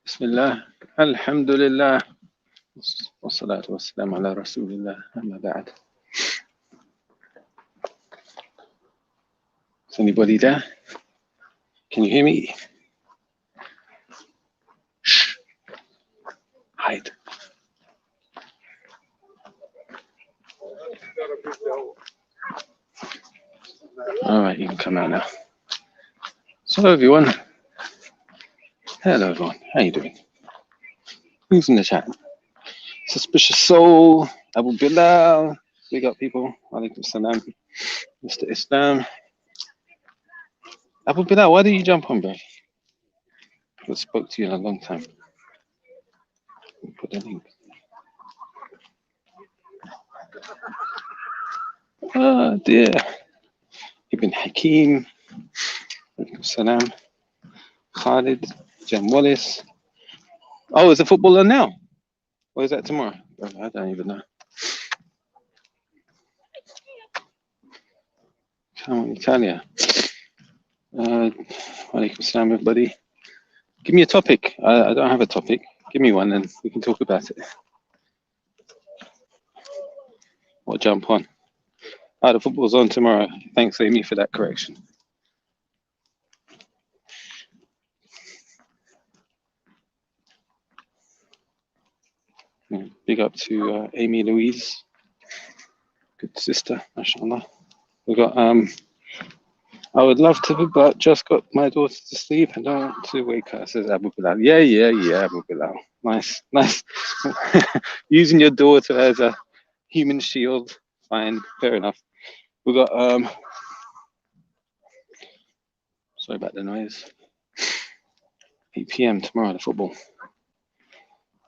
Bismillah, alhamdulillah, wassalatu wassalamu ala rasulillah, amma ba'd. Is anybody there? Can you hear me? Shh. Hide. All right, you can come out now. So everyone, hello everyone, how you doing? Who's in the chat? Suspicious Soul, Abu Bilal, big up people, alaikum salam, Mr. Islam. Abu Bilal, why did you jump on, bro? I spoke to you in a long time. Put the link. Oh dear. Ibn Hakim, alaikum salam. Khalid, Jem Wallace. Oh, is the football on now? Or is that tomorrow? I don't even know. Come on, Italia. Alaikum salam, everybody. Give me a topic. I don't have a topic. Give me one and we can talk about it. Or jump on. Oh, the football's on tomorrow. Thanks, Amy, for that correction. Yeah, big up to Amy Louise. Good sister, mashallah. We got I would love to, but just got my daughter to sleep and don't want to wake her, says Abu Bilal. Yeah, Abu Bilal. Nice. Using your daughter as a human shield. Fine, fair enough. We got sorry about the noise. 8 p.m. tomorrow, the football.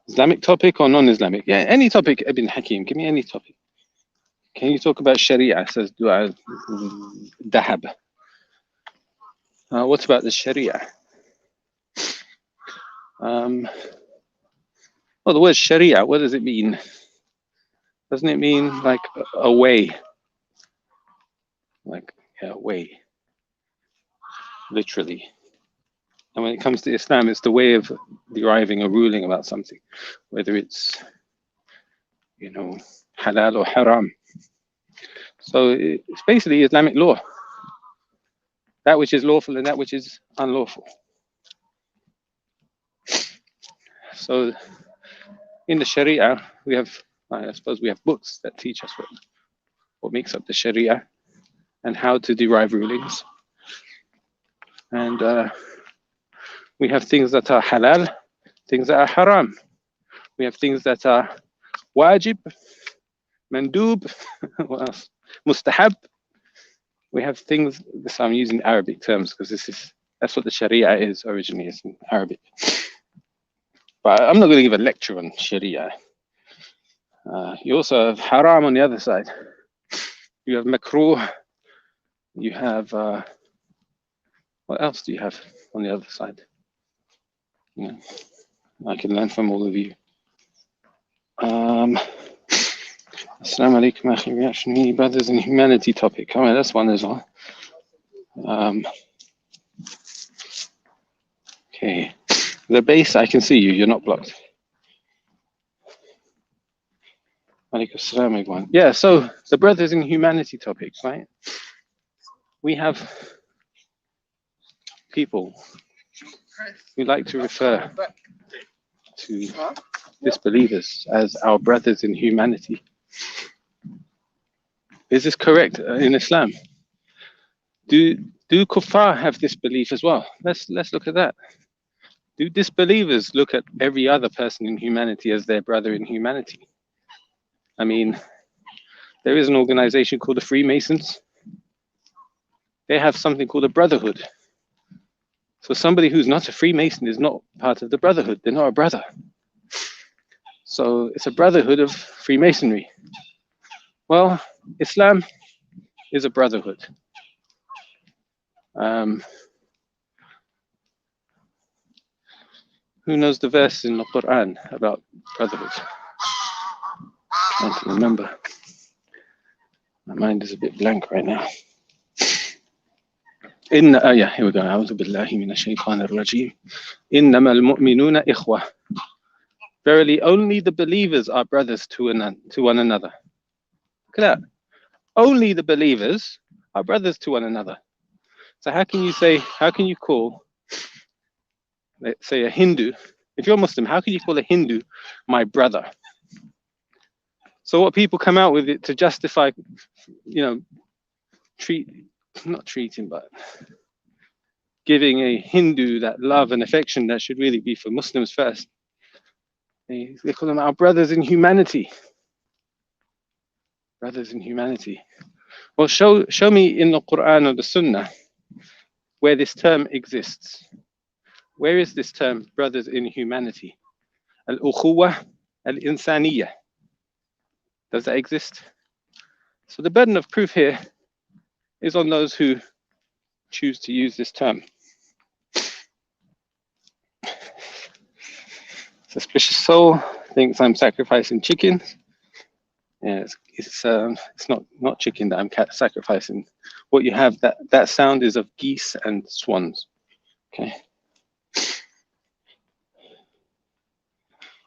Islamic topic or non-Islamic? Yeah, any topic, Ibn Hakim. Give me any topic. Can you talk about Sharia? Says Dua Dahab. What about the Sharia? Well, the word Sharia, what does it mean? Doesn't it mean like a way? Like a way, literally. And when it comes to Islam, it's the way of deriving a ruling about something, whether it's, halal or haram. So it's basically Islamic law. That which is lawful and that which is unlawful. So in the Sharia, we have, I suppose we have books that teach us what makes up the Sharia and how to derive rulings. And we have things that are halal, things that are haram. We have things that are wajib, mandub, what else? Mustahab. We have things, so I'm using Arabic terms because that's what the Sharia is originally, is in Arabic. But I'm not going to give a lecture on Sharia. You also have haram on the other side. You have makruh. You have, what else do you have on the other side? Yeah, I can learn from all of you. Assalamu alaikum, akhi, reaction, brothers in humanity topic. Oh, that's one as well. Okay, the base, I can see you, you're not blocked. Alaikum assalam, everyone. Yeah, so the brothers in humanity topic, right? We have people who like to refer to disbelievers as our brothers in humanity. Is this correct in Islam? Do kuffar have this belief as well? Let's look at that. Do disbelievers look at every other person in humanity as their brother in humanity? I mean, there is an organization called the Freemasons. They have something called a brotherhood. So somebody who's not a Freemason is not part of the brotherhood. They're not a brother. So it's a brotherhood of Freemasonry. Well, Islam is a brotherhood. Who knows the verse in the Quran about brotherhood? I'm trying to remember. My mind is a bit blank right now. Here we go. أعوذ بالله من الشيطان الرجيم. إنما المؤمنون إخوة. Verily, only the believers are brothers to one another. Look at that. Only the believers are brothers to one another. So how can you call, let's say, a Hindu, if you're Muslim, how can you call a Hindu my brother? So what people come out with it to justify, not treating, but giving a Hindu that love and affection that should really be for Muslims first. They call them our brothers in humanity. Brothers in humanity. Well, show me in the Quran or the Sunnah where this term exists. Where is this term, brothers in humanity? Al-ukhuwa al-insaniyya. Does that exist? So the burden of proof here is on those who choose to use this term. Suspicious soul thinks I'm sacrificing chickens. Yeah, it's not chicken that I'm sacrificing. What you have, that sound is of geese and swans. Okay.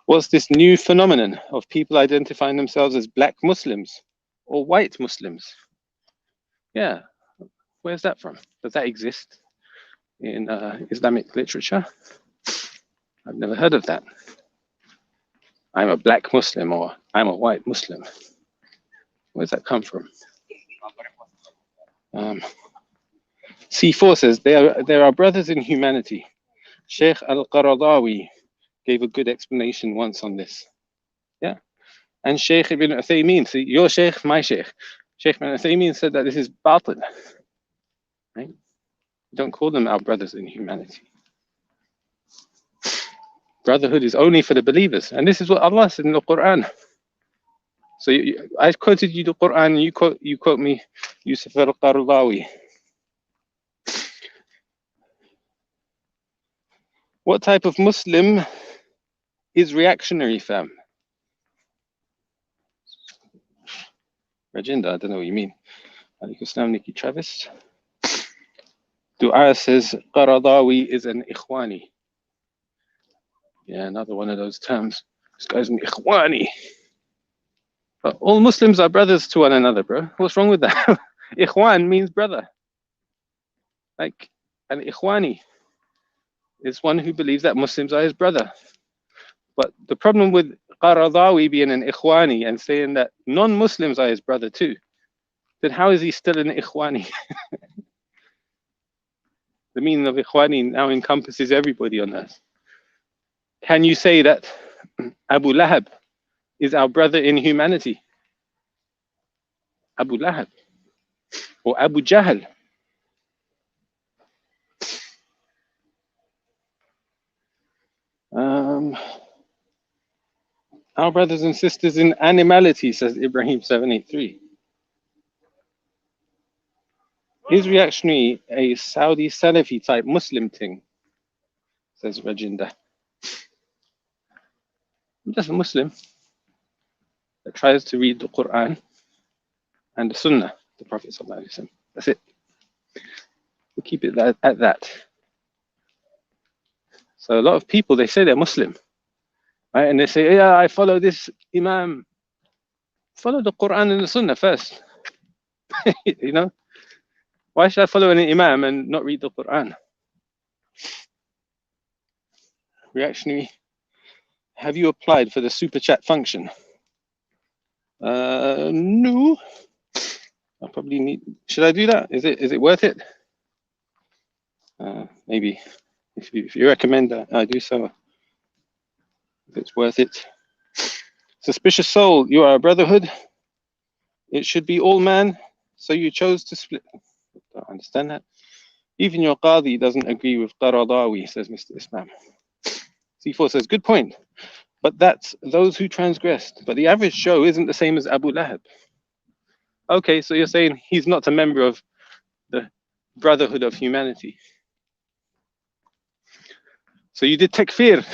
What's this new phenomenon of people identifying themselves as black Muslims or white Muslims? Yeah, where's that from? Does that exist in Islamic literature? I've never heard of that. I'm a black Muslim or I'm a white Muslim. Where's that come from? C4 says, there are brothers in humanity. Sheikh Al-Qaradawi gave a good explanation once on this. Yeah. And Sheikh Ibn Uthaymeen, see, your Sheikh, my Sheikh. Sheikh Ibn Uthaymeen said that this is batil. Right? Don't call them our brothers in humanity. Brotherhood is only for the believers. And this is what Allah said in the Quran. So I quoted you the Quran, you quote me Yusuf al-Qaradawi. What type of Muslim is reactionary, fam? Rajinda, I don't know what you mean. Alaikum Assalam, Nikki Travis. Dua says Qaradawi is an ikhwani. Yeah, another one of those terms. This guy's an ikhwani. But all Muslims are brothers to one another, bro. What's wrong with that? Ikhwan means brother. Like an ikhwani is one who believes that Muslims are his brother. But the problem with Qaradawi being an ikhwani and saying that non-Muslims are his brother too, then how is he still an ikhwani? The meaning of ikhwani now encompasses everybody on earth. Can you say that Abu Lahab is our brother in humanity? Abu Lahab or Abu Jahl? Our brothers and sisters in animality, says Ibrahim 783. Is reactionary a Saudi Salafi type Muslim thing? Says Rajinda. I'm just a Muslim that tries to read the Quran and the Sunnah, the Prophet ﷺ. That's it. We keep it at that. So a lot of people, they say they're Muslim, right? And they say, yeah, I follow this Imam. Follow the Quran and the Sunnah first. You know? Why should I follow an Imam and not read the Quran? Reactionary. Have you applied for the super chat function? No. I probably need. Should I do that? Is it worth it? Maybe. If you recommend that, I do so. If it's worth it. Suspicious soul, you are a brotherhood. It should be all man, so you chose to split. I don't understand that. Even your Qadi doesn't agree with Qaradawi, says Mr. Islam. C4 says, good point. But that's those who transgressed. But the average Joe isn't the same as Abu Lahab. Okay, so you're saying he's not a member of the brotherhood of humanity. So you did takfir.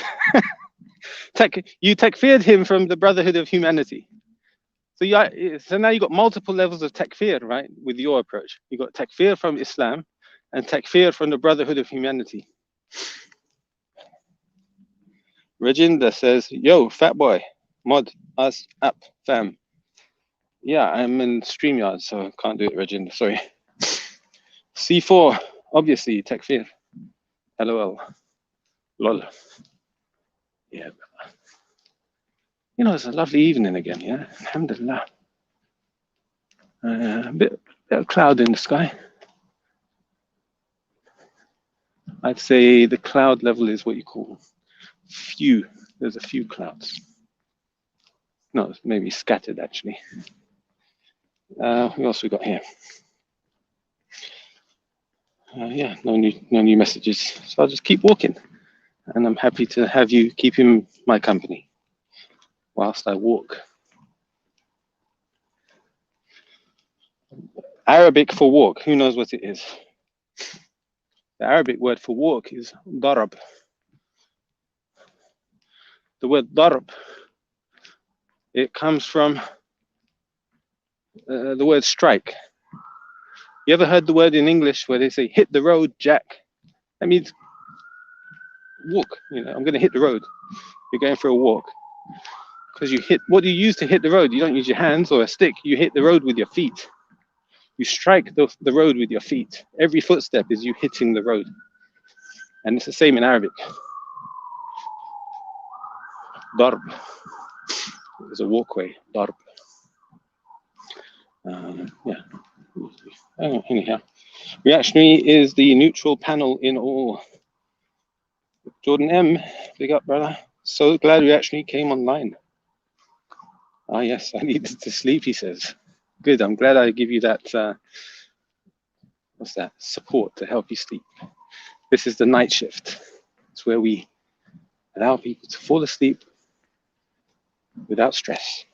You takfired him from the brotherhood of humanity. So now you got multiple levels of takfir, right? With your approach, you got takfir from Islam, and takfir from the Brotherhood of Humanity. Reginda says, yo, fat boy, mod us up, fam. Yeah, I'm in StreamYard, so I can't do it, Reginda, sorry. C4, obviously, takfir. LOL. Lol. Yeah. You know, it's a lovely evening again, yeah? Alhamdulillah. A bit of cloud in the sky. I'd say the cloud level is what you call few. There's a few clouds. No, maybe scattered, actually. What else we got here? Yeah, no new messages. So I'll just keep walking. And I'm happy to have you keeping my company whilst I walk. Arabic for walk, who knows what it is? The Arabic word for walk is darab. The word darab, it comes from the word strike. You ever heard the word in English where they say, hit the road, Jack? That means walk, you know, I'm going to hit the road. You're going for a walk. Because you hit, what do you use to hit the road? You don't use your hands or a stick, you hit the road with your feet. You strike the road with your feet. Every footstep is you hitting the road. And it's the same in Arabic. Darb is a walkway, darb. Yeah. Anyhow, reactionary is the neutral panel in all. Jordan M, big up, brother. So glad reactionary came online. Ah, yes, I needed to sleep, he says. Good, I'm glad I give you that, what's that, support to help you sleep. This is the night shift. It's where we allow people to fall asleep without stress.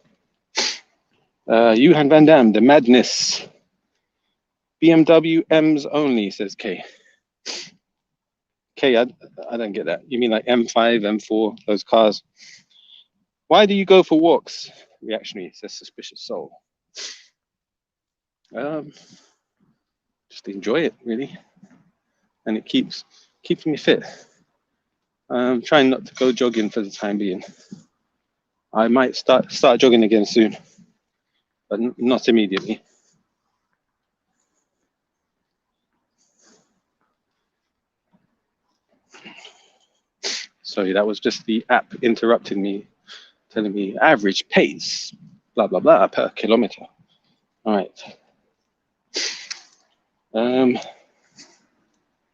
Johan Van Dam, the madness. BMW M's only, says K. K, I don't get that. You mean like M5, M4, those cars? Why do you go for walks? Reactionary, says suspicious soul. Just enjoy it, really. And it keeps me fit. I'm trying not to go jogging for the time being. I might start jogging again soon, but not immediately. Sorry, that was just the app interrupting me, telling me average pace, blah, blah, blah, per kilometer. All right.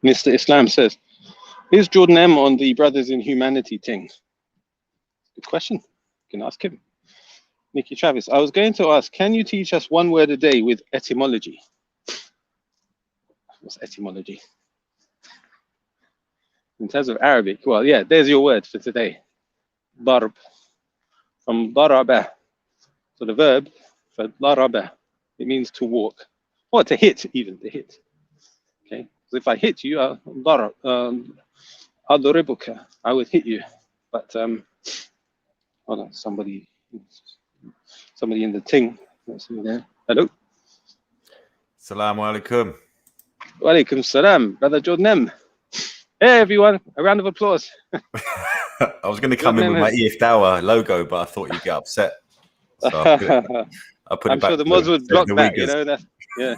Mr. Islam says, is Jordan M on the Brothers in Humanity thing? Good question. You can ask him. Nikki Travis, I was going to ask, can you teach us one word a day with etymology? What's etymology? In terms of Arabic, well, yeah, there's your word for today. Barb. From daraba. So the verb for daraba, it means to walk. Or to hit, even, to hit. Okay? So if I hit you, adoribuka, I would hit you. But, hold on, somebody in the thing. There. Hello? Assalamu alaikum. Wa alaikum salam, Brother Jordan M. Hey everyone, a round of applause. I was going to come in with my EF Dawah logo, but I thought you'd get upset. So I put it I'm back sure the mods would block that, you know. That's, yeah.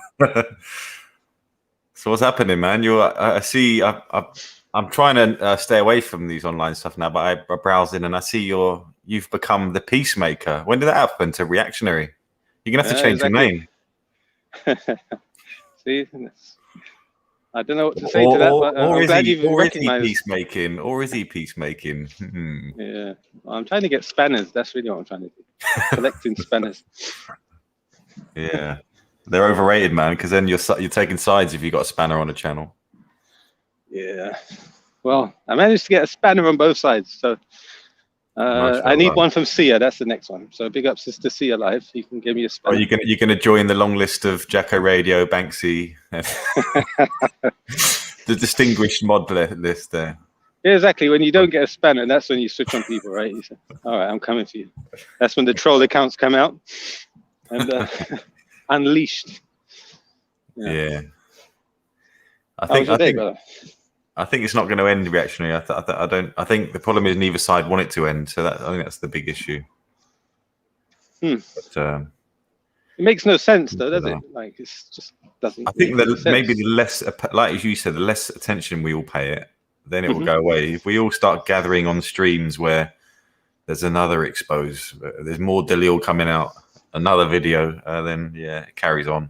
So what's happening, man? I see. I'm trying to stay away from these online stuff now, but I browse in and I see you've become the peacemaker. When did that happen to reactionary? You're gonna have to change your name. See, I don't know what to say to that, but I'm glad you've recognized. Or is he peacemaking? Yeah, I'm trying to get spanners. That's really what I'm trying to do. Collecting spanners. Yeah, they're overrated, man. Because then you're taking sides if you got a spanner on a channel. Yeah. Well, I managed to get a spanner on both sides, so I need one from Sia. That's the next one. So big up, Sister Sia Live. You can give me a spanner. Oh, you're gonna join the long list of Jacko Radio, Banksy, the distinguished mod list there. Yeah, exactly. When you don't get a spanner, that's when you switch on people, right? You say, all right, I'm coming for you. That's when the troll accounts come out and unleashed. Yeah. I How think was your day, brother? I think it's not going to end reactionary. I don't. I think the problem is neither side want it to end. So I think that's the big issue. But, it makes no sense, though, does it? Like, it just doesn't. I think that maybe sense. the less, like as you said, the less attention we all pay it, then it will go away. If we all start gathering on streams where there's another expose, there's more Dalil coming out, another video, then yeah, it carries on.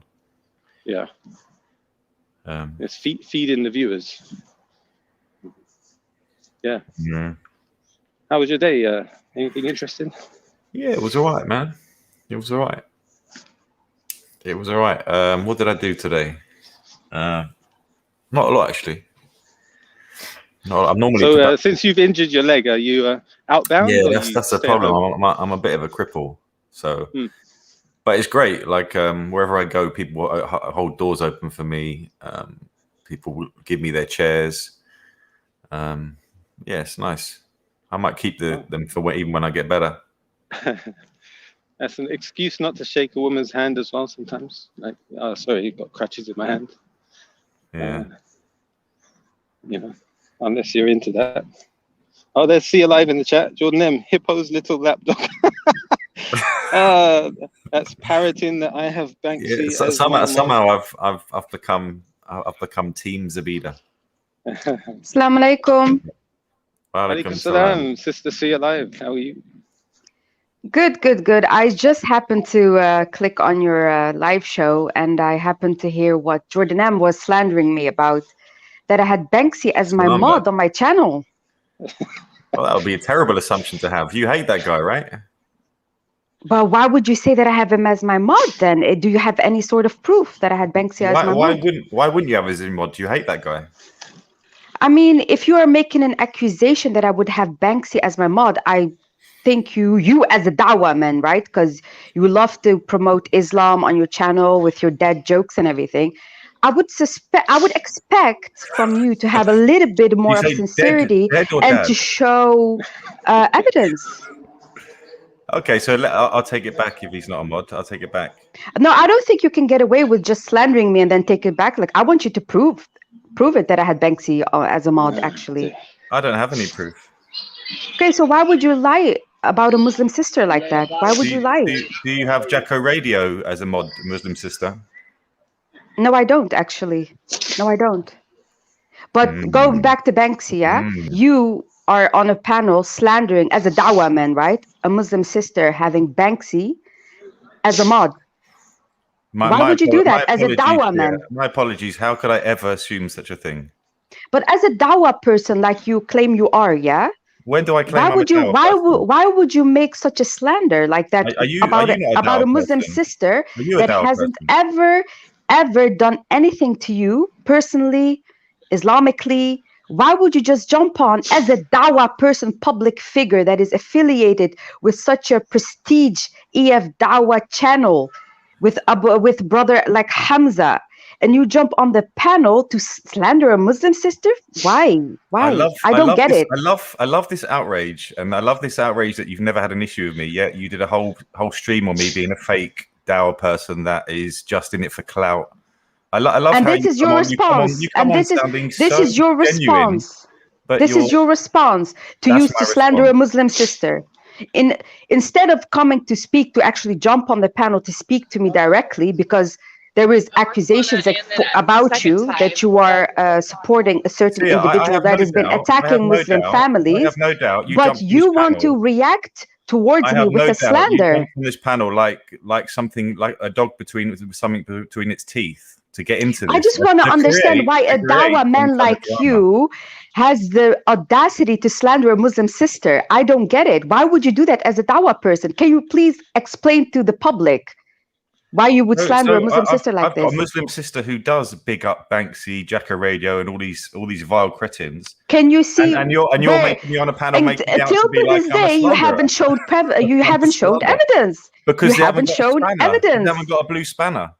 Yeah. It's feeding the viewers. Yeah. How was your day? Anything interesting? Yeah, it was all right, man. It was all right. It was all right. What did I do today? Not a lot, actually. No, I'm normally. So since you've injured your leg, are you outbound? Yeah, or that's the problem. I'm a bit of a cripple, so. But it's great. Like wherever I go, people hold doors open for me. People give me their chairs. Yeah, it's nice. I might keep them for even when I get better. That's an excuse not to shake a woman's hand as well. Sometimes, like, oh, sorry, you've got crutches in my hand. Yeah. You know, unless you're into that. Oh, there's See Alive in the chat. Jordan M. Hippo's little lapdog. That's parroting that I have Banksy. Yeah, somehow I've become Team Zabida. Assalamu alaikum. Alaikum salam, Sister See Alive. How are you? Good. I just happened to click on your live show, and I happened to hear what Jordan M was slandering me about, that I had Banksy as my mod on my channel. Well, that would be a terrible assumption to have. You hate that guy, right? But why would you say that I have him as my mod then? Do you have any sort of proof that I had Banksy as my mod? Why wouldn't you have his mod? Do you hate that guy? I mean, if you are making an accusation that I would have Banksy as my mod, I think you as a dawah man, right? Because you love to promote Islam on your channel with your dad jokes and everything. I would expect from you to have a little bit more of sincerity and to show evidence. Okay, so I'll take it back if he's not a mod. I'll take it back. No, I don't think you can get away with just slandering me and then take it back. Like, I want you to prove it that I had Banksy as a mod, actually. I don't have any proof. Okay, so why would you lie about a Muslim sister like that? Why would you lie? Do you have Jacko Radio as a mod, Muslim sister? No, I don't, actually. No, I don't. But going back to Banksy, you are on a panel slandering as a dawah man, right? A Muslim sister having Banksy as a mod. Why would you do that as a dawah man? My apologies. How could I ever assume such a thing? But as a dawah person, like you claim you are, yeah? When do I claim? Why would you make such a slander like that about a Muslim sister that hasn't ever done anything to you personally, Islamically? Why would you just jump on as a dawah person, public figure that is affiliated with such a prestige EF dawah channel with brother like Hamza, and you jump on the panel to slander a Muslim sister? Why? I don't get it. I love this outrage, and I love this outrage that you've never had an issue with me. Yet you did a whole stream on me being a fake dawah person that is just in it for clout. I love and how this is your response. And this is your response. This is your response to slander a Muslim sister. Instead of coming to speak, to actually jump on the panel to speak to me directly, because there is accusations about you that you are supporting a certain individual that has been attacking Muslim families. I have no doubt. But you want to react towards me with a slander. You from this panel like something like a dog something between its teeth to get into this. I just want to understand why a dawah man like you has the audacity to slander a Muslim sister. I don't get it. Why would you do that as a dawah person? Can you please explain to the public why you would slander a Muslim sister like this? I've got a Muslim sister who does big up Banksy, Jacko Radio, and all these vile cretins. Can you see? And you're making me on a panel making me out to be like I'm a you haven't showed evidence. Because you haven't shown evidence. You haven't got a blue spanner.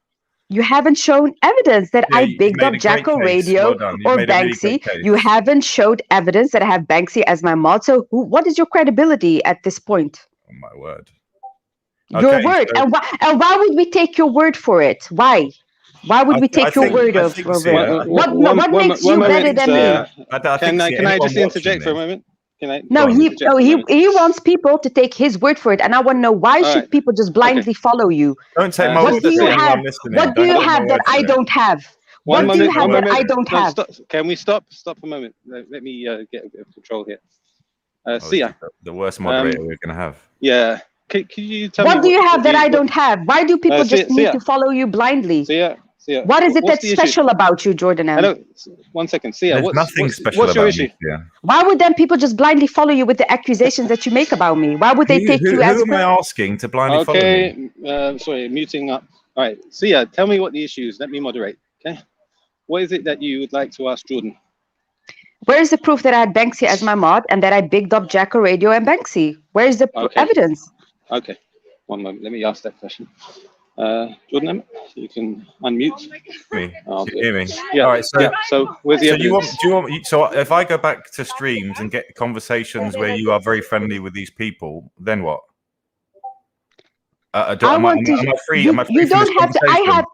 You haven't shown evidence that I bigged up Jacko Radio or Banksy. You haven't showed evidence that I have Banksy as my mod. So what is your credibility at this point? Oh my word. Your word. So, and why would we take your word for it? Why? Why would we take your word of it? What makes you better than me? Can I just interject for a moment? No, he wants people to take his word for it, and I want to know why should people just blindly follow you? Don't take my what do you have? What do you have that I don't have? What do you have that I don't have? Can we stop? Stop a moment. Let me get a bit of control here. Sia, the worst moderator we're gonna have. Yeah. Can you tell me what do you have that I don't have? Why do people just need to follow you blindly? Sia. What is it that's special about you, Jordan? Hello, 1 second. Sia, nothing special what's your about issue? Me, why would then people just blindly follow you with the accusations that you make about me? Why would they take you as... Who am I asking to blindly follow me? Okay, sorry, muting up. All right, Sia, tell me what the issue is. Let me moderate, okay? What is it that you would like to ask Jordan? Where is the proof that I had Banksy as my mod and that I bigged up Jacko Radio and Banksy? Where is the evidence? Okay, 1 moment. Let me ask that question. Jordan, you can unmute. Me. Hear me? Yeah. All right. So where's the evidence? So if I go back to streams and get conversations where you are very friendly with these people, then what? Am I free? You don't have to.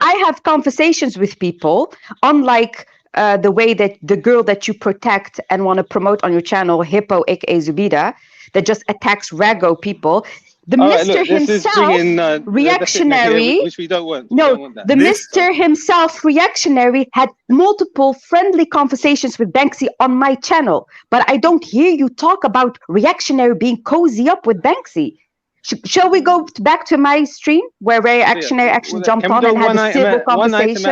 I have conversations with people, unlike the way that the girl that you protect and want to promote on your channel, Hippo, aka Zubida, that just attacks Rago people. The Mr. himself, reactionary, which we don't want. The Mr. himself, reactionary, had multiple friendly conversations with Banksy on my channel, but I don't hear you talk about reactionary being cozy up with Banksy. Shall we go back to my stream where reactionary actually jumped on and had a civil conversation?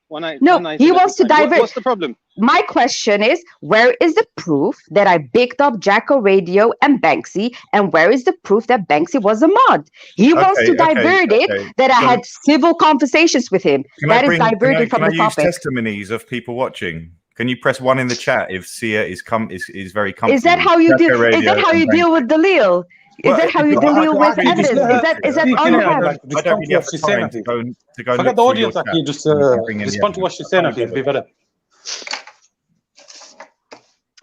One item at a time. He wants to divert. What's the problem? My question is, where is the proof that I bigged up Jacko Radio and Banksy, and where is the proof that Banksy was a mod? He wants to divert it that I had civil conversations with him. That is diverting from the topic. Can I use testimonies of people watching? Can you press 1 in the chat if Sia is very comfortable? Is that how you deal? Is that how you deal with Dalil? Is that how you deal with evidence? Is that all you have? I don't really have time to go. Forget the audience. You just respond to what she's saying. It'll be better.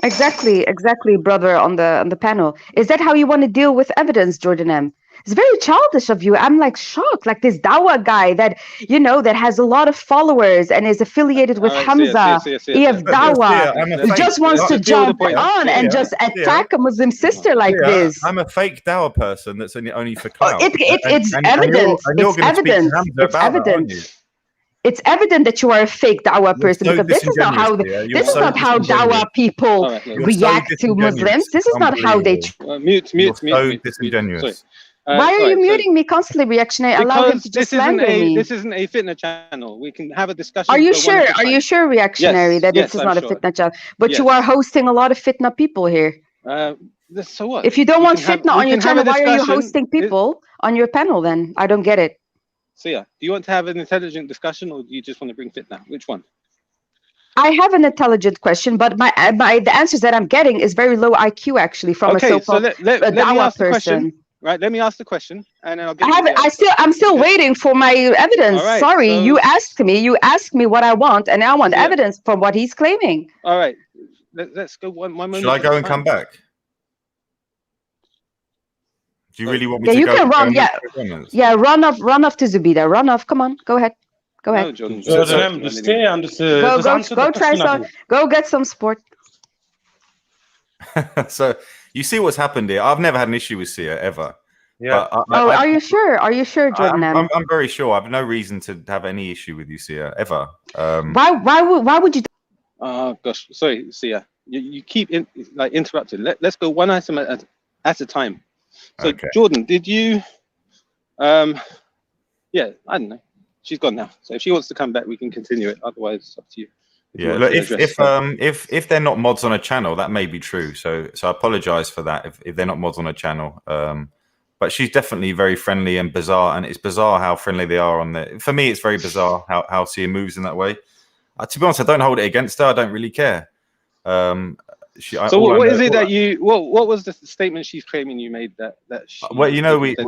Exactly, brother on the panel. Is that how you want to deal with evidence, Jordan M? It's very childish of you. I'm like shocked. Like this dawah guy that that has a lot of followers and is affiliated with Hamza, EF Dawah. He just wants to jump on and just attack a Muslim sister like this. I'm a fake dawah person that's only for clout. It's evident. It's evident. It's evident. It's evident that you are a fake dawah person because this is not how dawah people react to Muslims. This is not how they. Mute. So disingenuous. Why are you muting me constantly, reactionary? Allow him to just slander me. This isn't a fitna channel. We can have a discussion. Are you sure? Are you sure, reactionary, that this is not a fitna channel? But you are hosting a lot of fitna people here. So what? If you don't want fitna on your channel, why are you hosting people on your panel then? I don't get it. So do you want to have an intelligent discussion, or do you just want to bring fitna? Which one? I have an intelligent question, but the answers that I'm getting is very low IQ actually from a so-called dawah person. Right, let me ask the question, and then I'll get. I'm still waiting for my evidence. Right, sorry, so, you asked me what I want, and I want evidence from what he's claiming. All right, let's go one moment. Should I go and come back? Do you really want me to go? You can run. Yeah, run off to Zubida. Run off. Come on, go ahead. Go ahead. No, Jordan, just stay and go try some. Go get some sport. So you see what's happened here. I've never had an issue with Sia ever. Yeah. Are you sure? Are you sure, Jordan? I'm very sure. I have no reason to have any issue with you, Sia, ever. Why would you? Oh gosh, sorry, Sia. You keep interrupting. Let's go one item at a time. So okay. Jordan, did you? Yeah, I don't know. She's gone now. So if she wants to come back, we can continue it. Otherwise, it's up to you. Yeah, look, if they're not mods on a channel, that may be true. So I apologize for that if they're not mods on a channel. But she's definitely very friendly and bizarre, and it's bizarre how friendly they are on there. For me, it's very bizarre how Sia moves in that way. To be honest, I don't hold it against her. I don't really care. What is it that you? What was the statement she's claiming you made that she? Well,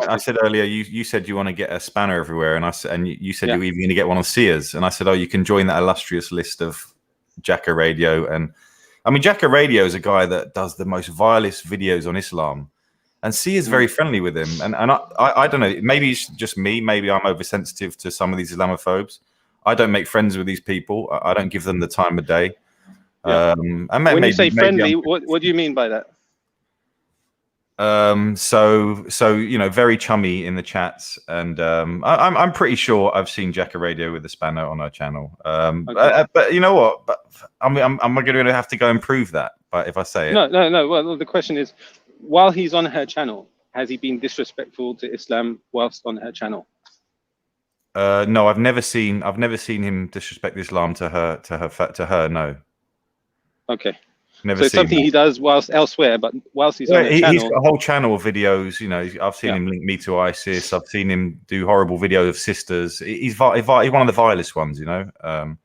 I said earlier, you said you want to get a spanner everywhere, and you said you're even going to get one on Sia's, and I said, oh, you can join that illustrious list of Jacko Radio, and I mean Jacko Radio is a guy that does the most vilest videos on Islam, and Sia is very friendly with him, and I don't know, maybe it's just me, maybe I'm oversensitive to some of these Islamophobes. I don't make friends with these people. I don't give them the time of day. Yeah. And when you say friendly, what do you mean by that? So you know, very chummy in the chats, and I'm pretty sure I've seen Jacka Radio with the spanner on our channel. Okay. But you know what? But I'm going to have to go and prove that. But if I say it, no. Well, the question is, while he's on her channel, has he been disrespectful to Islam whilst on her channel? No, I've never seen him disrespect Islam to her. No. Okay. Never so it's something he does whilst elsewhere, but whilst he's on the channel, he's got a whole channel of videos. You know, I've seen him link me to ISIS. I've seen him do horrible videos of sisters. He's one of the vilest ones. You know,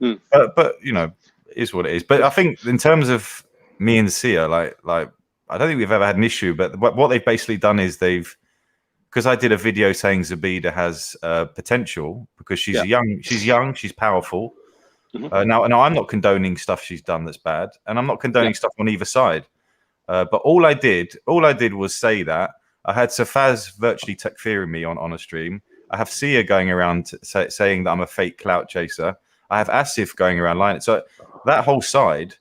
but you know, it is what it is. But I think in terms of me and Sia, like I don't think we've ever had an issue. But what they've basically done is because I did a video saying Zabida has potential because she's young, she's powerful. Now I'm not condoning stuff she's done that's bad, and I'm not condoning stuff on either side. But all I did was say that I had Safaz virtually takfiring me on a stream. I have Sia going around saying that I'm a fake clout chaser. I have Asif going around lying. So that whole side,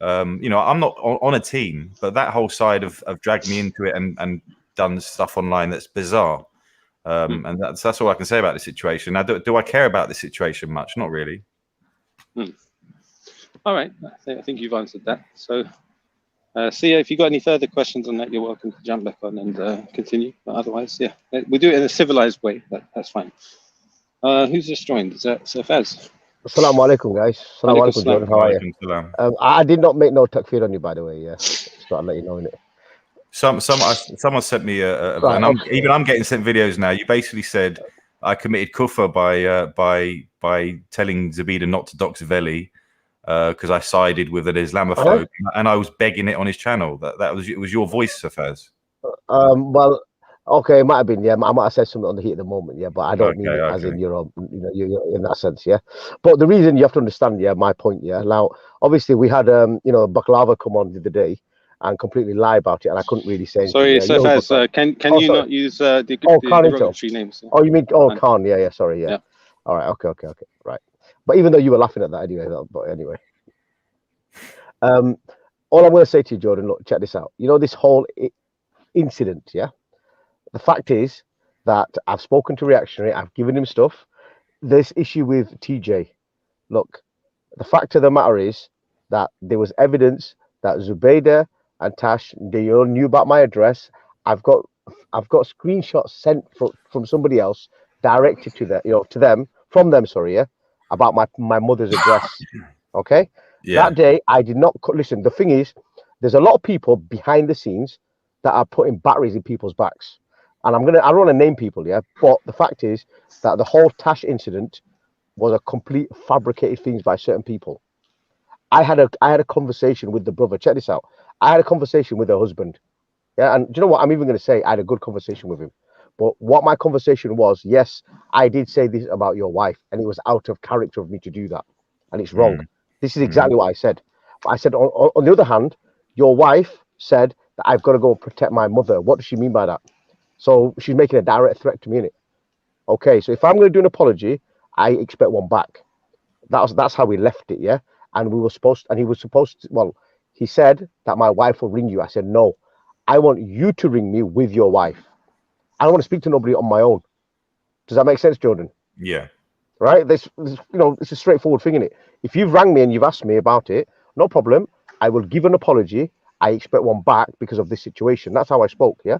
you know, I'm not on a team, but that whole side of dragged me into it and done stuff online that's bizarre. And that's all I can say about the situation. Now, do I care about the situation much? Not really. All right, I think you've answered that. So, Sia, if you've got any further questions on that, you're welcome to jump back on and continue. But otherwise, yeah, we do it in a civilized way. That's fine. Who's just joined? Is that Faz? Assalamu alaikum, guys. Assalamu alaikum, Jordan. How are you? I did not make no takfir on you, by the way. Yeah, just I'll let you know in it. Someone sent me and I'm getting sent videos now. You basically said I committed kufr by telling Zabida not to dox Veli because I sided with an Islamophobe, and I was begging it on his channel. It was your voice, Safaz. Well, okay, it might have been. Yeah, I might have said something on the heat at the moment. Yeah, but I don't mean it as in you're in that sense. Yeah, but the reason you have to understand. Yeah, my point. Yeah, now obviously we had Baklava come on the other day and completely lie about it, and I couldn't really say anything. Sorry, Safaz, can you not use the derogatory names? Oh, you mean Khan? Yeah, sorry, yeah. All right, okay, right. But even though you were laughing at that anyway, but anyway. All I'm going to say to you, Jordan, look, check this out. You know this whole incident, yeah? The fact is that I've spoken to Reactionary, I've given him stuff. This issue with TJ, look, the fact of the matter is that there was evidence that Zubaydah and Tash, they all knew about my address. I've got screenshots sent from somebody else directed to them, from them, about my mother's address. Okay? Yeah. That day I did not listen. The thing is, there's a lot of people behind the scenes that are putting batteries in people's backs. And I don't want to name people, yeah. But the fact is that the whole Tash incident was a complete fabricated things by certain people. I had a conversation with the brother. Check this out. I had a conversation with her husband. Yeah, and do you know what? I'm even going to say I had a good conversation with him. But what my conversation was, yes, I did say this about your wife, and it was out of character of me to do that, and it's wrong. This is exactly what I said. But I said, on the other hand, your wife said that I've got to go and protect my mother. What does she mean by that? So she's making a direct threat to me, innit? Okay, so if I'm going to do an apology, I expect one back. That's how we left it, yeah. And he was supposed to. Well, he said that my wife will ring you. I said no. I want you to ring me with your wife. I don't want to speak to nobody on my own. Does that make sense, Jordan? Yeah. Right? This it's a straightforward thing, innit? If you've rang me and you've asked me about it, no problem. I will give an apology. I expect one back because of this situation. That's how I spoke, yeah?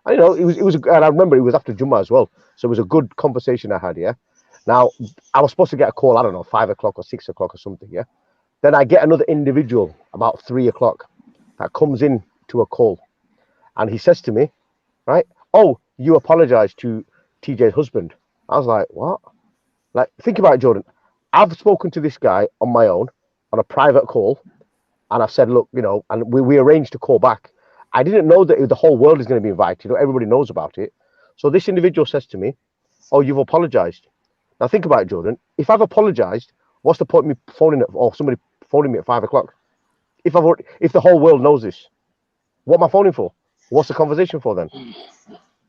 And, it was, and I remember it was after Jummah as well. So it was a good conversation I had, yeah? Now, I was supposed to get a call, I don't know, 5 o'clock or 6 o'clock or something, yeah? Then I get another individual about 3 o'clock that comes in to a call. And he says to me, right, oh, you apologized to TJ's husband. I was like, what? Like, think about it, Jordan. I've spoken to this guy on my own on a private call. And I've said, look, and we arranged to call back. I didn't know that the whole world is going to be invited. Everybody knows about it. So this individual says to me, oh, you've apologized. Now think about it, Jordan. If I've apologized, what's the point of me phoning or somebody phoning me at 5 o'clock? If the whole world knows this, what am I phoning for? What's the conversation for then?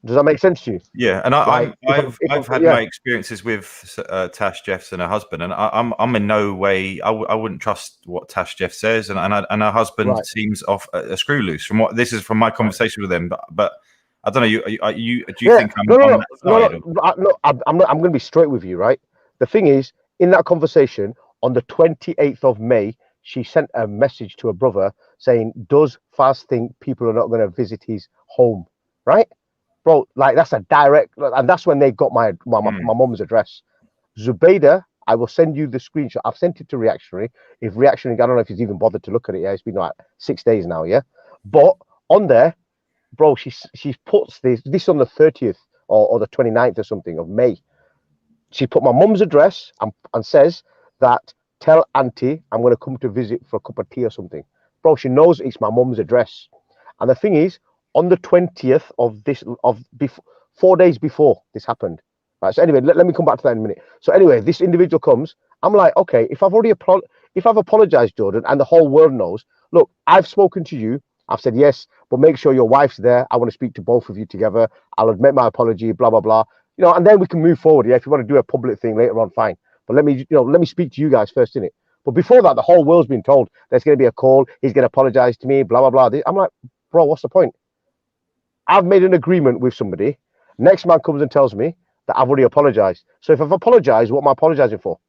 Does that make sense to you? Yeah, and I've had my experiences with Tash Jeffs and her husband, and I'm in no way I wouldn't trust what Tash Jeff says, and her husband seems off a screw loose from what this is from my conversation with them, but I don't know. Do you think I'm on that side? No, I'm not. I'm going to be straight with you, right? The thing is, in that conversation on the 28th of May, she sent a message to her brother saying, "Does Faz think people are not going to visit his home?" Right? Bro, like that's a direct, and that's when they got my mom's address. Zubaydah, I will send you the screenshot. I've sent it to Reactionary. If Reactionary, I don't know if he's even bothered to look at it. Yeah, it's been like 6 days now. Yeah, but on there, bro, she puts this on the 30th or the 29th or something of May. She put my mum's address and says that tell auntie I'm going to come to visit for a cup of tea or something. Bro, she knows it's my mum's address, and the thing is, on the 20th of 4 days before this happened, right? So anyway, let me come back to that in a minute. So anyway, this individual comes. I'm like, okay, if I've apologized, Jordan, and the whole world knows, look, I've spoken to you. I've said yes, but make sure your wife's there. I want to speak to both of you together. I'll admit my apology, blah blah blah. And then we can move forward. Yeah, if you want to do a public thing later on, fine. But let me speak to you guys first, innit? But before that, the whole world's been told there's going to be a call. He's going to apologize to me, blah blah blah. I'm like, bro, what's the point? I've made an agreement with somebody. Next man comes and tells me that I've already apologized. So if I've apologized, what am I apologizing for?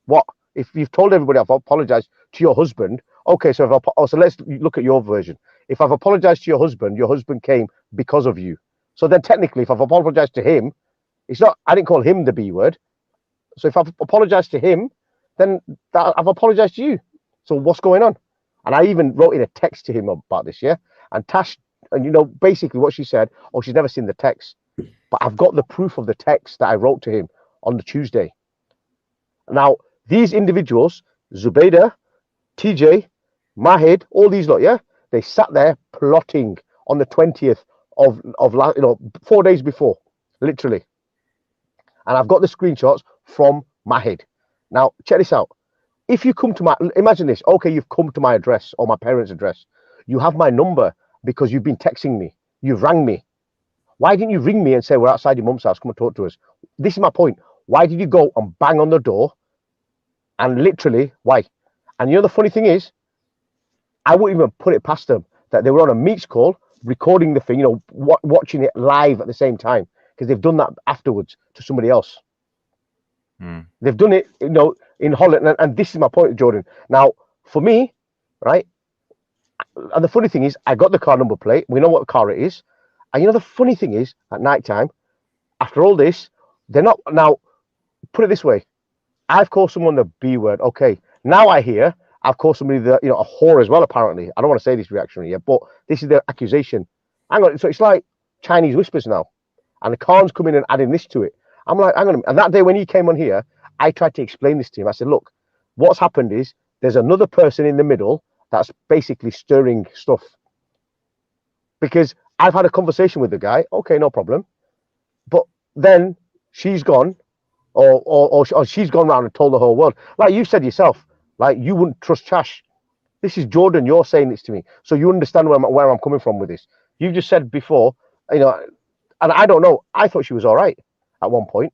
What? If you've told everybody I've apologized to your husband, okay, so so let's look at your version. If I've apologized to your husband came because of you. So then technically, if I've apologized to him, I didn't call him the B word. So if I've apologized to him, then I've apologized to you. So what's going on? And I even wrote in a text to him about this, yeah? And Tash, and basically what she said, she's never seen the text. But I've got the proof of the text that I wrote to him on the Tuesday. Now, these individuals, Zubaydah, TJ, Mahid, all these lot, yeah? They sat there plotting on the 20th of 4 days before, literally. And I've got the screenshots from Mahid. Now, check this out. If you come to imagine this, okay, you've come to my address or my parents' address. You have my number because you've been texting me. You've rang me. Why didn't you ring me and say, we're outside your mum's house, come and talk to us? This is my point. Why did you go and bang on the door? And literally, why? And the funny thing is, I wouldn't even put it past them that they were on a meets call, recording the thing, watching it live at the same time, because they've done that afterwards to somebody else. They've done it, in Holland. And this is my point, Jordan. Now, for me, right? And the funny thing is, I got the car number plate. We know what car it is. And the funny thing is, at night time, after all this, they're not. Now, put it this way. I've called someone the B word. Okay. Now I hear I've called somebody a whore as well, apparently. I don't want to say this reactionary yet, but this is the accusation. Hang on. So it's like Chinese whispers now. And the Khan's coming and adding this to it. I'm like, hang on. And that day when he came on here, I tried to explain this to him. I said, look, what's happened is there's another person in the middle that's basically stirring stuff. Because I've had a conversation with the guy. Okay, no problem. But then she's gone, or she's gone around and told the whole world. Like you said yourself, like you wouldn't trust Tash. This is Jordan. You're saying this to me. So you understand where I'm coming from with this. You just said before, and I don't know. I thought she was all right at one point.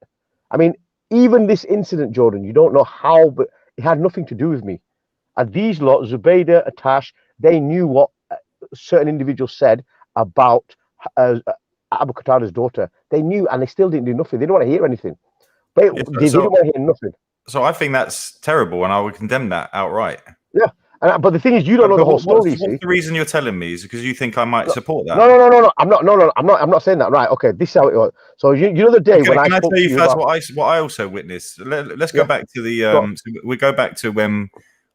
I mean, even this incident, Jordan, you don't know how, but it had nothing to do with me. And these lot, Zubaydah, Tash, they knew what certain individuals said about Abu Qatada's daughter. They knew, and they still didn't do nothing. They didn't want to hear anything. They didn't want to hear nothing. So I think that's terrible, and I would condemn that outright. Yeah. But the thing is, you don't know the whole story. What's the reason you're telling me is because you think I might support that? No. I'm not saying that. Right? Okay. This is how it was. So you know the day when I tell you first what I also witnessed. Let's go back to the. So we go back to when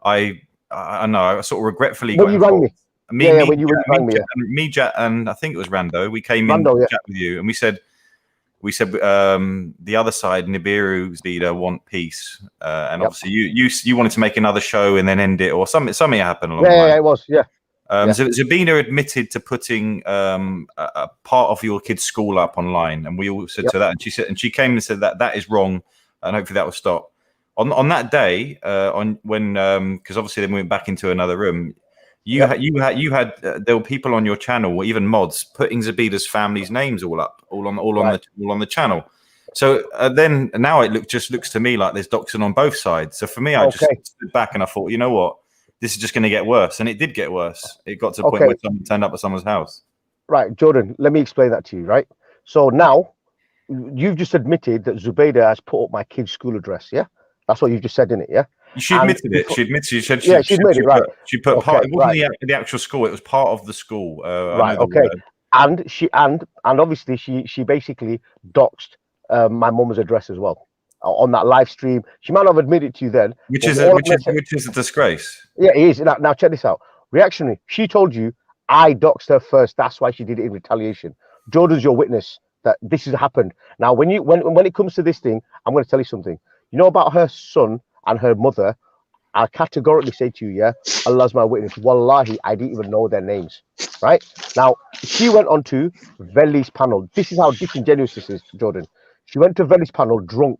I know I sort of regretfully. When you rang me. When you rang me. Me, Jat, and I think it was Rando. We came in to chat with you, and we said the other side, Nibiru's leader, want peace, and obviously you wanted to make another show and then end it, or something happened along the line. Yeah, it was, Zabina admitted to putting a part of your kid's school up online, and we all said to that, and she came and said that is wrong, and hopefully that will stop. On that day, because obviously then we went back into another room, you had there were people on your channel, or even mods, putting Zubaydah's family's names all on the channel. So then now it just looks to me like there's doxing on both sides. So for me, I just stood back and I thought, you know what, this is just going to get worse, and it did get worse. It got to the point where someone turned up at someone's house. Right, Jordan, let me explain that to you. Right, so now you've just admitted that Zubaydah has put up my kid's school address. Yeah, that's what you just said, in it. Yeah. She admitted it. She admitted. She said. She admitted it. Right. She put part. It wasn't the actual school. It was part of the school. Right. Okay. And obviously she basically doxed my mum's address as well on that live stream. She might not have admitted to you then, which is a disgrace. Yeah, it is. Now check this out. Reactionary. She told you I doxed her first. That's why she did it in retaliation. Jordan's your witness that this has happened. Now, when it comes to this thing, I'm going to tell you something. You know about her son and her mother, I categorically say to you, yeah, Allah's my witness. Wallahi, I didn't even know their names. Right? Now, she went on to Veli's panel. This is how disingenuous this is, Jordan. She went to Veli's panel drunk.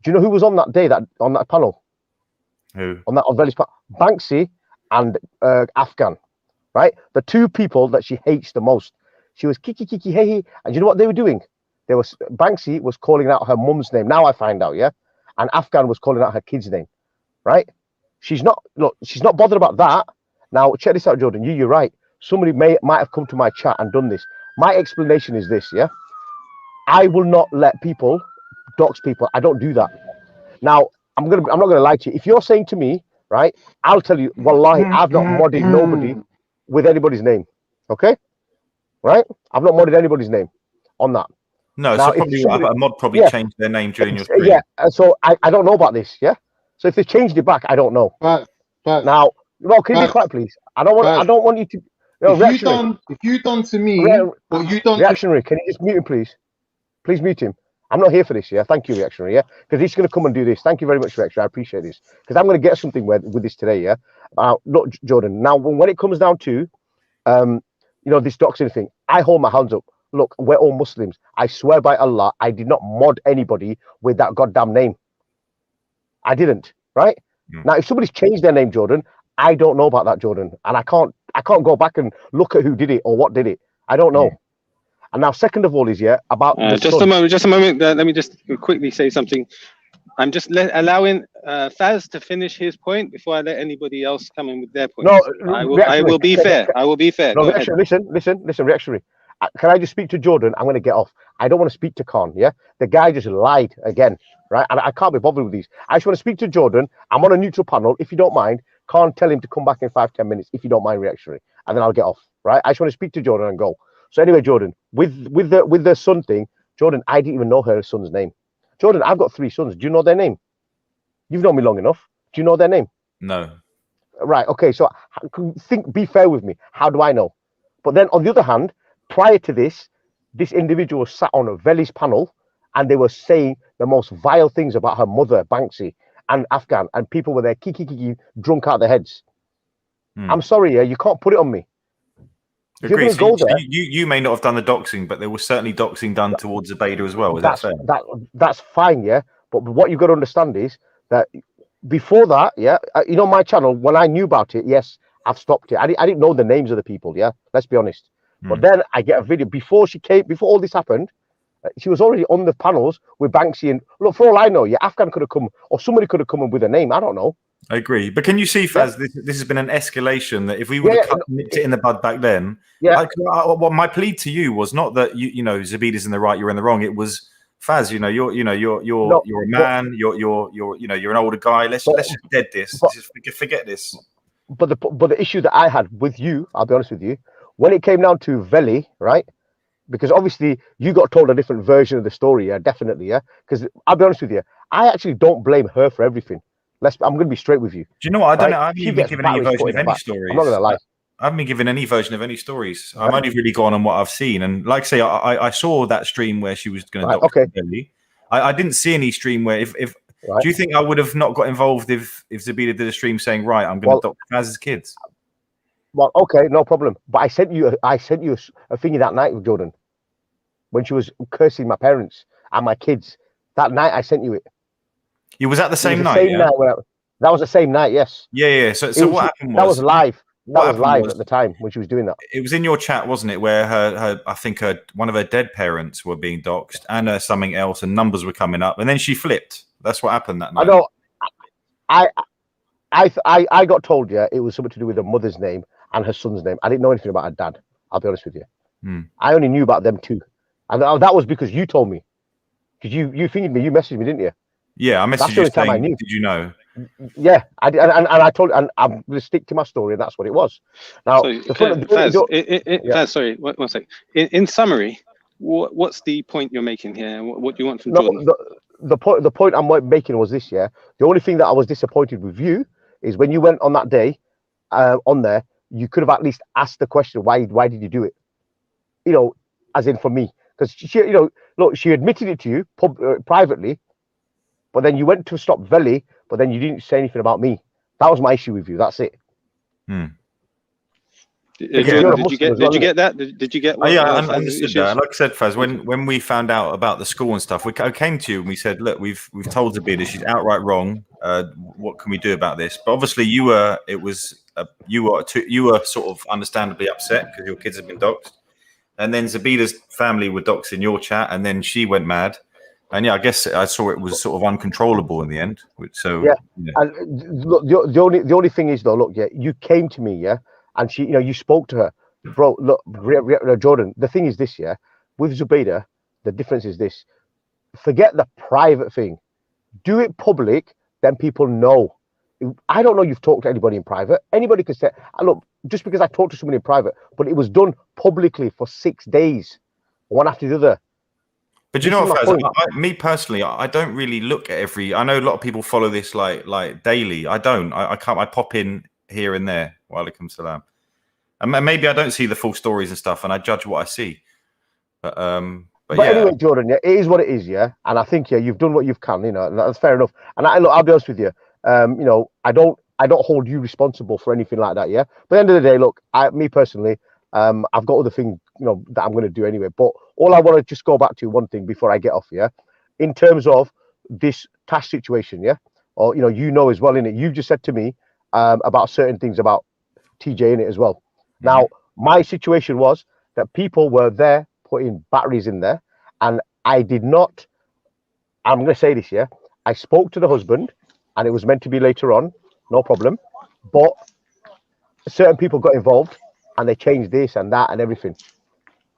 Do you know who was on that day, on that panel? Who? On Veli's panel? Banksy and Afghan. Right? The two people that she hates the most. She was kiki, hey, hey. And you know what they were doing? Banksy was calling out her mum's name. Now I find out, yeah? And Afghan was calling out her kid's name, right? She's not bothered about that. Now, check this out, Jordan. You're right. Somebody might have come to my chat and done this. My explanation is this, yeah? I will not let people dox people. I don't do that. Now, I'm not gonna lie to you. If you're saying to me, right, I'll tell you, wallahi, I've not modded nobody with anybody's name. Okay? Right? I've not modded anybody's name on that. No, now, so probably a mod probably changed their name during your stream. Yeah, so I don't know about this, yeah? So if they changed it back, I don't know. But now, well, can you be quiet, please? I don't want you to. If you done to me, what you done reactionary, can you just mute him, please? Please mute him. I'm not here for this, yeah? Thank you, reactionary, yeah? Because he's going to come and do this. Thank you very much, reactionary. I appreciate this. Because I'm going to get something with this today, yeah? Look, Jordan, now when it comes down to, this doxing thing, I hold my hands up. Look, we're all Muslims. I swear by Allah, I did not mod anybody with that goddamn name. I didn't, right? Now, if somebody's changed their name, Jordan, I don't know about that, Jordan. And I can't go back and look at who did it or what did it. I don't know. And now, second of all is, about... just a moment. Let me just quickly say something. I'm just allowing Faz to finish his point before I let anybody else come in with their point. No, I will be fair. I will be fair. No, listen, reactionary. Can I just speak to Jordan? I'm going to get off. I don't want to speak to Khan, yeah? The guy just lied again, right? And I can't be bothered with these. I just want to speak to Jordan. I'm on a neutral panel. If you don't mind, Khan, tell him to come back in 5-10 minutes, if you don't mind, reactionary. And then I'll get off, right? I just want to speak to Jordan and go. So anyway, Jordan, with the son thing, Jordan, I didn't even know her son's name. Jordan, I've got 3 sons. Do you know their name? You've known me long enough. Do you know their name? No. Right, okay. So be fair with me. How do I know? But then on the other hand, prior to this individual sat on a Veli's panel and they were saying the most vile things about her mother, Banksy, and Afghan, and people were there kiki drunk out their heads. I'm sorry, you can't put it on me. Agreed. So you may not have done the doxing, but there was certainly doxing done towards Zubaydah as well. Is that fair? That's fine, yeah. But what you've got to understand is that before that, yeah, my channel, when I knew about it, yes, I've stopped it. I didn't know the names of the people, yeah. Let's be honest. But then I get a video before all this happened. She was already on the panels with Banksy, and look, for all I know, Afghan could have come, or somebody could have come in with a name. I don't know. I agree, but can you see, Faz? This has been an escalation. That if we would have nipped it in the bud back then, what my plea to you was not that Zubaydah's in the right, you're in the wrong. It was, Faz, you're a man, you're an older guy. Let's just dead this. Forget this. But the issue that I had with you, I'll be honest with you, when it came down to Veli, right? Because obviously you got told a different version of the story, definitely, Because I'll be honest with you, I actually don't blame her for everything. I'm going to be straight with you. Do you know what? I don't know. I haven't even given any version of any stories. I'm not going to lie. I haven't been given any version of any stories. I've only really gone on what I've seen. And like I say, I saw that stream where she was going to dox Veli. I didn't see any stream where if do you think I would have not got involved if Zubaydah did a stream saying, right, I'm going to dox Faz's kids? Well, okay, no problem. But I sent you a thingy that night with Jordan when she was cursing my parents and my kids. That night I sent you it. You was at the same night? That was the same night, yes. Yeah. So what happened was... That was live. was live at the time when she was doing that. It was in your chat, wasn't it? Where I think one of her dead parents were being doxxed and something else, and numbers were coming up, and then she flipped. That's what happened that night. I know. I got told, it was something to do with her mother's name and her son's name. I didn't know anything about her dad. I'll be honest with you. I only knew about them two, and that was because you told me. Because you fingered me, you messaged me, didn't you? Yeah, I messaged you saying, did you know? Yeah, I did, and I told, and I'm going to stick to my story, and that's what it was. Now, sorry, one sec. In summary, what's the point you're making here? What do you want from Jordan? The point I'm making was this, The only thing that I was disappointed with you is when you went on that day, on there, you could have at least asked the question, why did you do it? You know, as in for me, because she, look, she admitted it to you privately, but then you went to stop Veli, but then you didn't say anything about me. That was my issue with you. That's it. Did you get that? Did you get? I understood that. Like I said, Faz, when we found out about the school and stuff, I came to you and we said, look, we've told Zabida she's outright wrong. What can we do about this? But obviously, you were sort of understandably upset because your kids have been doxxed, and then Zabida's family were doxxed in your chat, and then she went mad. And I guess I saw it was sort of uncontrollable in the end. So and look, the only thing is though, look, you came to me, and she, you spoke to her, bro. Look, Jordan. The thing is this, with Zubaydah, the difference is this: forget the private thing, do it public, then people know. I don't know you've talked to anybody in private. Anybody could say, look, just because I talked to somebody in private, but it was done publicly for 6 days, one after the other. But you know what, Faz, me personally, I don't really look at every. I know a lot of people follow this like daily. I don't. I can't. I pop in here and there. Wa alaikum salam. And maybe I don't see the full stories and stuff, and I judge what I see. But anyway, Jordan, it is what it is, And I think you've done what you can, and that's fair enough. And I'll be honest with you, I don't hold you responsible for anything like that, But at the end of the day, look, me personally, I've got other things, that I'm going to do anyway. But all I want to just go back to one thing before I get off, in terms of this Tash situation, or as well in it. You've just said to me about certain things about TJ in it as well. Now, my situation was that people were there putting batteries in there, and I did not. I'm going to say this, I spoke to the husband, and it was meant to be later on, no problem. But certain people got involved, and they changed this and that and everything.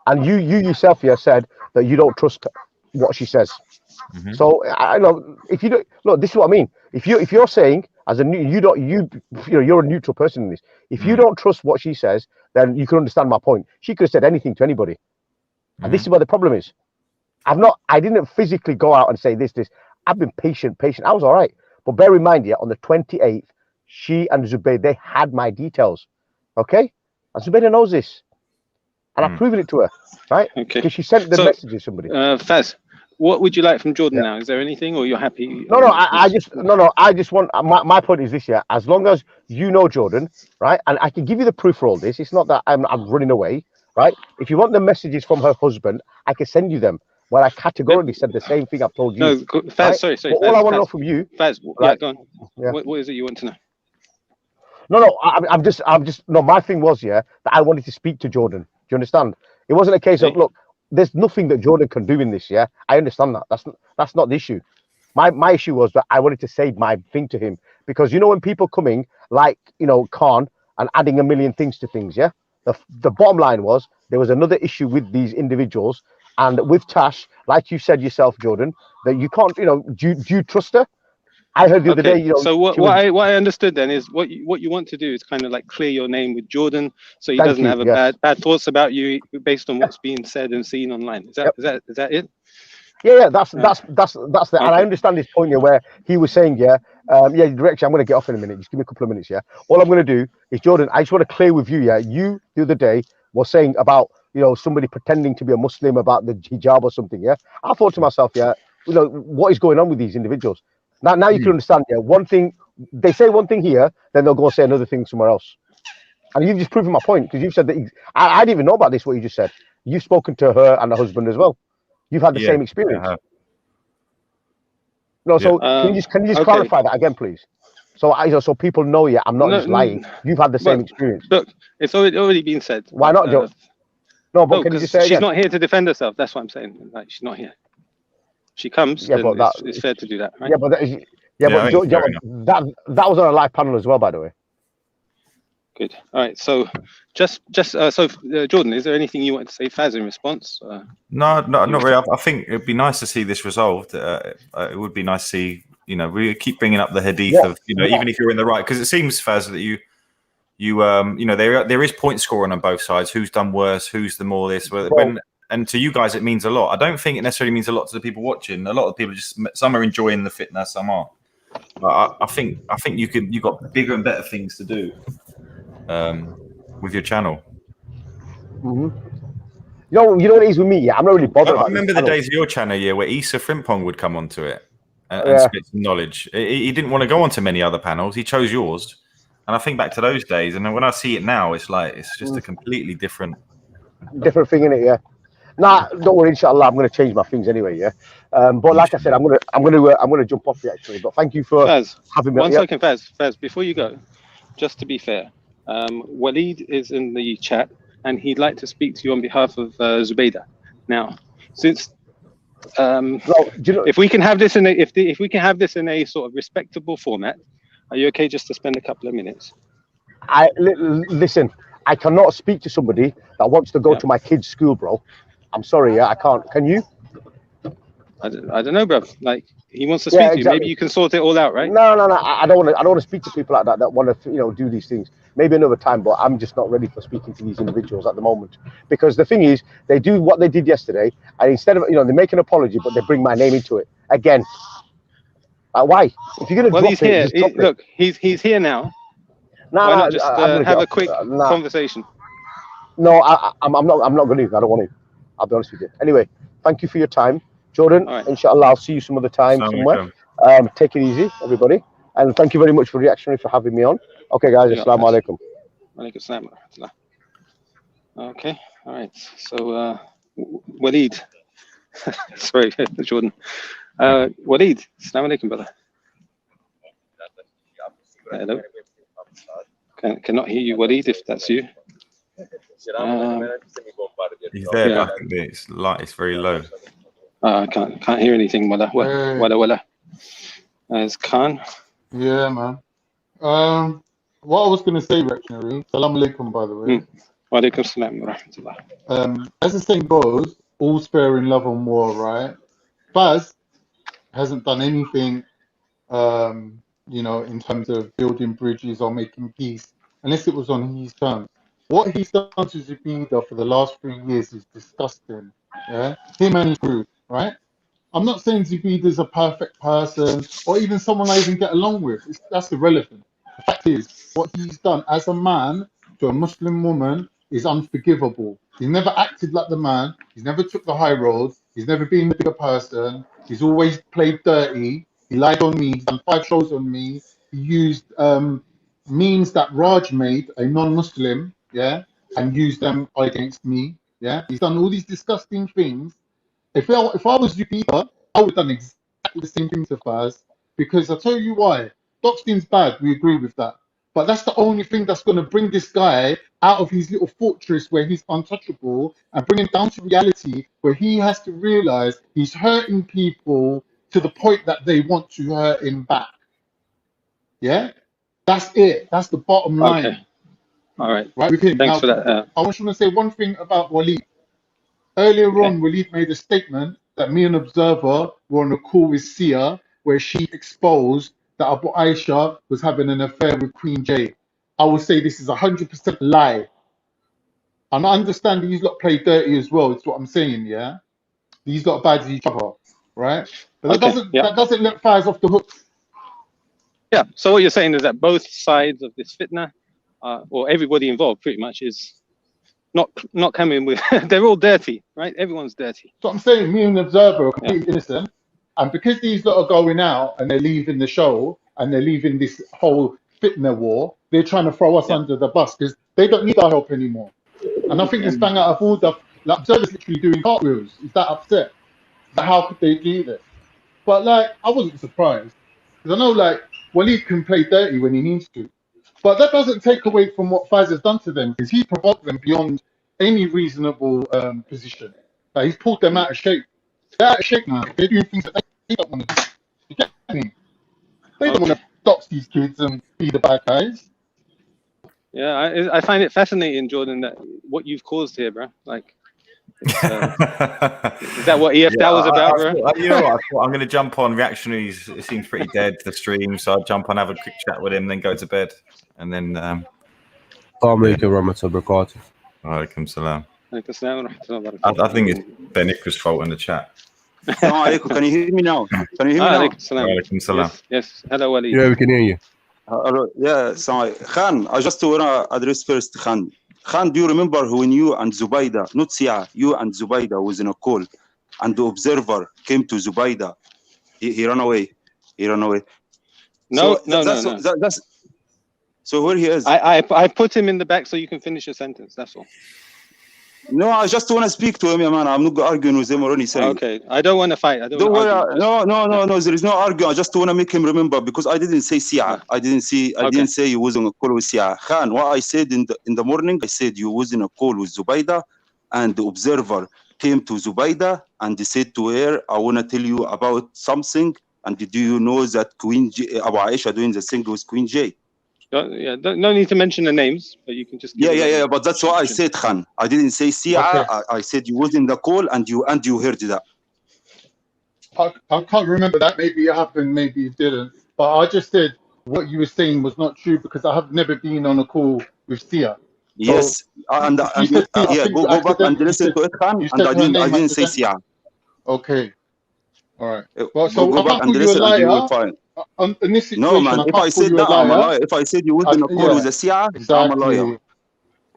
And you yourself said that you don't trust what she says. So I know if you don't look, this is what I mean. If you're saying as a you're a neutral person in this. If you don't trust what she says, then you can understand my point. She could have said anything to anybody, and this is where the problem is. I didn't physically go out and say this. I've been patient. I was all right, but bear in mind, on the 28th, she and Zubaydah, they had my details, okay, and Zubaydah knows this. And I've proven it to her, right? Okay. Because she sent the message to somebody. Faz, what would you like from Jordan now? Is there anything, or you're happy? No. I just want. My point is this: as long as you know Jordan, right, and I can give you the proof for all this. It's not that I'm running away, right? If you want the messages from her husband, I can send you them. Where I categorically said the same thing I've told you. No, Faz, right? sorry. But all I want to know from you, Faz, right? Go on. Yeah. What is it you want to know? No. I'm just. No, my thing was that I wanted to speak to Jordan. Do you understand? It wasn't a case of look. There's nothing that Jordan can do in this. I understand that. That's not the issue. My issue was that I wanted to say my thing to him because when people coming like Khan and adding a million things to things. The bottom line was there was another issue with these individuals and with Tash, like you said yourself, Jordan, that you can't. Do you trust her? I heard the other day, So what I understood then is what you want to do is kind of like clear your name with Jordan, so he doesn't have bad thoughts about you based on what's being said and seen online. Is that it? Yeah. That's the. Okay. And I understand his point here, where he was saying, direction. I'm going to get off in a minute. Just give me a couple of minutes. All I'm going to do is, Jordan, I just want to clear with you. You the other day was saying about somebody pretending to be a Muslim about the hijab or something. I thought to myself, what is going on with these individuals? Now you can understand. One thing they say, one thing here, then they'll go and say another thing somewhere else. And you've just proven my point because you've said that. I didn't even know about this. What you just said. You've spoken to her and her husband as well. You've had the same experience. No, so can you just clarify that again, please? So so people know you. I'm not just lying. You've had the same experience. Look, it's already been said. Why not, Joe? No, but can you just say she's not here to defend herself. That's what I'm saying. Like, she's not here. She comes, then it's fair to do that, right? Yeah, but that was on a live panel as well, by the way. Good. All right. So, Jordan, is there anything you want to say, Faz, in response? No, not really. I think it'd be nice to see this resolved. It would be nice to see. We keep bringing up the hadith of even if you're in the right, because it seems, Faz, that you there is point scoring on both sides. Who's done worse? Who's the more this? And to you guys, it means a lot. I don't think it necessarily means a lot to the people watching. A lot of people some are enjoying the fitna, some aren't. But I think you got bigger and better things to do with your channel. Mm-hmm. You know what it is with me? Yeah, I'm not really bothered. I remember the days of your channel, where Issa Frimpong would come onto it and spit some knowledge. He didn't want to go on to many other panels. He chose yours. And I think back to those days, and then when I see it now, it's like it's just a completely different thing in it. Yeah. Nah, don't worry. Inshallah, I'm going to change my things anyway. Yeah. But like I said, I'm going to jump off the actually. But thank you for having me. 1 second, Faz. Before you go, just to be fair, Waleed is in the chat, and he'd like to speak to you on behalf of Zubaydah. Now, since if we can have this in a sort of respectable format, are you okay just to spend a couple of minutes? Listen. I cannot speak to somebody that wants to go to my kid's school, bro. I'm sorry, I can't. Can you? I don't know, bro. Like, he wants to speak to you. Maybe you can sort it all out, right? No. I don't want to speak to people like that want to do these things. Maybe another time, but I'm just not ready for speaking to these individuals at the moment. Because the thing is, they do what they did yesterday, and instead of they make an apology, but they bring my name into it again. Why? If you're gonna he's here. Look, he's here now. Why not just have a quick conversation? No, I'm not going to. I don't want to. I'll be honest with you. Anyway, thank you for your time, Jordan. Right. Inshallah, I'll see you some other time somewhere. Take it easy, everybody, and thank you very much for Reactionary for having me on. Okay, guys, assalamu alaikum. Alaikum salam. Okay, all right. So, Waleed, sorry, Jordan. Waleed, assalamu alaikum, brother. Hello. Cannot hear you, Waleed, if that's you. He's there, but I think it's very low. I can't hear anything, wala. As Khan. Yeah, man. What I was going to say, Reactionary, salam alaikum, by the way. Wa alaikum salam wa rahmatullah. As the saying goes, all's fair in love and war, right? Faz hasn't done anything, in terms of building bridges or making peace, unless it was on his terms. What he's done to Zubaydah for the last 3 years is disgusting. Yeah, him and his group, right? I'm not saying Zubaydah's a perfect person or even someone I even get along with. That's irrelevant. The fact is, what he's done as a man to a Muslim woman is unforgivable. He's never acted like the man. He's never took the high road. He's never been the bigger person. He's always played dirty. He lied on me. He's done 5 shows on me. He used memes that Raj made, a non-Muslim, and used them against me. Yeah, he's done all these disgusting things. If I was Zubaydah, I would have done exactly the same thing to Faz, because I'll tell you why. Doxxing's bad, we agree with that. But that's the only thing that's going to bring this guy out of his little fortress where he's untouchable and bring him down to reality where he has to realize he's hurting people to the point that they want to hurt him back. Yeah? That's it. That's the bottom line. Okay. All right. Right with him. Thanks for that. I just want to say one thing about Waleed. Earlier on, Waleed made a statement that me and Observer were on a call with Sia where she exposed that Abu Aisha was having an affair with Queen J. I would say this is 100% lie. And I understand these lot play dirty as well. It's what I'm saying, yeah? These lot are bad to each other, right? But that doesn't let Faz off the hook. Yeah, so what you're saying is that both sides of this fitna, or everybody involved pretty much, is not coming with, they're all dirty, right? Everyone's dirty. So I'm saying me and the Observer are completely innocent. And because these lot are going out and they're leaving the show and they're leaving this whole fitna war, they're trying to throw us under the bus because they don't need our help anymore. And I think it's bang out of order. Like, Observer's literally doing cartwheels. Is that upset? How could they do this? But like, I wasn't surprised. Because I know like Walid can play dirty when he needs to. But that doesn't take away from what Faiz done to them, because he provoked them beyond any reasonable position. Like, he's pulled them out of shape. They're out of shape now. They're doing things that they don't want to do. You get me? They don't want to dox these kids and be the bad guys. Yeah, I find it fascinating, Jordan, that what you've caused here, bro. Like, is that what EF was about, bro? You know what? I thought I'm going to jump on reactionaries. It seems pretty dead, the stream, so I'll jump on, have a quick chat with him, then go to bed, and then. Assalamu alaikum warahmatullahi wabarakatuh. Alaikum salam. I think it's Benikra's fault in the chat. Can you hear me now? Can you hear me now? Alaikum salam. Yes. Hello, Walid. Yeah, we can hear you. Yeah, sorry. Khan, I just want to address first Khan. Khan, do you remember when you and Zubaydah, not Sia, you and Zubaydah was in a call, and the observer came to Zubaydah? He ran away. No. So where he is? I put him in the back so you can finish your sentence. That's all. No, I just want to speak to him, man. I'm not arguing with him or anything. Okay, I don't want to fight. Don't worry. No. There is no arguing. I just want to make him remember, because I didn't say Sia. I didn't say you was on a call with Sia. Khan, what I said in the morning, I said you was in a call with Zubaydah, and the observer came to Zubaydah and they said to her, I want to tell you about something. And do you know that Queen Abu Aisha doing the thing with Queen J? No need to mention the names, but you can just. Yeah. But that's what I said, Khan. I didn't say Sia. Okay. I said you was in the call and you heard that. I can't remember that. Maybe it happened, maybe it didn't. But I just said what you were saying was not true, because I have never been on a call with Sia. Yes, go back and listen to it, Khan. And I didn't say Sia. Okay. All right. Well, so go back and listen, and you will find. In this situation, no, man. If I said that, I'm a liar. If I said you was in a call with a Sia, I'm a liar.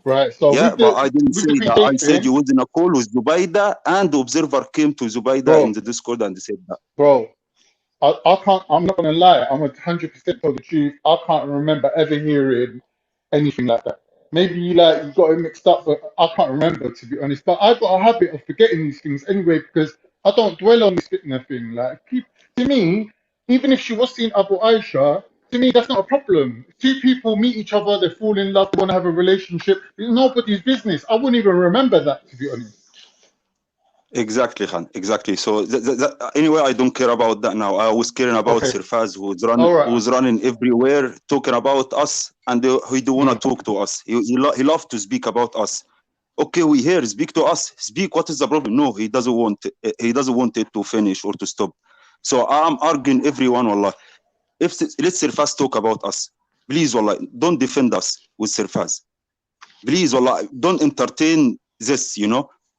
Right. So but I didn't say that. I said you was in a call with Zubaydah, and the observer came to Zubaydah in the Discord and they said that. Bro, I can't. I'm not gonna lie. I'm 100% tell the truth. I can't remember ever hearing anything like that. Maybe you got it mixed up, but I can't remember, to be honest. But I've got a habit of forgetting these things anyway, because I don't dwell on this fitna thing. Like, to me, even if she was seeing Abu Aisha, to me, that's not a problem. Two people meet each other, they fall in love, they want to have a relationship. It's nobody's business. I wouldn't even remember that, to be honest. Exactly, Khan. Exactly. So anyway, I don't care about that now. I was caring about Sirfaz, who's running everywhere, talking about us, and he don't want to talk to us. He loves to speak about us. Okay, we here. Speak to us. Speak. What is the problem? No, he doesn't want. He doesn't want it to finish or to stop. So I'm arguing everyone, wallah. Let Sirfaz talk about us. Please, wallah, don't defend us with Sirfaz. Please, wallah, don't entertain this,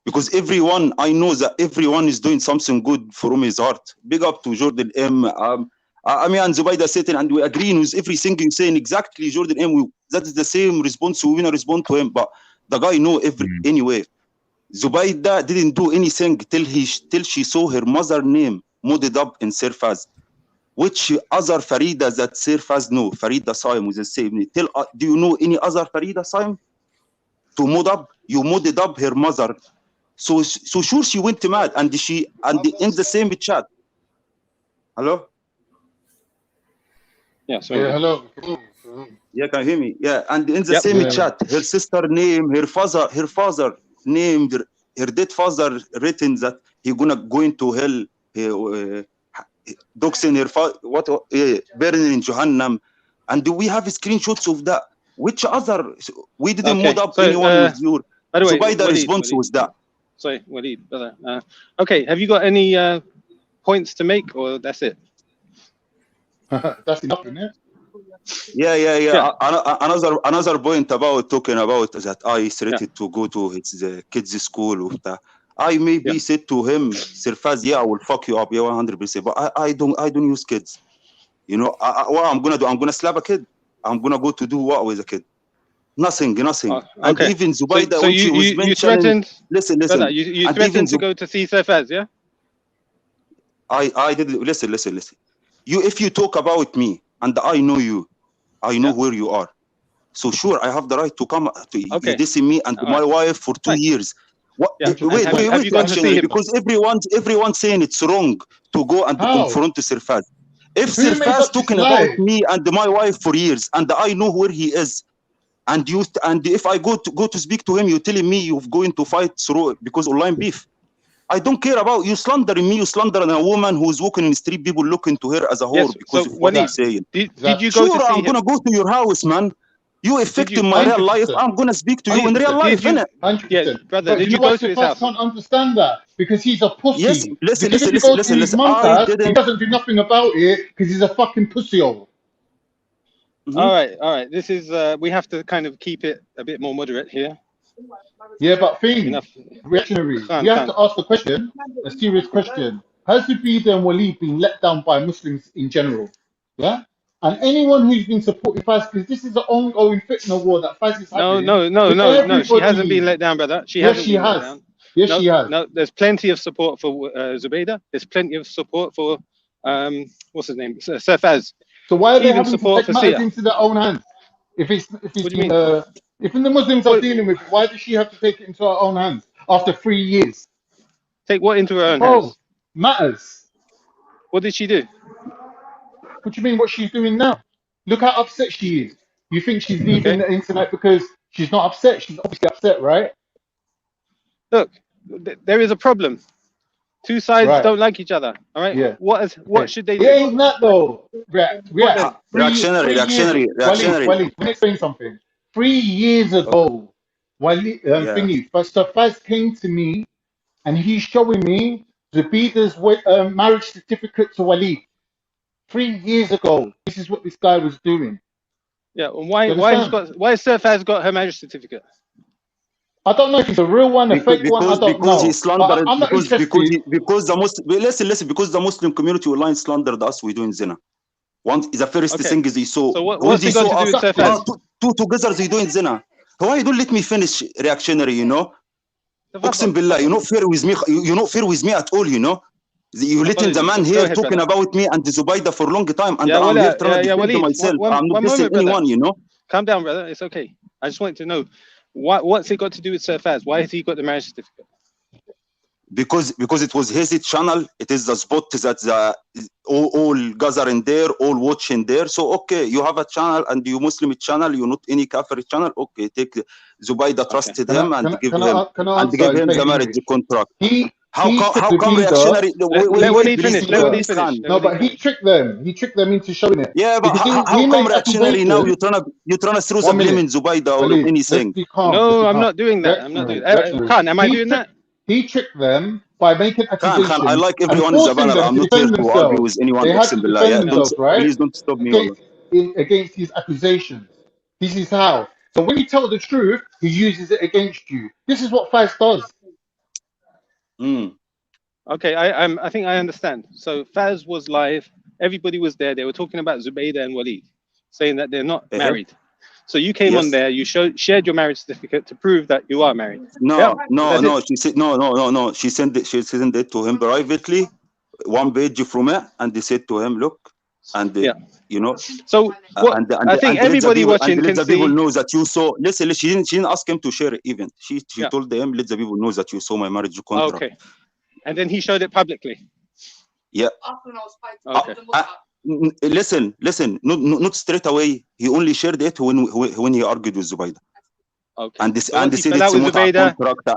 because everyone, I know that everyone is doing something good from his heart. Big up to Jordan M. And Zubaydah sitting, and we agreeing with everything you're saying. Exactly, Jordan M. That is the same response. We want to respond to him, but the guy know anyway. Zubaydah didn't do anything till she saw her mother name modded up in Sirfaz. Which other Farida that Sirfaz know? Farida Saim was the same. Do you know any other Farida Saim to mod up? You modded up her mother. So sure she went mad, and in the same chat. Hello? Yeah, sorry. Yeah, hello. Yeah, can you hear me? Yeah, and in the same chat, her sister name, her father named, her dead father written that he gonna go into hell, doxxing her father, burning in Jahannam, and we have screenshots of that. Which other? We didn't mod up anyone with your. By the way, Zubaydah response was that. Sorry, Walid, brother. Okay, have you got any points to make, or that's it? That's enough, isn't it? Yeah. Another point about talking about that I threatened to go to the kids' school. I maybe said to him, Sirfaz, I will fuck you up, 100%. But I don't use kids. What I'm gonna do? I'm gonna slap a kid. I'm gonna go to do what with a kid? Nothing. Okay. And even Zubaydah, so she was mentioning. You threatened. Listen. Brother, you threatened to go to see Sirfaz, yeah? I did. Listen. If you talk about me and I know you, I know where you are. So sure, I have the right to come to this me and my wife for 2 years. What? Wait, actually, because everyone's saying it's wrong to go and to confront Sirfaz. If Sirfaz talking about me and my wife for years, and I know where he is, and if I go to speak to him, you're telling me you're going to fight through because online beef. I don't care about you slandering me. You slandering a woman who's walking in the street, people looking to her as a whore because of what he's saying. Did you go to see I'm gonna go to your house, man. You affecting my real life. I'm gonna speak to you in real life, innit? 100%. Yeah, brother. Did you go to his house? Can't understand that because he's a pussy. Yes, listen. His mum's house, he doesn't do nothing about it because he's a fucking pussy-hole. All right. This is we have to kind of keep it a bit more moderate here. Yeah, but reactionary. You have to ask the question, a serious question. Has Zubaydah and Walid been let down by Muslims in general? Yeah? And anyone who's been supporting Faz, because this is an ongoing fitna war that Faz is having. No. She hasn't been let down, brother. Yes, she has. Yes, she has. No, there's plenty of support for Zubaydah. There's plenty of support for what's his name, Sir Faz. So why are they having to take matters into their own hands? If the Muslims are dealing with it, why does she have to take it into her own hands after 3 years? Take what into her own hands? Matters. What did she do? What do you mean what she's doing now? Look how upset she is. You think she's leaving the internet because she's not upset? She's obviously upset, right? Look, there is a problem. Two sides don't like each other. All right. Yeah. What should they do? It ain't that though. Reactionary. Waleed, let me explain something. 3 years ago, Waleed, Pastor Faz came to me and he's showing me Zubaydah's marriage certificate to Waleed. 3 years ago, this is what this guy was doing. Yeah. Why has Sir Faz got her marriage certificate? I don't know if it's a real one, a fake one. I don't know. He's slandered. Because the Muslim community online slandered us. We're doing zina. One is the first thing is he saw. So what's he got to do with Sir Faz? Two together they doing zina. Why you don't let me finish, reactionary? You know, Uqsim billah, you're not fair with me. You're not fair with me at all. You know, you're letting the man here talking about me and Zubaydah for a long time, and I'm here trying to defend myself. I'm not dissing anyone. You know. Calm down, brother. It's okay. I just wanted to know. What's it got to do with Sir Faz? Why has he got the marriage certificate? Because it was his channel. It is the spot that all gathering there, all watching there. So okay, you have a channel and you Muslim channel, you're not any Kafir channel. Okay, take Zubaydah trusted him and give him the marriage contract. How come reactionary? Let me finish. No, but he tricked them. He tricked them into showing it. Yeah, but how come reactionary now you're trying to throw some blame in Zubaydah or anything? No, I'm not doing that. I'm not doing that. Khan, am I doing that? He tricked them by making accusations. Khan, I like everyone is a banner. I'm not here to argue with anyone. They had to defend themselves, right? Please don't stop me. Against his accusations. This is how. So when you tell the truth, he uses it against you. This is what Faz does. Okay, I think I understand. So Faz was live. Everybody was there. They were talking about Zubaydah and Walid, saying that they're not married. So you came on there. You shared your marriage certificate to prove that you are married. No. She said no. She sent it to him privately, one page from it, and they said to him, look, and you know. So I think everybody watching can see. Let the people know that you saw. Listen, she didn't ask him to share it even. She told them, let the people know that you saw my marriage contract. Okay. And then he showed it publicly. Yeah. Okay. Listen. Not straight away. He only shared it when he argued with Zubaydah. Okay. And they said it's not a contract.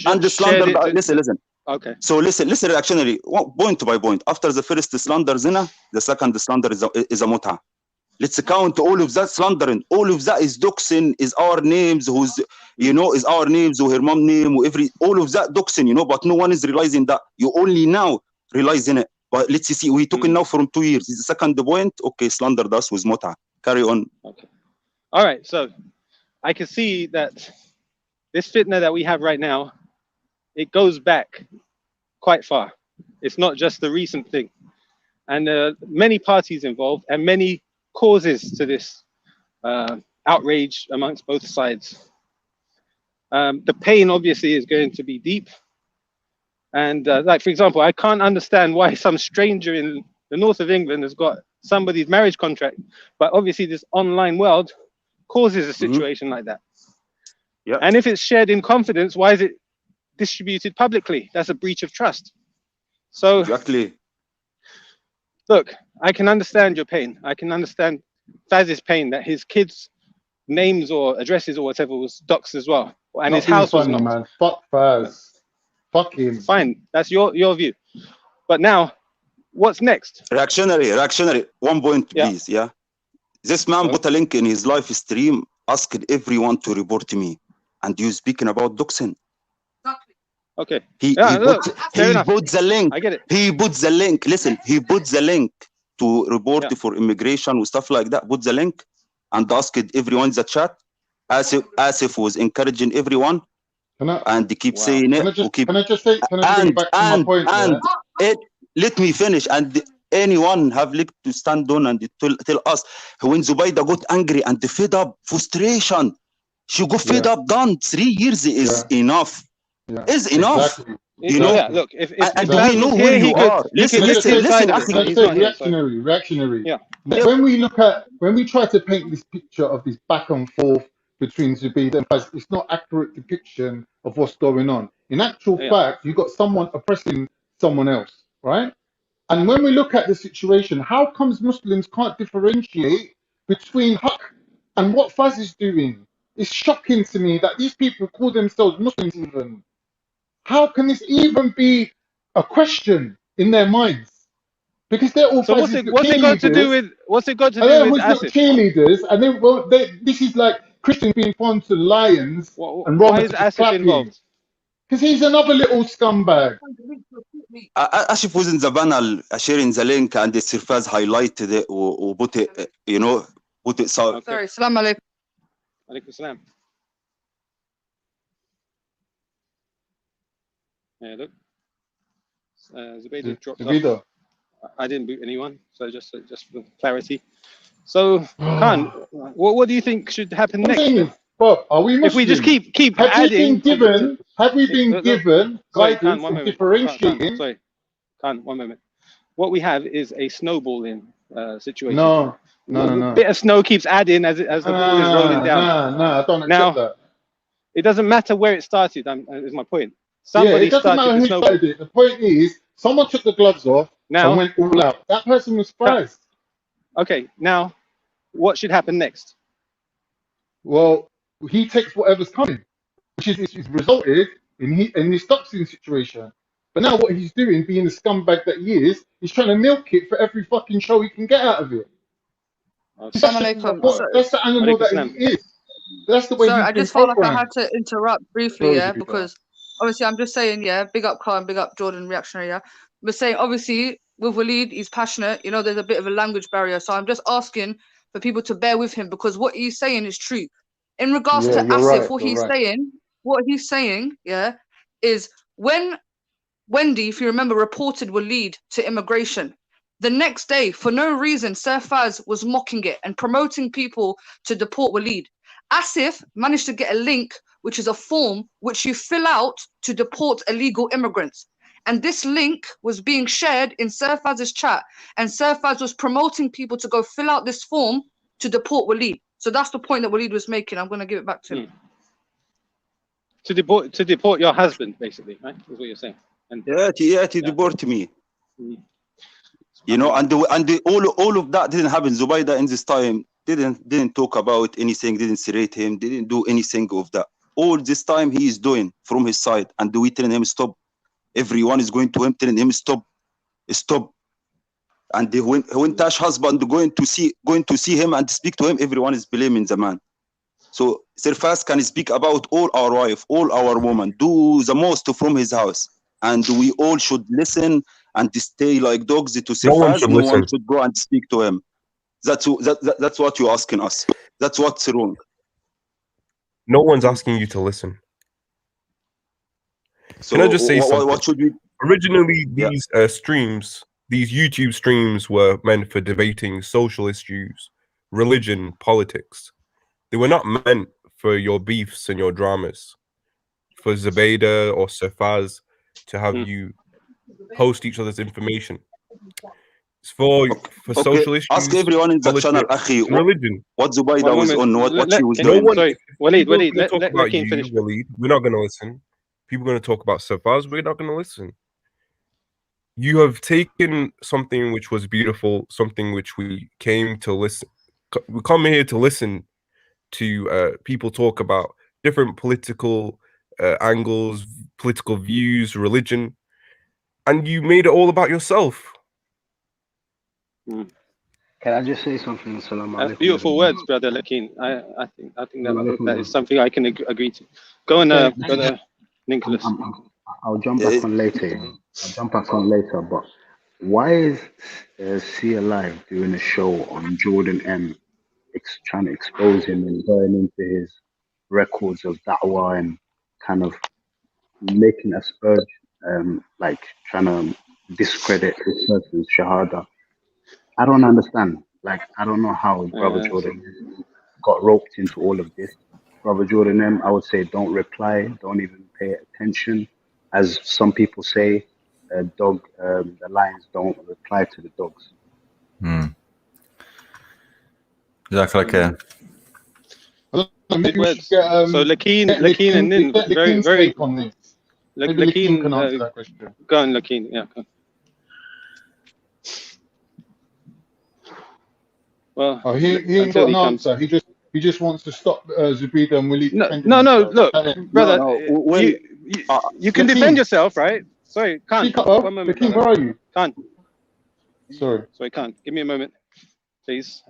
And the slander. Listen. Okay. So listen, reactionary. Point by point. After the first slander zina, the second slander is a mut'a. Let's count all of that slandering. All of that is doxxing, is our names, is our names, or her mom name, all of that doxxing, but no one is realizing that. You only now realizing it. But let's see, we're talking now from 2 years. Is the second point, okay, slandered us with mut'a. Carry on. Okay. All right, so I can see that this fitna that we have right now, it goes back quite far. It's not just the recent thing. And many parties involved and many causes to this outrage amongst both sides. The pain obviously is going to be deep. And like, for example, I can't understand why some stranger in the north of England has got somebody's marriage contract, but obviously this online world causes a situation like that. Yeah. And if it's shared in confidence, why is it distributed publicly? That's a breach of trust. So exactly. look, I can understand your pain. I can understand Faz's pain that his kids' names or addresses or whatever was doxed as well, and his house was not. Man. Fuck Faz. Fuck him. Fine, that's your view. But now, what's next? Reactionary. 1 point, please. Yeah. This man put a link in his live stream, asked everyone to report me, and you speaking about doxing. Okay. He put the link. I get it. He put the link. Listen, he put the link to report for immigration and stuff like that. Put the link and asked everyone in the chat. Asif was encouraging everyone, and they keep saying it. Can I just say back to my point? Let me finish. And anyone have like to stand on and tell us when Zubaydah got angry and fed up, frustration. She got fed up. Done 3 years is enough. Is enough. Exactly. You know. Yeah, look, if we know who you are. Listen. Reactionary. Yeah. When we try to paint this picture of this back and forth between Zubaydah and Faz, it's not accurate depiction of what's going on. In actual fact, you got someone oppressing someone else, right? And when we look at the situation, how comes Muslims can't differentiate between haqq and what Faz is doing? It's shocking to me that these people call themselves Muslims even. How can this even be a question in their minds? Because they're all what's it got to do with Asif? Cheerleaders, and this is like Christians being thrown to lions and why is Asif involved? Because he's another little scumbag. Asif was in the panel sharing the link, and the Sirfaz highlighted it or put it, put it. Sorry, salam alaikum. Alaikum salam. Yeah, look. Zubaydah dropped off. I didn't boot anyone, so just for clarity. So, Khan, what do you think should happen next? Bob, are we Muslim? If we just keep adding... Have we been given guidance and differentiating? Sorry, Khan, 1 moment. What we have is a snowballing situation. No. A bit of snow keeps adding as the ball is rolling down. No, I don't accept that. It doesn't matter where it started, is my point. Somebody started the snowball. The point is, someone took the gloves off and went all out. That person was surprised. Okay, now, what should happen next? Well, he takes whatever's coming, which is resulted in this doxing situation. But now what he's doing, being the scumbag that he is, he's trying to milk it for every fucking show he can get out of it. That's the animal that he is. That's the way. Sorry, I just felt like I had to interrupt briefly, because obviously I'm just saying, big up Khan, big up Jordan, reactionary, We're saying obviously with Waleed, he's passionate. There's a bit of a language barrier, so I'm just asking for people to bear with him because what he's saying is true. In regards to Asif, what he's saying, is when Wendy, if you remember, reported Waleed to immigration, the next day, for no reason, Sir Faz was mocking it and promoting people to deport Waleed. Asif managed to get a link, which is a form which you fill out to deport illegal immigrants. And this link was being shared in Sir Faz's chat, and Sir Faz was promoting people to go fill out this form to deport Waleed. So that's the point that Waleed was making. I'm going to give it back to him. To deport your husband, basically, right? Is what you're saying. And to deport me. And all of that didn't happen. Zubaydah in this time didn't talk about anything, didn't serate him, didn't do anything of that. All this time he is doing from his side, and we telling him stop. Everyone is going to him telling him stop. And when Tash husband going to see him and speak to him, everyone is blaming the man. So Sir Faz can speak about all our wife, all our women, do the most from his house, and we all should listen and stay like dogs to Sir Faz. No one should go and speak to him. That's what you're asking us. That's what's wrong. No one's asking you to listen. So can I just say something? What should we? Originally, these streams, these YouTube streams, were meant for debating social issues, religion, politics. They were not meant for your beefs and your dramas. For Zubaydah or Sir Faz to have you post each other's information. It's for social issues. Ask everyone in the channel, Akhi, religion. What Zubaydah was on, what she was doing. Sorry, Waleed, let Rakim finish. Waleed, we're not going to listen. People are going to talk about Sir Faz, we're not going to listen. you have taken something which was beautiful, something which we came to listen. We come here to listen to people talk about different political angles, political views, religion, and you made it all about yourself. Can I just say something? That's beautiful words, brother Lakin. I think that is something I can agree to. Go on, brother Nicholas. I'll jump back on later. But why is C Alive doing a show on Jordan M, trying to expose him and going into his records of dawah and kind of making us urge, like trying to discredit this person's shahada? I don't understand. Like, I don't know how Brother Jordan got roped into all of this. Brother Jordan M, I would say don't reply, don't even pay attention. As some people say, the lions don't reply to the dogs. Okay. Big words. So Lakin and Nin, very on this. Lakin can answer that question. Go on, Lakin. Yeah. Go. Well, he ain't got an answer. He just wants to stop Zubida and Willie. No. Look, brother, you can defend yourself, right? Sorry, can't. One moment. Lakin, where are you? Can't. Sorry, can't. Give me a moment, please.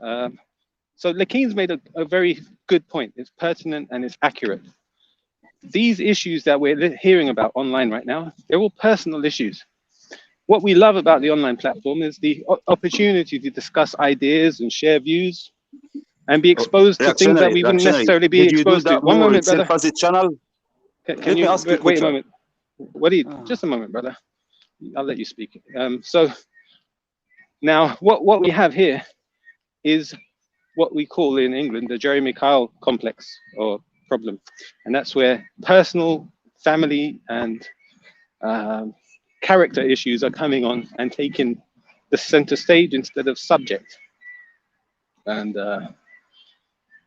So Lakin's made a very good point. It's pertinent and it's accurate. These issues that we're hearing about online right now, they're all personal issues. What we love about the online platform is the opportunity to discuss ideas and share views and be exposed to things that we wouldn't necessarily be exposed to. One moment, brother. Can you wait a moment? Just a moment, brother. I'll let you speak. So now what we have here is what we call in England the Jeremy Kyle complex or problem. And that's where personal, family, and character issues are coming on and taking the center stage instead of subject. And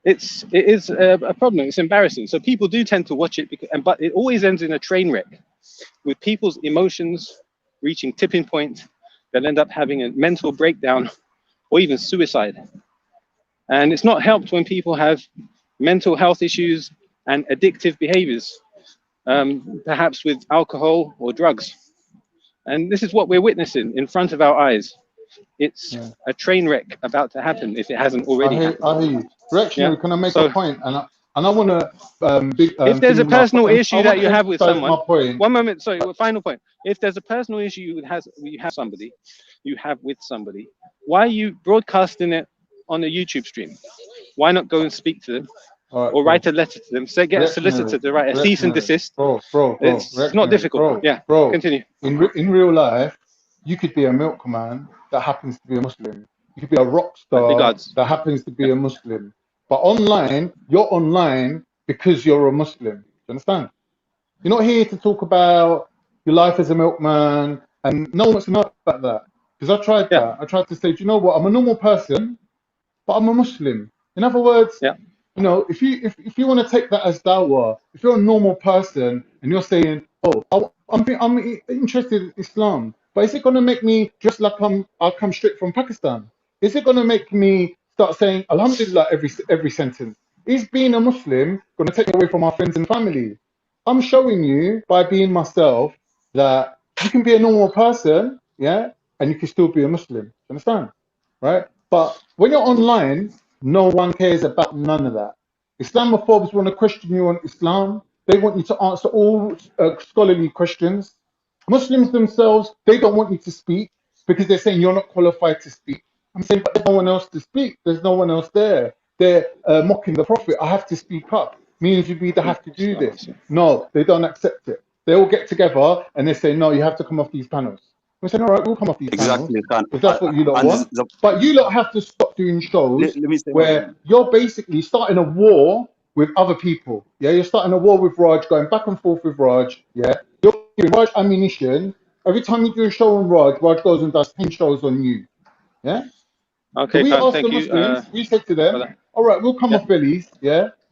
it is a problem. It's embarrassing. So people do tend to watch it, but it always ends in a train wreck with people's emotions reaching tipping point. They'll end up having a mental breakdown or even suicide. And it's not helped when people have mental health issues and addictive behaviors, perhaps with alcohol or drugs. And this is what we're witnessing in front of our eyes. It's a train wreck about to happen if it hasn't already happened. I hear you. Reactionary, can I make a point? And I want to... if there's a personal issue that you have with someone... One moment, sorry, final point. If there's a personal issue you have with somebody, why are you broadcasting it on a YouTube stream? Why not go and speak to them? Or write a letter to them. Say, get a solicitor to write a cease and desist. It's not difficult. Continue. In real life, you could be a milkman that happens to be a Muslim. You could be a rock star that happens to be a Muslim. But online, you're online because you're a Muslim. Do you understand? You're not here to talk about your life as a milkman, and no one wants to know about that. Because I tried that. I tried to say, do you know what? I'm a normal person, but I'm a Muslim. In other words, you know, if you want to take that as dawah, if you're a normal person and you're saying, oh, I'm interested in Islam, but is it going to make me dress like I come straight from Pakistan? Is it going to make me start saying Alhamdulillah every sentence? Is being a Muslim going to take me away from our friends and family? I'm showing you by being myself that you can be a normal person, and you can still be a Muslim. Understand? Right? But when you're online, no one cares about none of that. Islamophobes want to question you on Islam. They want you to answer all scholarly questions. Muslims themselves, they don't want you to speak because they're saying you're not qualified to speak. I'm saying, but there's no one else to speak. There's no one else there. They're mocking the Prophet. I have to speak up. Me and Zubida have to do this. No, they don't accept it. They all get together and they say, no, you have to come off these panels. We said, all right, we'll come off these panels. If that's what you lot want. But you lot have to stop doing shows where you're basically starting a war with other people. You're starting a war with Raj, going back and forth with Raj. You're giving Raj ammunition. Every time you do a show on Raj, Raj goes and does 10 shows on you. Okay, so we asked the Muslims, we said to them, all right, we'll come off bellies,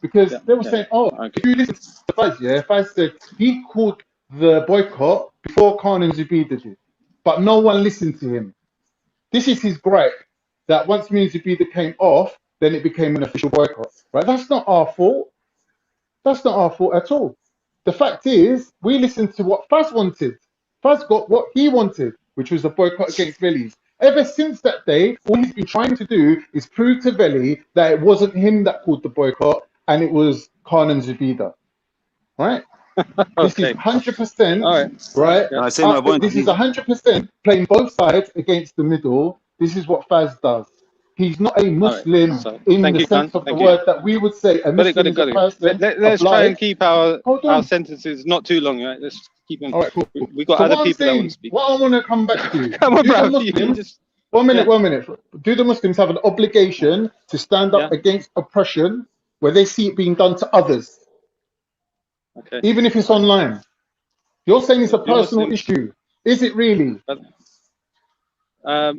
because they were saying, if you listen to Faz, Faz said he called the boycott before Khan and Zubida did. but no one listened to him. This is his gripe, that once Music Vida came off, then it became an official boycott. Right? That's not our fault. That's not our fault at all. The fact is, we listened to what Faz wanted. Faz got what he wanted, which was a boycott against Velis. Ever since that day, all he's been trying to do is prove to Veli that it wasn't him that called the boycott, and it was Khan and Zubida. Right? This is 100%, right? I say my point. This is 100% playing both sides against the middle. This is what Faz does. He's not a Muslim in the sense of the word that we would say. A Muslim is a person. Let's try and keep our sentences not too long, right? Let's keep them. All right, cool. We got other people that want to speak. What I want to come back to. Come on, bro. One minute. Do the Muslims have an obligation to stand up against oppression where they see it being done to others? Okay. Even if it's online. You're saying it's a personal issue. Is it really?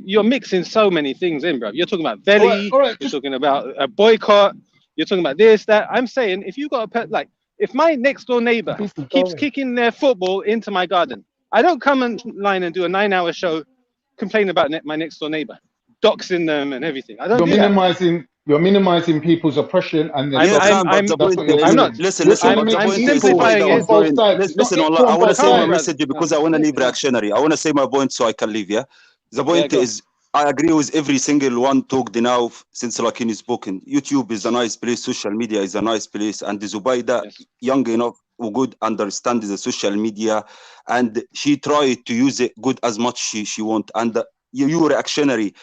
You're mixing so many things in, bro. You're talking about Veli. You're talking about a boycott. You're talking about this, that. I'm saying if you got a like, if my next door neighbor keeps kicking their football into my garden, I don't come online and do a 9-hour show complaining about my next door neighbor, doxing them and everything. I don't. You're minimizing people's oppression, and I'm not. Listen. I'm simplifying it. Listen, I want to say my message because I want to leave reactionary. I want to say my point so I can leave. Yeah. The point is, I agree with every single one talked now since Lakin is spoken. YouTube is a nice place. Social media is a nice place. And Zubaida, young enough, who good understand the social media, and she tried to use it good as much she want. And you reactionary.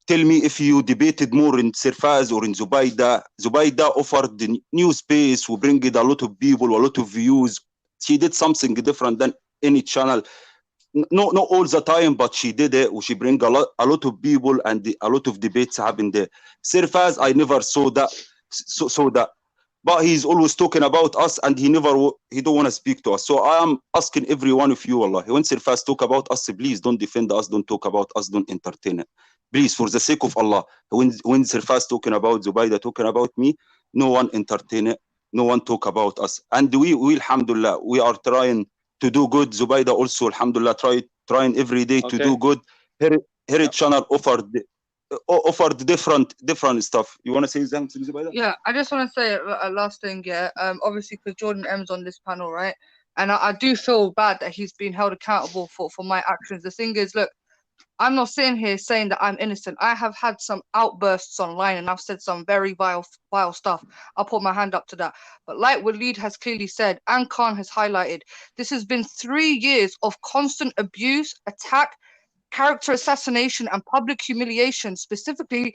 Tell me if you debated more in Sirfaz or in Zubaida. Zubaida offered the new space, who bring it a lot of people, a lot of views. She did something different than any channel. Not all the time, but she did it. She bring a lot of people, and a lot of debates happen there. Sirfaz, I never saw that. But he's always talking about us, and he don't want to speak to us. So I am asking every one of you, Allah, when Sirfaz talk about us, please don't defend us, don't talk about us, don't entertain it. Please, for the sake of Allah, when Sirfaz talking about Zubaida, talking about me, no one entertain it, no one talk about us. And we alhamdulillah, we are trying to do good. Zubaida also, alhamdulillah, trying every day to do good. Her channel offered different stuff. You want to say something, Zubaida? Yeah, I just want to say a last thing. Yeah, obviously because Jordan M's on this panel, right? And I do feel bad that he's been held accountable for my actions. The thing is, look, I'm not sitting here saying that I'm innocent. I have had some outbursts online, and I've said some very vile stuff. I'll put my hand up to that. But like Waleed has clearly said, and Khan has highlighted, this has been 3 years of constant abuse, attack, character assassination, and public humiliation, specifically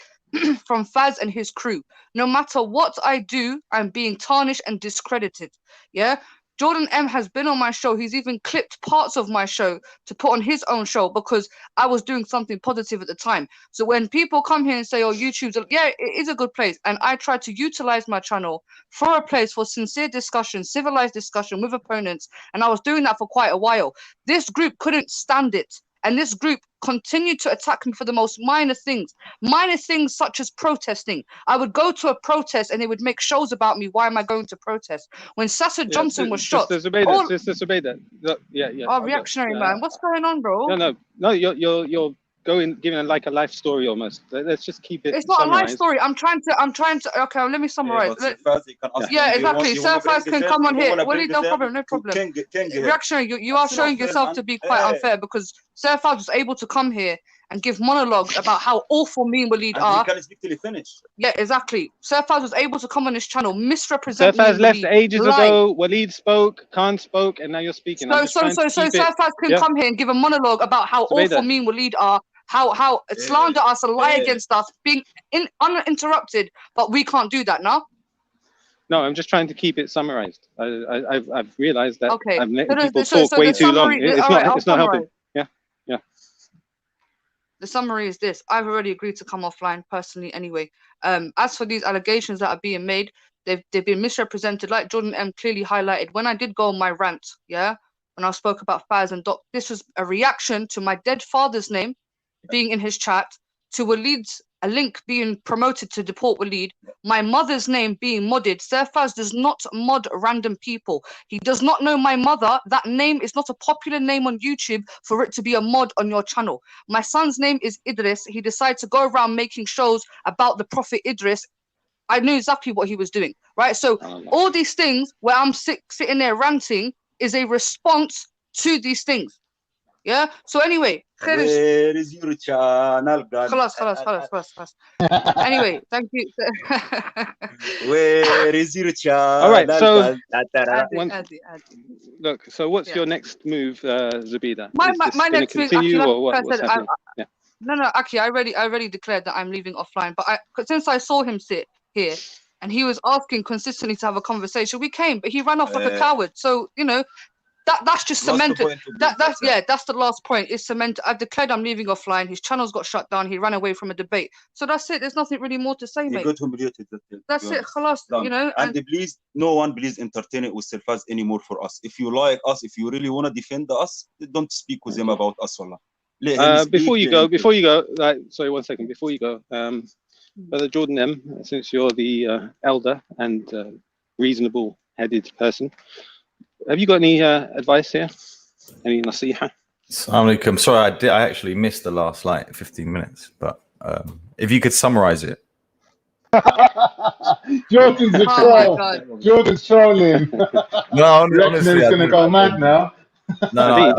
from Faz and his crew. No matter what I do, I'm being tarnished and discredited. Yeah? Jordan M has been on my show. He's even clipped parts of my show to put on his own show because I was doing something positive at the time. So when people come here and say, oh, YouTube's, yeah, it is a good place. And I try to utilize my channel for a place for sincere discussion, civilized discussion with opponents. And I was doing that for quite a while. This group couldn't stand it. And this group continued to attack me for the most minor things such as protesting. I would go to a protest and they would make shows about me. Why am I going to protest? When Sasser Johnson was shot. Sister Zubaida. Yeah. Oh, reactionary man. What's going on, bro? No, you're giving like a life story almost. Let's just keep it. It's not a life story. I'm trying to. Okay, let me summarize. Yeah, exactly. Sirfaz can come on here. Well, no problem. Reactionary, you are showing yourself to be quite unfair because Sirfaz was able to come here and give monologues about how awful me and Waleed are. Can speak till he finish. Yeah, exactly. Sirfaz was able to come on this channel, misrepresent me. Sirfaz left ages ago. Waleed spoke, Khan spoke, and now you're speaking. So Sirfaz can come here and give a monologue about how awful me and Waleed are. How slander us and lie against us, being uninterrupted, but we can't do that now. No, I'm just trying to keep it summarized. I've realized that I'm letting people talk way too long. It's not helping. Yeah. The summary is this: I've already agreed to come offline personally anyway. As for these allegations that are being made, they've been misrepresented. Like Jordan M clearly highlighted, when I did go on my rant, when I spoke about Faz and Doc, this was a reaction to my dead father's name being in his chat, to Waleed's a link being promoted to deport Waleed, my mother's name being modded. Surfaz does not mod random people. He does not know my mother. That name is not a popular name on YouTube for it to be a mod on your channel. My son's name is Idris. He decided to go around making shows about the Prophet Idris. I knew exactly what he was doing, right? So all these things where I'm sitting there ranting is a response to these things. Yeah. So anyway, where is your channel? خلاص. Anyway, thank you. Where is your channel? All right. So Adi. look. So what's your next move, Zabida? My next move. Continue or what? What's happening? No. Actually, I already declared that I'm leaving offline. But since I saw him sit here and he was asking consistently to have a conversation, we came, but he ran off like a coward. So that's just cemented. That's the last point. It's cemented. I've declared I'm leaving offline. His channel's got shut down. He ran away from a debate. So that's it. There's nothing really more to say, mate. He got humiliated. That's it. Khalas, And please, no one, please entertain it with Surfaz anymore for us. If you like us, if you really want to defend us, don't speak with him about us, wallah. Before you go, sorry, 1 second. Before you go, Brother Jordan M, since you're the elder and reasonable-headed person, have you got any advice here? Any nasiha? Assalamu alaikum. Sorry, I actually missed the last 15 minutes, but if you could summarize it. Jordan's a troll. Jordan's trolling. No, honestly, he's going to go mad now. No,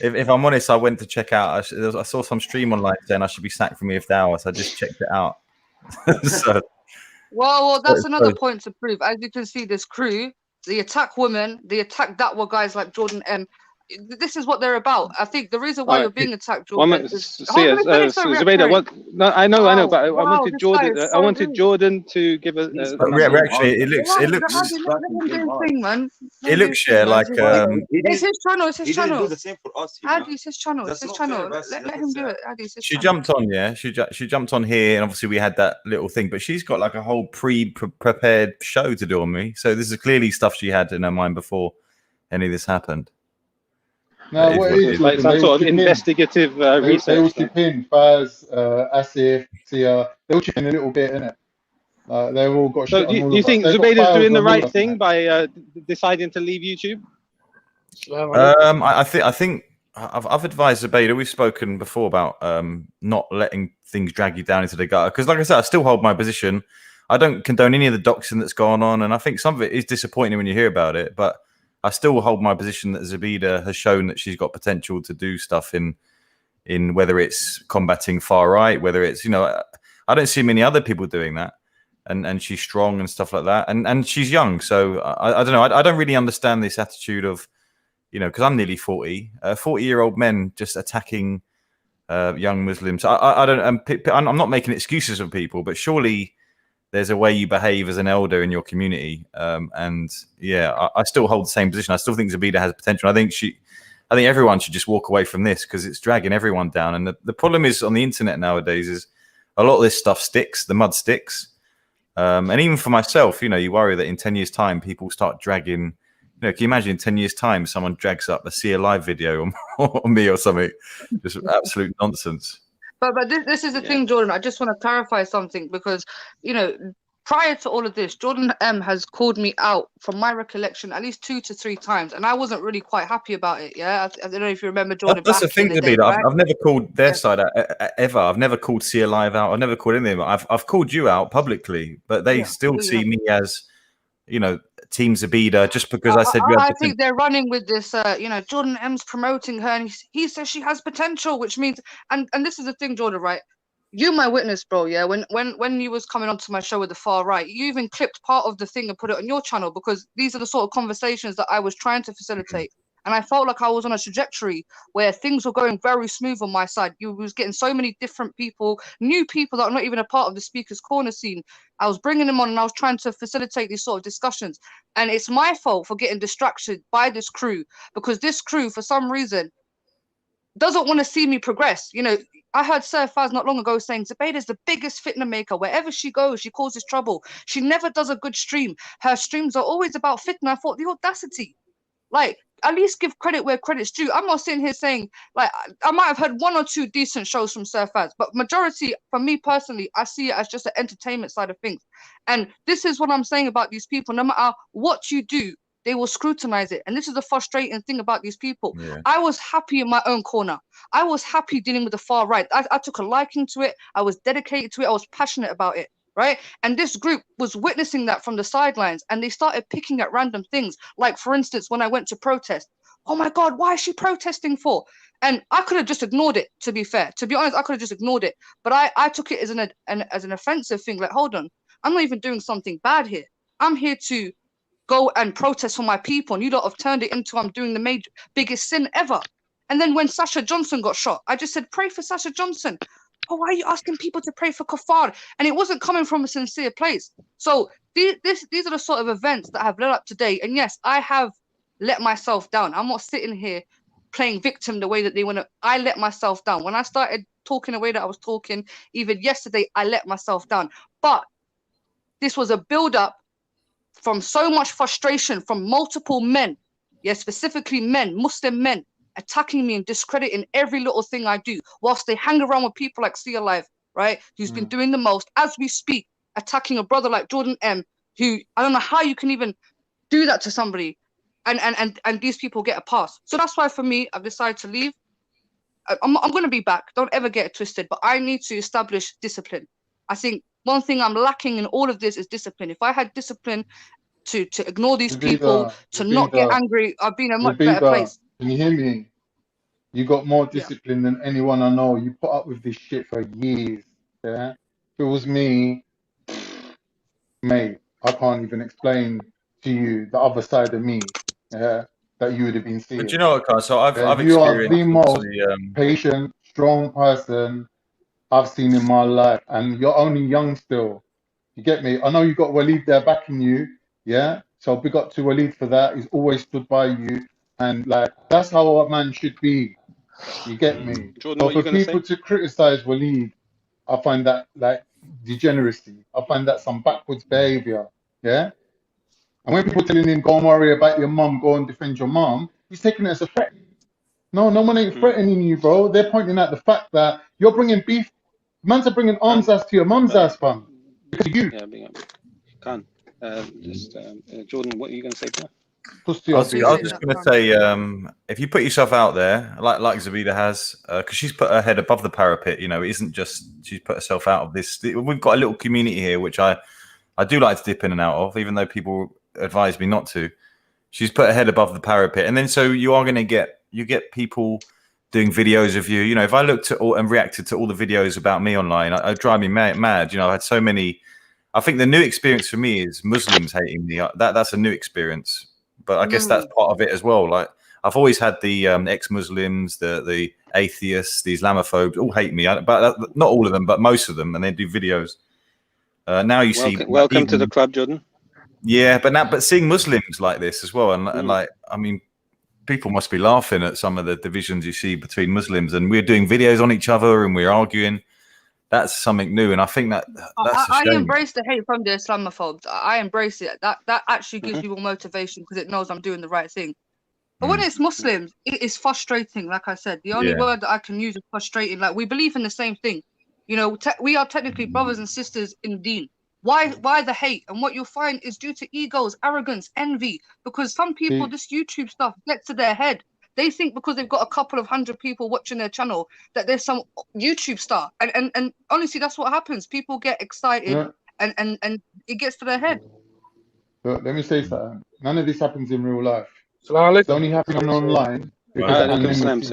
if I'm honest, I went to check out. I saw some stream online saying I should be sacked from Withdrawal, so I just checked it out. Well, that's another point to prove. As you can see, this crew, they attack women, they attack dawah guys like Jordan M. This is what they're about. I think the reason why you're being attacked, Jordan, Zubaydah, I know, but I wanted Jordan. I wanted Jordan to give us. Actually, it looks. It looks like. It's his channel. It's his channel. He didn't do the same for us. Adi's his channel. It's his channel. Let him do it. Adi's his channel. Jumped on, yeah. She jumped on here, and obviously we had that little thing, but she's got like a whole prepared show to do on me. So this is clearly stuff she had in her mind before any of this happened. No, what it is like some sort of investigative research. They all chip in. Faz, Asif, Sia, they all chip in a little bit, innit? They've all got. So do you think Zubaydah's doing the right thing by deciding to leave YouTube? I think I've advised Zubaydah. We've spoken before about not letting things drag you down into the gutter. Because, like I said, I still hold my position. I don't condone any of the doxing that's gone on, and I think some of it is disappointing when you hear about it, but I still hold my position that Zubaydah has shown that she's got potential to do stuff in whether it's combating far right, whether it's, I don't see many other people doing that, and she's strong and stuff like that, and she's young, so I don't know. I don't really understand this attitude of, because I'm nearly 40, 40-year-old men just attacking young Muslims. I don't. I'm not making excuses for people, but surely there's a way you behave as an elder in your community. And yeah, I still hold the same position. I still think Zubaydah has potential. I think everyone should just walk away from this because it's dragging everyone down. And the problem is on the internet nowadays is a lot of this stuff sticks, the mud sticks. And even for myself, you worry that in 10 years time, people start dragging, can you imagine in 10 years time, someone drags up a See a Live video on me or something, just absolute nonsense. But this is the thing, Jordan. I just want to clarify something because, prior to all of this, Jordan M has called me out, from my recollection, at least 2 to 3 times, and I wasn't really quite happy about it. Yeah, I don't know if you remember Jordan. That's the thing to me. Right? I've never called their side out ever. I've never called See a Live out. I've never called anything. I've called you out publicly, but they still see me as, Team Zubaydah just because I said. I think they're running with this. Jordan M's promoting her, and he says she has potential, which means, and this is the thing, Jordan, right? You my witness, bro. Yeah, when you was coming onto my show with the far right, you even clipped part of the thing and put it on your channel because these are the sort of conversations that I was trying to facilitate. And I felt like I was on a trajectory where things were going very smooth on my side. You was getting so many different people, new people that are not even a part of the Speaker's Corner scene. I was bringing them on and I was trying to facilitate these sort of discussions. And it's my fault for getting distracted by this crew because this crew, for some reason, doesn't want to see me progress. I heard Surfaz not long ago saying Zubaydah's the biggest fitna maker. Wherever she goes, she causes trouble. She never does a good stream. Her streams are always about fitna. I thought the audacity. Like, at least give credit where credit's due. I'm not sitting here saying, like, I might have heard 1 or 2 decent shows from Surfaz, but majority, for me personally, I see it as just the entertainment side of things. And this is what I'm saying about these people. No matter what you do, they will scrutinize it. And this is the frustrating thing about these people. Yeah. I was happy in my own corner. I was happy dealing with the far right. I took a liking to it. I was dedicated to it. I was passionate about it. Right. And this group was witnessing that from the sidelines, and they started picking at random things. Like, for instance, when I went to protest, oh my God, why is she protesting for? And I could have just ignored it, to be fair. To be honest, I could have just ignored it. But I took it as an offensive thing. Like, hold on, I'm not even doing something bad here. I'm here to go and protest for my people. And you lot have turned it into I'm doing the biggest sin ever. And then when Sasha Johnson got shot, I just said, pray for Sasha Johnson. Oh, why are you asking people to pray for kafar? And it wasn't coming from a sincere place. So these are the sort of events that have led up today. And yes, I have let myself down. I'm not sitting here playing victim the way that they want to. I let myself down. When I started talking the way that I was talking, even yesterday, I let myself down. But this was a build-up from so much frustration from multiple men, specifically men, Muslim men, attacking me and discrediting every little thing I do, whilst they hang around with people like See Alive, right, who's been doing the most, as we speak, attacking a brother like Jordan M, who, I don't know how you can even do that to somebody, and these people get a pass. So that's why, for me, I've decided to leave. I'm going to be back, don't ever get it twisted, but I need to establish discipline. I think one thing I'm lacking in all of this is discipline. If I had discipline to ignore these people, to not get angry, I'd be in a much better place. Can you hear me? You got more discipline than anyone I know. You put up with this shit for years. Yeah. If it was me, mate, I can't even explain to you the other side of me. Yeah, that you would have been seeing. But you know what, guys? So I've you are experienced the most patient, strong person I've seen in my life, and you're only young still. You get me? I know you got Waleed there backing you. Yeah. So big up to Waleed for that. He's always stood by you. And like, that's how a man should be. You get me? Jordan, so for people to criticize Waleed, I find that like degeneracy. I find that some backwards behavior. Yeah. And when people telling him, go and worry about your mum, go and defend your mum, he's taking it as a threat. No one ain't threatening you, bro. They're pointing out the fact that you're bringing beef. Man's are bringing arms ass to your mum's ass, fam. Because of you. Yeah, big up. Can't. Jordan, what are you going to say, bro? I was just going to say, if you put yourself out there, like Zabida has, because she's put her head above the parapet, you know, it isn't just she's put herself out of this. We've got a little community here, which I do like to dip in and out of, even though people advise me not to. She's put her head above the parapet, and then so you are going to get people doing videos of you. You know, if I looked at and reacted to all the videos about me online, I'd drive me mad. You know, I had so many. I think the new experience for me is Muslims hating me. That's a new experience. But I guess that's part of it as well. Like, I've always had the ex-Muslims, the atheists, the Islamophobes all hate me. But not all of them, but most of them, and they do videos. Now you see. Welcome to the club, Jordan. Yeah, but seeing Muslims like this as well, and like, I mean, people must be laughing at some of the divisions you see between Muslims, and we're doing videos on each other and we're arguing. That's something new, and I think that's I embrace the hate from the Islamophobes. I embrace it. That actually gives me more motivation because it knows I'm doing the right thing. But when it's Muslims, it is frustrating. Like I said, the only word that I can use is frustrating. Like, we believe in the same thing. You know, we are technically brothers and sisters in Deen. Why the hate? And what you'll find is due to egos, arrogance, envy. Because some people, this YouTube stuff gets to their head. They think because they've got a couple of 100 people watching their channel that there's some YouTube star. And honestly, that's what happens. People get excited and it gets to their head. But let me say something. None of this happens in real life. It's only happening online because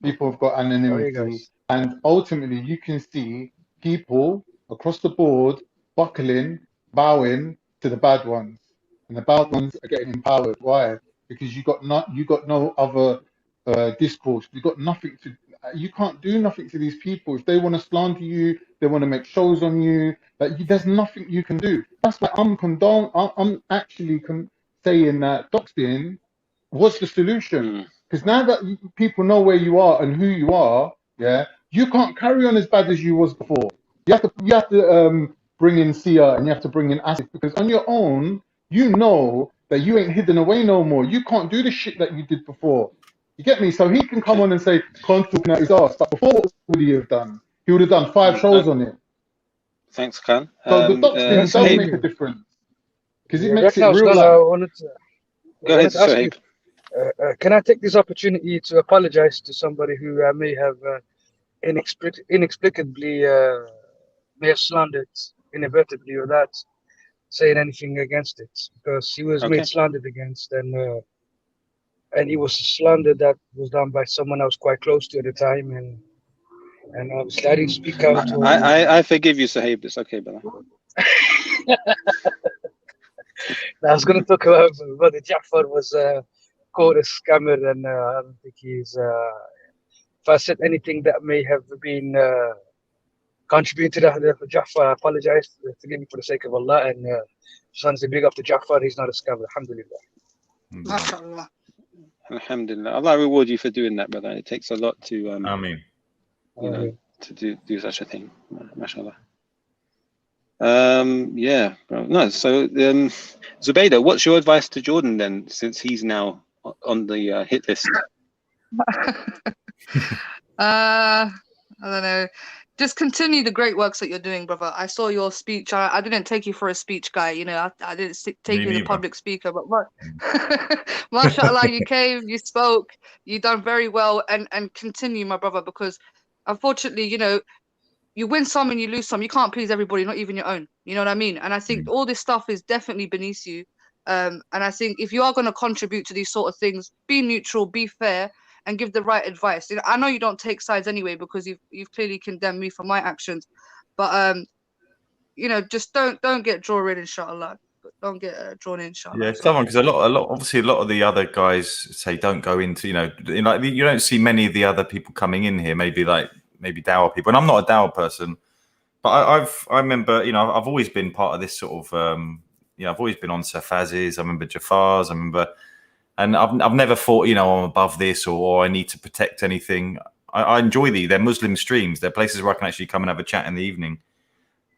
people have got anonymity. And ultimately, you can see people across the board buckling, bowing to the bad ones. And the bad ones are getting empowered. Why? Because you got no other discourse. You got nothing to. You can't do nothing to these people. If they want to slander you, they want to make shows on you. There's nothing you can do. That's why I'm actually saying that doxxing was the solution. Because now that people know where you are and who you are, you can't carry on as bad as you was before. You have to bring in Sia and you have to bring in Asif, because on your own, you know that you ain't hidden away no more. You can't do the shit that you did before. You get me? So he can come on and say, Khan's talking out his ass. But before, what would he have done? He would have done 5 shows on it. Thanks, Khan. So the dox thing does make a difference. Because it makes it real life. Go ahead, Sahib. Can I take this opportunity to apologize to somebody who may have inexplicably may have slandered inadvertently without saying anything against it, because he was made slandered against, and he was a slander that was done by someone I was quite close to at the time, and obviously I didn't speak out. I forgive you, Sahib. It's okay, brother. I was going to talk about whether Jafar was called a scammer, and I don't think he's. If I said anything that may have been contributing to that for Jafar, I apologize. Forgive me for the sake of Allah, and just want to say big up to Jafar. He's not a scammer. Alhamdulillah. MashaAllah. Alhamdulillah. Allah reward you for doing that, brother. It takes a lot to to do such a thing. MashaAllah. Yeah, bro. No, so Zubaydah, what's your advice to Jordan then, since he's now on the hit list? I don't know. Just continue the great works that you're doing, brother. I saw your speech. I didn't take you for a speech guy, you know. I didn't take you as a public speaker, but mashallah, you came, you spoke, you done very well, and continue, my brother, because unfortunately, you know, you win some and you lose some. You can't please everybody, not even your own. You know what I mean? And I think all this stuff is definitely beneath you. And I think if you are going to contribute to these sort of things, be neutral, be fair, and give the right advice. You know, I know you don't take sides anyway, because you've clearly condemned me for my actions. But you know, just don't get drawn in, inshallah. Don't get drawn in, inshallah. Yeah, someone, because a lot of the other guys say don't go into, you know, like you don't see many of the other people coming in here. Maybe dawah people, and I'm not a dawah person, but I remember, you know, I've always been part of this sort of you know, I've always been on Safazis. I remember Jafars. I remember, and I've never thought, you know, I'm above this or I need to protect anything. I enjoy they're Muslim streams. They're places where I can actually come and have a chat in the evening.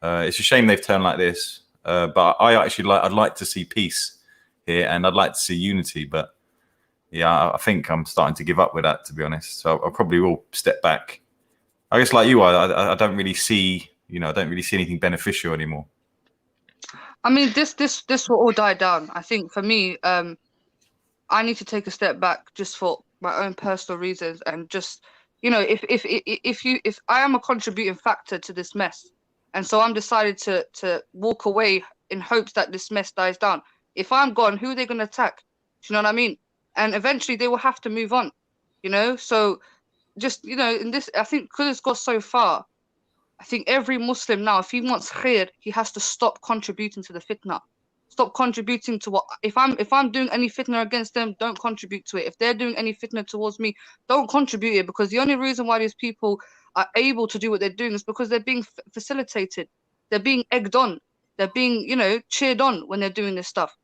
It's a shame they've turned like this, but I'd like to see peace here, and I'd like to see unity. But yeah, I think I'm starting to give up with that, to be honest. So I probably will step back. I guess like you are, I don't really see, you know, I don't really see anything beneficial anymore. I mean, this will all die down. I think for me, I need to take a step back just for my own personal reasons, and just, you know, if I am a contributing factor to this mess, and so I'm decided to walk away in hopes that this mess dies down. If I'm gone, who are they going to attack? Do you know what I mean? And eventually they will have to move on, you know. So just, you know, in this, I think because it's got so far, I think every Muslim now, if he wants khair, he has to stop contributing to the fitna. Stop contributing to what, if I'm doing any fitna against them, don't contribute to it. If they're doing any fitna towards me, don't contribute it, because the only reason why these people are able to do what they're doing is because they're being facilitated. They're being egged on. They're being, you know, cheered on when they're doing this stuff.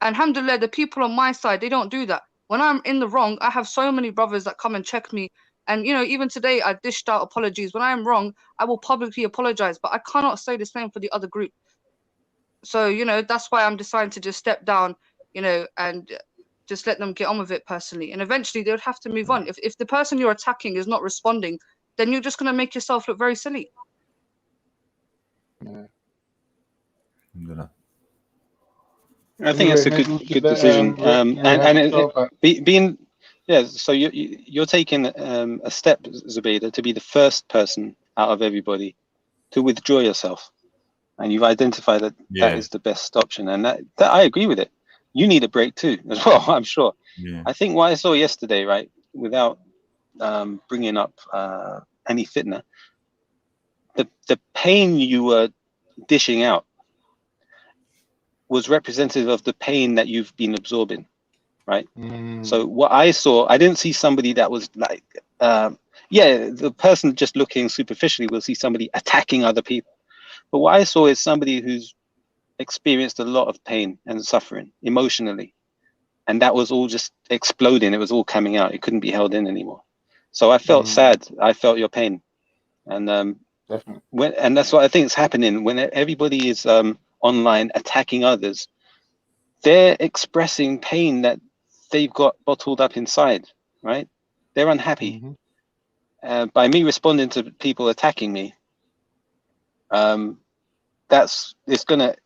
And alhamdulillah, the people on my side, they don't do that. When I'm in the wrong, I have so many brothers that come and check me. And, you know, even today, I dished out apologies. When I'm wrong, I will publicly apologize, but I cannot say the same for the other group. So, you know, that's why I'm deciding to just step down, you know, and just let them get on with it personally. And eventually they would have to move on. If the person you're attacking is not responding, then you're just going to make yourself look very silly. Yeah. I think it's a good decision. Being, yeah, so you're taking a step, Zubaydah, to be the first person out of everybody to withdraw yourself, and you've identified that that is the best option, and that I agree with it. You need a break too, as well, I'm sure. Yeah. I think what I saw yesterday, right, without bringing up any fitna, the pain you were dishing out was representative of the pain that you've been absorbing, right? So what I saw, I didn't see somebody that was like, the person just looking superficially will see somebody attacking other people. But what I saw is somebody who's experienced a lot of pain and suffering emotionally. And that was all just exploding. It was all coming out. It couldn't be held in anymore. So I felt sad. I felt your pain. And definitely. And that's what I think is happening when everybody is online attacking others. they're expressing pain that they've got bottled up inside, right? They're unhappy. By me responding to people attacking me, it's going to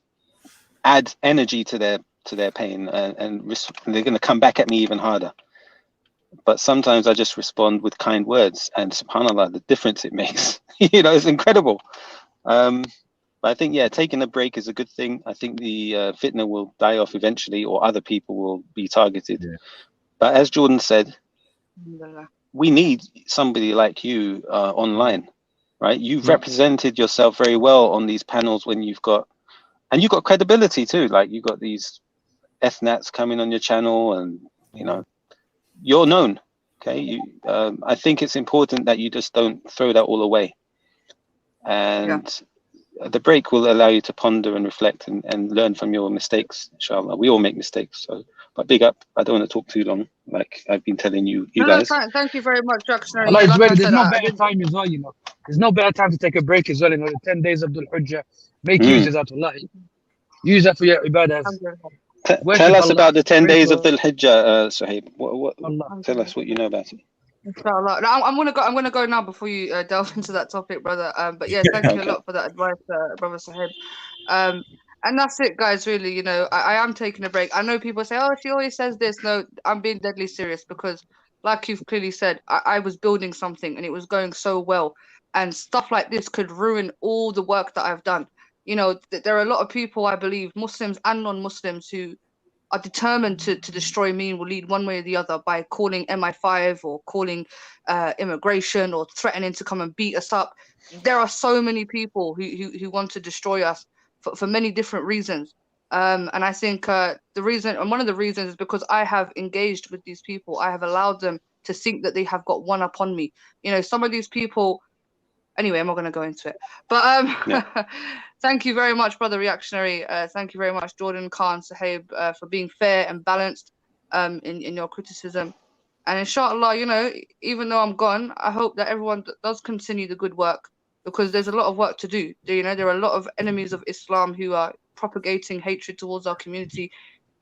add energy to their pain, and they're going to come back at me even harder. But sometimes I just respond with kind words, and subhanallah, the difference it makes, it's incredible. But I think, taking a break is a good thing. I think the fitna will die off eventually, or other people will be targeted. Yeah. But as Jordan said, we need somebody like you online, right? You've represented yourself very well on these panels when you've got credibility too. Like you've got these ethnats coming on your channel, and you're known. Okay, I think it's important that you just don't throw that all away. And the break will allow you to ponder and reflect and learn from your mistakes, inshallah. We all make mistakes, but big up. I don't want to talk too long, like I've been telling you guys. Thank you very much, Jackson. There's no better time as well, There's no better time to take a break as well. The 10 days of Dhul Hijjah. Make use of that, Allah. Use that for your ibadah. Tell us about the 10 days of Dhul Hijjah, Suhaib. Tell us what you know about it. Inshallah. Now, I'm gonna go now before you delve into that topic, brother. But yeah, thank you a lot for that advice, brother Sahib. And that's it, guys. Really, I am taking a break. I know people say, "Oh, she always says this." No, I'm being deadly serious because, like you've clearly said, I was building something and it was going so well, and stuff like this could ruin all the work that I've done. There are a lot of people, I believe, Muslims and non-Muslims, who are determined to destroy me and will lead one way or the other by calling MI5 or calling immigration or threatening to come and beat us up. There are so many people who want to destroy us for many different reasons. And I think one of the reasons is because I have engaged with these people. I have allowed them to think that they have got one up on me. Some of these people, anyway, I'm not going to go into it. But thank you very much, Brother Reactionary. Thank you very much, Jordan, Khan, Sahib, for being fair and balanced in your criticism. And inshallah, even though I'm gone, I hope that everyone does continue the good work, because there's a lot of work to do. There are a lot of enemies of Islam who are propagating hatred towards our community.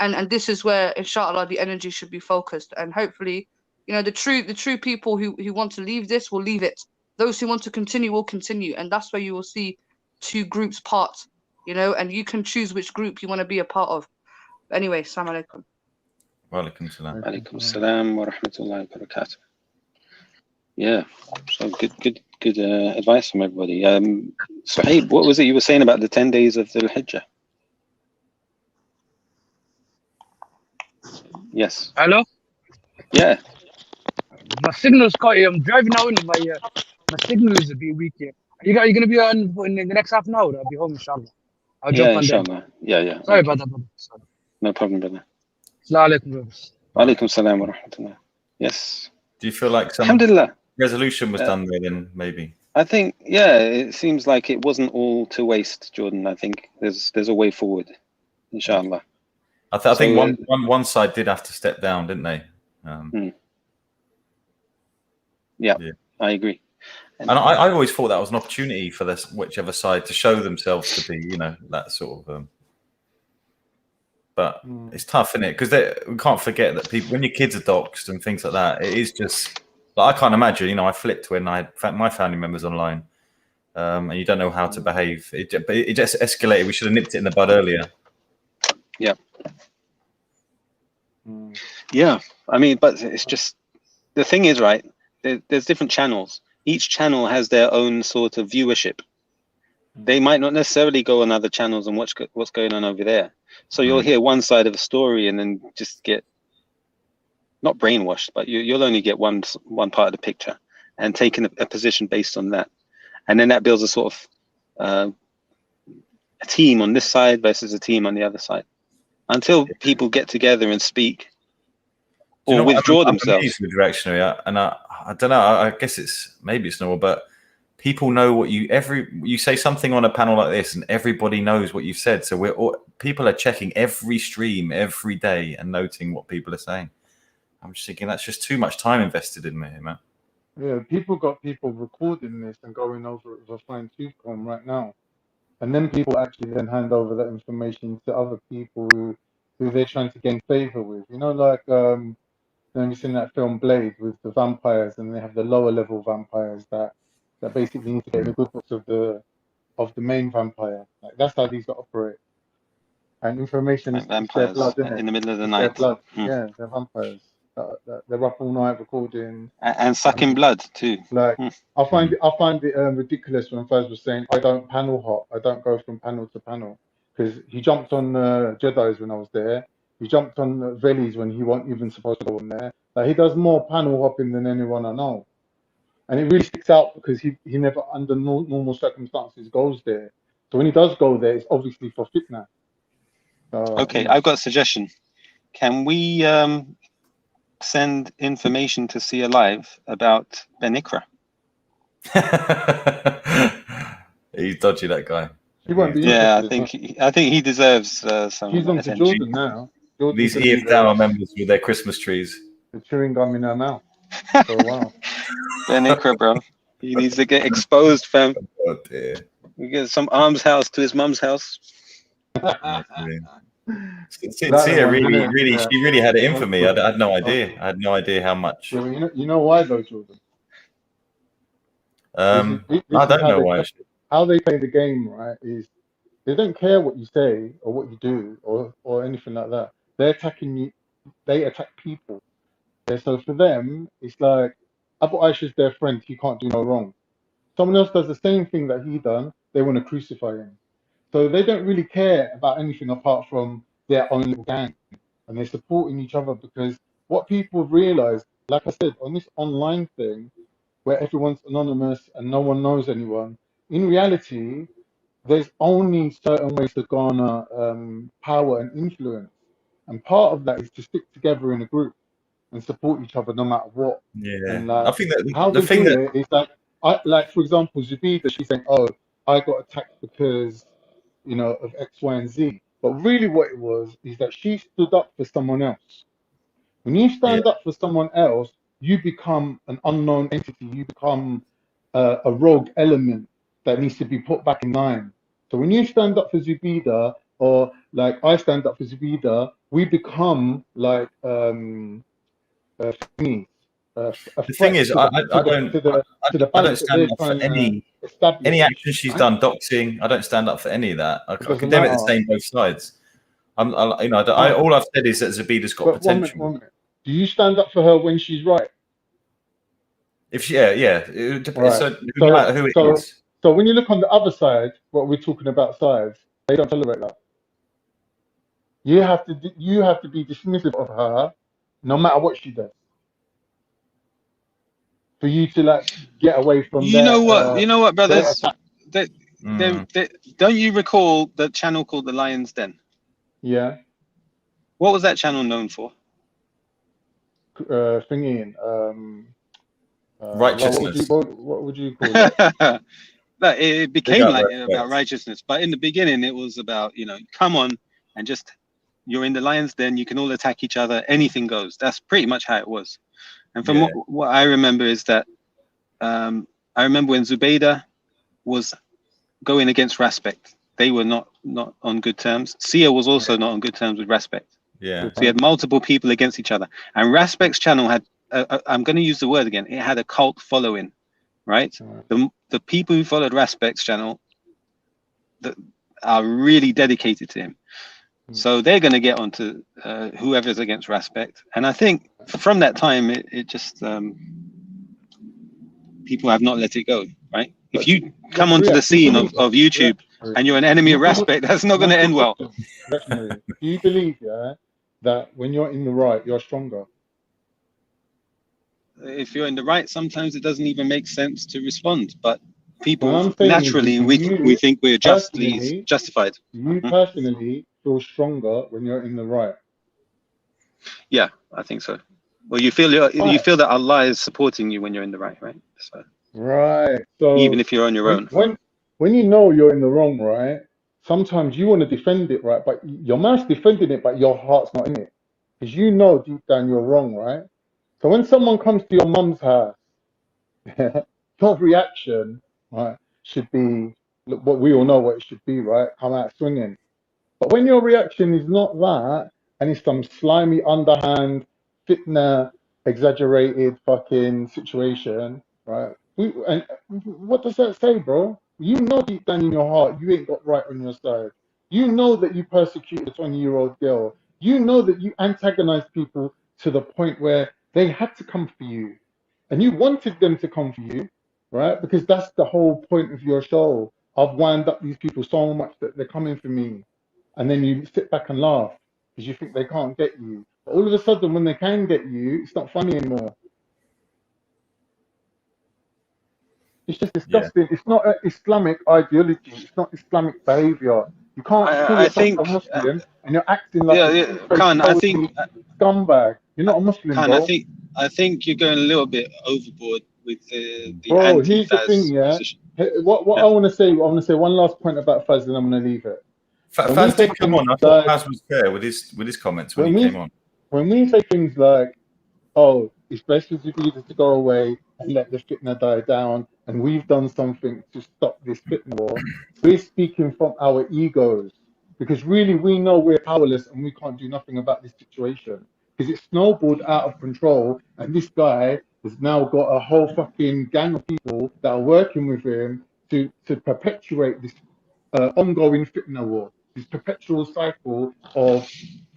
And this is where, inshallah, the energy should be focused. And hopefully, the true people who want to leave this will leave it. Those who want to continue will continue, and that's where you will see two groups part, and you can choose which group you want to be a part of. But anyway, assalamu alaikum. Wa alaikum salam. Alaikum salam wa rahmatullahi wa barakatuh. Yeah, so good advice from everybody. Suhaib, what was it you were saying about the 10 days of Dhul Hijjah? Yes. Hello? Yeah. My signal's quite. I'm driving now, and my signal is a bit weak here. You're going to be on in the next half an hour? I'll be home, inshallah. I'll jump on inshallah. There. Yeah. Sorry about that, brother. Sorry. No problem, brother. Assalamu alaikum, brothers. Wa alaikum salam wa rahmatullah. Yes. Do you feel like some Alhamdulillah resolution was done there then, maybe? I think, it seems like it wasn't all to waste, Jordan. I think there's a way forward, inshallah. I think one side did have to step down, didn't they? Yeah, I agree. And I always thought that was an opportunity for this whichever side to show themselves to be, that sort of. But it's tough, isn't it? Because we can't forget that people, when your kids are doxxed and things like that, it is just. Like, I can't imagine. I flipped when I had my family members online, and you don't know how to behave. It just escalated. We should have nipped it in the bud earlier. Yeah. Yeah, I mean, but it's just the thing is, right? There's different channels. Each channel has their own sort of viewership. They might not necessarily go on other channels and watch what's going on over there. So you'll hear one side of a story and then just get not brainwashed, but you'll only get one part of the picture and taking a position based on that. And then that builds a sort of a team on this side versus a team on the other side. Until people get together and speak or withdraw themselves. With reactionary, and I don't know. I guess maybe it's normal, but people know what you say something on a panel like this, and everybody knows what you've said. So people are checking every stream every day and noting what people are saying. I'm just thinking that's just too much time invested in me, man. Yeah, people got people recording this and going over it with a fine-tooth comb right now. And then people actually then hand over that information to other people who who they're trying to gain favor with. You know, like have you seen that film Blade with the vampires, and they have the lower level vampires that basically need to get in the good books of the main vampire. Like that's how these operate. And information like is vampires their blood, isn't it? in the middle of the It's night. their blood. Yeah, they're vampires. They're up all night recording and sucking blood too. Like I find it ridiculous when Faz was saying I don't panel hop. I don't go from panel to panel, because he jumped on Jedi's when I was there. He jumped on Velis when he wasn't even supposed to go on there. Like he does more panel hopping than anyone I know, and it really sticks out because he never under normal circumstances goes there. So when he does go there, it's obviously for fitna. Okay, I've got a suggestion. Can we send information to See Alive about Ben Ikra? He's dodgy, that guy. He won't be I think he deserves some He's on to attention. Jordan now. These EF Tower members with their Christmas trees. The chewing gum in her mouth. For a while. Ben Ikra, bro. He needs to get exposed, fam. Oh dear. We get some arms house to his mum's house. Sia really had it in for me. I had no idea. I had no idea how much. Yeah, you know why though, Jordan? I don't know why. How they play the game, right, is they don't care what you say or what you do or anything like that. They're attacking you. They attack people. So for them, it's like Abu Aisha's their friend. He can't do no wrong. Someone else does the same thing that he done. They want to crucify him. So they don't really care about anything apart from their own little gang, and they're supporting each other because what people realize, like I said, on this online thing where everyone's anonymous and no one knows anyone, in reality, there's only certain ways to garner power and influence, and part of that is to stick together in a group and support each other no matter what. Yeah, and I think that how the they thing do that it is like for example, Zubida, she's saying, "Oh, I got attacked because of X, Y, and Z." But really, what it was is that she stood up for someone else. When you stand up for someone else, you become an unknown entity. You become a rogue element that needs to be put back in line. So when you stand up for Zubida, or like I stand up for Zubida, we become like the thing is, I don't stand up for any action she's done. Doxxing, I don't stand up for any of that. I condemn it the same both sides. All I've said is that Zubida's got potential. One minute. Do you stand up for her when she's right? If she, it depends. So no matter who it is. So when you look on the other side, what we're talking about sides, they don't tolerate that. You have to be dismissive of her, no matter what she does, for you to like get away from. You know what, brothers? Don't you recall the channel called The Lion's Den? Yeah. What was that channel known for? Righteousness. What would you call it? No, it became about righteousness, but in the beginning it was about come on and just you're in the lion's den, you can all attack each other, anything goes. That's pretty much how it was. And from what I remember is that I remember when Zubaydah was going against Respect, they were not on good terms. Sia was also not on good terms with Respect. Yeah. So you had multiple people against each other, and Respect's channel had I'm going to use the word again. It had a cult following, right? The people who followed Respect's channel are really dedicated to him. So they're going to get onto whoever's against Respect. And I think from that time, it just people have not let it go, right? If you come onto the scene of YouTube and you're an enemy of Respect, that's not going to end well. Do you believe, that when you're in the right, you're stronger? If you're in the right, sometimes it doesn't even make sense to respond. But people naturally, we think we're justified. You personally feel stronger when you're in the right. Yeah, I think so. Well, you feel that Allah is supporting you when you're in the right? So, right. So even if you're on your own. When you know you're in the wrong, right? Sometimes you want to defend it, right? But your mouth's defending it, but your heart's not in it, because you know deep down you're wrong, right? So when someone comes to your mum's house, your reaction, right, should be, what we all know what it should be, right? Come out swinging. But when your reaction is not that, and it's some slimy underhand, fitna, exaggerated fucking situation, right? And what does that say, bro? You know deep down in your heart you ain't got right on your side. You know that you persecuted a 20-year-old girl. You know that you antagonized people to the point where they had to come for you. And you wanted them to come for you, right? Because that's the whole point of your show. I've wound up these people so much that they're coming for me. And then you sit back and laugh because you think they can't get you. But all of a sudden, when they can get you, it's not funny anymore. It's just disgusting. It's not an Islamic ideology. It's not Islamic behavior. You can't call yourself a Muslim and you're acting like a Khan, I think scumbag. You're not a Muslim, Khan, bro. I think you're going a little bit overboard with the bro, here's the thing, yeah. position. What I want to say, one last point about Faz, and I'm going to leave it. Faz did come on. I thought Faz was fair with his comments when he came on. When we say things like, "Oh, it's best for the leaders to go away and let the fitna die down," and we've done something to stop this fitna war, we're speaking from our egos, because really we know we're powerless and we can't do nothing about this situation because it's snowballed out of control, and this guy has now got a whole fucking gang of people that are working with him to perpetuate this ongoing fitna war, this perpetual cycle of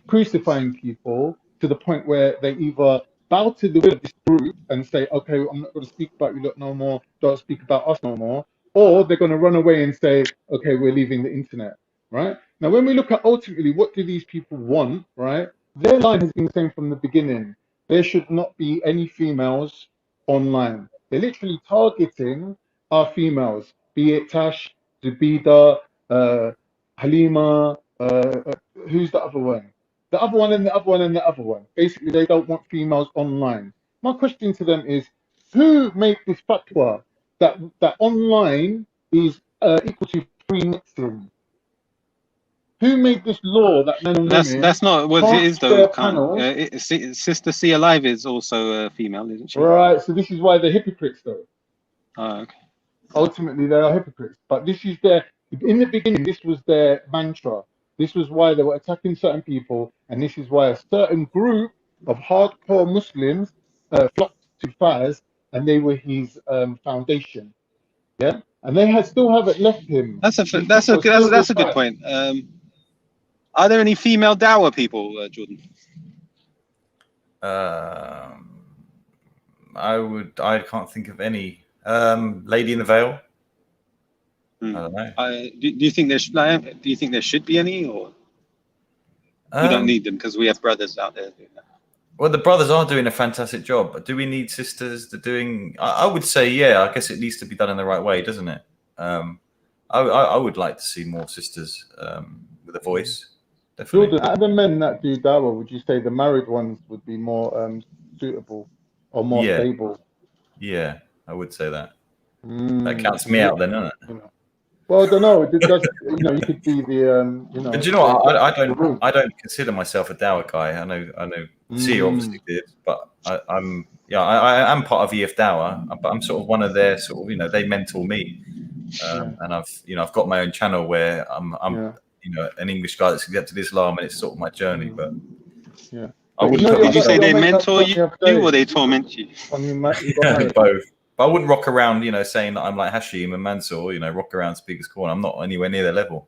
crucifying people to the point where they either bow to the will of this group and say, okay, I'm not going to speak about you lot no more, don't speak about us no more, or they're going to run away and say, okay, we're leaving the internet, right? Now, when we look at ultimately what do these people want, right? Their line has been the same from the beginning. There should not be any females online. They're literally targeting our females, be it Tash, Zubida, Halima, who's the other one? The other one and the other one and the other one. Basically, they don't want females online. My question to them is, who made this fatwa that online is equal to free mixing? Who made this law that men and women? That's not what it is, though. Sister C Alive is also a female, isn't she? Right. So this is why they're hypocrites, though. Oh, okay. Ultimately, they are hypocrites. But this is in the beginning, this was their mantra. This was why they were attacking certain people, and this is why a certain group of hardcore Muslims flocked to Faz, and they were his foundation. Yeah, and they still haven't left him. That's a good point. Are there any female dawah people, Jordan? I can't think of any. Lady in the Veil. I don't know. Do you think there should be any, or we don't need them because we have brothers out there doing that? Well, the brothers are doing a fantastic job, but do we need sisters that doing? I would say, yeah. I guess it needs to be done in the right way, doesn't it? I would like to see more sisters with a voice. Definitely. Jordan, out of the men that do dawah, would you say the married ones would be more suitable or more stable? Yeah, I would say that. That counts me out then, doesn't it? Well, I don't know. It does, you could be the, But do you know what? I don't consider myself a dawah guy. I know. C obviously did, but I am part of EF Dawah, but I'm sort of one of their sort of, they mentor me, and I've got my own channel where I'm an English guy that's accepted Islam, and it's sort of my journey. But I wouldn't. Did you say they mentor you or they torment you? Both. But I wouldn't rock around, saying that I'm like Hashim and Mansour, rock around Speaker's Corner. I'm not anywhere near their level.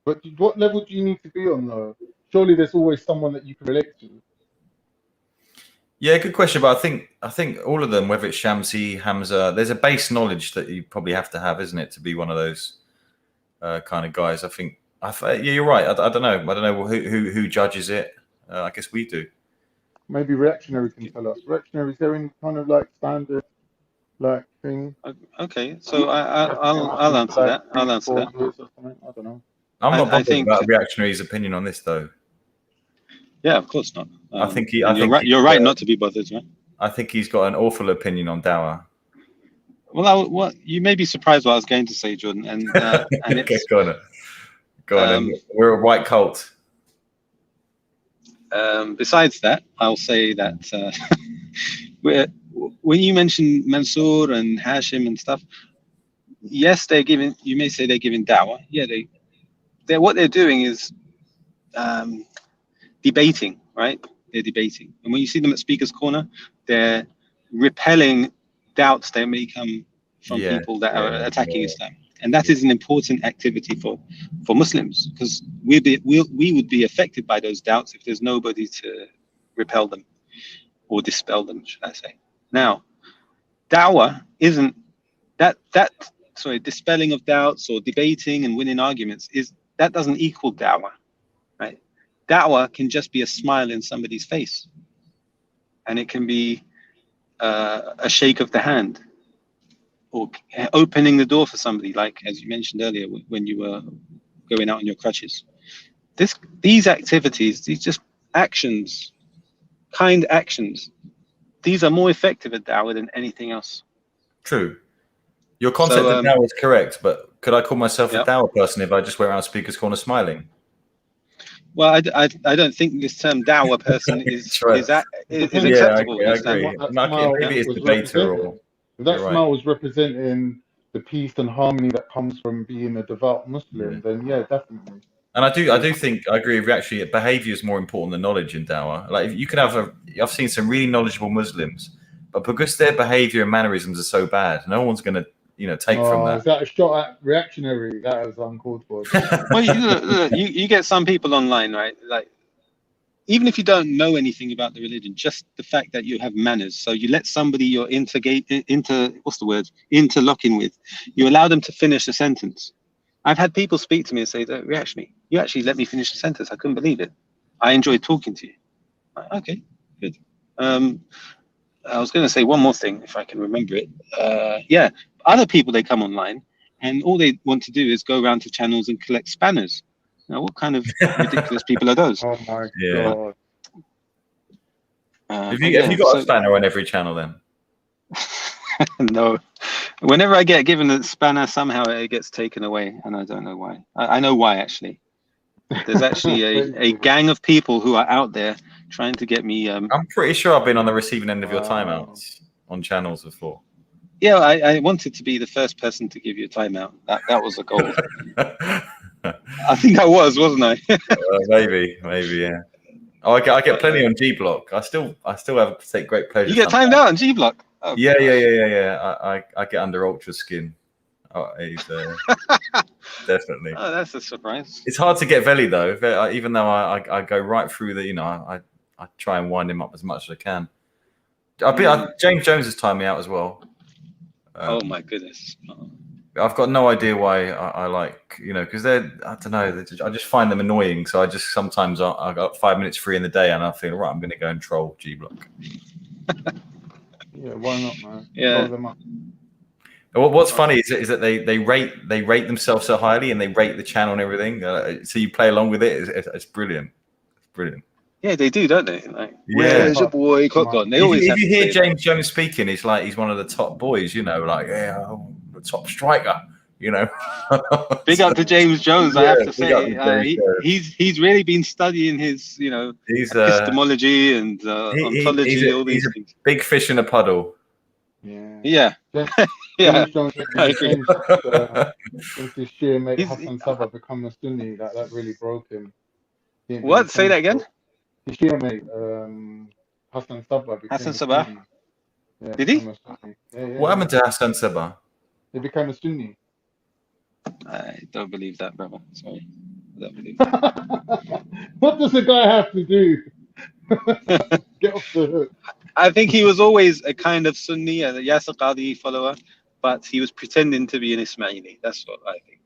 But what level do you need to be on, though? Surely there's always someone that you can relate to. Yeah, good question. But I think all of them, whether it's Shamsi, Hamza, there's a base knowledge that you probably have to have, isn't it, to be one of those kind of guys. Yeah, you're right. I don't know. I don't know who judges it. I guess we do. Maybe Reactionary can tell us. Reactionary, is there any kind of standard thing? Okay, so I'll answer that. I'll answer that. I don't know. I'm not bothered about Reactionary's opinion on this, though. Yeah, of course not. I think you're right not to be bothered, right? I think he's got an awful opinion on dawah. Well, you may be surprised what I was going to say, Jordan, and okay, go on. We're a white cult. Besides that, I'll say that when you mention Mansour and Hashim and stuff, yes, you may say they're giving dawah. Yeah, what they're doing is debating, right? They're debating. And when you see them at Speaker's Corner, they're repelling doubts that may come from people that are attacking Islam. And that is an important activity for Muslims, because we would be affected by those doubts if there's nobody to repel them or dispel them, should I say. Now, dawah isn't dispelling of doubts or debating and winning arguments that doesn't equal dawah, right? Dawah can just be a smile in somebody's face, and it can be a shake of the hand, or opening the door for somebody, like as you mentioned earlier when you were going out on your crutches. These activities, these just actions, kind actions, these are more effective at dawah than anything else. True. Your concept of dawah is correct, but could I call myself a dawah person if I just went around Speaker's Corner smiling? Well, I don't think this term dawah person is acceptable. I agree. Maybe it's debater or... If that smile was representing the peace and harmony that comes from being a devout Muslim, then yeah, definitely. And I do think I agree with you. Actually, behavior is more important than knowledge in dawah. Like, you can have I've seen some really knowledgeable Muslims, but because their behavior and mannerisms are so bad, no one's going to take from that. Is that a shot at reactionary? That is uncalled for. Well, you get some people online, right? Like, even if you don't know anything about the religion, just the fact that you have manners. So you let somebody you're interlocking with, you allow them to finish a sentence. I've had people speak to me and say, reactionary, you actually let me finish the sentence. I couldn't believe it. I enjoyed talking to you. Okay, good. I was going to say one more thing, if I can remember it. Other people, they come online and all they want to do is go around to channels and collect spanners. Now, what kind of ridiculous people are those? Oh my God. Have you got a spanner on every channel then? No. Whenever I get given a spanner, somehow it gets taken away, and I don't know why. I know why, actually. There's actually a gang of people who are out there trying to get me... I'm pretty sure I've been on the receiving end of your timeouts on channels before. Yeah, I wanted to be the first person to give you a timeout. That was a goal. I think I wasn't I? Maybe, yeah. Oh, I get plenty on G Block. I still have take great pleasure. You get timed out on G Block? Oh, yeah. I get under Ultra skin. Oh, he's definitely. Oh, that's a surprise. It's hard to get Veli though. Even though I go right through the, I try and wind him up as much as I can. James Jones has timed me out as well. Oh my goodness. I've got no idea why I like, because I don't know. I just find them annoying. So I just sometimes I got 5 minutes free in the day and I feel, right, I'm going to go and troll G Block. Yeah, why not, man? Yeah. Them up. What's funny is that they rate themselves so highly and they rate the channel and everything. So you play along with it. It's brilliant. It's brilliant. Yeah, they do, don't they? Like, where's your boy Cotton? They always. If you hear James Jones speaking, he's like he's one of the top boys. The top striker. Big up to James Jones. I have to say, he's really been studying his, epistemology and ontology. All these things. Big fish in a puddle. Yeah. Yeah. I agree. Since his Shia mate Hassan Sabah become a Sunni, that really broke him. What? Say that again. His Shia mate Hassan Sabah. Hassan Sabah. Yeah, did he? What happened to Hassan Sabah? He became a Sunni. I don't believe that, brother. Sorry. I don't believe that. What does the guy have to do? Get off the hook. I think he was always a kind of Sunni, a Yasir Qadi follower, but he was pretending to be an Ismaili. That's what I think.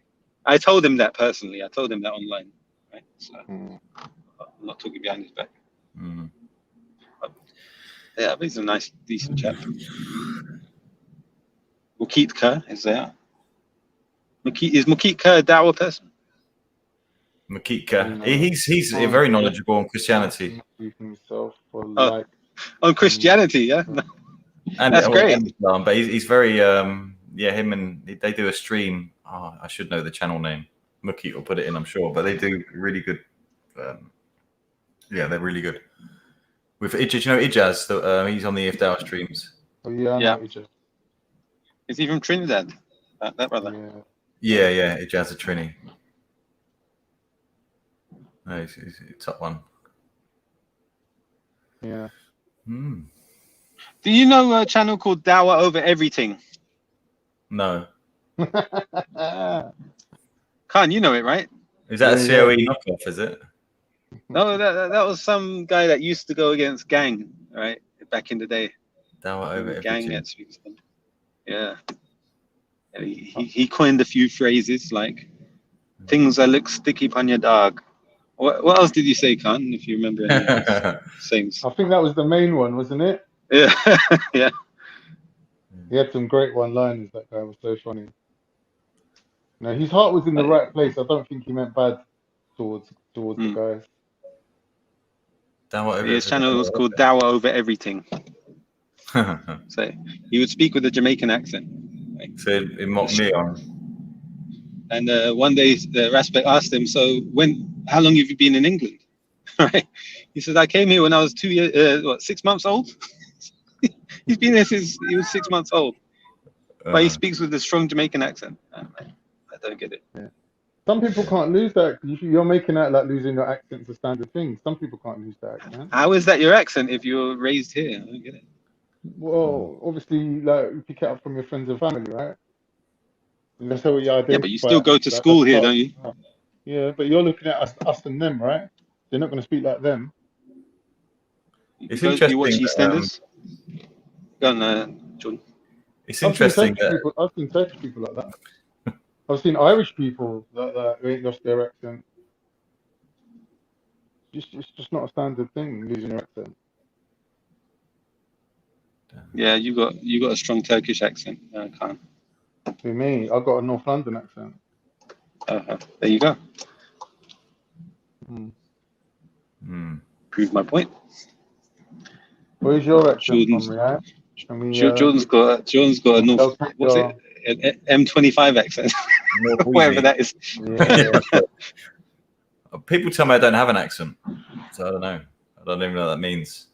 I told him that personally. I told him that online. Right? So I'm not talking behind his back. But, yeah, but he's a nice, decent chap. Mukit Kerr is there. Is Mukit Kerr a dawah person? Mukit Kerr. He's very knowledgeable on Christianity. On Christianity, yeah. And that's great. Islam, but he's very him and they do a stream. Oh, I should know the channel name. Mukit will put it in, I'm sure. But they do really good. They're really good. With Ijaz, he's on the Ifdawah streams. Oh yeah. Is he from Trinidad? That brother. Yeah, Ijaz a Trini. No, he's top one. Yeah. Hmm. Do you know a channel called Dawah Over Everything? No. Khan, you know it, right? Is that a COE knockoff, is it? No, that was some guy that used to go against gang, right? Back in the day. Dawah Over gang Everything. Yeah. He coined a few phrases like things that look sticky on your dog. What else did you say, Khan, if you remember any of those things? I think that was the main one, wasn't it? Yeah. Yeah. He had some great one-liners. That guy was so funny. No, his heart was in the right place. I don't think he meant bad towards the guys. His channel was called Dawah Over Everything. So he would speak with a Jamaican accent. Right? So it mocked me on. And one day Raspek asked him, so how long have you been in England? Right? He said, I came here when I was 6 months old? He's been there since he was 6 months old. But he speaks with a strong Jamaican accent. I don't get it. Yeah. Some people can't lose that. You're making out like losing your accent's a standard thing. Some people can't lose that accent. How is that your accent if you're raised here? I don't get it. Well, obviously, like you pick it up from your friends and family, right? And that's how we identify. Yeah, but you still go to school here, don't you? Yeah, but you're looking at us and them, right? You're not going to speak like them. It's interesting. You watch EastEnders? Go on, Jordan. It's interesting. I've seen Turkish people like that. I've seen Irish people that who ain't lost their accent. It's just not a standard thing, losing your accent. Yeah, you got a strong Turkish accent, Khan. For me, I've got a North London accent. There you go. Prove my point. Where's your accent from, Riyadh? Jordan's got a North. What's it? M25 accent. Whatever that is. Yeah. People tell me I don't have an accent, so I don't know. I don't even know what that means.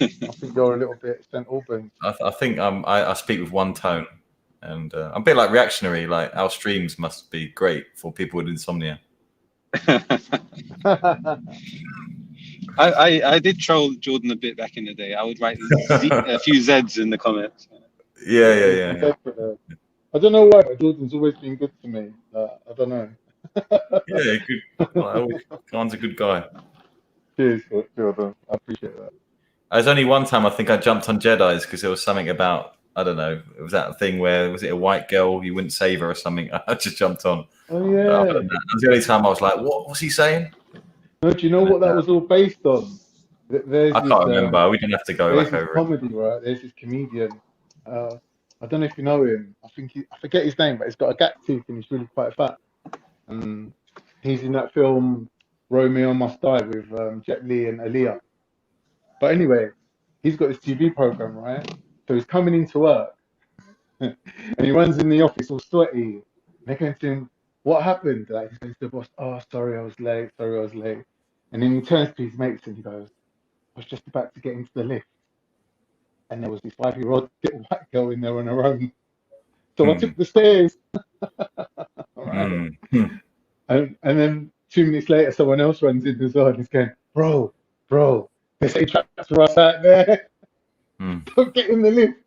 I think you're a little bit St. Albans. I think I speak with one tone, and I'm a bit like reactionary. Like our streams must be great for people with insomnia. I did troll Jordan a bit back in the day. I would write a few Z's in the comments. Yeah. I don't know why, but Jordan's always been good to me. I don't know. Yeah, good. Khan's a good guy. Cheers, Jordan. I appreciate that. There's only one time I think I jumped on Jedi's because there was something about, I don't know, it was that thing where, was it a white girl, you wouldn't save her or something? I just jumped on. Oh, yeah. That was the only time I was like, what was he saying? No, do you know what that was all based on? I can't remember. We didn't have to go back over comedy, right? There's this comedian. I don't know if you know him. I forget his name, but he's got a gap tooth and he's really quite fat. He's in that film Romeo Must Die with Jet Li and Aaliyah. But anyway, he's got this TV program, right? So he's coming into work and he runs in the office all sweaty. And they're going to him, what happened? Like he's going to the boss, oh, sorry, I was late. And then he turns to his mates and he goes, I was just about to get into the lift. And there was this 5-year-old little white girl in there on her own. So I took the stairs. Right. And then 2 minutes later, someone else runs in as well and he's going, bro, there's a traps for us out there. Don't get in the lift.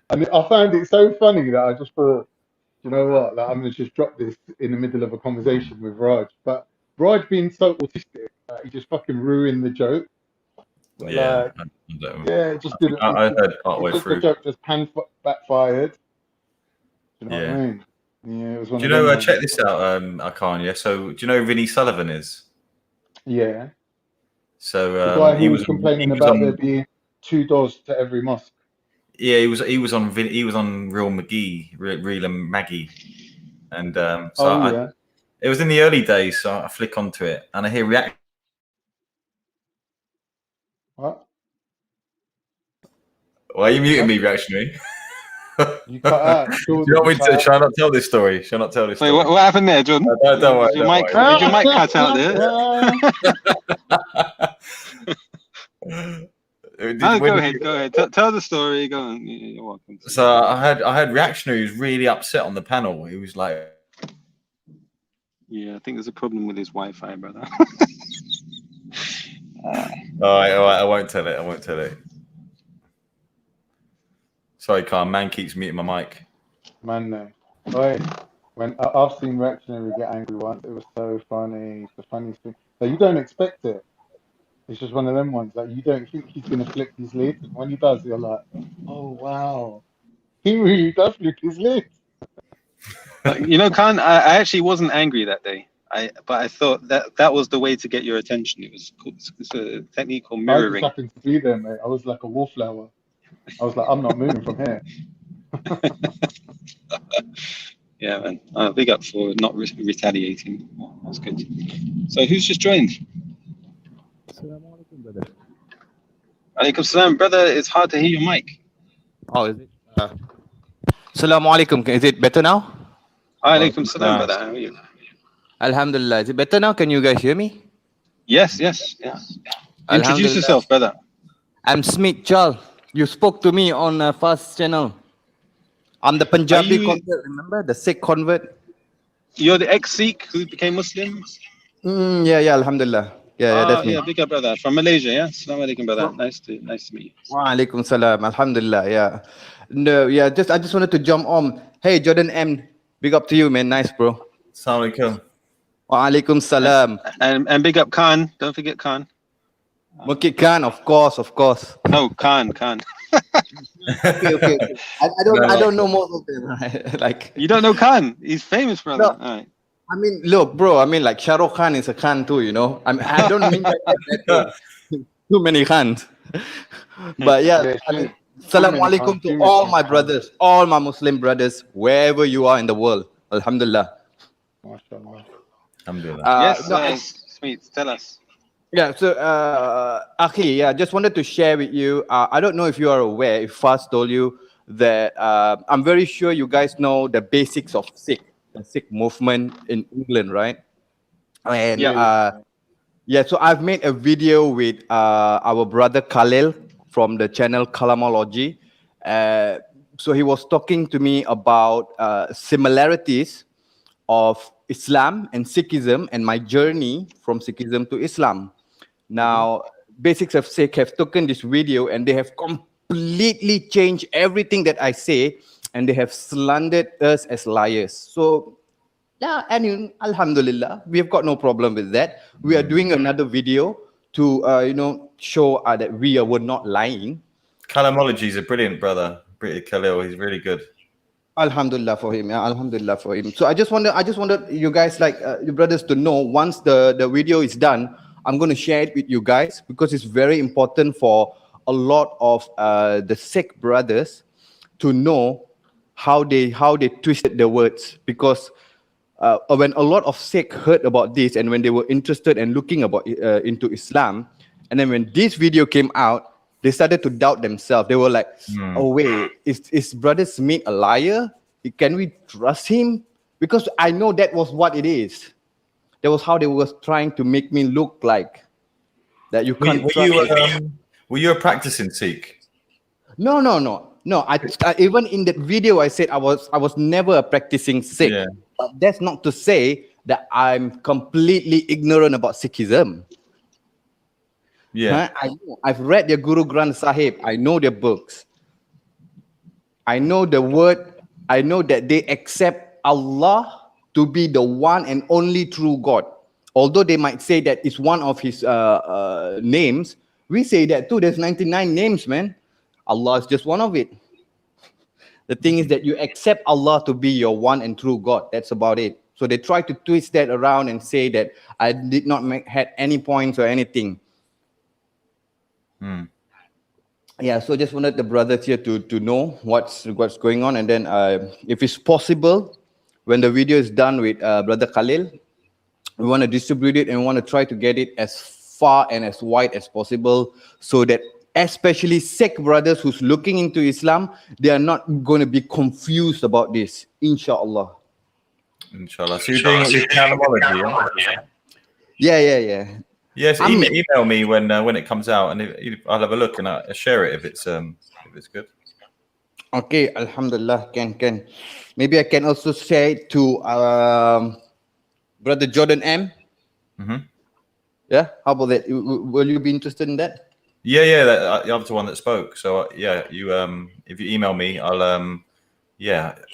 And I found it so funny that I just thought, you know what, like, I'm going to just drop this in the middle of a conversation with Raj. But Raj being so autistic, he just fucking ruined the joke. Yeah, it just didn't. I heard partway through. The joke just backfired. Do you know what I mean? Yeah, it was one. Do you know? Check this out, Akan. Yeah. So, do you know who Vinnie Sullivan is? Yeah. So the guy who was complaining about there being 2 doors to every mosque. Yeah, he was on Real Maggie, Real and Maggie, and it was in the early days. So I flick onto it and I hear react. What? Why are you muting me, reactionary? You cut out. Do you want me to? Shall I not tell this story? Shall I not tell this story? Wait, what happened there, Jordan? Don't worry. Did your mic cut out there? Go ahead. Tell the story. Go on. You're welcome. So I had reactionary who was really upset on the panel. He was like, Yeah, I think there's a problem with his Wi-Fi, brother. All right, I won't tell it. I won't tell it. Sorry, Khan. Man keeps muting my mic. Man, no. Oi, when I've seen reactionary get angry once, it was so funny. It's the funniest thing. So you don't expect it. It's just one of them ones that you don't think he's gonna flick his lid, and when he does, you're like, oh wow, he really does flick his lid. You know, Khan, I actually wasn't angry that day. But I thought that was the way to get your attention. It's a technique called mirroring. I just happened to be there, mate. I was like a wallflower. I was like, I'm not moving from here. Yeah, man. Big up for not retaliating. That's good. So who's just joined? Alaikum salam, brother. It's hard to hear your mic. Oh, is it? Assalamu alaikum. Is it better now? Alaikum salam, brother. How are you? Alhamdulillah. Is it better now? Can you guys hear me? Yes. Introduce yourself, brother. I'm Smith Chal. You spoke to me on Fast Channel. I'm the Punjabi convert, remember? The Sikh convert. You're the ex-Sikh who became Muslim? Yeah, alhamdulillah. Yeah, that's me. Yeah, big up, brother. From Malaysia, yeah? Assalamu alaikum, brother. Nice to meet you. Wa alaikum salam. Alhamdulillah, yeah. No, yeah, I just wanted to jump on. Hey, Jordan M, big up to you, man. Nice, bro. Assalamu alaikum. Wa alaikum salam. And big up Khan. Don't forget Khan. Mukit Khan, of course. No, Khan. Okay. I don't know most of them. Right? Like, you don't know Khan? He's famous, brother. No. All right. I mean, look, bro. I mean, like Shah Rukh Khan is a Khan too, you know. I mean, I don't mean that too many Khans, but yeah. I mean, Assalamu alaikum to all my brothers, all my Muslim brothers, wherever you are in the world. Alhamdulillah. Alhamdulillah. Yes, Smith, tell us. Yeah, so Akhi, yeah, just wanted to share with you. I don't know if you are aware, if Faz told you that I'm very sure you guys know the basics of Sikh, the Sikh movement in England, right? And yeah, so I've made a video with our brother Khalil from the channel Kalamology. So he was talking to me about similarities of Islam and Sikhism and my journey from Sikhism to Islam. Now, Basics of Sikh have taken this video and they have completely changed everything that I say, and they have slandered us as liars. So, yeah, and alhamdulillah, we have got no problem with that. We are doing another video to, show that we were not lying. Kalamology is a brilliant brother, British Khalil. He's really good. Alhamdulillah for him. Yeah, alhamdulillah for him. So I just wanted you guys, like your brothers, to know once the video is done, I'm going to share it with you guys because it's very important for a lot of the Sikh brothers to know how they twisted the words. Because when a lot of Sikh heard about this and when they were interested and looking about into Islam, and then when this video came out, they started to doubt themselves. They were like, oh wait, is Brother Smith a liar? Can we trust him? Because I know that was what it is. That was how they were trying to make me look like that you can't trust. Were you a practicing Sikh? No. I even in that video I said I was never a practicing Sikh. Yeah. But that's not to say that I'm completely ignorant about Sikhism. Yeah, I've read their Guru Granth Sahib. I know their books. I know the word. I know that they accept Allah to be the one and only true God. Although they might say that it's one of his names, we say that too. There's 99 names, man. Allah is just one of it. The thing is that you accept Allah to be your one and true God. That's about it. So they try to twist that around and say that I did not had any points or anything. Yeah, so just wanted the brothers here to know what's going on, and then if it's possible, when the video is done with Brother Khalil, we want to distribute it and we want to try to get it as far and as wide as possible, so that especially Sikh brothers who's looking into Islam, they are not going to be confused about this. Inshallah. Inshallah. So you're doing it with Kalamology, yeah? Yes, email me when it comes out, and I'll have a look and I'll share it if it's good. Okay, alhamdulillah, can. Maybe I can also share it to Brother Jordan M. Mm-hmm. Yeah, how about that? Will you be interested in that? Yeah, the other one that spoke. So yeah, you if you email me, I'll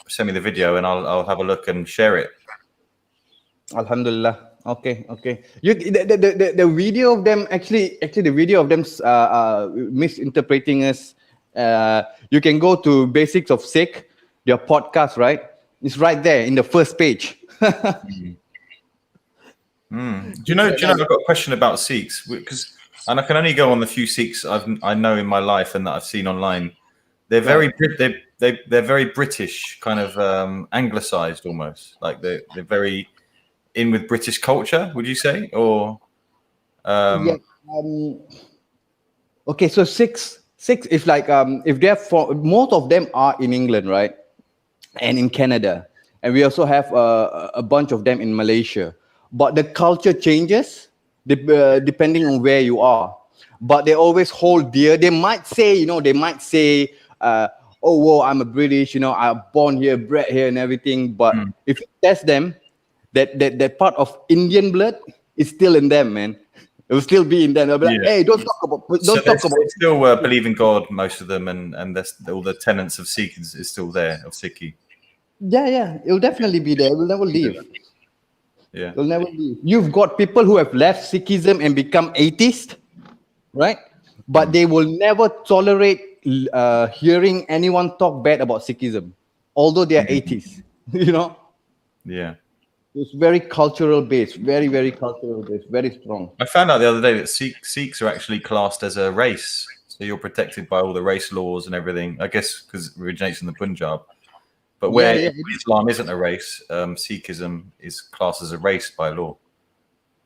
send me the video and I'll have a look and share it. Alhamdulillah. Okay. You the video of them actually the video of them misinterpreting us. You can go to Basics of Sikh, their podcast, right? It's right there in the first page. Do you know? I've got a question about Sikhs, and I can only go on the few Sikhs I know in my life and that I've seen online. They're very they're very British, kind of anglicized almost. Like they're very in with British culture. Would you say, or? Okay, so Sikhs if like if they're most of them are in England, right, and in Canada, and we also have a bunch of them in Malaysia. But the culture changes depending on where you are. But they always hold dear. They might say, oh, whoa, I'm a British, I'm born here, bred here, and everything. But if you test them, that part of Indian blood is still in them, man. It will still be in them. They'll be like, hey, don't talk about. They still believe in God, most of them, and that's all the tenets of Sikh is still there, of Sikhi. Yeah, it will definitely be there. It will never leave. Yeah, you'll never leave. You've got people who have left Sikhism and become atheist, right? But they will never tolerate hearing anyone talk bad about Sikhism, although they are atheists. Yeah. It's very cultural based, very, very cultural based, very strong. I found out the other day that Sikhs are actually classed as a race, so you're protected by all the race laws and everything. I guess because it originates in the Punjab. But where Islam isn't a race, Sikhism is classed as a race by law.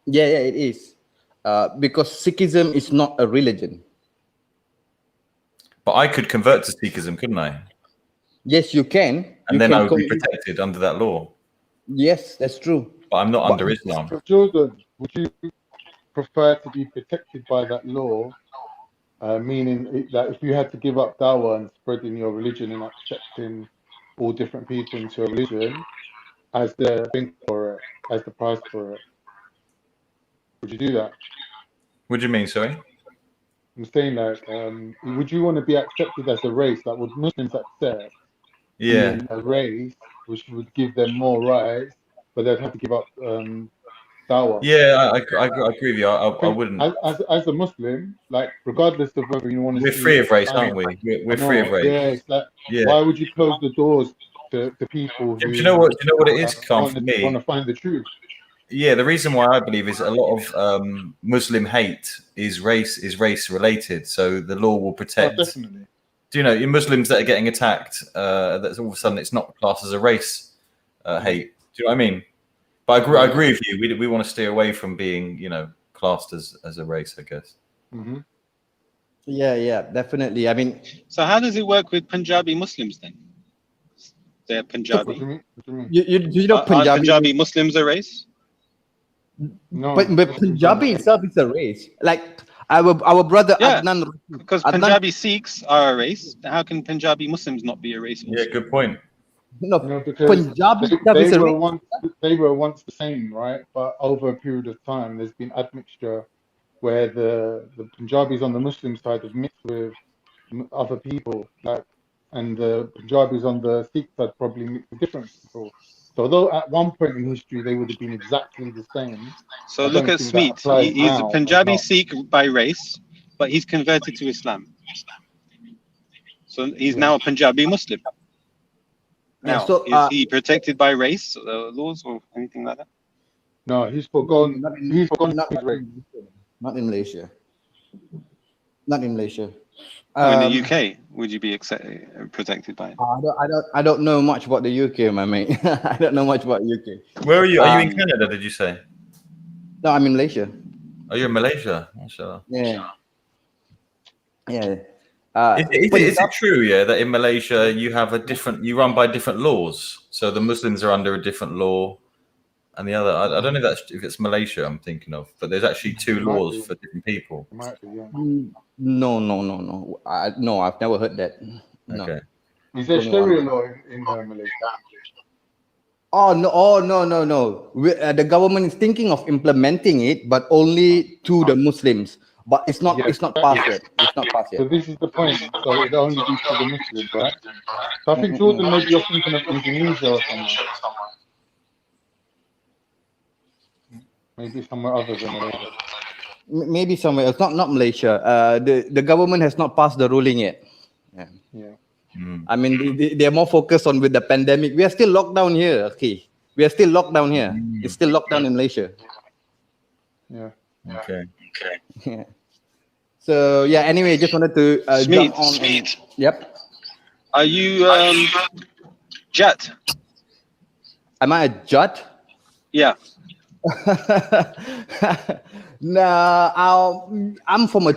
Yeah, it is. Because Sikhism is not a religion. But I could convert to Sikhism, couldn't I? Yes, you can. And then I would be protected under that law. Yes, that's true. But I'm not under Islam. So Jordan, would you prefer to be protected by that law? Meaning that if you had to give up dawah and spreading your religion and accepting all different people into a religion as the thing for it, as the price for it, would you do that? What do you mean, sorry? I'm saying like, would you want to be accepted as a race? Like, would Muslims accept being a race which would give them more rights, but they'd have to give up dawah? Yeah, I agree with you. I wouldn't. As a Muslim, like, regardless of whether you want to, we're free of race, aren't we? We're free of race. Yeah, it's like, why would you close the doors to people who? Do you know what it is, Khan, for me? Want to find the truth. Yeah, the reason why I believe is a lot of Muslim hate is race related. So the law will protect. Oh, definitely. Do you know Muslims that are getting attacked? That's all of a sudden it's not classed as a race hate. Do you know what I mean? But I agree with you. We want to stay away from being classed as a race, I guess. Mm-hmm. Yeah, definitely. I mean, so how does it work with Punjabi Muslims then? They're Punjabi. What do you mean? You know Punjabi Muslims a race? No, but Punjabi itself is a race. Like our brother Adnan. Because Punjabi Sikhs are a race. How can Punjabi Muslims not be a race? Yeah, good point. No, because Punjabi they were once the same, right? But over a period of time, there's been admixture where the Punjabis on the Muslim side have mixed with other people, and the Punjabis on the Sikh side probably mixed with different people. So although at one point in history they would have been exactly the same. So look at Smeet. He's a Punjabi Sikh by race, but he's converted to Islam. So he's now a Punjabi Muslim. Now, is he protected by race laws or anything like that? No, he's forgone. He's forgone his race. Not in Malaysia. Not in Malaysia. In the UK, would you be protected by it? I don't know much about the UK, my mate. I don't know much about UK. Where are you? Are you in Canada? Did you say? No, I'm in Malaysia. Are you in Malaysia? Mashallah. Yeah. Is it true, that in Malaysia you run by different laws? So the Muslims are under a different law, and the other. I don't know if it's Malaysia I'm thinking of, but there's actually two laws for different people. It might be, yeah. No. No, I've never heard that. No. Okay. Is there Sharia law in Malaysia? Oh no. The government is thinking of implementing it, but only to the Muslims. But it's not. It's not passed yet. It's not passed yet. So this is the point. So it only be to the Muslims, right? So I think Jordan, maybe you're thinking of Indonesia or somewhere. Maybe somewhere other than Malaysia. Maybe somewhere else. Not Malaysia. The government has not passed the ruling yet. Yeah. I mean, they're more focused on with the pandemic. We are still locked down here. Okay, we are still locked down here. It's still locked down in Malaysia. Yeah. Okay. Yeah. So yeah. Anyway, just wanted to jump on. Yep. Are you Jat? Am I a Jat? Yeah. No, I'm from the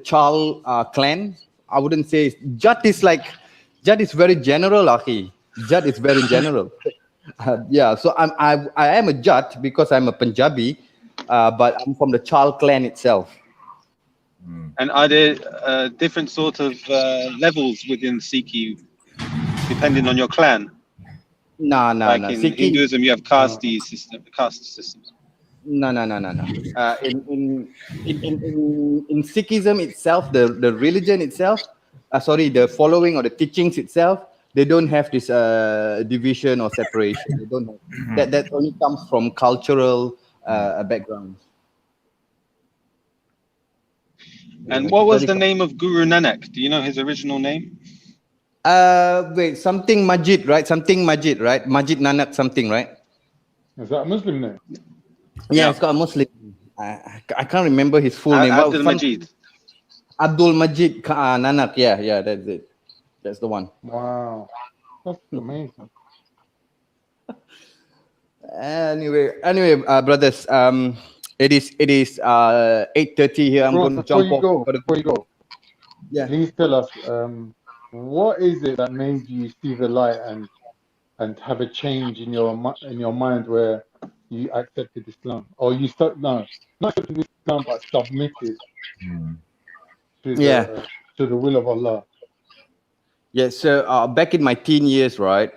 Chal clan. I wouldn't say Jat is very general, Akhi. Jat is very general. Yeah, so I am a Jat because I'm a Punjabi, but I'm from the Chal clan itself. And are there different sort of levels within Sikhi, depending on your clan? No. In Hinduism, you have caste systems. No. In Sikhism itself, the religion itself, the following or the teachings itself, they don't have this division or separation. They don't have that only comes from cultural backgrounds. And what was the name of Guru Nanak? Do you know his original name? Something Majid, right? Majid Nanak something, right? Is that a Muslim name? Yeah, it's got a Muslim. I can't remember his full name. Abdul Majid. Abdul Majid Nanak. Yeah, that's it. That's the one. Wow, that's amazing. Anyway, brothers. It is 8:30 here. I'm going to jump off. Before you go, yeah. Please tell us what is it that made you see the light and have a change in your mind where you accepted Islam, or you not accepted Islam but submitted to the will of Allah. Yeah. So back in my teen years, right?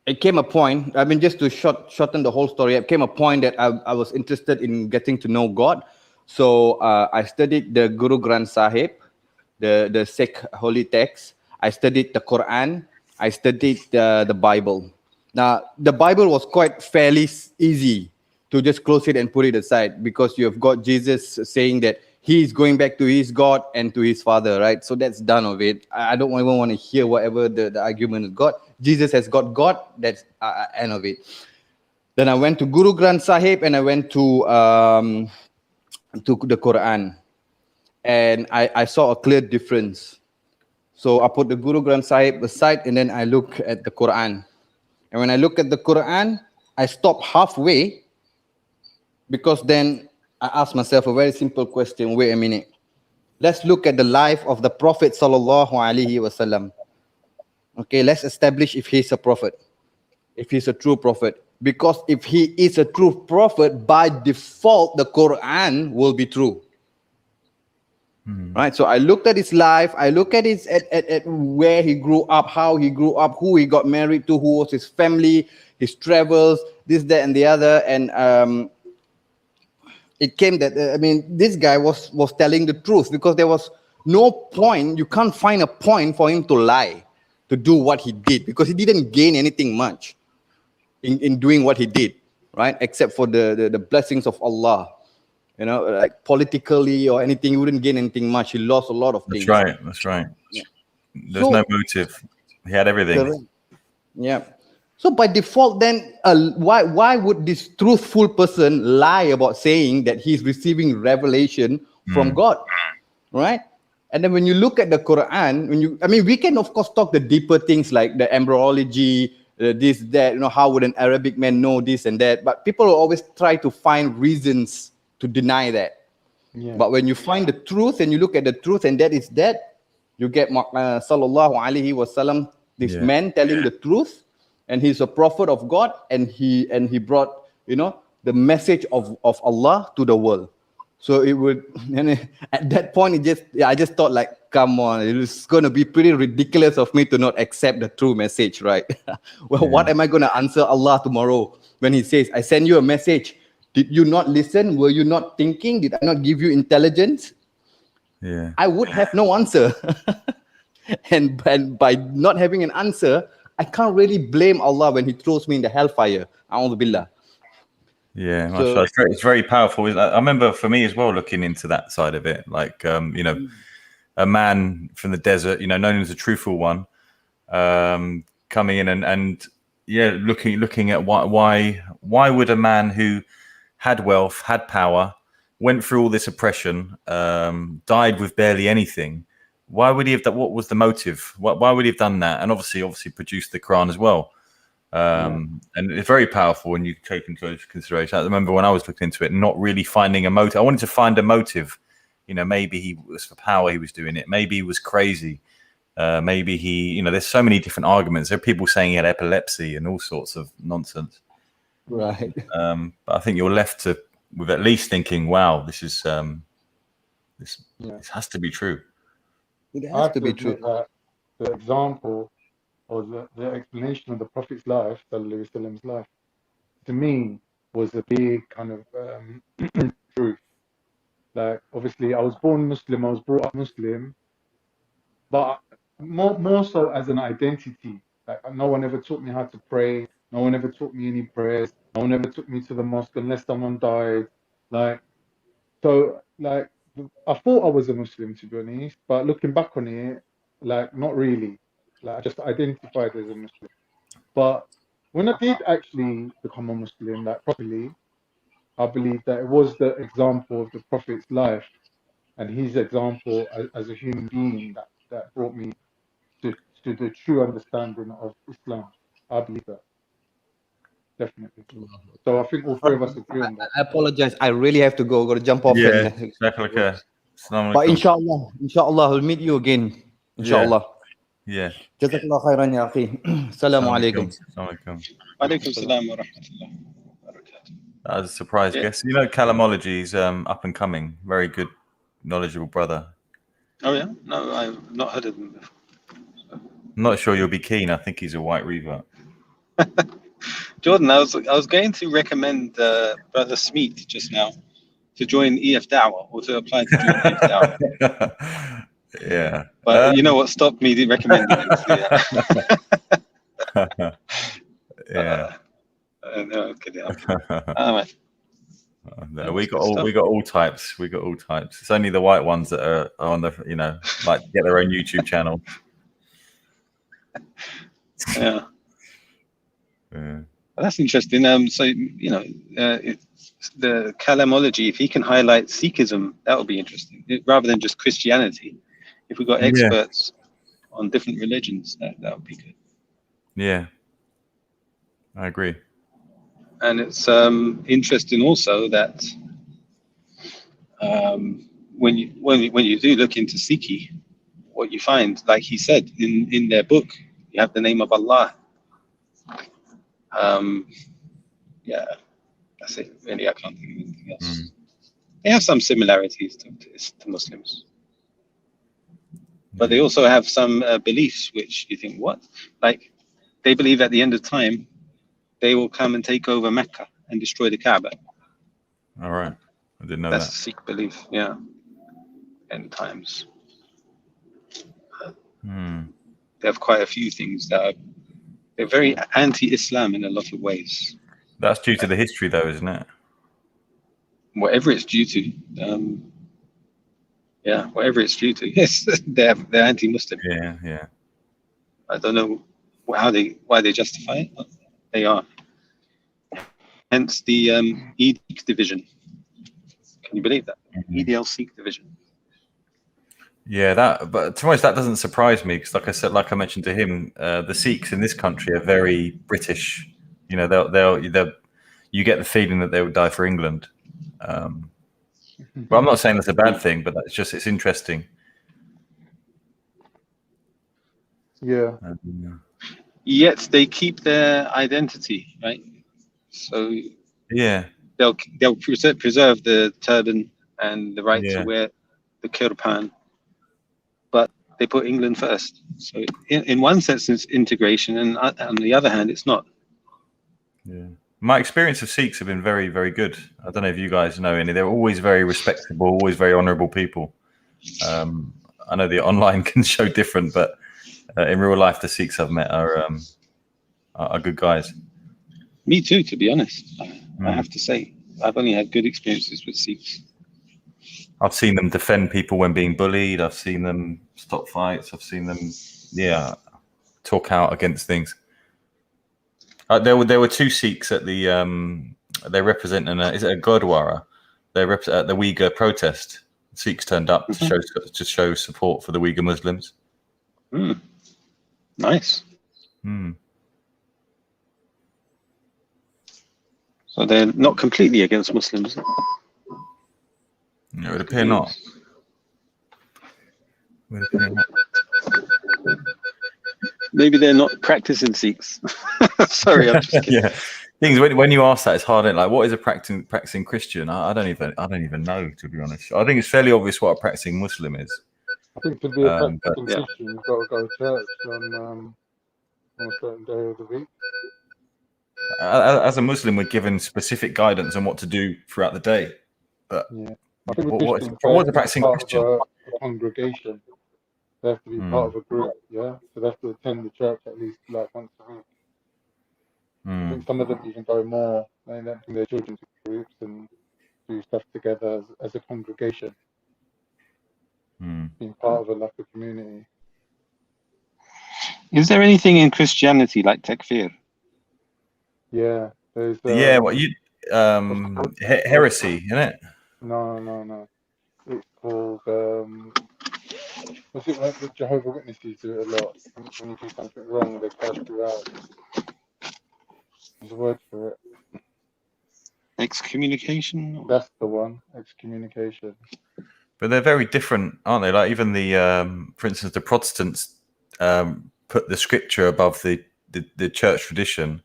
It came a point, I mean, just to shorten the whole story, it came a point that I was interested in getting to know God. So I studied the Guru Granth Sahib, the Sikh holy text. I studied the Quran. I studied the Bible. Now, the Bible was quite fairly easy to just close it and put it aside, because you have got Jesus saying that he is going back to his God and to his Father, right? So that's done of it. I don't even want to hear whatever the argument has got. Jesus has got God, that's end of it. Then I went to Guru Granth Sahib and I went to the Quran. And I saw a clear difference. So I put the Guru Granth Sahib aside and then I look at the Quran. And when I look at the Quran, I stop halfway, because then I ask myself a very simple question. Wait a minute. Let's look at the life of the Prophet sallallahu alaihi wasallam. Okay, let's establish if he's a prophet, if he's a true prophet. Because if he is a true prophet, by default, the Quran will be true. Right? So I looked at his life. I look at his at where he grew up, how he grew up, who he got married to, who was his family, his travels, this, that, and the other. And it came that this guy was telling the truth, because there was no point. You can't find a point for him to lie, to do what he did, because he didn't gain anything much in doing what he did, right? Except for the blessings of Allah. You know, like politically or anything, he wouldn't gain anything much. He lost a lot of things. That's right. Yeah. There's no motive. He had everything. Correct. Yeah. So by default, then why would this truthful person lie about saying that he's receiving revelation from God, right? And then when you look at the Quran, we can of course talk the deeper things like the embryology, this, that, how would an Arabic man know this and that? But people will always try to find reasons to deny that. Yeah. But when you find the truth and you look at the truth, and that is that, you get sallallahu alaihi wasallam, this man telling the truth, and he's a prophet of God, and he brought the message of Allah to the world. So it would, and at that point, I just thought, like, come on, it's going to be pretty ridiculous of me to not accept the true message, right? Well, what am I going to answer Allah tomorrow when he says, I send you a message? Did you not listen? Were you not thinking? Did I not give you intelligence? Yeah. I would have no answer. and by not having an answer, I can't really blame Allah when he throws me in the hellfire. A'udhu billah. Yeah, so, it's very powerful. I remember for me as well, looking into that side of it, like, you know, a man from the desert, you know, known as a truthful one, coming in and looking at why would a man who had wealth, had power, went through all this oppression, died with barely anything, why would he have that? What was the motive? Why would he have done that? And obviously produced the Quran as well. And it's very powerful when you take into consideration. I remember when I was looking into it, not really finding a motive. I wanted to find a motive. You know, maybe he was for power, he was doing it. Maybe he was crazy. Maybe he, you know, there's so many different arguments. There are people saying he had epilepsy and all sorts of nonsense. Right. But I think you're left with at least thinking, wow, this is this has to be true. It has to be true. The example or the explanation of the Prophet's life, Sallallahu Alaihi Wasallam's life, to me was a big kind of truth. Like, obviously, I was born Muslim, I was brought up Muslim, but more so as an identity. Like, no one ever taught me how to pray, no one ever taught me any prayers, no one ever took me to the mosque unless someone died. Like, so, like, I thought I was a Muslim, to be honest, but looking back on it, like, not really. Like, I just identified as a Muslim. But when I did actually become a Muslim, like, properly, I believe that it was the example of the Prophet's life and his example as a human being that brought me to the true understanding of Islam. I believe that. Definitely. So I think all three of us agree on that. I apologize. I really have to go. Got to jump off. Yeah, exactly. But inshallah, we'll meet you again. Inshallah. Yeah. Jazakallah khairan ya akhi. Assalamu alaikum. Alaikum salam wa rahmatullah. That was a surprise guest. You know, Kalamology is up and coming. Very good, knowledgeable brother. Oh yeah? No, I've not heard of him before. I'm not sure you'll be keen. I think he's a white revert. Jordan, I was going to recommend Brother Smeet just now to join EF Dawah or to apply to join EF Dawah. Yeah. But you know what stopped me recommending him? Yeah. No, no, we got all types. We got all types. It's only the white ones that are on the, you know, like get their own YouTube channel. Yeah. Well, that's interesting. So you know, the Kalamology, if he can highlight Sikhism, that would be interesting, rather than just Christianity. If we got experts on different religions, that would be good. Yeah, I agree. And it's interesting also that when you do look into Sikhi, what you find, like he said in their book, you have the name of Allah. Yeah, that's it. Really, I can't think of anything else. They have some similarities to Muslims, but they also have some beliefs which you think, what? Like, they believe at the end of time, they will come and take over Mecca and destroy the Kaaba. All right, I didn't know That's that. a Sikh belief, yeah. End times. They have quite a few things that they're very anti-Islam in a lot of ways. That's due to the history, though, isn't it? Whatever it's due to, yeah, whatever it's due to, yes, they're anti-Muslim. Yeah. I don't know why they justify it, but they are. Hence the ED division. Can you believe that? EDL Sikh division. Yeah, but to be honest, that doesn't surprise me because, like I mentioned to him, the Sikhs in this country are very British. You know, they'll you get the feeling that they would die for England. But I'm not saying that's a bad thing, but it's interesting. Yeah. Yet they keep their identity, right? So yeah, they'll preserve the turban and the right to wear the kirpan. But they put England first. So in one sense, it's integration, and on the other hand, it's not. Yeah. My experience of Sikhs have been very, very good. I don't know if you guys know any. They're always very respectable, always very honourable people. I know the online can show different, but in real life, the Sikhs I've met are good guys. Me too, to be honest. I have to say, I've only had good experiences with Sikhs. I've seen them defend people when being bullied. I've seen them stop fights. I've seen them, talk out against things. There were two Sikhs at the they represent is it a Gurdwara? They represent at the Uyghur protest. Sikhs turned up to show support for the Uyghur Muslims. Nice. So they're not completely against Muslims. It would appear not. Maybe they're not practicing Sikhs. Sorry, I'm just kidding. Things when you ask that, it's hard. Like, what is a practicing Christian? I don't even know, to be honest. I think it's fairly obvious what a practicing Muslim is. I think to be a practicing Christian, you've got to go to church on a certain day of the week. As a Muslim, we're given specific guidance on what to do throughout the day. But I think what's a practicing Christian? A congregation. They have to be part of a group, so they have to attend the church at least like once a week. I think some of them even go more. They don't bring their children to groups and do stuff together as a congregation. Being part of a community. Is there anything in Christianity like takfir? Yeah, there's heresy, isn't it? No. It's called what's it like? The Jehovah's Witnesses do it a lot. When you do something wrong, they cast you out. There's a word for it. Excommunication? That's the one. Excommunication. But they're very different, aren't they? Like even for instance, the Protestants put the scripture above the church tradition,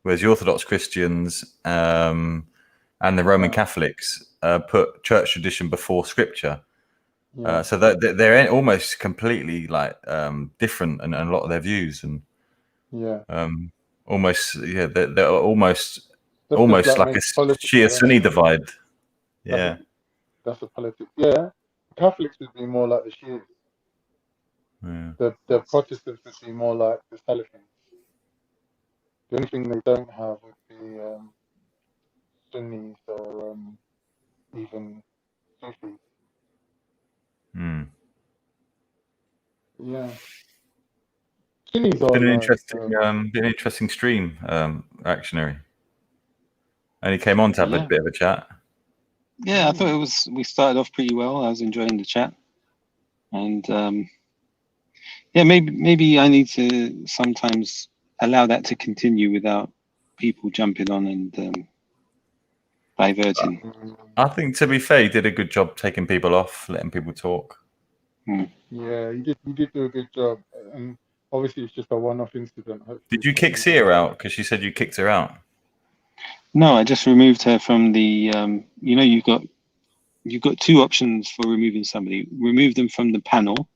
whereas the Orthodox Christians and the Roman Catholics put church tradition before scripture. So they're almost completely different in a lot of their views, and they're almost like a Shia Sunni divide. That's a politics. Yeah, Catholics would be more like the Shias. The Protestants would be more like the Salafis. The only thing they don't have would be Sunnis or even Sufis. Yeah. It's been an interesting stream, Actionary. And he came on to have a bit of a chat. Yeah, I thought we started off pretty well. I was enjoying the chat. And maybe I need to sometimes allow that to continue without people jumping on and diverting. I think, to be fair, you did a good job taking people off, letting people talk. Yeah, you did do a good job. And obviously it's just a one-off incident. Hopefully did you kick Sia out? Because she said you kicked her out. No, I just removed her from the you've got two options for removing somebody. Remove them from the panel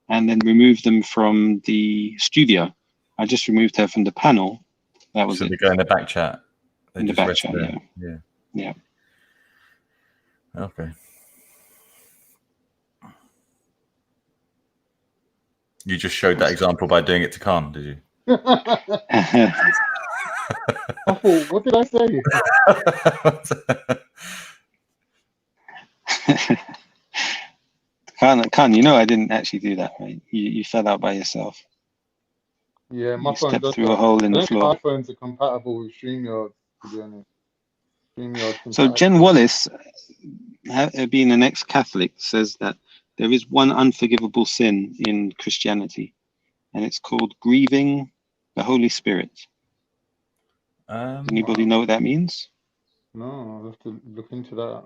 and then remove them from the studio. I just removed her from the panel. That was so it. They go in the back chat. In the back chat, yeah. Okay. You just showed that example by doing it to Khan, did you? What did I say? Khan, I didn't actually do that, right? You fell out by yourself. Yeah, my phone stepped through a hole in the floor. iPhones are compatible with StreamYard, to be honest. So Jen Wallace, being an ex-Catholic, says that there is one unforgivable sin in Christianity, and it's called grieving the Holy Spirit. Anybody know what that means? No, I'll have to look into that.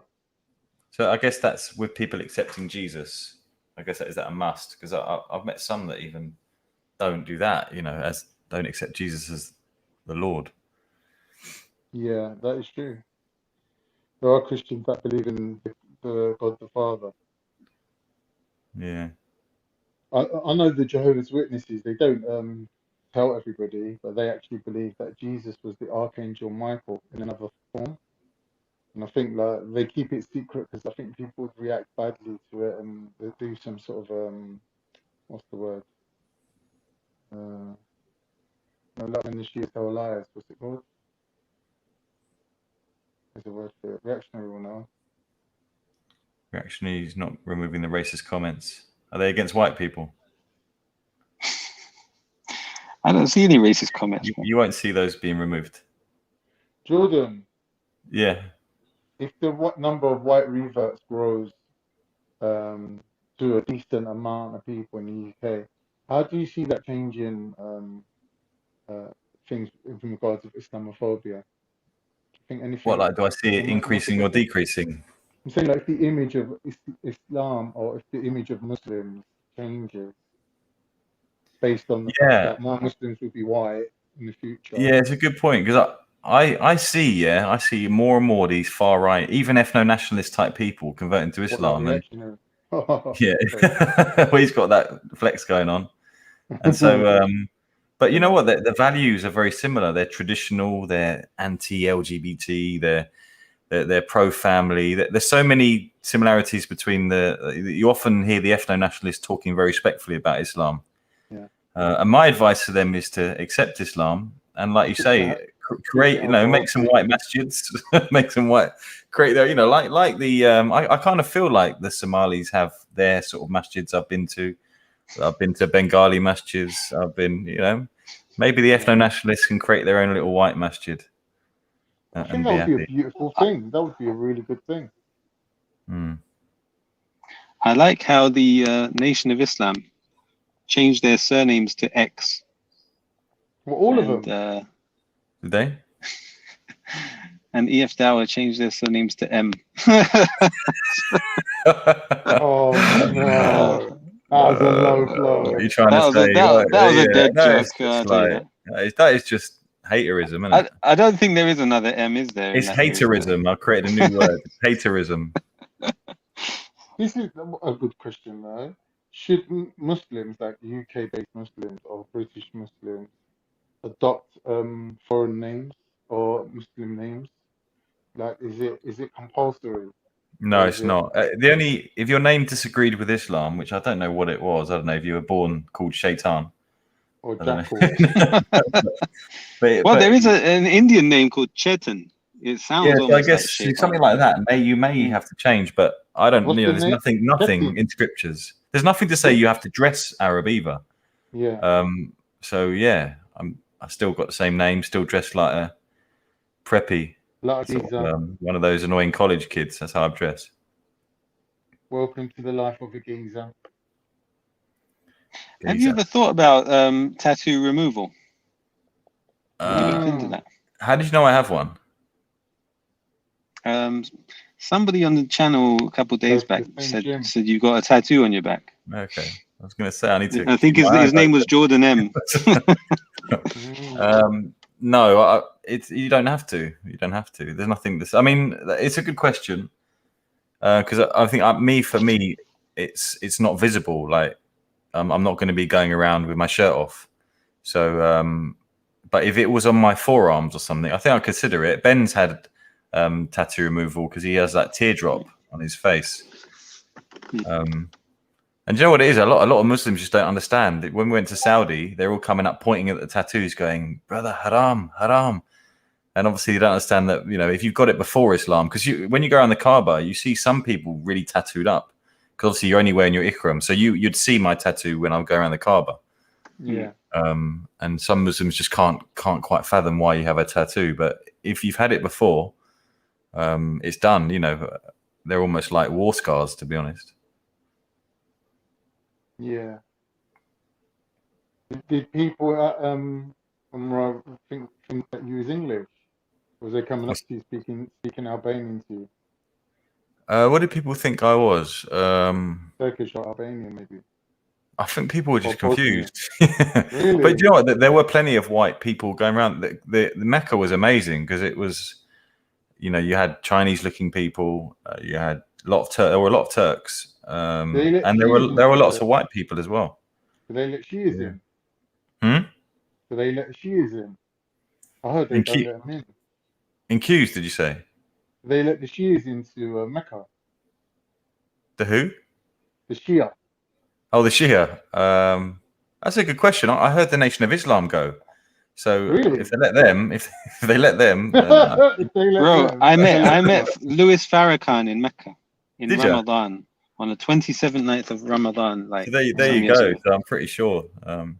So I guess that's with people accepting Jesus. I guess is that a must? Because I've met some that even don't do that, as don't accept Jesus as the Lord. Yeah, that is true. There are Christians that believe in the God the Father. Yeah. I know the Jehovah's Witnesses, they don't tell everybody, but they actually believe that Jesus was the Archangel Michael in another form. And I think like they keep it secret because I think people would react badly to it and they do some sort of what's the word? No, like when the Shia tell lies, what's it called? There's a word for it. Reactionary will know. Reactionary is not removing the racist comments. Are they against white people? I don't see any racist comments. You won't see those being removed. Jordan. Yeah. If the number of white reverts grows to a decent amount of people in the UK, how do you see that changing things in regards of Islamophobia? Do you think anything? What, like, do I see it increasing or decreasing? I'm saying like if the image of Islam or if the image of Muslims changes based on the fact that more Muslims will be white in the future. Yeah, it's a good point because I see more and more these far right, even ethno-nationalist type people converting to Islam. Like well, he's got that flex going on, and so but you know what? The values are very similar. They're traditional. They're anti-LGBT. They're pro-family. There's so many similarities between you often hear the ethno-nationalists talking very respectfully about Islam. Yeah. And my advice to them is to accept Islam and, like you say, create, make some white masjids, make some white, create their, like the, I kind of feel like the Somalis have their sort of masjids I've been to Bengali masjids. I've been, maybe the ethno-nationalists can create their own little white masjid. I think that would be a beautiful thing. That would be a really good thing. I like how the Nation of Islam changed their surnames to X. Well, all of them. Did they? And EF Dawah changed their surnames to M. Oh no. That was a low blow. You're trying to say that was a dead joke. That is just haterism, isn't it? I don't think there is another M, is there? It's haterism. I've created a new word. Haterism. This is a good question, though. Should Muslims, like UK-based Muslims or British Muslims, adopt foreign names or Muslim names? Like, is it compulsory? No, it's not. If your name disagreed with Islam, which I don't know what it was. I don't know if you were born called Shaitan. Or Jackal. but there is an Indian name called Chetan. It sounds so I guess like something like that. You may have to change, but I don't. There's nothing in scriptures. There's nothing to say you have to dress Arab either. Yeah. So yeah, I still got the same name, still dressed like a preppy. One of those annoying college kids. That's how I'm dressed. Welcome to the life of a geezer. Have you ever thought about tattoo removal? Into that? How did you know I have one? Somebody on the channel a couple of days back said you got a tattoo on your back. Okay, I was going to say I need to. I think his name was Jordan M. No, you don't have to. You don't have to. There's nothing. I mean, it's a good question because I think for me, it's not visible. Like I'm not going to be going around with my shirt off. So, but if it was on my forearms or something, I think I'd consider it. Ben's had tattoo removal because he has that teardrop on his face. And you know what it is? A lot of Muslims just don't understand. When we went to Saudi, they're all coming up pointing at the tattoos going, brother, haram, haram. And obviously you don't understand that, if you've got it before Islam, because when you go around the Kaaba, you see some people really tattooed up because obviously you're only wearing your ihram. So you'd see my tattoo when I'm going around the Kaaba. Yeah. And some Muslims just can't quite fathom why you have a tattoo. But if you've had it before, it's done. They're almost like war scars, to be honest. Yeah. Did people think that you was English? Was they coming up to you speaking Albanian to you? What did people think I was? Turkish or Albanian, maybe. I think people were just confused. Really? But you know what? There were plenty of white people going around. The Mecca was amazing because it was, you had Chinese-looking people. You had there were a lot of Turks, and there were lots of white people as well. Do they let Shias in? Hmm? Do they let Shias in? I heard they don't let them in. In queues, did you say? They let the Shias into Mecca. The who? The Shia. Oh, the Shia. That's a good question. I heard the Nation of Islam go. So really? if they let them, if they let them, bro, I met Louis Farrakhan in Mecca in Did Ramadan on the 27th night of Ramadan. Like so there you go. So I'm pretty sure.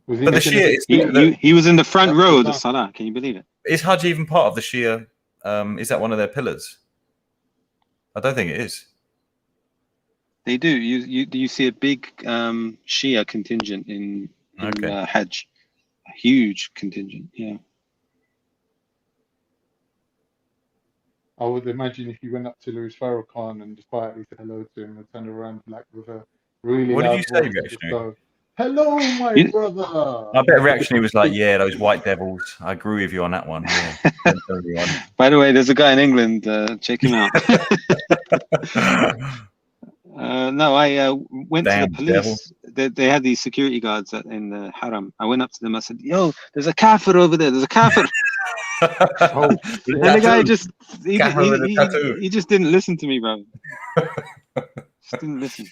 Was but the Shia, he was in the front row of the Salah. Can you believe it? Is Hajj even part of the Shia? Is that one of their pillars? I don't think it is. They do. You see a big Shia contingent in Hajj, a huge contingent. Yeah. I would imagine if you went up to Louis Farrakhan and just quietly said hello to him and turned around like with a really what loud did you say, voice and just Reactionary? go, "Hello, my brother." I bet Reactionary was like, "Yeah, those white devils." I agree with you on that one. Yeah. By the way, there's a guy in England. Check him out. No, I went to the police. They had these security guards in the Haram. I went up to them. I said, "Yo, there's a kafir over there. There's a kafir." And the guy just he just didn't listen to me, bro. Just didn't listen.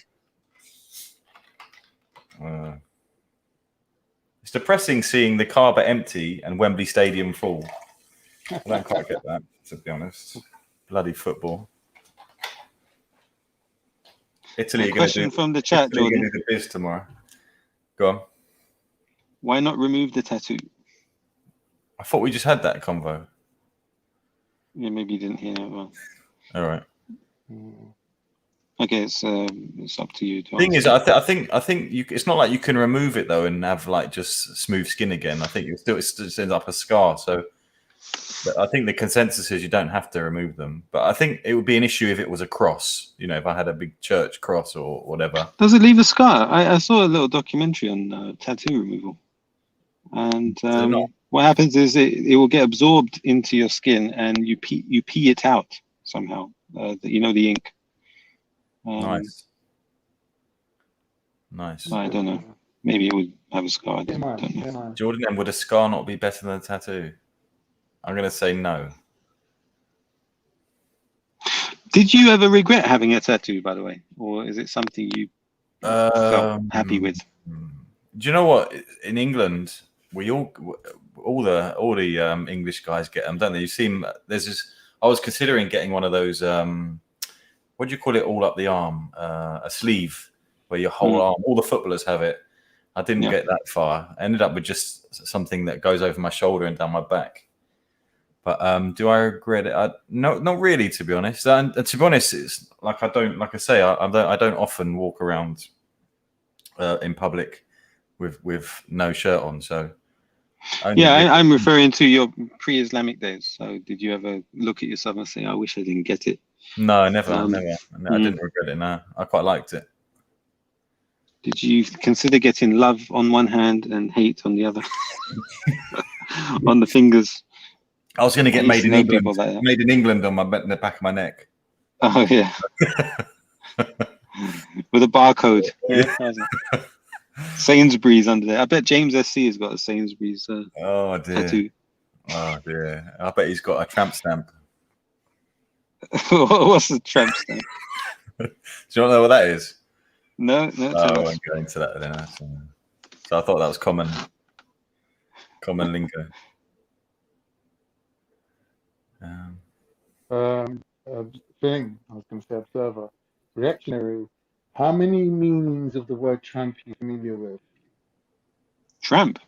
It's depressing seeing the Kaaba empty and Wembley Stadium full. I don't quite get that, to be honest. Bloody football. Italy. Question from the chat, Italy Jordan. going to do the biz tomorrow. Go on. Why not remove the tattoo? I thought we just had that convo. Yeah, maybe you didn't hear it well. All right. Okay, it's up to you. Thing is, I think it's not like you can remove it though and have like just smooth skin again. I think it still ends up a scar. So I think the consensus is you don't have to remove them. But I think it would be an issue if it was a cross. You know, if I had a big church cross or whatever. Does it leave a scar? I saw a little documentary on tattoo removal, and what happens is it will get absorbed into your skin, and you pee it out somehow. The ink. Nice. I don't know. Maybe it would have a scar. I don't know. Jordan, then would a scar not be better than a tattoo? I'm going to say no. Did you ever regret having a tattoo, by the way, or is it something you felt happy with? Do you know what? In England, we all the English guys get them, don't they? You see, there's this. I was considering getting one of those. What do you call it? All up the arm, a sleeve where your whole arm. All the footballers have it. I didn't get that far. I ended up with just something that goes over my shoulder and down my back. But do I regret it? No, not really, to be honest. And to be honest, it's like I don't often walk around in public with no shirt on. So I'm referring to your pre-Islamic days. So did you ever look at yourself and say, "I wish I didn't get it"? No, never. I didn't regret it. No, I quite liked it. Did you consider getting love on one hand and hate on the other? On the fingers. I was going to get made in England. Made in England on the back of my neck. Oh yeah. With a barcode. Yeah. Sainsbury's under there. I bet James SC has got a Sainsbury's tattoo. Oh dear. I bet he's got a tramp stamp. What's the tramp stamp? Do you not know what that is? No. I won't go into that then. So I thought that was common lingo. Thing I was going to say, observer, reactionary. How many meanings of the word tramp are you familiar with? Tramp?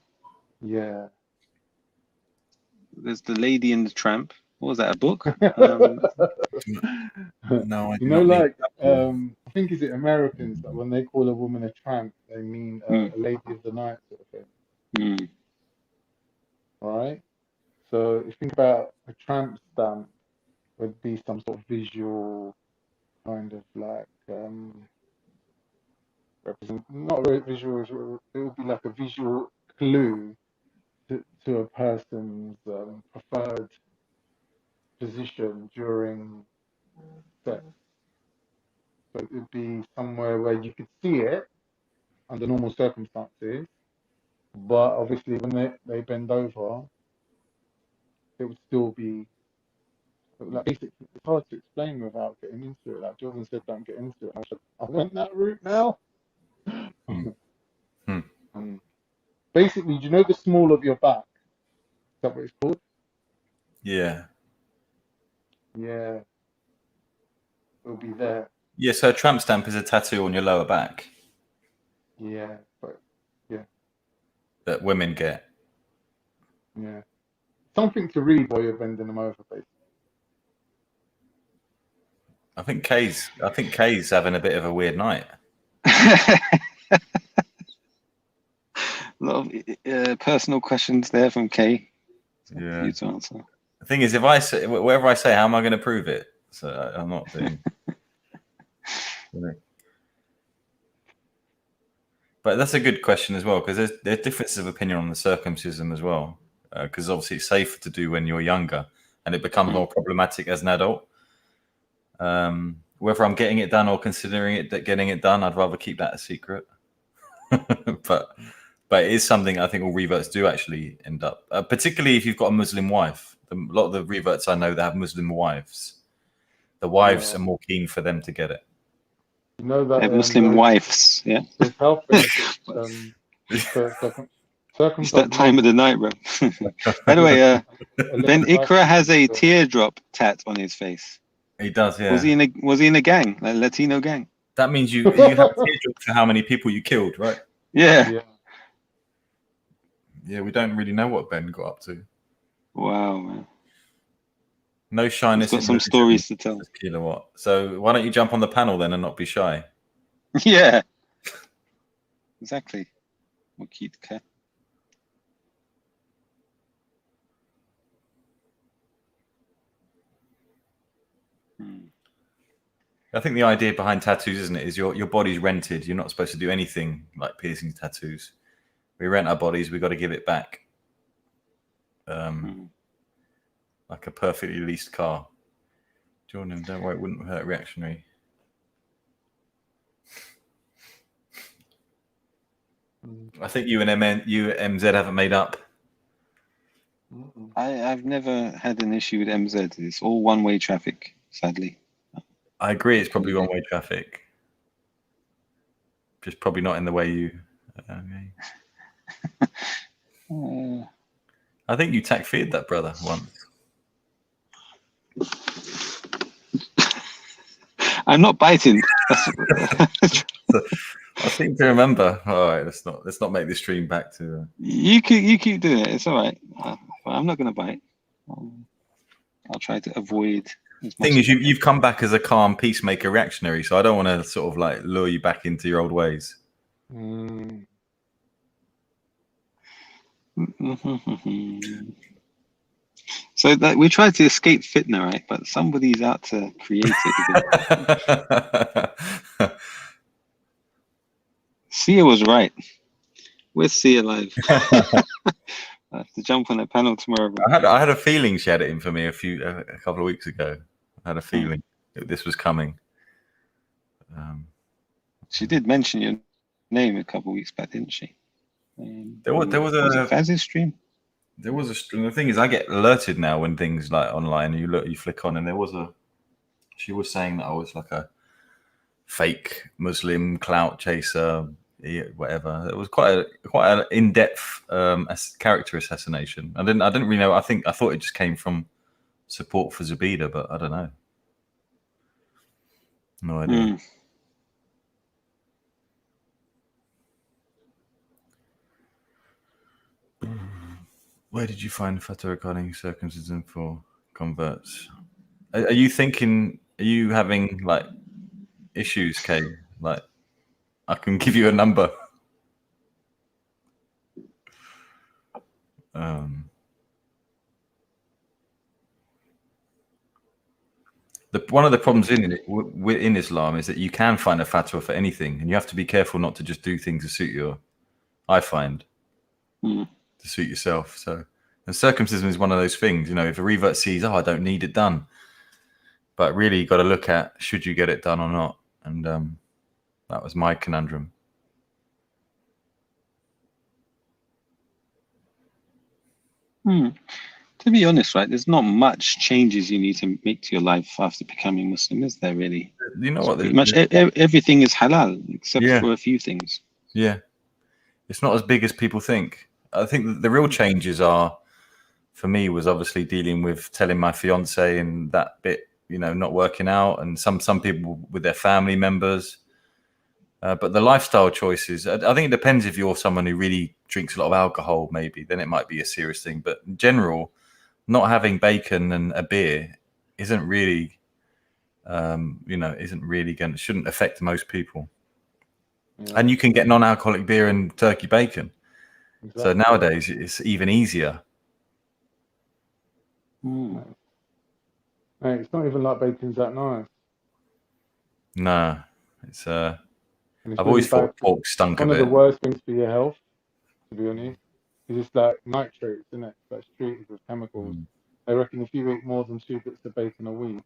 Yeah. There's The Lady and the Tramp. What was that, a book? No, I you know, like I think is it Americans that when they call a woman a tramp, they mean a lady of the night sort of thing. All right. So if you think about a tramp stamp, would be some sort of visual kind of like not very visual. It would be like a visual clue to a person's preferred position during sex. So it would be somewhere where you could see it, under normal circumstances, but obviously when they bend over, it would still be like basically it's hard to explain without getting into it. Like Jordan said, don't get into it. I went that route now. Basically, do you know the small of your back? Is that what it's called? Yeah. Yeah. It'll be there. Yeah, so a tramp stamp is a tattoo on your lower back. Yeah, but yeah. That women get. Yeah. Something to read while you're bending them over, basically. I think Kay's having a bit of a weird night. A lot of personal questions there from Kay. Yeah. For you to answer. The thing is, if I say whatever I say, how am I going to prove it? So I'm not doing. But that's a good question as well, because there's differences of opinion on the circumcision as well. Because obviously it's safer to do when you're younger, and it becomes more problematic as an adult. Whether I'm getting it done or considering it getting it done, I'd rather keep that a secret. but it is something I think all reverts do actually end up, particularly if you've got a Muslim wife. A lot of the reverts I know that have Muslim wives, the wives are more keen for them to get it. You know that Muslim wives, yeah. There's health benefits. It's that time of the night, bro. By the way, Ben Ikra has a teardrop tat on his face. He does, yeah. Was he in a gang, a Latino gang? That means you have teardrops for how many people you killed, right? Yeah. Yeah, we don't really know what Ben got up to. Wow, man. No shyness. He's got some stories to tell. Kilowatt. So why don't you jump on the panel then and not be shy? Yeah. Exactly. Okay. I think the idea behind tattoos, isn't it, is your body's rented. You're not supposed to do anything like piercings, tattoos. We rent our bodies. We got to give it back. Like a perfectly leased car. Jordan, don't worry, it wouldn't hurt reactionary. I think you and MZ haven't made up. I've never had an issue with MZ. It's all one-way traffic, sadly. I agree. It's probably one-way traffic. Just probably not in the way you. I think you takfired that brother once. I'm not biting. I seem to remember. All right, let's not make this stream back to. You keep doing it. It's all right. I'm not going to bite. I'll try to avoid. The thing is, you've come back as a calm peacemaker reactionary, so I don't want to sort of like lure you back into your old ways. So that we tried to escape fitna, right? But somebody's out to create it again. Sia was right. Where's Sia live? I have to jump on that panel tomorrow. I had a feeling she had it in for me a couple of weeks ago. I had a feeling that this was coming. She did mention your name a couple of weeks back, didn't she? There was a Faz's stream. There was a stream. The thing is, I get alerted now when things like online. You flick on, and there was a. She was saying that I was like a fake Muslim clout chaser, whatever. It was quite an in-depth character assassination. I didn't really know. I thought it just came from support for Zabida, but I don't know. No idea. Where did you find fatwa regarding circumcision for converts? Are you having like issues, Kay? Like, I can give you a number. One of the problems in Islam is that you can find a fatwa for anything, and you have to be careful not to just do things to suit I find. To suit yourself. So, and circumcision is one of those things, if a revert sees, I don't need it done, but really you got to look at, should you get it done or not? And that was my conundrum. To be honest, right, there's not much changes you need to make to your life after becoming Muslim, is there really? You know what? Pretty much everything is halal except for a few things. Yeah. It's not as big as people think. I think the real changes are, for me, was obviously dealing with telling my fiance and that bit, you know, not working out, and some people with their family members. But the lifestyle choices, I think it depends. If you're someone who really drinks a lot of alcohol, maybe, then it might be a serious thing. But in general, not having bacon and a beer isn't really, shouldn't affect most people. Yeah. And you can get non-alcoholic beer and turkey bacon. Exactly. So nowadays it's even easier. Mate, it's not even like bacon's that nice. No, it's I've always thought pork stunk a bit. One of the worst things for your health, to be honest, is it's like nitrates, isn't it? That's treated with chemicals. I reckon if you eat more than 2 bits of bacon a week,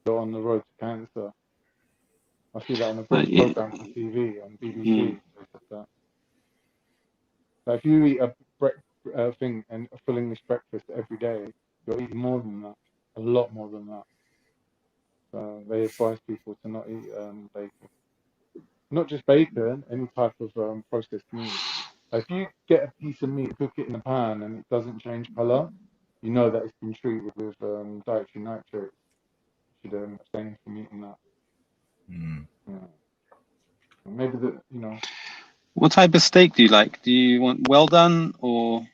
you're on the road to cancer. I see that on a British program on TV, on BBC. Like if you eat a thing and a full English breakfast every day, you're eating more than that, a lot more than that. So they advise people to not eat bacon. Not just bacon, any type of processed meat. If you get a piece of meat, cook it in a pan, and it doesn't change colour, you know that it's been treated with dietary nitrates. You should abstain from eating that. Yeah. Maybe What type of steak do you like? Do you want well done or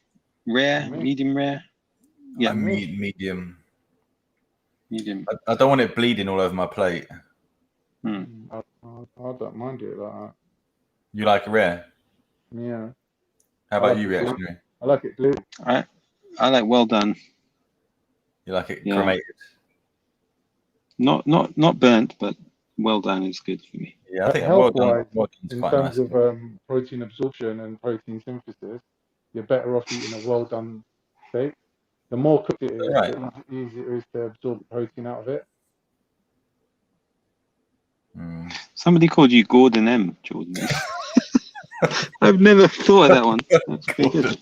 rare, medium rare? Yeah, medium. Medium. I don't want it bleeding all over my plate. I don't mind it like that. You like rare? Yeah. How about you, reactionary? I like it blue. I like well done. You like it cremated? Not burnt, but well done is good for me. Yeah, I think health-wise, in quite terms nice. of protein absorption and protein synthesis, you're better off eating a well done steak. The more cooked it is, the easier it is to absorb protein out of it. Somebody called you Gordon M, Jordan. I've never thought of that one. That's pretty good.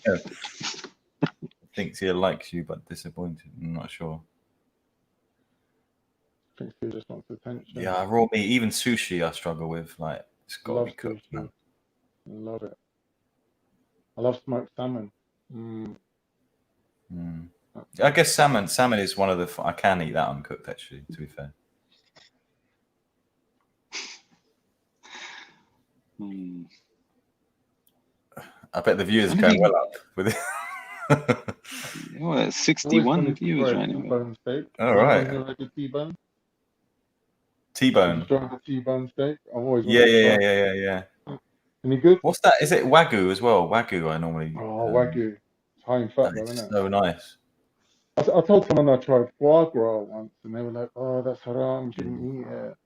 Thinks he likes you, but disappointed. I'm not sure. Thinks he just wants attention. Yeah, raw meat, even sushi, I struggle with. Like, it's got to be cooked. Man. I love it. I love smoked salmon. I guess salmon is one of the. I can eat that uncooked, actually. To be fair. I bet the viewers are going well up with it. Well, 61 viewers right now. T-bone steak. All right. T-bone. T-bone. Enjoying the T-bone steak. I've always Yeah. Any good? What's that? Is it Wagyu as well? Wagyu, I normally. Wagyu. It's high in fat, though, isn't it? So nice. I told someone I tried foie gras once, and they were like, "Oh, that's haram. You shouldn't eat it."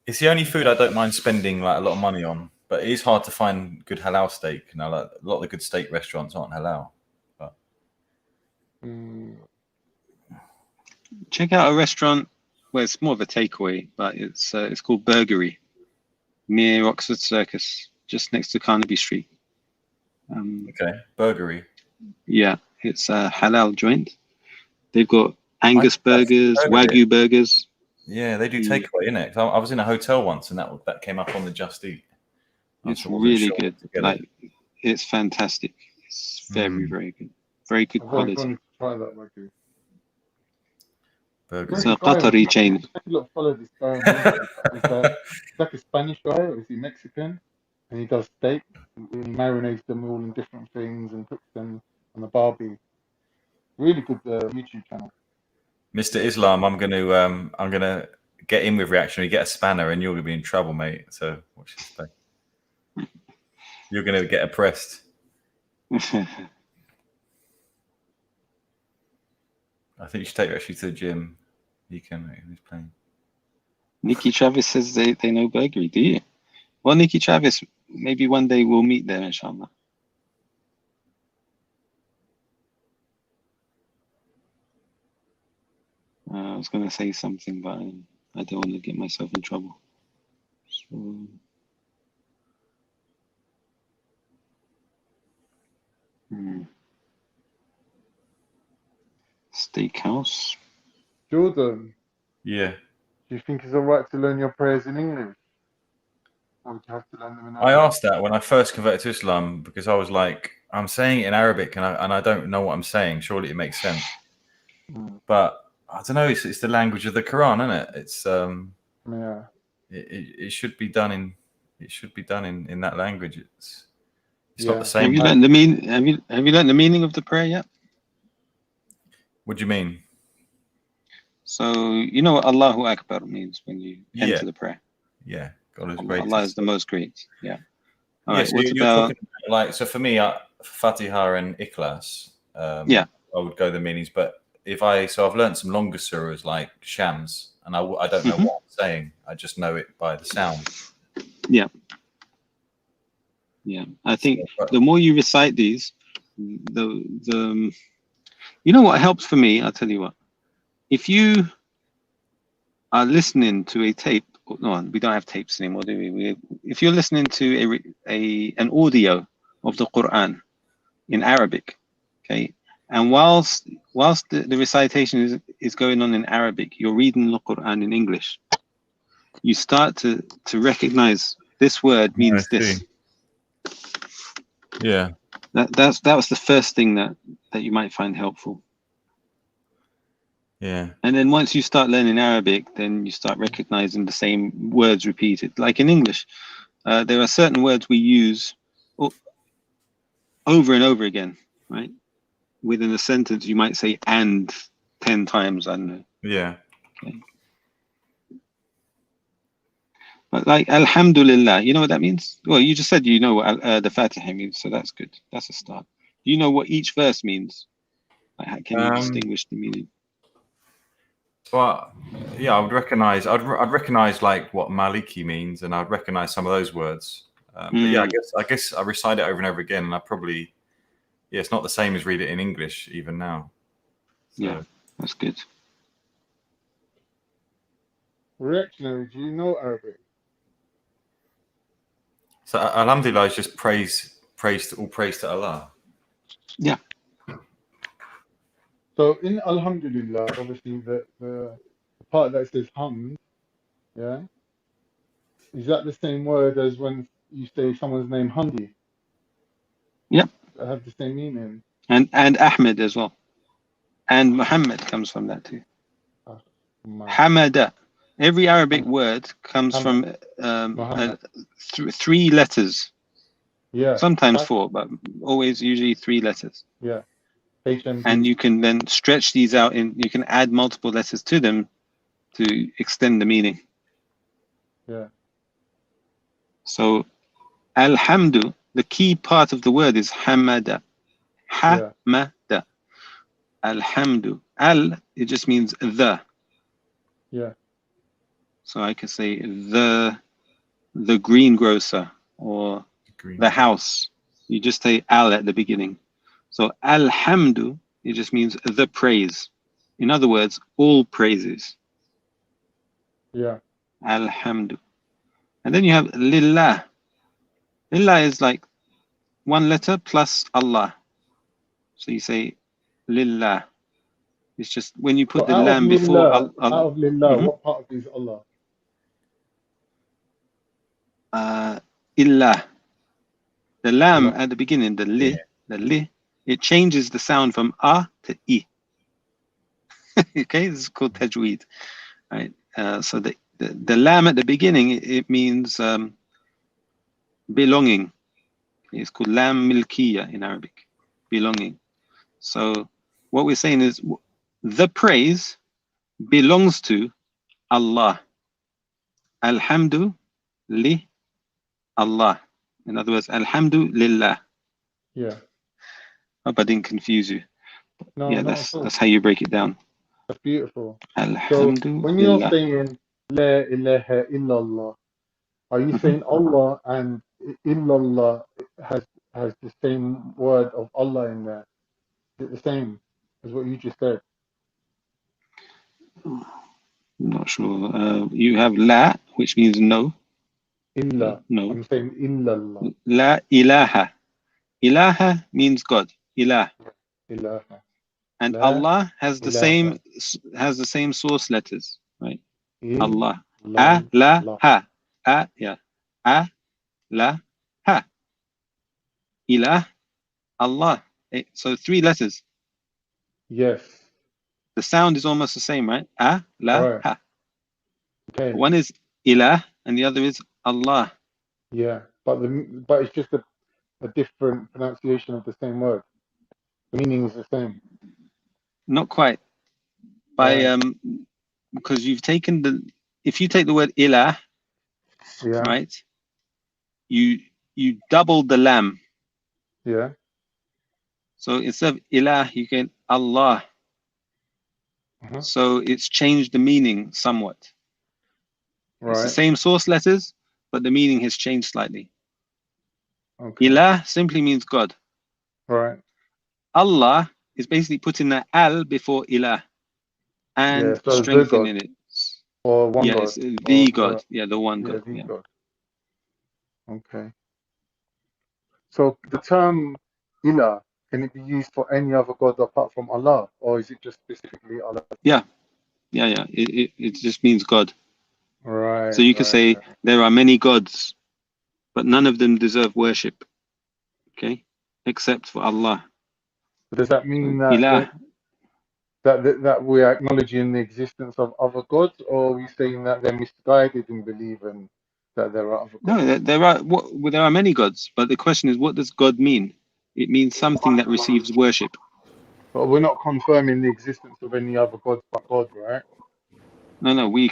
It's the only food I don't mind spending like a lot of money on, but it is hard to find good halal steak. Now, like, a lot of the good steak restaurants aren't halal. But... Check out a restaurant where it's more of a takeaway, but it's called Burgery, near Oxford Circus, just next to Carnaby Street. Okay, Burgery. Yeah, it's a halal joint. They've got Angus burgers, Wagyu burgers. Yeah, they do takeaway, innit? I was in a hotel once, and that came up on the Just Eat. It's really good. Like, it's fantastic. It's very, very good. Very good quality. I want to try that Wagyu. Burgers. It's a Qatari chain. Follow this guy. It's like a Spanish guy, or is he Mexican? And he does steak. He marinates them all in different things and cooks them on the barbie. Really good YouTube channel. Mr. Islam, I'm gonna get in with reactionary, get a spanner, and you're gonna be in trouble, mate. So watch this space. You're gonna get oppressed. I think you should take her actually to the gym. You can, mate. Who's playing? Nikki Travis says they know Burgery. Do you? Well, Nikki Travis, maybe one day we'll meet there, inshallah. I was going to say something, but I don't want to get myself in trouble. So... Steakhouse. Jordan. Yeah. Do you think it's alright to learn your prayers in English? Or would you have to learn them in I Arabic? asked that when I first converted to Islam because I was like, I'm saying it in Arabic and I don't know what I'm saying. Surely it makes sense. But I don't know. It's the language of the Quran, isn't it? It's yeah. It should be done in in that language. It's not the same. Have you learned the mean? Have you learned the meaning of the prayer yet? What do you mean? So you know what Allahu Akbar means when you enter the prayer. Yeah, God is great. Allah is the most great. Yeah. All right. Yes, So you're talking about, like, so for me, Fatiha and Ikhlas. I would go the meanings, but I've learned some longer surahs like Shams, and I don't know what I'm saying. I just know it by the sound. Yeah. Yeah. I think the more you recite these, the you know what helps for me? I'll tell you what. If you are listening to a tape, no, we don't have tapes anymore, do we? If you're listening to an audio of the Quran in Arabic, okay, and whilst the recitation is going on in Arabic, you're reading the Quran in English. You start to recognize this word means this. Yeah. That was the first thing that you might find helpful. Yeah. And then once you start learning Arabic, then you start recognizing the same words repeated. Like in English, there are certain words we use over and over again, right? Within a sentence, you might say "and" 10 times. I don't know. Yeah. Okay. But like Alhamdulillah, you know what that means? Well, you just said you know what the Fatiha means, so that's good. That's a start. Do you know what each verse means? Like, how can you distinguish the meaning? But yeah, I'd recognize like what Maliki means, and I'd recognize some of those words. But yeah, I guess I recite it over and over again, and I probably it's not the same as read it in English even now. So. Yeah, that's good. Reactionary, do you know Arabic? So Alhamdulillah is just praise to Allah. Yeah. So in Alhamdulillah, obviously the part that says hamd, yeah, is that the same word as when you say someone's name Hamdi? Yep. That have the same meaning. And Ahmed as well. And Muhammad comes from that too. Hamada. Every Arabic word comes from 3 letters. Yeah. Sometimes 4, but usually 3 letters. Yeah. And you can then stretch these out you can add multiple letters to them to extend the meaning. Yeah. So alhamdu, the key part of the word is hamada. Hamada. Alhamdu. It just means the. Yeah. So I could say the greengrocer or the house. You just say al at the beginning. So alhamdu, it just means the praise. In other words, all praises. Yeah. Alhamdu. And then you have lillah. Lillah is like 1 letter plus Allah. So you say lillah. It's just when you put the lam before Allah. Out of lillah, what part of it is Allah? Illah. The lam at the beginning, the li, it changes the sound from a to i. Okay, this is called tajweed. Right. So the lam at the beginning, it means belonging. It's called lam milkiya in Arabic, belonging. So what we're saying is the praise belongs to Allah. Alhamdu li Allah. In other words, alhamdulillah. Yeah. Hope I didn't confuse you. No, yeah, that's how you break it down. That's beautiful. So when you're saying La ilaha illallah, are you saying Allah and illallah has the same word of Allah in there? Is it the same as what you just said? I'm not sure. You have la, which means no. Illa. No. I'm saying illallah. La ilaha. Ilaha means God. Ilah. Ilaha. And Allah has the same source letters, right? Allah. A, la, ha. A, yeah. A, la, ha. Ilah, Allah. So 3 letters. Yes. The sound is almost the same, right? A, la, ha. Okay. One is ilah and the other is Allah. Yeah, but it's just a different pronunciation of the same word. The meaning is the same. Not quite. Because you've taken if you take the word ilah, right? You double the lam. Yeah. So instead of ilah, you get Allah. So it's changed the meaning somewhat. Right. It's the same source letters, but the meaning has changed slightly. Okay. Ilah simply means God. Right. Allah is basically putting the al before ilah and so strengthening it. Or one God. It's the God. The one God. God. Okay. So the term ilah, can it be used for any other God apart from Allah, or is it just specifically Allah? Yeah. It just means God. Right. So you can say there are many gods, but none of them deserve worship. Okay, except for Allah. Does that mean that we're acknowledging the existence of other gods, or are we saying that they're misguided in believing that there are other gods? No, there are many gods, but the question is, what does God mean? It means something that receives worship. But we're not confirming the existence of any other gods but God, right? No, we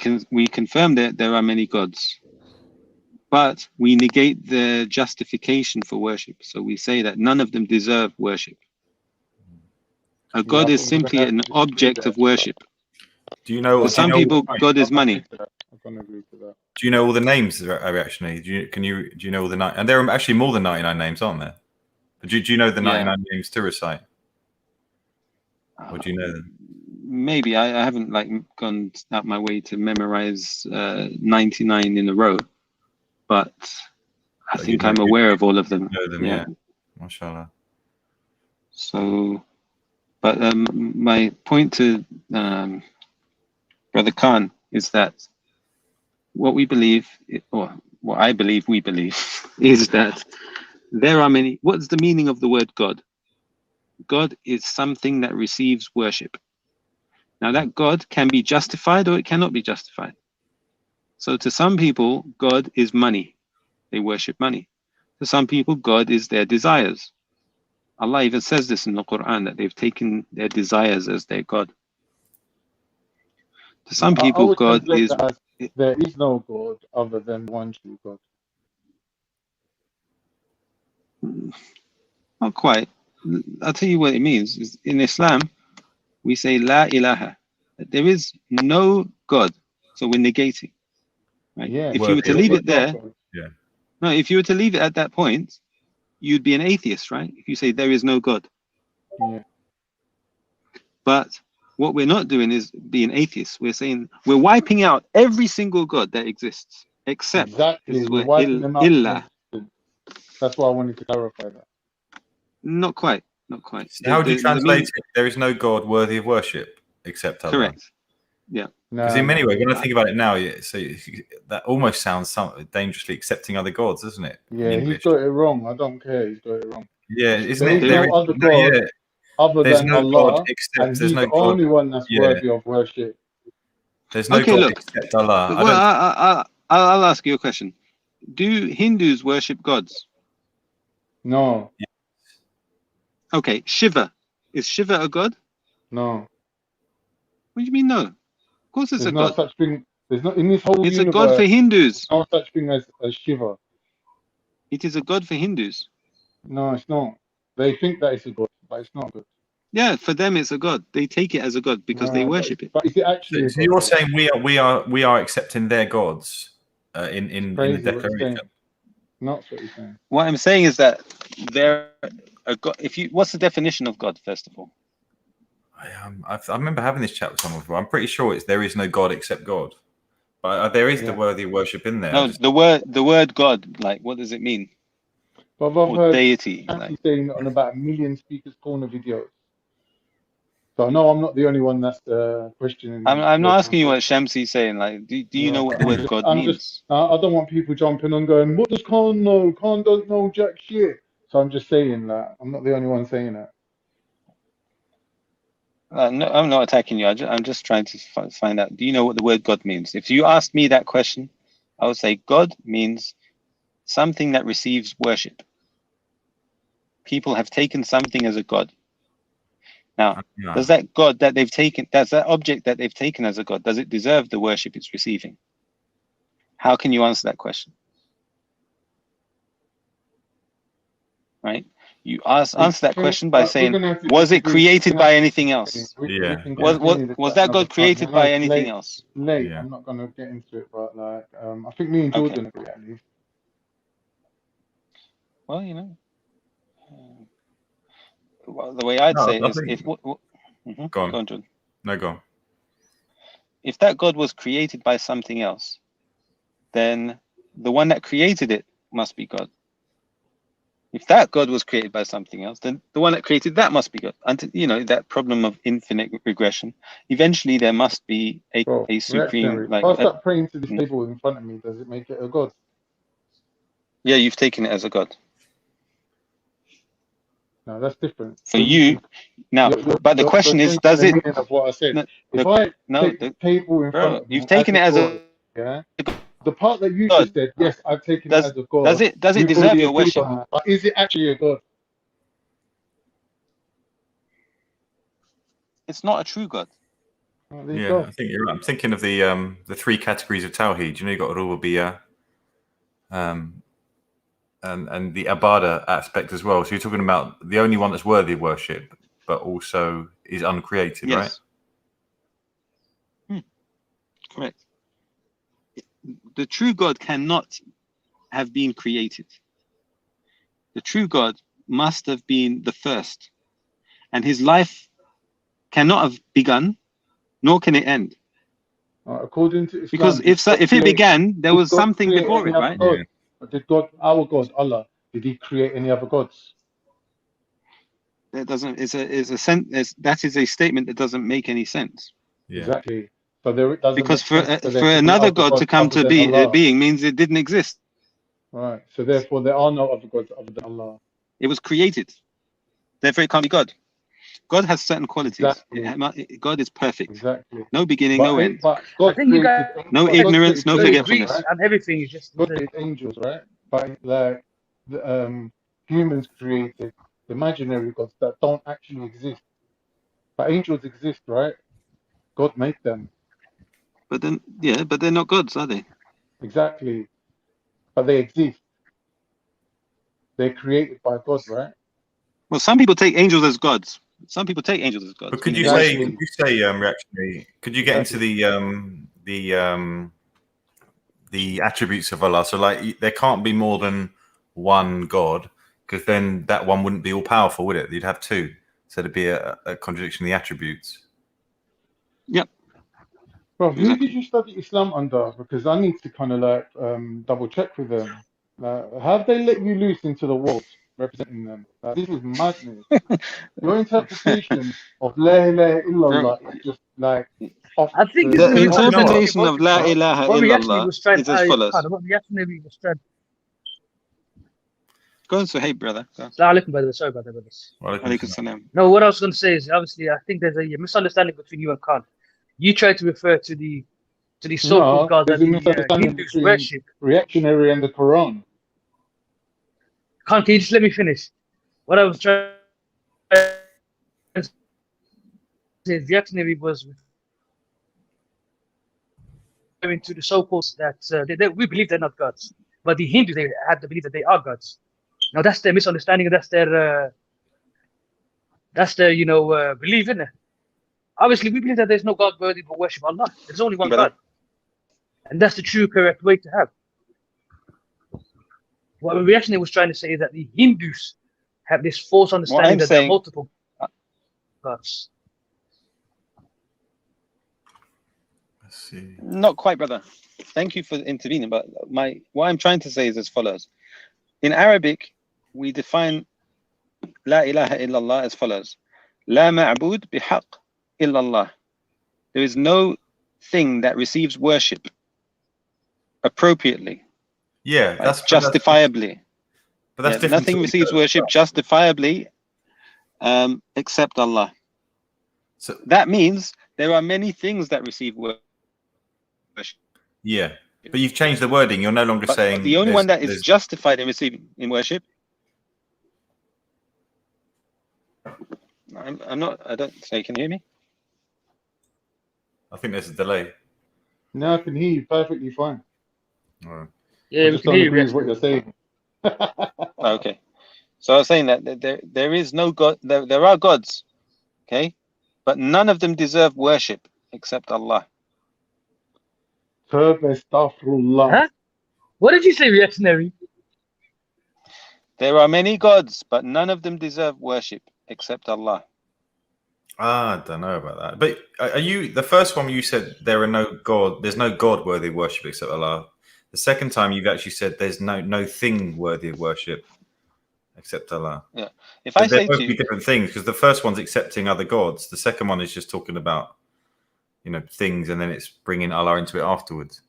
confirm that there are many gods, but we negate the justification for worship. So we say that none of them deserve worship. A god is simply an object of worship. Do you know? For some people, God is money. I can agree to that. Do you know all the names actually? Do you know all the and there are actually more than 99 names, aren't there? But do you know the 99 names to recite? Or do you know them? Maybe I haven't gone out my way to memorize 99 in a row, but I think I'm aware of all of them. Know them, yeah. Mashallah. So, but my point to Brother Khan is that what we believe, or what I believe we believe, is that there are many. What's the meaning of the word God? God is something that receives worship. Now that God can be justified or it cannot be justified. So to some people, God is money. They worship money. To some people, God is their desires. Allah even says this in the Quran, that they've taken their desires as their God. To some people, God is... There is no God other than one true God. Not quite. I'll tell you what it means. In Islam, we say La ilaha. There is no God. So we're negating. Right? Yeah. If you were to leave it there, no, if you were to leave it at that point, you'd be an atheist, right? If you say there is no God. Yeah. But what we're not doing is being atheists. We're saying we're wiping out every single God that exists, except we're wiping them out. Illah. That's why I wanted to clarify that. Not quite. Not quite. So how do you translate it? There is no God worthy of worship except Allah. Correct. Yeah. Because in many ways, when I think about it now, so that almost sounds dangerously accepting other gods, doesn't it? Yeah, he's got it wrong. I don't care. He's got it wrong. Yeah, isn't it? There is no other God other than Allah, except and he's the only one that's worthy of worship. There's no God except Allah. Well, I'll ask you a question. Do Hindus worship gods? No. Okay, Shiva. Is Shiva a god? No. What do you mean no? Of course it's a god. There's no such thing. There's not in this whole It's universe. A god for Hindus. No such thing as Shiva. It is a god for Hindus. No, it's not. They think that it's a god, but it's not good. Yeah, for them it's a god. They take it as a god because they worship it. But is it actually? So you're saying we are accepting their gods in the declaration? Not what you're saying. What I'm saying is that they're a god. What's the definition of God, first of all? I remember having this chat with someone before. I'm pretty sure there is no God except God, but there is the worthy worship in there. No, the word God, like, what does it mean? But I've heard deity. saying on about 1 million speakers corner videos. So no, I'm not the only one that's questioning. I'm not asking you what Shamsi's saying. Like, do you know what the word God means? I don't want people jumping on going, what does Khan know? Khan don't know jack shit. So I'm just saying that. I'm not the only one saying that. No, I'm not attacking you. I'm just trying to find out. Do you know what the word God means? If you asked me that question, I would say God means something that receives worship. People have taken something as a God. Now, does that God that they've taken, does that object that they've taken as a God, does it deserve the worship it's receiving? How can you answer that question? Right? You answer that question by saying, was it created by anything else? Yeah. Was that God created by anything else? Yeah. I'm not going to get into it, but like, I think me and Jordan agree at least. Well, you know, the way I'd say is, if go on, Jordan. No, go on. If that God was created by something else, then the one that created it must be God. If that God was created by something else, then the one that created that must be God. And you know, that problem of infinite regression, eventually there must be a supreme, like, if I start praying to this table in front of me, does it make it a God? Yeah, you've taken it as a God. No, that's different. For you, now, but the question is, does it? Of what I said. If I take the table in front of me, you've taken it as a yeah. The part that you just said, yes, I've taken it as a God. Does it deserve your worship? But is it actually a God? It's not a true God. Yeah, I think you're right. I'm thinking of the three categories of Tawheed. You know, you got Rububiyyah, and the Ibadah aspect as well. So you're talking about the only one that's worthy of worship, but also is uncreated, right? Correct. The true God cannot have been created. The true God must have been the first, and his life cannot have begun, nor can it end. According to Islam, because if it began, there was something before it, right? Yeah. Did God, our God, Allah, did He create any other gods? That doesn't. That is a statement that doesn't make any sense. Yeah. Exactly. So there, it doesn't. Because for another God to come to being means it didn't exist. Right. So therefore, there are no other gods other than Allah. It was created. Therefore, it can't be God. God has certain qualities. Exactly. God is perfect. Exactly. No beginning, no end. But God created, no ignorance, no forgetfulness. And everything is just God created angels, right? But like humans created imaginary gods that don't actually exist. But angels exist, right? God made them. But then, yeah, but they're not gods, are they? Exactly. But they exist. They're created by God, right? Well, some people take angels as gods. Some people take angels as gods. But could you say, reactionary? Could you get into the attributes of Allah? So, like, there can't be more than one God, because then that one wouldn't be all powerful, would it? You'd have two, so there'd be a contradiction in the attributes. Yep. Bro, who did you study Islam under? Because I need to kind of like double check with them. Have they let you loose into the world representing them? This is madness. Your interpretation of La ilaha illallah is just like off. I think the interpretation of La ilaha illallah is as follows. Go on, Suhaib, brother. Sorry about that, brothers. No, what I was going to say is, obviously, I think there's a misunderstanding between you and Khan. You try to refer to the so-called God that the Hindus worship. Reactionary and the Quran. Khan, can you just let me finish? What I was trying to say is reactionary was referring to the so-called that we believe they're not gods, but the Hindus, they had to believe that they are gods. Now that's their misunderstanding. That's their belief, isn't it? Obviously, we believe that there's no God worthy but worship Allah. There's only one God, and that's the true, correct way to have. What we actually was trying to say is that the Hindus have this false understanding that there are multiple gods. Let's see. Not quite, brother. Thank you for intervening, but what I'm trying to say is as follows. In Arabic, we define La ilaha illallah as follows. La ma'bud bihaq illallah. There is no thing that receives worship appropriately. Yeah, right? that's justifiably. But that's different. Nothing receives worship justifiably except Allah. So that means there are many things that receive worship. Yeah, but you've changed the wording. You're no longer saying the only one that is justified in receiving in worship. I'm not. I don't say. Can you hear me? I think there's a delay. No, I can hear you perfectly fine. Right. Yeah, I just don't agree with what you're saying. Okay, so I was saying that there is no God. There are gods, okay, but none of them deserve worship except Allah. Huh? What did you say, reactionary? There are many gods, but none of them deserve worship except Allah. I don't know about that. But are you the first one? You said there's no God worthy of worship except Allah. The second time you've actually said there's no thing worthy of worship except Allah. Yeah. If I say both to be different things, because the first one's accepting other gods. The second one is just talking about things, and then it's bringing Allah into it afterwards.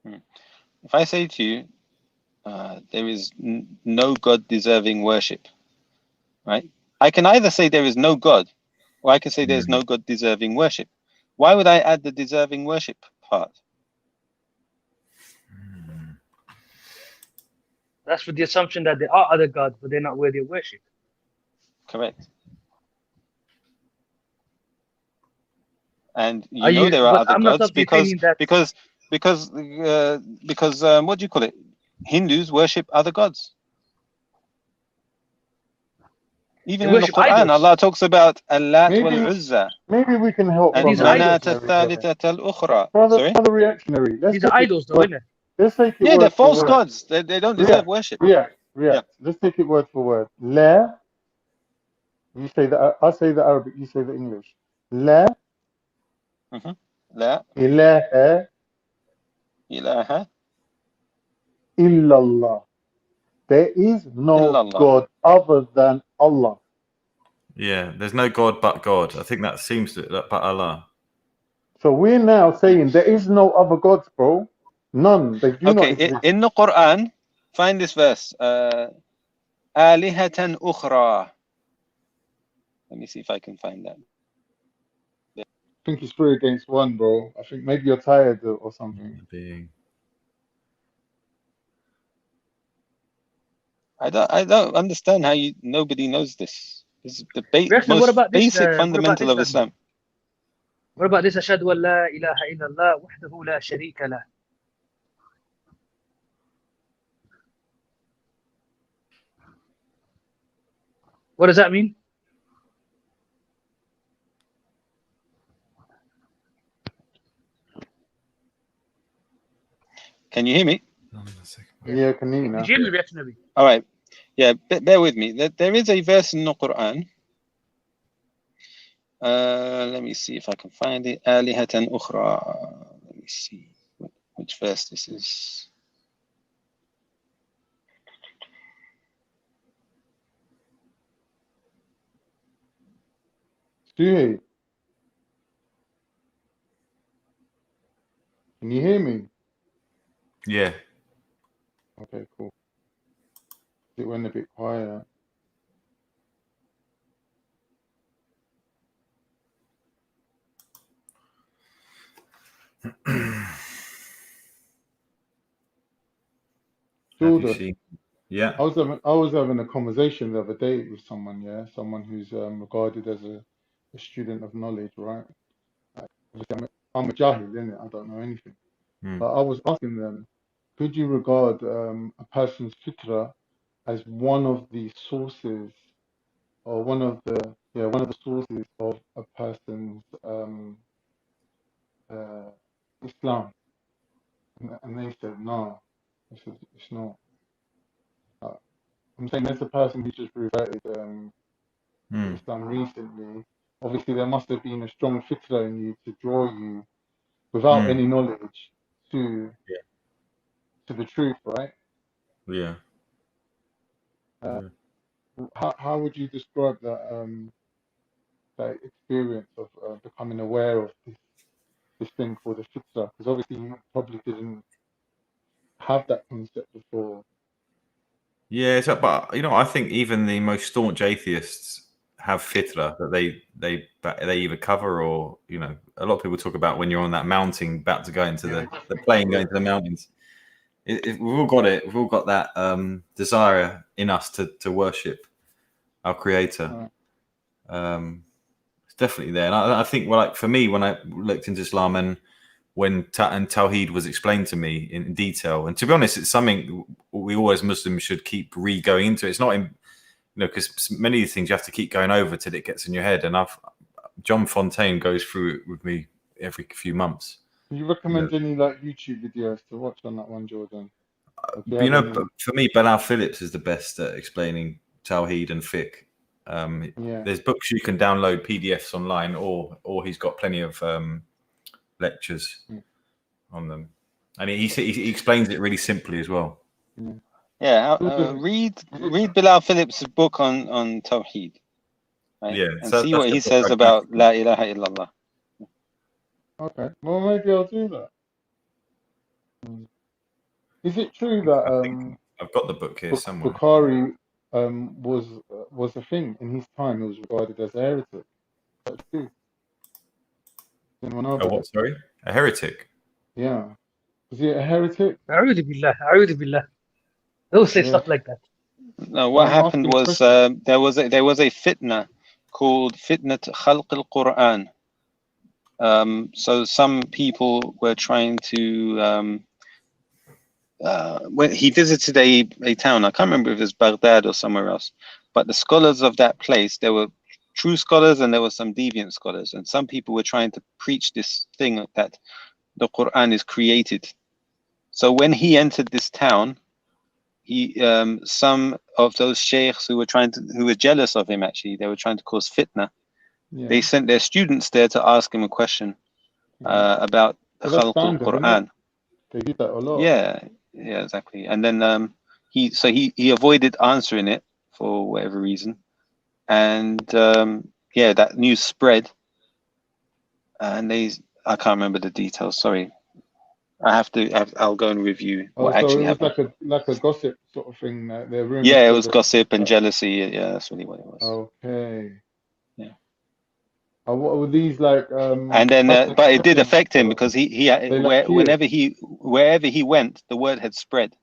If I say to you, there is no God deserving worship, right? I can either say there is no God, or I can say there's no God deserving worship. Why would I add the deserving worship part? That's with the assumption that there are other gods, but they're not worthy of worship. Correct. And there are other gods because what do you call it? Hindus worship other gods. Even in the Quran, Allah talks about Allat wal Uzza. Maybe we can help. And Manat al-Thalithat al-Ukhra. Sorry? Brother reactionary. These are idols, though, isn't it? Let's take it yeah, word they're false for word. gods. They don't deserve worship. Yeah. Let's take it word for word. La. You say that. I say the Arabic. You say the English. La. La. Ilaha. Ilaha. Illallah. There is no Illallah. God other than Allah. Yeah, there's no God but God. I think that seems to but Allah. So we're now saying there is no other gods, bro. None. They do not exist. In the Quran, find this verse. Alihatan ukhra. Let me see if I can find that. I think it's 3 against 1, bro. I think maybe you're tired or something. I don't understand how nobody knows this. This is the most basic fundamental of Islam. What about this? Ashhadu an la ilaha illallah wahdahu la sharika lah. What does that mean? Can you hear me? Yeah, I can hear you now. Did you hear me, reactionary? All right. Yeah, bear with me. There is a verse in the Quran. Let me see if I can find it. Alihatan ukhra. Let me see which verse this is. Sufi, can you hear me? Yeah. Okay, cool. It went a bit quiet. Jordan, yeah. I was having a conversation the other day with someone, someone who's regarded as a student of knowledge, right? I'm a jahil, innit? I don't know anything. But I was asking them, could you regard a person's fitra as one of the sources, or one of the sources of a person's Islam? And they said no. I said it's not. I'm saying there's a person who just reverted to Islam recently. Obviously, there must have been a strong fitra in you to draw you without any knowledge to the truth, right? Yeah. How would you describe that that experience of becoming aware of this thing called a fitna? Because obviously you probably didn't have that concept before. Yeah, but I think even the most staunch atheists have fitna that they either cover or a lot of people talk about when you're on that mountain about to go into the plane going to the mountains. We've all got it. We've all got that desire in us to worship our Creator. It's definitely there, and I think for me, when I looked into Islam and when Tawheed was explained to me in detail, and to be honest, it's something we all as Muslims should keep going into. It's not because many of these things you have to keep going over till it gets in your head. And John Fontaine goes through it with me every few months. Do you recommend any YouTube videos to watch on that one, Jordan? For me, Bilal Phillips is the best at explaining Tawheed and fiqh. There's books you can download PDFs online, or he's got plenty of lectures on them, and he explains it really simply as well. Read Bilal Phillips' book on Tawheed, right? And see what he says about La ilaha illallah. Okay, well maybe I'll do that. Is it true that I've got the book here somewhere. Bukhari was a thing in his time? It was regarded as a heretic. That's true. Anyone know about what? Sorry, a heretic? Yeah. Was he a heretic? A'udhu billah. Don't say stuff like that. No, what happened was there was a fitna called Fitnat Khalq al-Quran. So some people were trying to when he visited a town, I can't remember if it was Baghdad or somewhere else, but the scholars of that place, there were true scholars and there were some deviant scholars, and some people were trying to preach this thing that the Quran is created. So when he entered this town, some of those sheikhs who were jealous of him, actually, they were trying to cause fitna. They sent their students there to ask him a question about the Khalq al-Quran. They did that a lot. Yeah, exactly. And then he avoided answering it for whatever reason, and that news spread, and I can't remember the details. Sorry, I'll go and review what actually happened. It was like a gossip sort of thing. It was gossip and jealousy. Yeah, that's really what it was. Okay. Yeah. What were these like? And then, but it did affect him because wherever he went, the word had spread,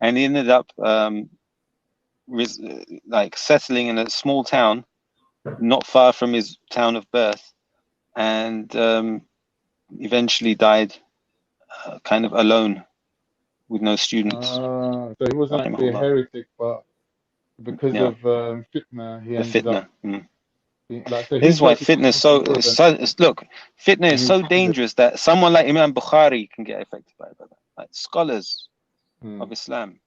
and he ended up settling in a small town, not far from his town of birth, and eventually died kind of alone with no students. So he wasn't actually a heretic, but because of fitna, he ended up. This is why fitna is so dangerous that someone like Imam Bukhari can get affected by it. Like scholars of Islam.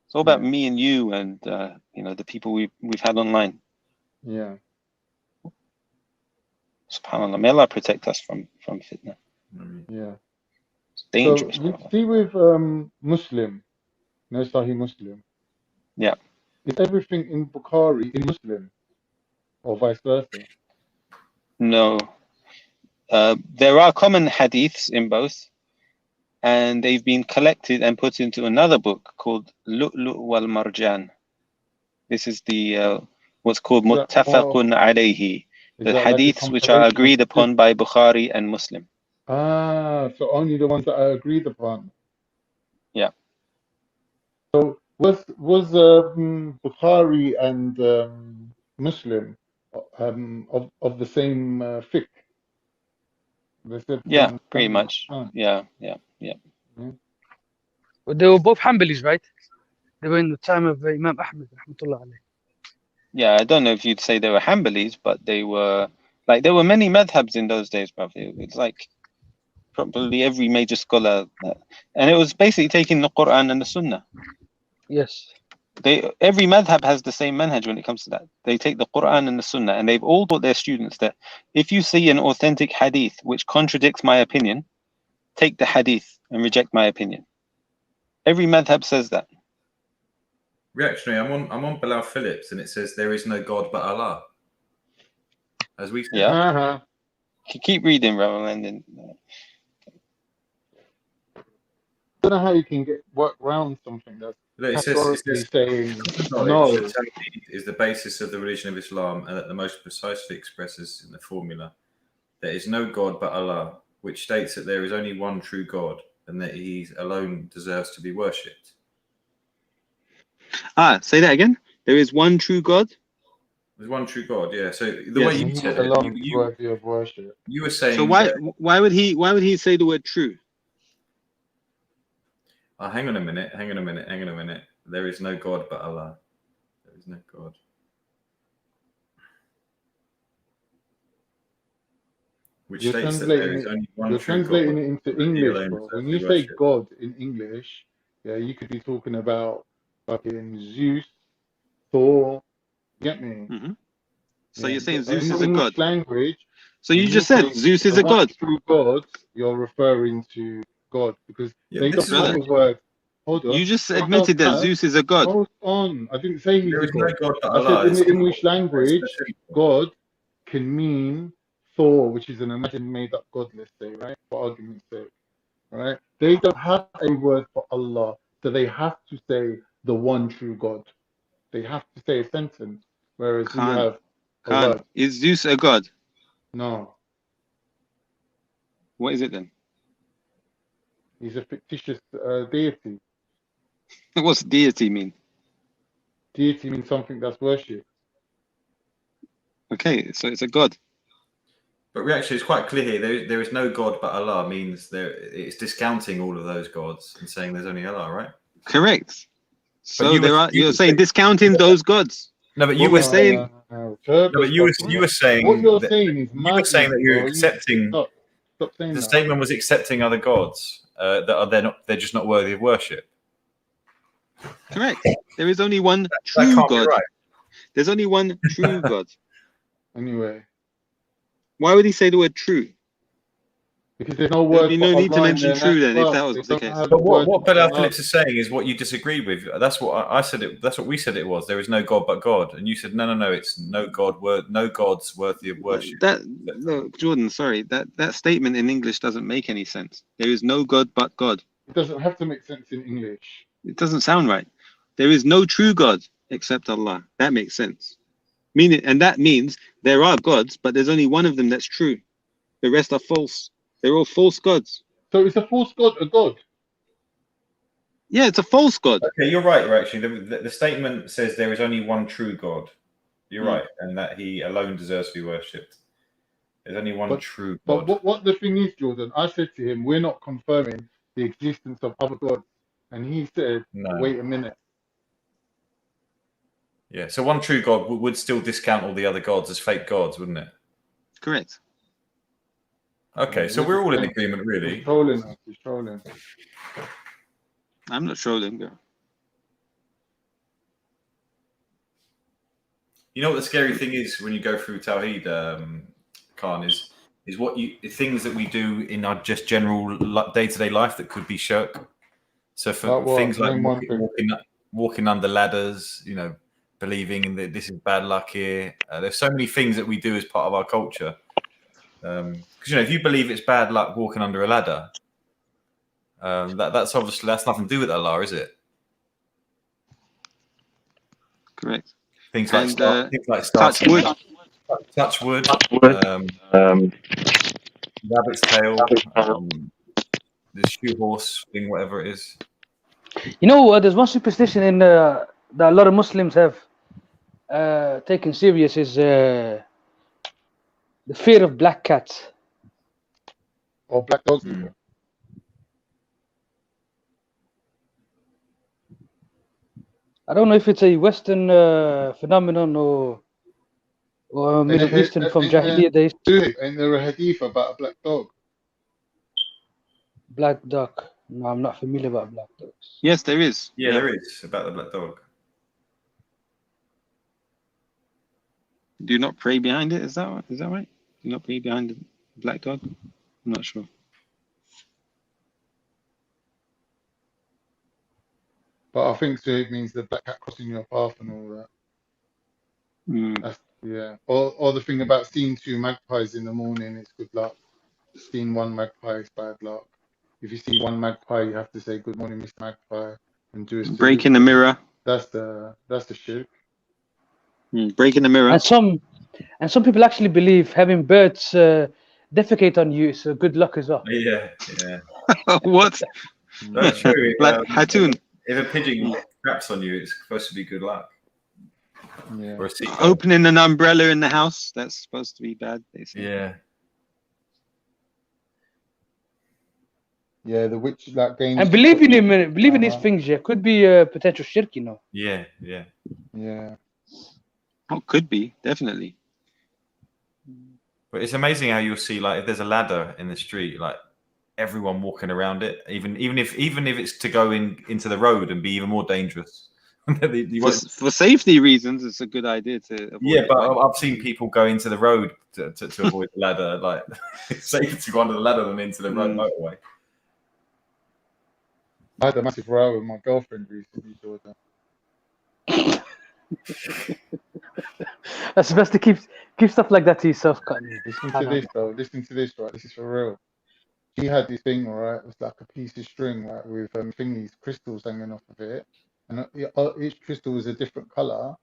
It's all about me and you and the people we've had online. Yeah. SubhanAllah, may Allah protect us from fitna. Yeah. It's dangerous. So you see with Muslim, Sahih Muslim. Yeah. Is everything in Bukhari in Muslim? Or vice versa? No. There are common hadiths in both, and they've been collected and put into another book called Lu'lu' wal Marjan. This is the what's called Muttafaqun alayhi, the hadiths which are agreed upon by Bukhari and Muslim. So only the ones that are agreed upon. Yeah. So was Bukhari and Muslim of the same fiqh? Yeah, pretty much. Yeah. Well, they were both Hanbalis, right? They were in the time of Imam Ahmad, rahmatullah alayh. Yeah, I don't know if you'd say they were Hanbalis, but there were many madhabs in those days, bro. It's like probably every major scholar, and it was basically taking the Quran and the Sunnah. Yes. Every madhab has the same manhaj when it comes to that. They take the Quran and the Sunnah, and they've all taught their students that if you see an authentic hadith which contradicts my opinion, take the hadith and reject my opinion. Every madhab says that. Reactionary, I'm on Bilal Phillips, and it says there is no God but Allah. as we said. Yeah. Keep reading, brother, and then. I don't know how you can work around something that's categorically saying no. The Tawheed is the basis of the religion of Islam, and that the most precisely expresses in the formula, there is no God but Allah, which states that there is only one true God, and that He alone deserves to be worshipped. Say that again. There is one true God. There's one true God. Yeah. So the way you said it, worthy of worship. You were saying. So why would he say the word true? Hang on a minute. There is no God but Allah. There is no God. Which you're states that there is only one true God. You're translating it into English, bro. When you say God in English, yeah, you could be talking about fucking Zeus, Thor. Get me? Mm-hmm. So you're saying Zeus is a English god? Language. So you just said Zeus is a god. True God, you're referring to God because they don't have a word. Hold on. You just admitted that Zeus is a god. Hold on. I didn't say he's a god. No God but I Allah. said in the English language, God can mean Thor, which is an imagined made-up god, let's say, right? For argument's sake, right? They don't have a word for Allah, so they have to say the one true God. They have to say a sentence, whereas we have a word. Is Zeus a god? No. What is it then? He's a fictitious deity. What's deity mean? Deity means something that's worshipped. Okay, so it's a god. But actually, it's quite clear here. There is no God but Allah means it's discounting all of those gods and saying there's only Allah, right? Correct. So you're saying discounting those gods. No, but you were saying. No, but you were saying. What you're saying is you were saying that you're accepting. Stop saying the that. statement was accepting other gods they're just not worthy of worship. Correct. There is only one true God. Right. There's only one true God. Anyway. Why would he say the word true? Because there's no word. There'd be no need to mention true then, if that was the case. But what Bilal Phillips is saying is what you disagree with. That's what I said. That's what we said it was. There is no God but God, and you said no. It's no God. No gods worthy of worship. No, Jordan. Sorry, that statement in English doesn't make any sense. There is no God but God. It doesn't have to make sense in English. It doesn't sound right. There is no true God except Allah. That makes sense. And that means there are gods, but there's only one of them that's true. The rest are false. They're all false gods. So is a false god a god? Yeah, it's a false god. Okay, you're right. Actually, the statement says there is only one true God. You're right, and that He alone deserves to be worshipped. There's only one true God. But what the thing is, Jordan, I said to him, we're not confirming the existence of other gods, and he said, wait a minute. Yeah, so one true God would still discount all the other gods as fake gods, wouldn't it? Correct. Okay, so we're all in agreement, really. He's trolling us. He's trolling. I'm not trolling, girl. You know what the scary thing is when you go through Tawheed, Khan, is what things that we do in our just general day-to-day life that could be shirk. So for things like walking under ladders, believing that this is bad luck here. There's so many things that we do as part of our culture. Because if you believe it's bad luck walking under a ladder, that's nothing to do with Allah, is it? Correct. Things like touch wood, rabbit's tail, the shoe horse thing, whatever it is. There's one superstition in that a lot of Muslims have taken serious is the fear of black cats or black dogs. I don't know if it's a Western phenomenon or Middle Eastern from Jahiliyyah days. Ain't there a hadith about a black dog? Black dog. No, I'm not familiar about black dogs. Yes, there is. Yeah, there is about the black dog. Do you not pray behind it? Is that right? Do you not pray behind the black dog? I'm not sure. But I think so it means the black cat crossing your path and all that. Yeah. Or the thing about seeing 2 magpies in the morning, it's good luck. Seeing 1 magpie is bad luck. If you see 1 magpie, you have to say good morning, Mr. Magpie, and do a salute. Breaking the mirror. That's the shirk. Breaking the mirror. And some people actually believe having birds defecate on you is good luck as well. Yeah. What? That's true. Like Hatun. If a pigeon craps on you, it's supposed to be good luck. Yeah. Or a seagull. Opening an umbrella in the house, that's supposed to be bad, they say. Yeah. Yeah, the witch that gains. And believing in these things, yeah, could be a potential shirk, you know. Yeah. Oh, could be, definitely. But it's amazing how you'll see, like, if there's a ladder in the street, like everyone walking around it, even if it's to go into the road and be even more dangerous. For safety reasons, it's a good idea to avoid. Yeah, but I've seen people go into the road to avoid the ladder. Like, it's safer to go under the ladder than into the road motorway. I had a massive row with my girlfriend recently, Jordan. That's best to keep stuff like that to yourself, Cotton. Listen to this, though. Listen to this, right? This is for real. She had this thing, right? It was like a piece of string, like with thingies, crystals hanging off of it, and each crystal was a different color,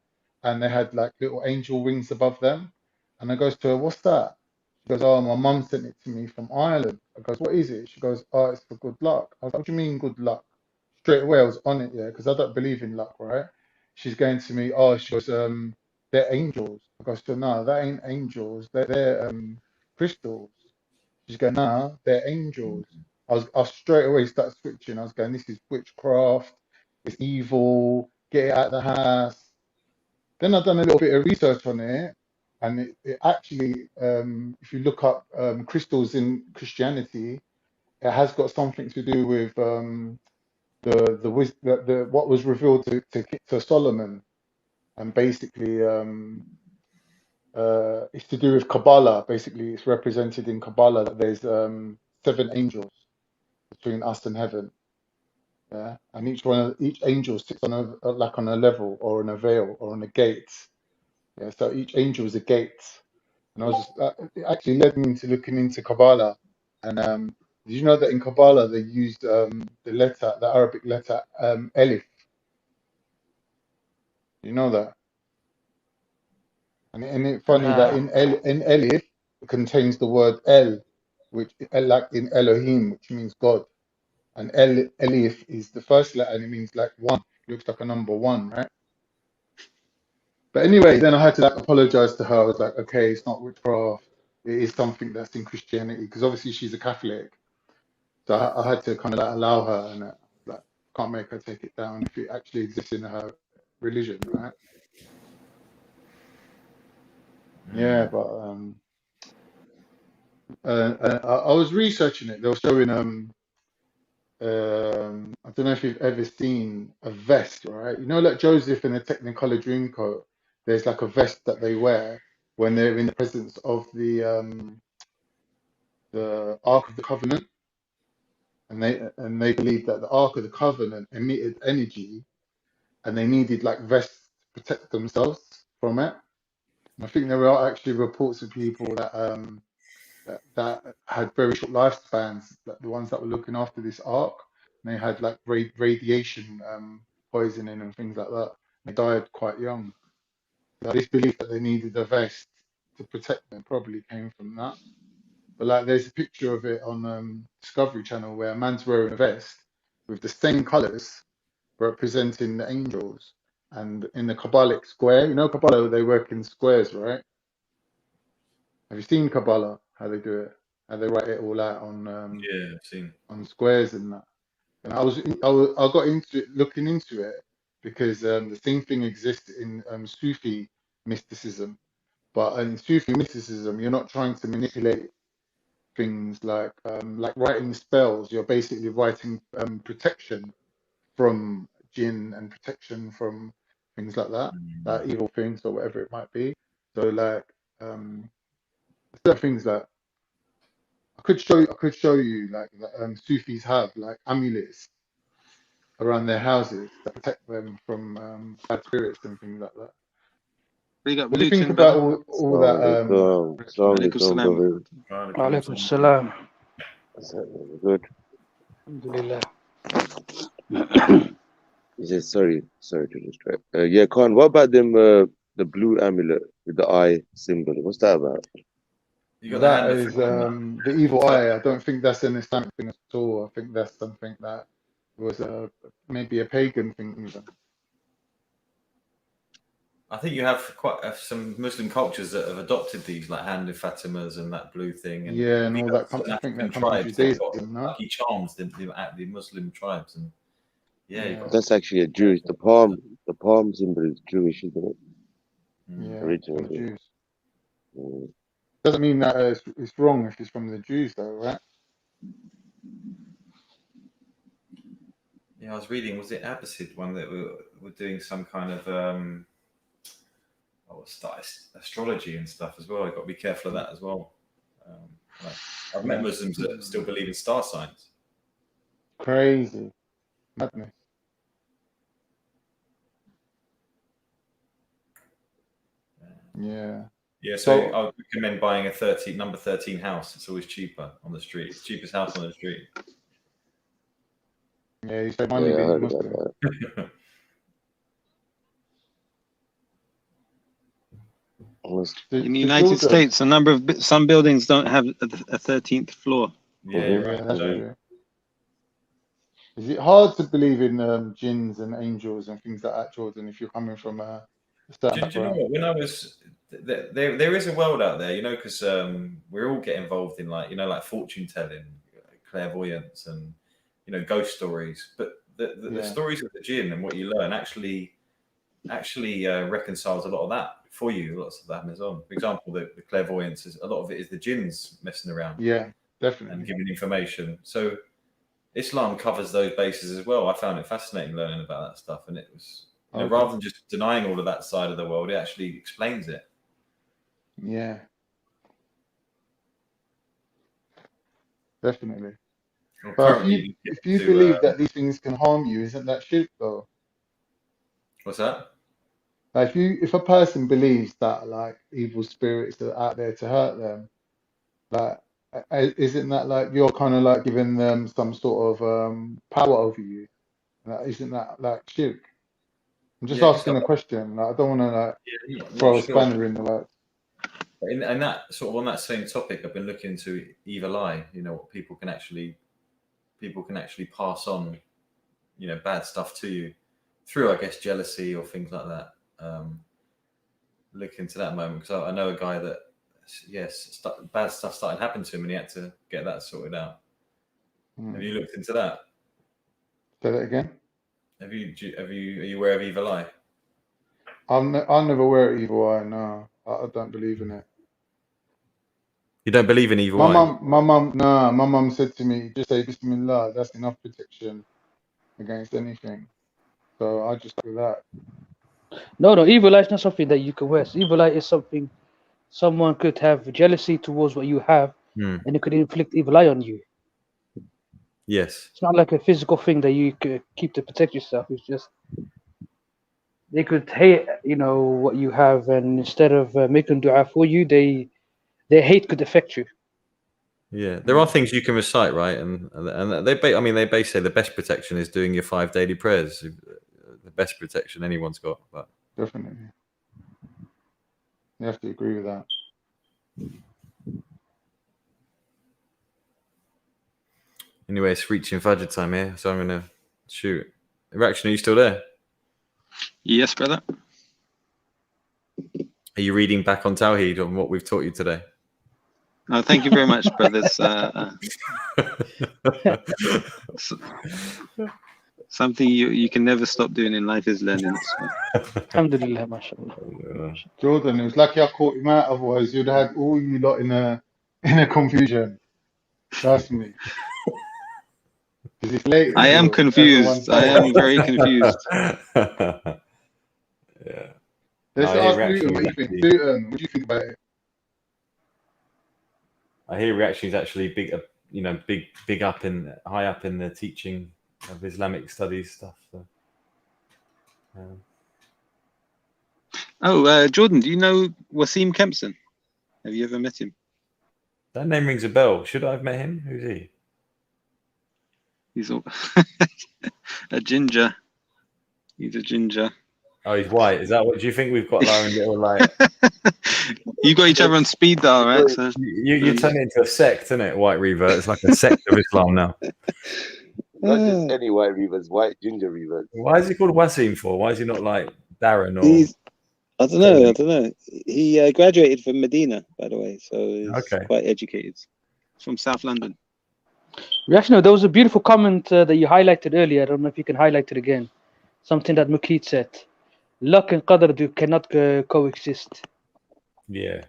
and they had like little angel wings above them. And I goes to her, "What's that?" She goes, "Oh, my mum sent it to me from Ireland." I goes, "What is it?" She goes, "Oh, it's for good luck." I was like, "What do you mean good luck?" Straight away, I was on it, yeah, because I don't believe in luck, right? She's going to me, "Oh," she goes, "they're angels." I goes, "So no, that ain't angels. They're crystals." She's going, "Nah, they're angels." I straight away started switching. I was going, "This is witchcraft. It's evil. Get it out of the house." Then I've done a little bit of research on it, and it actually, if you look up crystals in Christianity, it has got something to do with the what was revealed to Solomon, and basically it's to do with Kabbalah. Basically, it's represented in Kabbalah that there's 7 angels between us and heaven. Yeah, and each angel sits on on a level or on a veil or on a gate. Yeah, so each angel is a gate. And I was just, it actually led me into looking into Kabbalah. And did you know that in Kabbalah they used the Arabic letter Elif? You know that? And it's funny that in Elif it contains the word El, which like in Elohim, which means God. And Elif is the first letter and it means like 1. It looks like a number 1, right? But anyway, then I had to like apologize to her. I was like, okay, it's not witchcraft. It is something that's in Christianity because obviously she's a Catholic. So I had to kind of like allow her and like can't make her take it down if it actually exists in her religion, right? Yeah, but I was researching it. They were showing I don't know if you've ever seen a vest, right? You know, like Joseph in the Technicolor Dreamcoat. There's like a vest that they wear when they're in the presence of the Ark of the Covenant, and they believed that the Ark of the Covenant emitted energy, and they needed like vests to protect themselves from it. And I think there are actually reports of people that had very short lifespans, like the ones that were looking after this Ark. And they had like radiation poisoning and things like that. They died quite young. So this belief that they needed a vest to protect them probably came from that. But like, there's a picture of it on Discovery Channel where a man's wearing a vest with the same colours representing the angels, and in the Kabbalic square. You know, Kabbalah, they work in squares, right? Have you seen Kabbalah? How they do it? How they write it all out on yeah, I've seen on squares and that. And I got into it, looking into it, because the same thing exists in Sufi mysticism. But in Sufi mysticism, you're not trying to manipulate things like writing spells. You're basically writing protection from jinn and protection from things like that, like evil things or whatever it might be. So like certain things that I could show you like that Sufis have like amulets around their houses that protect them from bad spirits and things like that. What do you think about all that? Alaikum salam. Good. Alhamdulillah. He says, sorry to distract. Yeah, Khan, what about them, the blue amulet with the eye symbol? What's that about? That is the evil eye. I don't think that's an Islamic thing at all. I think that's something that was maybe a pagan thing even. I think you have quite some Muslim cultures that have adopted these, like hand of Fatimas and that blue thing. And yeah, and all that. I think that comes from Judaism, no? Lucky charms, the Muslim tribes, and yeah. That's actually a Jewish. The palm symbol is Jewish, isn't it? Yeah, originally. Jews. Doesn't mean that it's wrong if it's from the Jews, though, right? Yeah, I was reading. Was it Abbasid one that were doing some kind of astrology and stuff as well? I've got to be careful of that as well. I've met Muslims that still believe in star signs. Crazy. Madness. Yeah. Yeah, so I would recommend buying a number 13 house. It's always cheaper on the street. It's the cheapest house on the street. Yeah, you said money being Muslim. In the United States, some buildings don't have a 13th floor. Yeah, you're right. That's true. Is it hard to believe in jinns and angels and things like that, Jordan, if you're coming from a certain background? Do you know what? When I was there is a world out there, because we all get involved in like fortune telling, clairvoyance, and ghost stories. But the stories of the jinn and what you learn actually reconciles a lot of that for you. Lots of that is on. For example, the clairvoyance is a lot of it is the jinns messing around. Yeah, definitely. And giving information. So Islam covers those bases as well. I found it fascinating learning about that stuff, and it was rather than just denying all of that side of the world, it actually explains it. Yeah, definitely. Well, but if you believe that these things can harm you, isn't that shirk though? What's that? Like if a person believes that like evil spirits are out there to hurt them, like isn't that like you're kind of like giving them some sort of power over you? Isn't that like shirk? I'm just asking a question. Like, I don't want to throw a spanner in the works. And that sort of on that same topic, I've been looking into evil eye. What people can actually pass on, bad stuff to you through, I guess, jealousy or things like that. Look into that moment because I know a guy that, bad stuff started happening to him and he had to get that sorted out. Have you looked into that? Say that again. Are you aware of evil eye? I'm never aware of evil eye. No, I don't believe in it. You don't believe in evil eye? My mum said to me, just say Bismillah. That's enough protection against anything. So I just do that. No, evil eye is not something that you can wear. Evil eye is something someone could have jealousy towards what you have, and it could inflict evil eye on you. Yes. It's not like a physical thing that you could keep to protect yourself. It's just they could hate, what you have, and instead of making dua for you, their hate could affect you. Yeah, there are things you can recite, right? And they say the best protection is doing your 5 daily prayers. The best protection anyone's got. But definitely, you have to agree with that. Anyway, it's reaching Fajr time here, so I'm gonna shoot. Reaction, are you still there? Yes, brother. Are you reading back on Tawheed on what we've taught you today? No, thank you very much, brothers. Something you can never stop doing in life is learning. Alhamdulillah, mashallah. Jordan, it was lucky I caught him out, otherwise you'd have all you lot in a confusion. Trust me. It's late. I am confused. I am very confused. Yeah. Let's ask Newton what you think. Newton, what do you think about it? I hear reaction is actually big up high up in the teaching of Islamic studies stuff. So, Oh, Jordan, do you know Wasim Kempson? Have you ever met him? That name rings a bell. Should I have met him? Who's he? He's a ginger. He's a ginger. Oh, he's white. Is that what? Do you think we've got our own little like? You got each other on speed dial, right? So you turn it into a sect, isn't it? White Reaver. It's like a sect of Islam now. Not just any white reavers, white ginger reavers. Why is he called Wasim for? Why is he not like Darren or? I don't know. He graduated from Medina, by the way, so he's quite educated. He's from South London. Reactioner, there was a beautiful comment that you highlighted earlier. I don't know if you can highlight it again. Something that Mukid said. Luck and qadr cannot coexist. Yeah.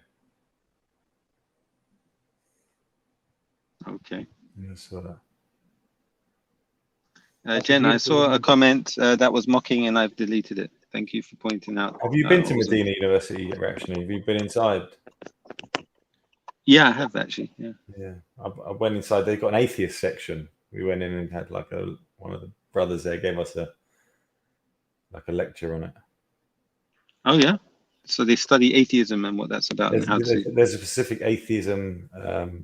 Okay. I saw that. Jen, I saw a comment that was mocking and I've deleted it. Thank you for pointing out. Have you been to Medina University, actually? Have you been inside? Yeah, I have actually. Yeah. Yeah. I went inside. They got an atheist section. We went in and had like one of the brothers there gave us a lecture on it. Oh yeah. So they study atheism and what that's about. There's a specific atheism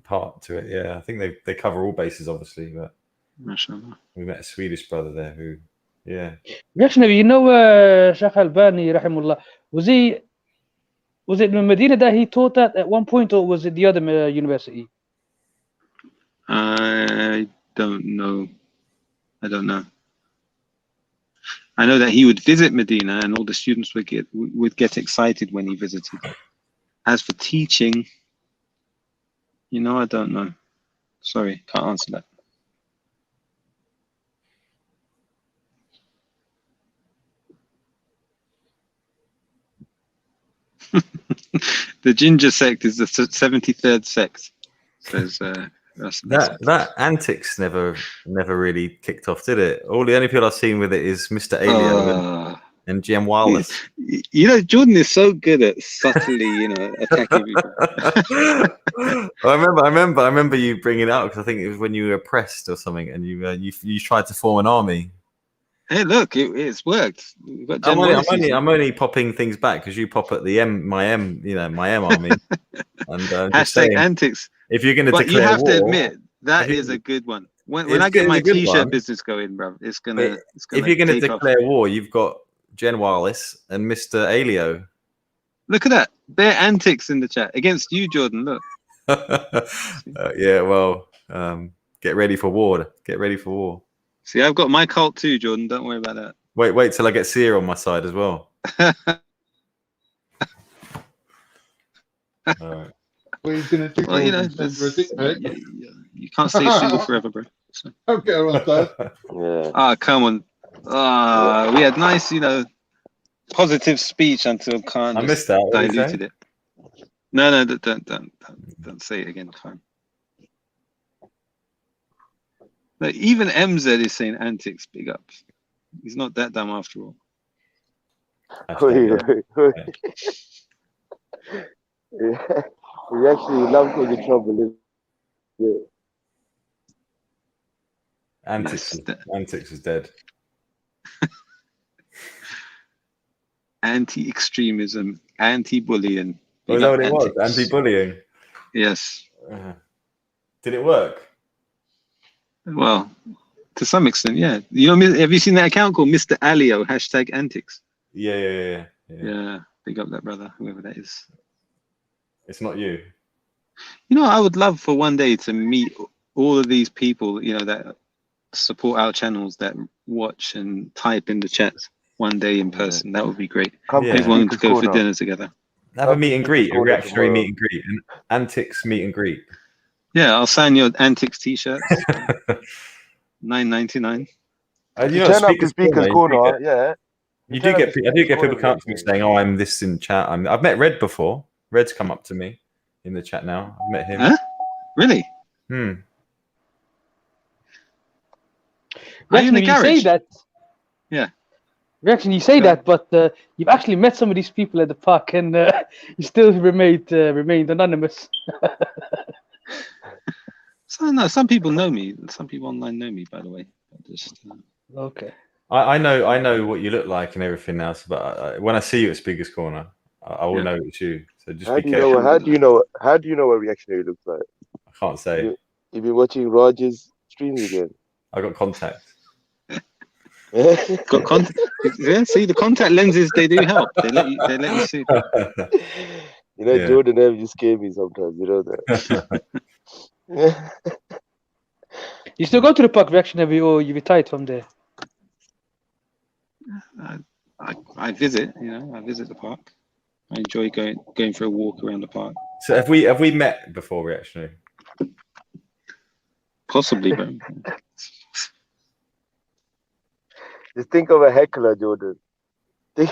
part to it. Yeah, I think they cover all bases, obviously, but Mashallah. We met a Swedish brother there who, yeah. Reactionary, you know, Sheikh Albani, rahimullah, was it in Medina that he taught that at one point, or was it the other university? I don't know. I know that he would visit Medina, and all the students would get excited when he visited. As for teaching, I don't know. Sorry, can't answer that. The ginger sect is the 73rd sect. Says that antics never really kicked off, did it? The only people I've seen with it is Mr. Alien and GM Wireless. Jordan is so good at subtly, attacking people. I remember you bringing it up because I think it was when you were oppressed or something, and you tried to form an army. Hey, look, it's worked. I'm only popping things back because you pop at the my M army. And hashtag antics. If you're going to declare you have war, to admit that is a good one. When I get my T-shirt business going, bro, it's gonna. If you're going to declare war, you've got Jen Wireless and Mr. Alio. Look at that. They're antics in the chat against you, Jordan. Look. Yeah, well, get ready for war. Get ready for war. See, I've got my cult too, Jordan. Don't worry about that. Wait till I get Sia on my side as well. All right. What are you gonna do? Well, you can't stay single forever, bro. So. Okay, well done. Yeah. Come on. We had nice, positive speech until Khan I missed that. diluted it. No, don't say it again, Khan. But even MZ is saying antics, big ups. He's not that dumb after all. Yeah. He actually loves getting trouble. Yeah. Antics is dead. Anti-extremism, anti-bullying. Oh, is that what it was? Anti-bullying? Yes. Did it work? Well, to some extent, yeah. Have you seen that account called Mr. Alio, #antics? Yeah. Big up that brother, whoever that is. It's not you. I would love for one day to meet all of these people, that support our channels, that watch and type in the chats one day in person. That would be great. Everyone to go for dinner together. Have a meet and greet, a reactionary meet and greet, an antics meet and greet. Yeah, I'll sign your antics T-shirts. $9.99. You turn up to Speaker's Corner, yeah. I do get people come up to me saying, "Oh, I'm this in chat." I've met Red before. Red's come up to me in the chat now. I've met him. Huh? Really? Reaction, you say that. Yeah. Reaction, you say that, but you've actually met some of these people at the park, and you still remained anonymous. So no, some people know me. Some people online know me, by the way. Okay. I know what you look like and everything else, but when I see you at Speaker's Corner, I will know it's you. So just How be do you careful. know? How do you know? How do you know what reactionary looks like? I can't say. You've been watching Raj's streams again. I got contact. Got contact. Yeah, see the contact lenses. They do help. They let you see. You know, Jordan M just scare me sometimes. You know that. You still go to the park reactionary, or you retired from there? I visit. You know, I visit the park. I enjoy going for a walk around the park. So have we met before reactionary? Possibly, bro. Just think of a heckler, Jordan. Do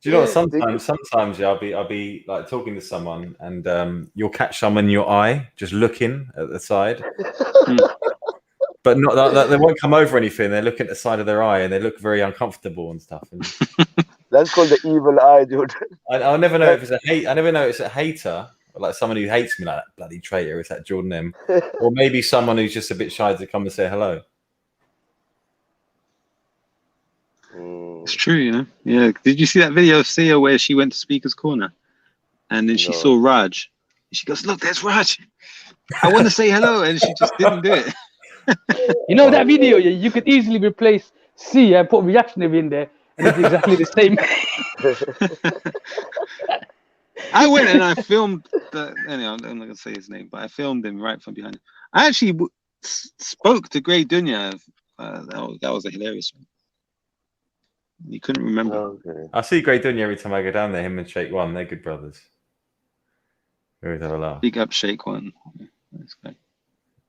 you know what? Sometimes I'll be like talking to someone, and you'll catch someone in your eye just looking at the side, but not that they won't come over anything. They look at the side of their eye, and they look very uncomfortable and stuff. And that's called the evil eye, Jordan. I'll never know if it's a hate. I never know it's a hater, or like someone who hates me, like that bloody traitor. It's that Jordan M, or maybe someone who's just a bit shy to come and say hello. It's true, you know. Yeah. Did you see that video of Sia where she went to Speaker's Corner, and then she saw Raj, and she goes, "Look, there's Raj. I want to say hello," and she just didn't do it. You know that video? You could easily replace Sia and put reactionary in there, and it's exactly the same. I went and I filmed. Anyway, I'm not gonna say his name, but I filmed him right from behind. I actually spoke to Grey Dunya. That was a hilarious one. You couldn't remember. Okay. I see Grey Dunya every time I go down there. Him and Sheikh One, they're good brothers. We always have a laugh. Big up Sheikh One. That's great.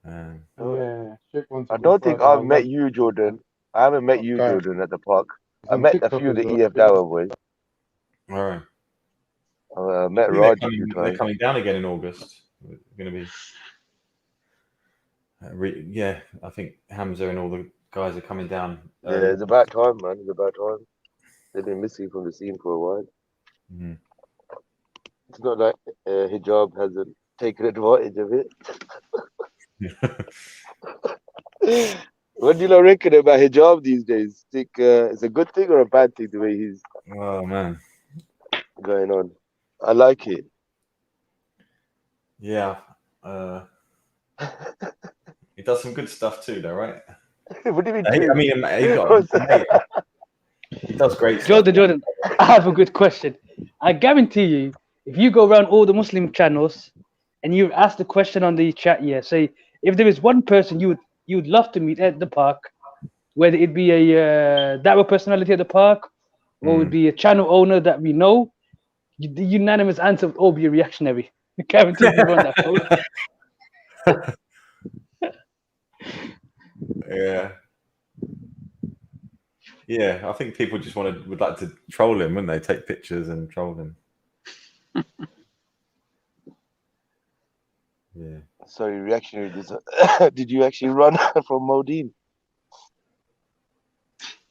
Sheikh One's I don't think I've met you, Jordan. I haven't met you, Jordan, at the park. I met a few of the EF Dawah boys. All right. I met Raj a few They're times. coming down again in August. We're going to be. Yeah, I think Hamza and all the guys are coming down. Yeah, it's about time, man. It's about time. They've been missing from the scene for a while. Mm-hmm. It's not like hijab hasn't taken advantage of it. What do you reckon about hijab these days? Think it's a good thing or a bad thing the way he's going on? I like it. Yeah. He does some good stuff too, though, right? What do you mean? I mean, he does great stuff. Jordan, I have a good question. I guarantee you, if you go around all the Muslim channels and you ask the question on the chat, say if there is one person you would love to meet at the park, whether it be a dawah personality at the park, or it would be a channel owner that we know, the unanimous answer would all be a reactionary. I guarantee you on that. Yeah, I think people just would like to troll him, wouldn't they? Take pictures and troll him. Yeah. Sorry, reactionary. Did you actually run from Modine?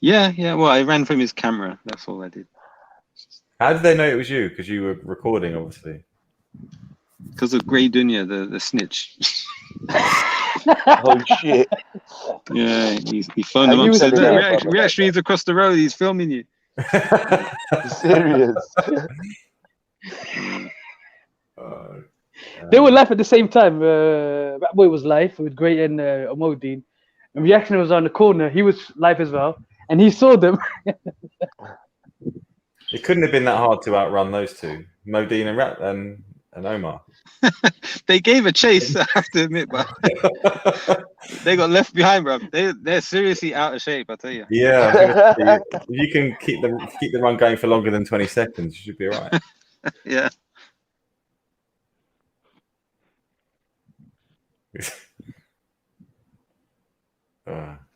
Yeah. Well, I ran from his camera. That's all I did. How did they know it was you? Because you were recording, obviously. Because of Grey Dunya, the snitch. Oh shit! Yeah, he phoned him up and said, "Reactionaries across the road. He's filming you." Serious? They were live at the same time. Rat Boy was live with Grey and Modine, and Reaction was on the corner. He was live as well, and he saw them. It couldn't have been that hard to outrun those two, Modine and Omar. They gave a chase, I have to admit, but they got left behind, bro. They're seriously out of shape, I tell you. Yeah, if you can keep the run going for longer than 20 seconds, you should be all right. Yeah.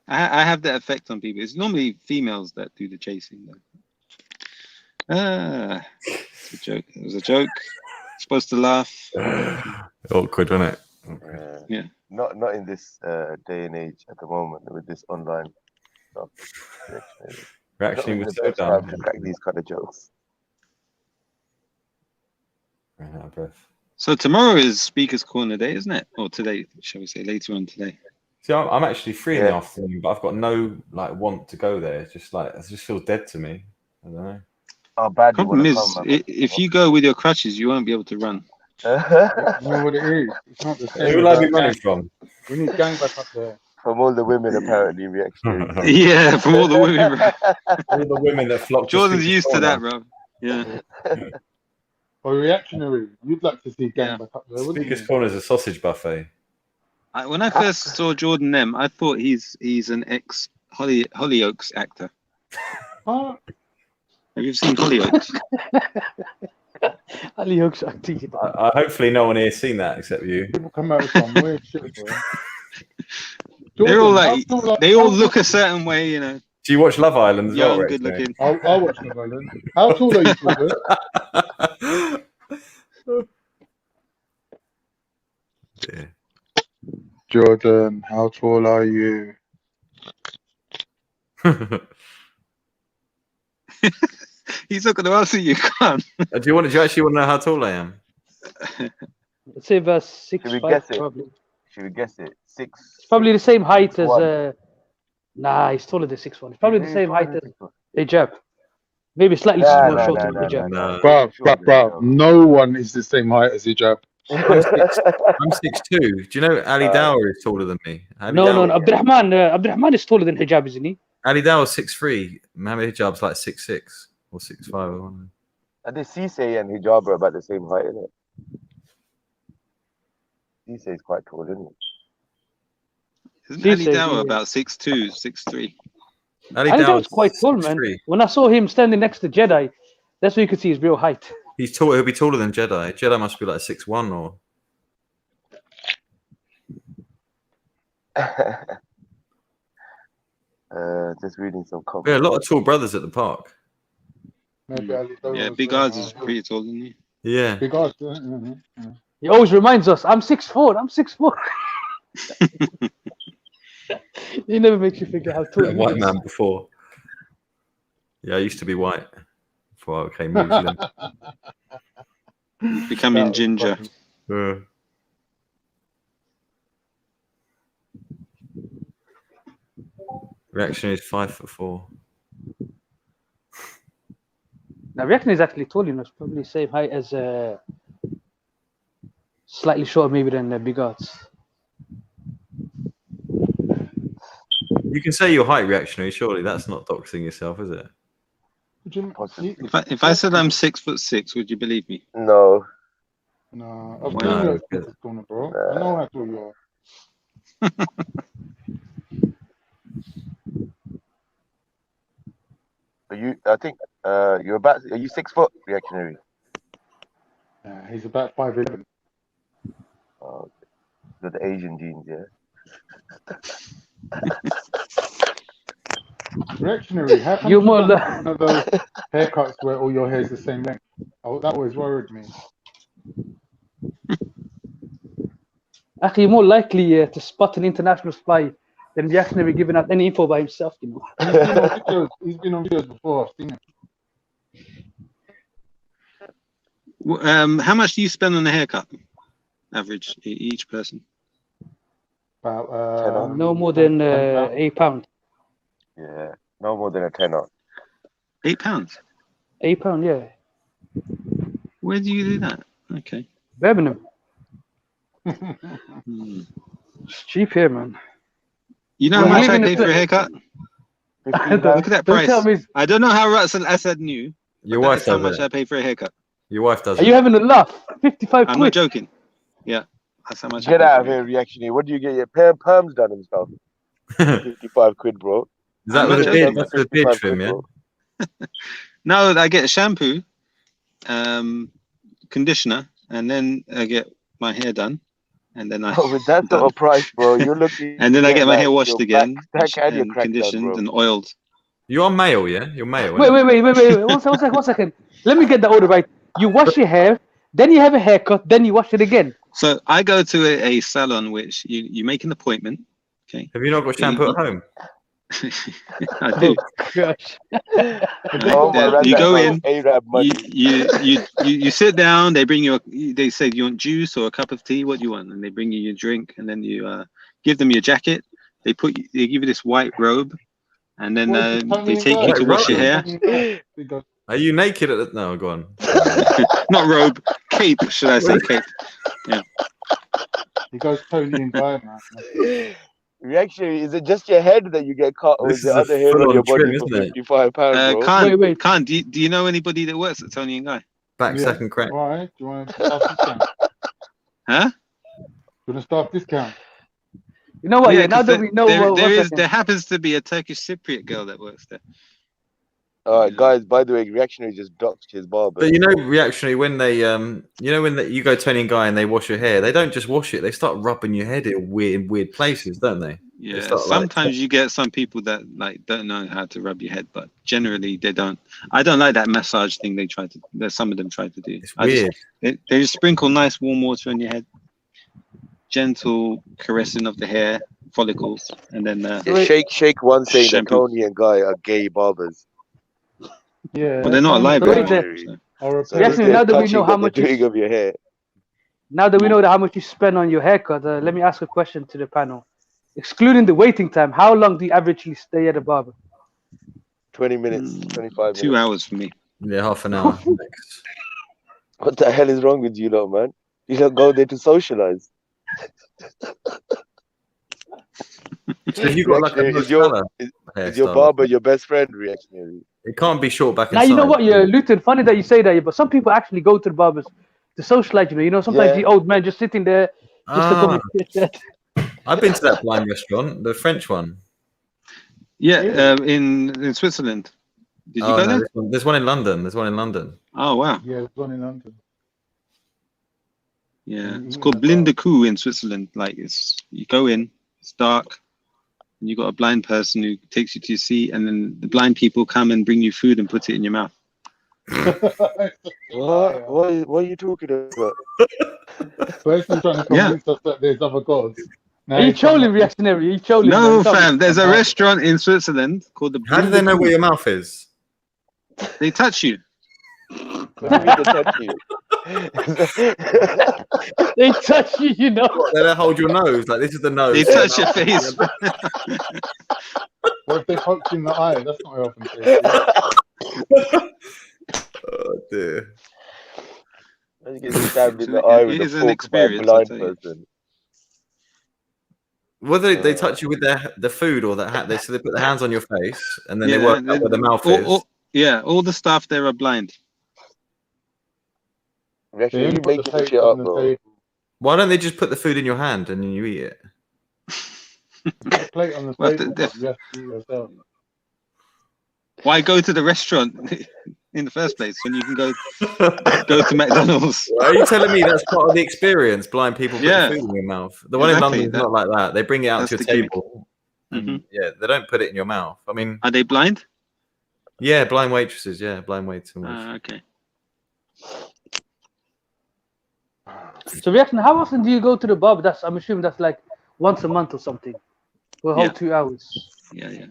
I have that effect on people. It's normally females that do the chasing, though. It's a joke. It was a joke. Supposed to laugh. Awkward, wasn't it? Yeah. Not in this day and age at the moment with this online stuff. Reaction was so dumb. To crack these kind of jokes. Ran out of breath. So tomorrow is Speaker's Corner Day, isn't it? Or today, shall we say, later on today. See, I'm actually free in the afternoon, but I've got no want to go there. It's just it just feels dead to me. I don't know. How bad you Problem want to is, come, man. if you go with your crutches, you won't be able to run. You know what it is? It's not the same. Who will I be running from? We need gang back up there. From all the women, apparently, reactionary. Yeah, from all the women, bro. All the women that flock. Jordan's used to that, bro. Yeah. Or reactionary. You'd like to see gang back up there, wouldn't Speaker's you? Corner is a sausage buffet. When I first saw Jordan M, I thought he's an ex Hollyoaks actor. Huh? Have you seen Hollyoaks? Hollyoaks acting. Hopefully, no one here has seen that except you. People come out with some weird shit, bro. They're all Jordan, like, they all look a certain way, you know. Do you watch Love Island as Young, well, good looking. I'll watch Love Island. How tall are you, Jordan? Yeah. Jordan, how tall are you? He's not going to answer you, can't. Do you actually want to know how tall I am? Let's say about 6'5", Should we guess it? probably. Should we guess it? 6. It's probably the same height 6'1". as. Nah, he's taller than 6'1". It's probably the same height as Hijab. Maybe slightly shorter than Hijab. Bro, no one is the same height as Hijab. I'm 6'2". Do you know Ali Dawah is taller than me? No. Abdurrahman is taller than Hijab, isn't he? Ali Dawah's 6'3". Mohammed Hijab's like 6'6" or 6'5". And the Cisse and Hijab are about the same height, isn't it? Cisse is quite tall, isn't it? Isn't Ali Dawah about 6'2", 6'3"? Ali Dawah's quite tall, man. When I saw him standing next to Jedi, that's where you could see his real height. He's tall. He'll be taller than Jedi. Jedi must be like 6'1" or. Just reading some comments. Yeah, a lot of tall brothers at the park. Yeah, Big Oz is pretty tall, isn't he? Yeah. Big Oz. He always reminds us, I'm 6'4", I'm 6'4". He never makes you forget how tall he is. White man before. Yeah, I used to be white before I became Muslim. Becoming ginger. Reaction is 5'4". Now, Reaction is actually tall, you know, it's probably the same height as slightly shorter maybe than Big Oz. You can say your height, Reactionary. Surely that's not doxing yourself, is it? If I said I'm 6'6", would you believe me? No. No, I've been in the corner, bro. I know how tall you are. I think you're about. Are you 6 foot, Reactionary? He's about 5'11". Oh, got the Asian genes, yeah. Reactionary, how come you one of those haircuts where all your hair is the same length? Oh, that always worried me. Actually, you're more likely to spot an international spy than Reactionary giving out any info by himself, you know. He's been on videos before, I've seen it. How much do you spend on a haircut? Average, each person? About no more than £8. Yeah, no more than a tenner. £8? £8, yeah. Where do you do that? Okay. Birmingham. It's cheap here, man. You know how much I pay for a haircut? Look at that price. I don't know how Russell Assad knew. Your wife does how much I pay for a haircut. Your wife does. Are you having a laugh? 55 quid. I'm not joking. Yeah, that's how much. Get out of here, Reactionary. What do you get your perms done and stuff? 55 quid, bro. Is that with the beard? That's the beard trim, yeah. No, I get a shampoo, conditioner, and then I get my hair done, and then I. Oh, with that sort of price, bro, you're looking. And then I get my hair washed again, and conditioned and oiled. You are male, yeah? You're male. Wait. One second. Let me get the order right. You wash your hair, then you have a haircut, then you wash it again. So I go to a salon which you make an appointment. Okay. Have you not got shampoo at home? I do. Gosh. You go in, you sit down, they bring you they say, do you want juice or a cup of tea? What do you want? And they bring you your drink, and then you give them your jacket. They give you this white robe, and then they take you to wash your hair. Are you naked at the... No, go on. Not robe, cape, should I say cape? Yeah. He goes Tony and Guy, man. Reactionary, is it just your head that you get cut, or is the other hair on your body for £55, bro? Wait. Khan, do you know anybody that works at Tony and Guy? Back second crack. All right. Do you want to start discount? Huh? Do you want to start discount? You know what? Yeah, now that we know there happens to be a Turkish Cypriot girl that works there. All right, guys. By the way, Reactionary just doxed his barber. But you know, Reactionary, when they, you go Tony and Guy and they wash your hair, they don't just wash it; they start rubbing your head in weird places, don't they? Yeah. Sometimes you get some people that like don't know how to rub your head, but generally they don't. I don't like that massage thing they try to. That some of them try to do. It's weird. They just sprinkle nice warm water on your head, gentle caressing of the hair follicles, and then shake one saying that Tony and Guy are gay barbers. Yeah. But they're not alive. Reactionary, now that we know how much doing of your hair. Now that we know how much you spend on your haircut, let me ask a question to the panel. Excluding the waiting time, how long do you averagely stay at a barber? 20 minutes, 25 minutes. 2 hours for me. Yeah, half an hour. What the hell is wrong with you lot, man? You don't go there to socialize. So you got like is your barber your best friend, Reactionary? It can't be short back now inside. You know what, Luton, funny that you say that, but some people actually go to the barbers to socialize, sometimes the old man just sitting there just to come and sit. I've been to that blind restaurant, the French one. Yeah, in Switzerland. Did you go there? There's one in London. There's one in London. Oh wow. Yeah, there's one in London. Yeah, it's called Blinde Kuh in Switzerland. Like you go in, it's dark, and you got a blind person who takes you to your seat, and then the blind people come and bring you food and put it in your mouth. What are you talking about? First, I'm trying to convince us that there's other gods. Are you trolling, Reactionary? Are you trolling? No, fam. There's a restaurant in Switzerland called the. How do they know where your mouth is? They touch you. What do you mean they touch you? They touch you, They don't hold your nose. Like, this is the nose. They touch your face. What if they poke you in the eye? That's not often. Oh dear. You get stabbed in the eye with a fork by a blind person. Whether they touch you with the food or that hat, so they put their hands on your face and then they work out where the mouth is. All the staff there are blind. Actually, you make this shit up, bro. Why don't they just put the food in your hand and then you eat it? Plate on the table. Why go to the restaurant in the first place when you can go to McDonald's? Are you telling me that's part of the experience? Blind people put food in your mouth. The one in London is not like that. They bring it out to your table. Mm-hmm. Yeah, they don't put it in your mouth. I mean, are they blind? Yeah, blind waitresses. Yeah, blind waiters. Okay. So, Reaction, how often do you go to the barber? I'm assuming that's like once a month or something, for a whole 2 hours. Yeah.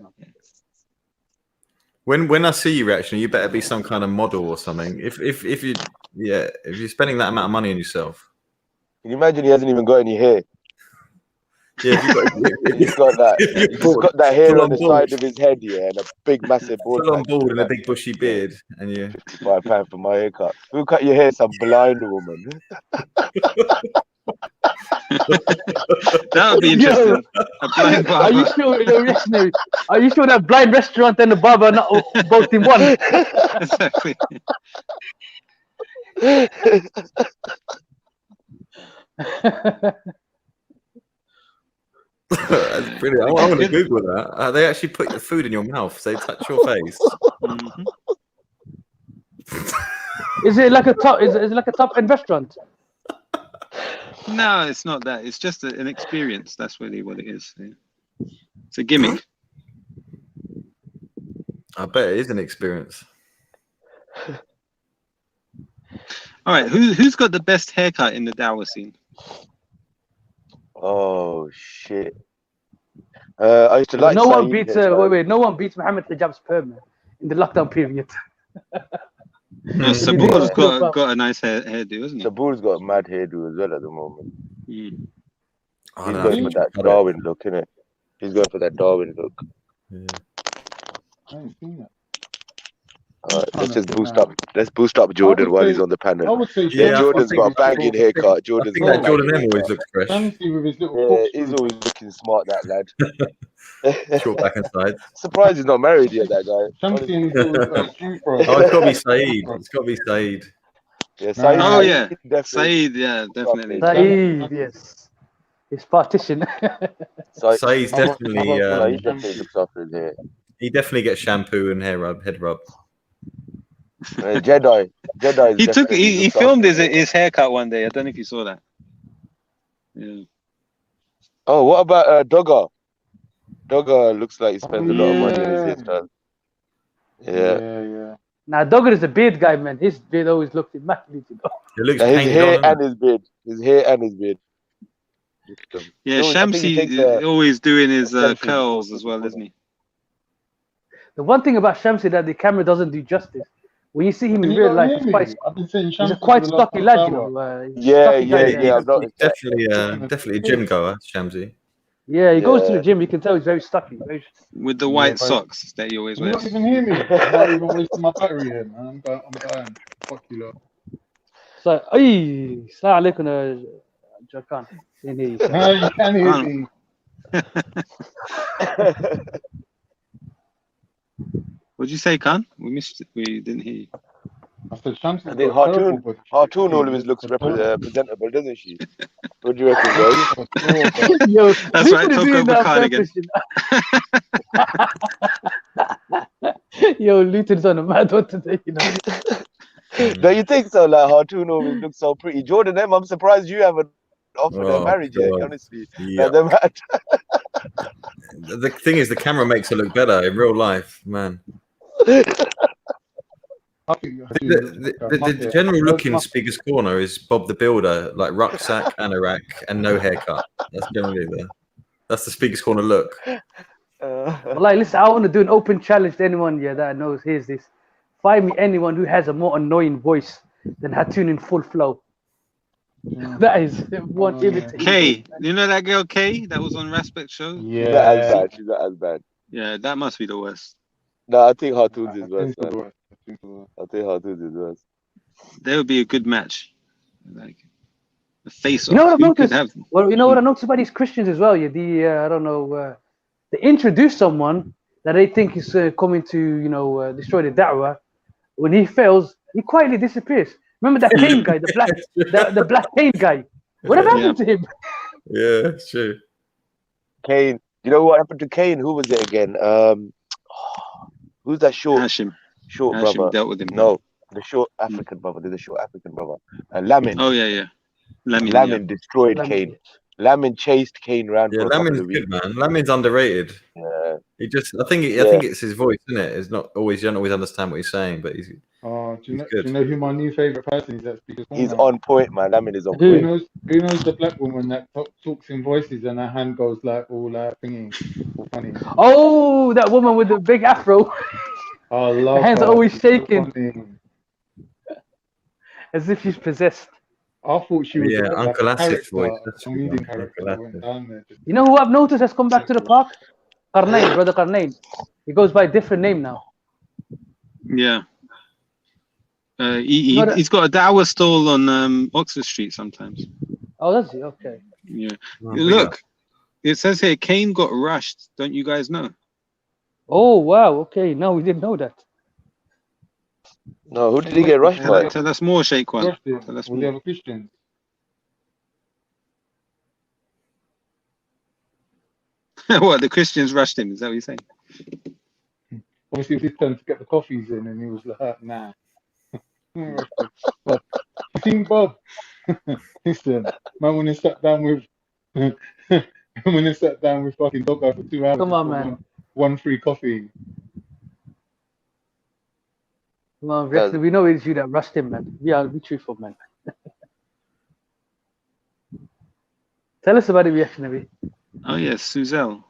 When I see you, Reaction, you better be some kind of model or something. If you're spending that amount of money on yourself. Can you imagine he hasn't even got any hair? Yeah, he's got that hair on the side of his head here and a big massive bald. Full on bald and a big bushy beard, and you £55 for my haircut. Who cut your hair? Some blind woman. That would be interesting. A blind barber. Are you sure? Are you sure that blind restaurant and the barber are not both in one? Exactly. That's brilliant. I want to Google that. They actually put the food in your mouth, so they touch your face. Mm-hmm. Is it like a top? Is it like a top end restaurant? No, it's not that. It's just an experience. That's really what it is. Yeah. It's a gimmick. I bet it is an experience. All right, who's got the best haircut in the dawah scene? Oh shit! I used to like. No one beats. No one beats Muhammad Hijab's perm in the lockdown period. No, Sabur's got a nice hairdo, isn't he? Sabur's got a mad hairdo as well at the moment. Mm. He's going for that Darwin look, innit? He's going for that Darwin look. Yeah. I haven't seen that. Let's just boost up. Let's boost up Jordan while he's on the panel. I would say Jordan's got a banging haircut. Jordan always looks fresh. Shamsi with his little he's always looking smart, that lad. Short back and sides. Surprised he's not married yet, that guy. Shamsi and his little Jew bro. Oh, it's got to be Saeed. It's got to be Saeed. Yeah, Saeed. Oh yeah, Saeed. Yeah, definitely. Saeed, yes. His partition. Saeed's definitely. He definitely looks after his hair. He definitely gets shampoo and head rub. Jedi. He filmed his haircut one day. I don't know if you saw that. Yeah. Oh, what about Dogger? Dogger looks like he spends a lot of money on his hairstyle. Yeah. Now, Dogger is a beard guy, man. His beard always looks immaculate. It looks his hair and his beard. His hair and his beard. Yeah, Shamsi always doing his curls as well, isn't he? The one thing about Shamsi that the camera doesn't do justice. When you see him in real life, he's a quite stocky lad, you know. Yeah. I'm not definitely a gym goer, Shamsi. Yeah, he goes to the gym. You can tell he's very stocky. With the white socks that he always wears. You don't even hear me. I'm not even wasting my battery here, man. I'm dying. Fuck you, lot. So, Assalamu alaikum, Jakan. No, you can hear me. What'd you say, Khan? We missed it. We didn't hear you. I said Shamsi. I think Hartoon always looks presentable, doesn't she? What do you reckon, guys? Yo, that's right, talk over Khan again. Yo, Luton's on a mad one today, you know. Don't you think so? Like Hartoon always looks so pretty. Jordan, I'm surprised you haven't offered her marriage yet, honestly. Yeah. The thing is, the camera makes her look better in real life, man. The general look in Speaker's Corner is Bob the Builder, like rucksack, anorak, and no haircut. That's generally that's the Speaker's Corner look. Well, like, listen, I want to do an open challenge to anyone that knows. Here's this: find me anyone who has a more annoying voice than Hartoon in full flow. That is one imitation. Kay, you know that girl Kay that was on Raspect show? Yeah, not as bad. She's not as bad. Yeah, that must be the worst. No, I think Hartoon's is worse. I think Hartoon's is worse. That would be a good match. Like a face-off. You know what I've noticed? Well, you know what I noticed about these Christians as well. Yeah, I don't know. They introduce someone that they think is coming to, destroy the da'wah. When he fails, he quietly disappears. Remember that Kane guy, the black Kane guy? Whatever happened to him? Yeah, true. Kane. You know what happened to Kane? Who was it again? Who's that short? Hashim brother. Dealt with him. No, the short African brother. There's a short African brother. Lamin. Oh yeah. Lamin destroyed Kane. Lamin chased Kane around. Yeah, Lamin's good, man. Lamin's underrated. Yeah. I think it's his voice, isn't it? It's not always, you don't always understand what he's saying, but he's. Do you know who my new favorite person is? That's because he's on point, man. Lamin is on point. Who knows the black woman that talks in voices and her hand goes like all thingy, all funny. Oh, that woman with the big afro. I love her hands are always shaking, as if she's possessed. I thought she was Uncle Asif's voice. You know who I've noticed has come back to the park? Qarnayn, brother Qarnayn. He goes by a different name now. Yeah. He's got a dawah stall on Oxford Street sometimes. Oh, does he? Okay. Yeah. Look, it says here Kane got rushed. Don't you guys know? Oh wow. Okay. No, we didn't know that. No, who did he get rushed by? Tell us more, Sheikh One. Tell us more. The other Christians. What, the Christians rushed him? Is that what you're saying? Obviously, it was his turn to get the coffees in, and he was like, "Nah." King Bob, listen, man, when he sat down with fucking Dogger for 2 hours. Come on, man. One free coffee. Come on, we know it's you that rushed him, man. Be truthful, man. Tell us about the reaction, Nabi. Oh yes, Suzelle.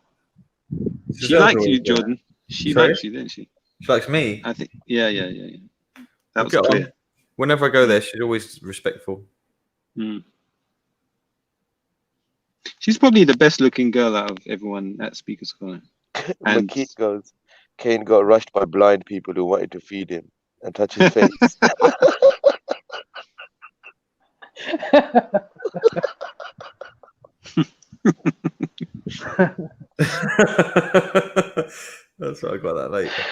She likes you, Jordan. She likes you, didn't she? She likes me. I think. Yeah. That was clear. Whenever I go there, she's always respectful. Mm. She's probably the best-looking girl out of everyone at Speaker's Corner. And Kane got rushed by blind people who wanted to feed him. and touch his face. That's why I got that later.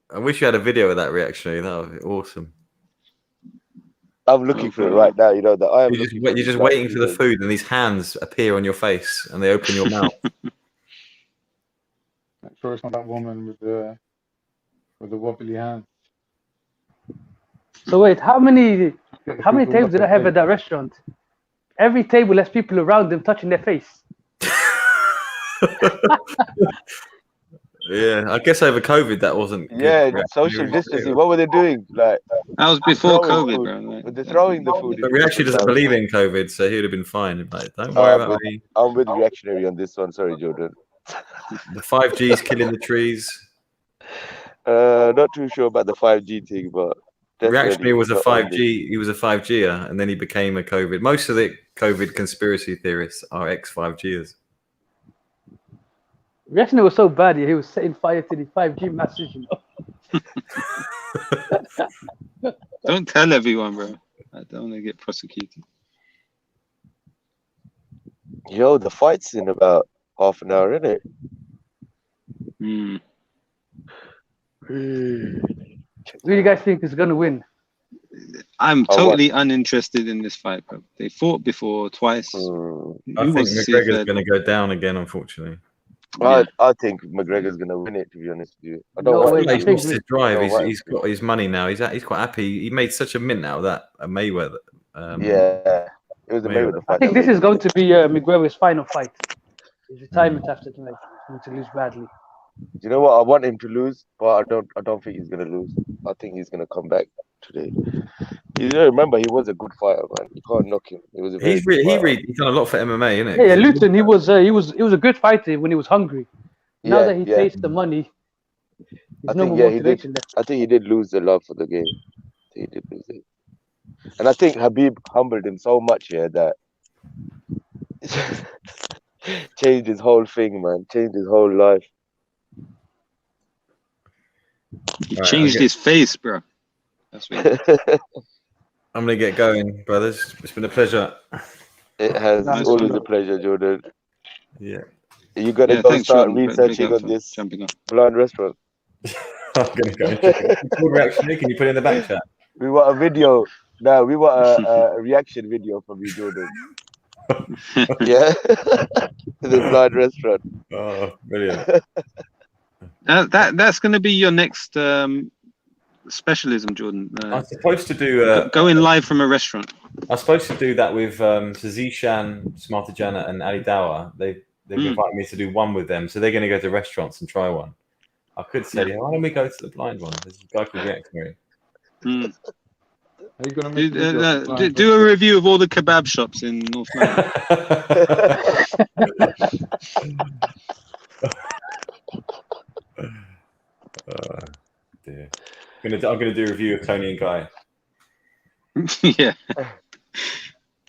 I wish you had a video of that reactionary. That would be awesome. I'm looking for it right now. You know that I am. You're just waiting for the food, and these hands appear on your face, and they open your mouth. I'm sure it's not that woman with the wobbly hand. So wait, how many tables did I have at that restaurant? Every table has people around them touching their face. Yeah, I guess over COVID that wasn't. Yeah, social distancing. What were they doing? Like that was before COVID, bro. Like, they're throwing the food. But Reactionary doesn't believe in COVID, so he would have been fine. Like, don't worry about me. I'm with Reactionary on this one. Sorry, Jordan. The 5G's killing the trees. Not too sure about the 5G thing, but Reactionary was a 5G. He was a 5G-er, and then he became a COVID. Most of the COVID conspiracy theorists are ex-5Gers. Reactionary was so bad, he was setting fire to the 5G masses, you know. Don't tell everyone, bro. I don't want to get prosecuted. Yo, the fight's in about half an hour, isn't it? Who do you guys think is going to win? I'm totally uninterested in this fight, bro. They fought before twice. I think McGregor's going to go down again, unfortunately. I think McGregor's going to win it, to be honest with you. I don't think he's lost his drive. He's got his money now. He's quite happy. He made such a mint out of that Mayweather. Yeah, it was a Mayweather fight. I think this is going to be McGregor's final fight. His retirement after tonight. He's going to lose badly. You know what? I want him to lose, but I don't think he's going to lose. I think he's going to come back today. You remember, he was a good fighter, man. You can't knock him. He was a he's done a lot for MMA, isn't it? Yeah, Luton. He was a good fighter when he was hungry. Now that he tastes the money, I think he did lose the love for the game. He did lose it, and I think Habib humbled him so much here that changed his whole thing, man. Changed his whole life. He changed his face, bro. That's weird. I'm going to get going, brothers. It's been a pleasure. It has always a pleasure, Jordan. Yeah. You got to go start researching on this blind restaurant. I'm going to go and check it. Reactionary, can you put it in the back chat? We want a video. No, we want a reaction video from you, Jordan. Yeah. The blind restaurant. Oh, brilliant. That's going to be your next specialism, Jordan. I'm supposed to do going live from a restaurant. I'm supposed to do that with Zishan, Smartajana, and Ali Dawah. They've invited me to do one with them, so they're going to go to restaurants and try one. I could say, why don't we go to the blind one? There's a guy called Reactionary. Are you going to do a review of all the kebab shops in North London? Dear. I'm gonna do a review of Tony and Guy. Yeah.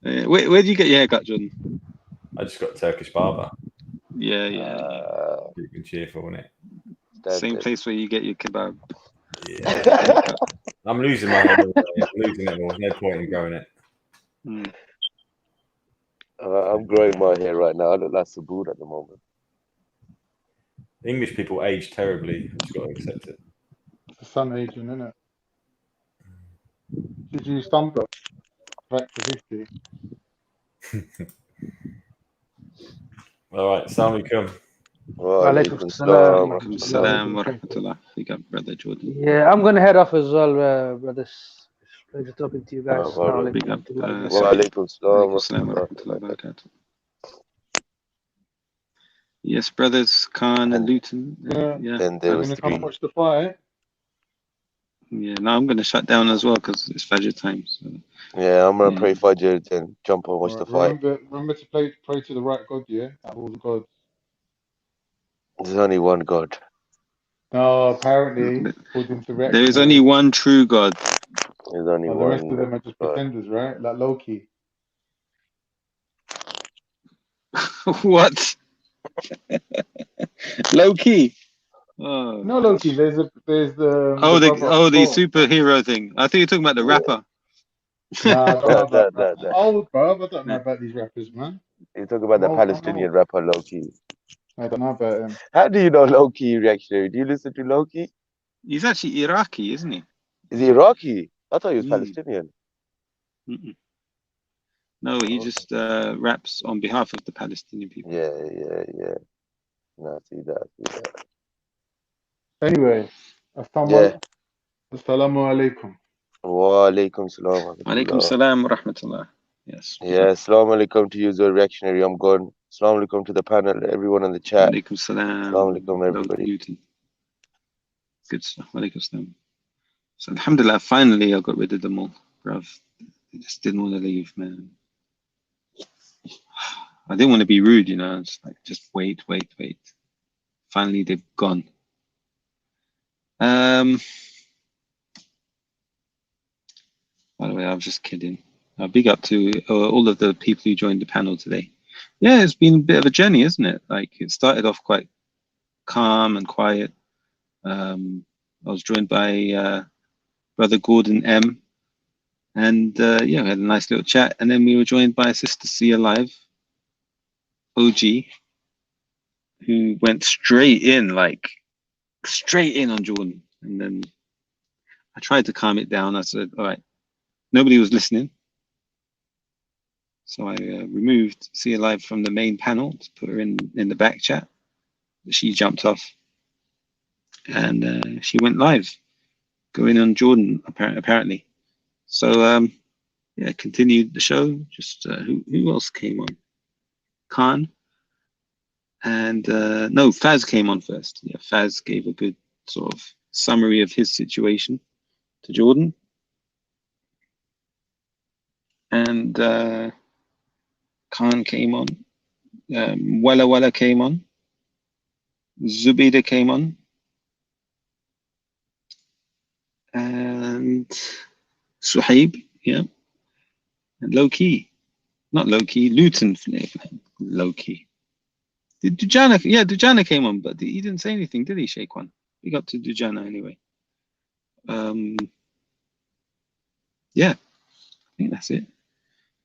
Where do you get your haircut, Jordan? I just got Turkish Barber. Yeah. You can cheerful, isn't it? Same place where you get your kebab. Yeah. I'm losing my hair. I'm losing it all. No point in growing it. I'm growing my hair right now. I look like Sabood at the moment. English people age terribly. You've just got to accept it. It's the sun aging, isn't it? Did you stumble back to 50? All right, Assalamu alaikum. Walaikum salam wa rahmatullah. Big up, brother Jordan. Yeah, I'm gonna head off as well, brothers. Pleasure talking to you guys. Big up. Walaikum salam wa rahmatullah. Yes, brothers Khan and Luton. Yeah. Then there was come watch the fight. Yeah, now I'm going to shut down as well because it's Fajr time. So. Yeah, I'm going to pray Fajr and jump and watch the fight. Remember to pray to the right God, yeah? All the gods. There's only one God. No, apparently, according to there is only one true God. There's only one. The rest of them are just pretenders, right? Like Loki. What? Loki. Oh, no, Loki. There's the oh, the brother off the the superhero thing. I think you're talking about the rapper. Nah, I don't know about that. That. I'm old, bro. I don't know about these rappers, man. You talk about the I'm Palestinian old. rapper Loki. I don't know about him. How do you know Loki reactionary? Do you listen to Loki? He's actually Iraqi, isn't he? Is he Iraqi? I thought he was Palestinian. Mm-mm. No, he just raps on behalf of the Palestinian people. Yeah. No, I see that. Anyway, Yeah. Assalamu alaikum. Wa alaikum salam. Alaikum salam wa rahmatullah. Yes. Yeah, assalamu alaikum to you, Zoe Reactionary. I'm gone. Assalamu alaikum to the panel, everyone in the chat. Alaikum salam. Assalamu alaikum, everybody. Good stuff. Alaikum salam. So, alhamdulillah, finally I got rid of them all, bruv. I just didn't want to leave, man. I didn't want to be rude, you know. It's like, just wait. Finally, they've gone. By the way, I was just kidding. Big up to all of the people who joined the panel today. Yeah, it's been a bit of a journey, isn't it? Like, it started off quite calm and quiet. I was joined by Brother Gordon M. And yeah, we had a nice little chat. And then we were joined by Sister C Alive, OG, who went straight in on Jordan. And then I tried to calm it down. I said, all right, nobody was listening. So I removed C Alive from the main panel to put her in the back chat. She jumped off and she went live, going on Jordan apparently. So yeah, continued the show. Just who else came on? Khan. And no, Faz came on first. Yeah, Faz gave a good sort of summary of his situation to Jordan. And Khan came on. Walla came on. Zubida came on. And Suhaib, yeah. And not low-key, Luton, low-key. Dujana came on, but he didn't say anything, did he, Shaykwan? We got to Dujana anyway. Yeah, I think that's it.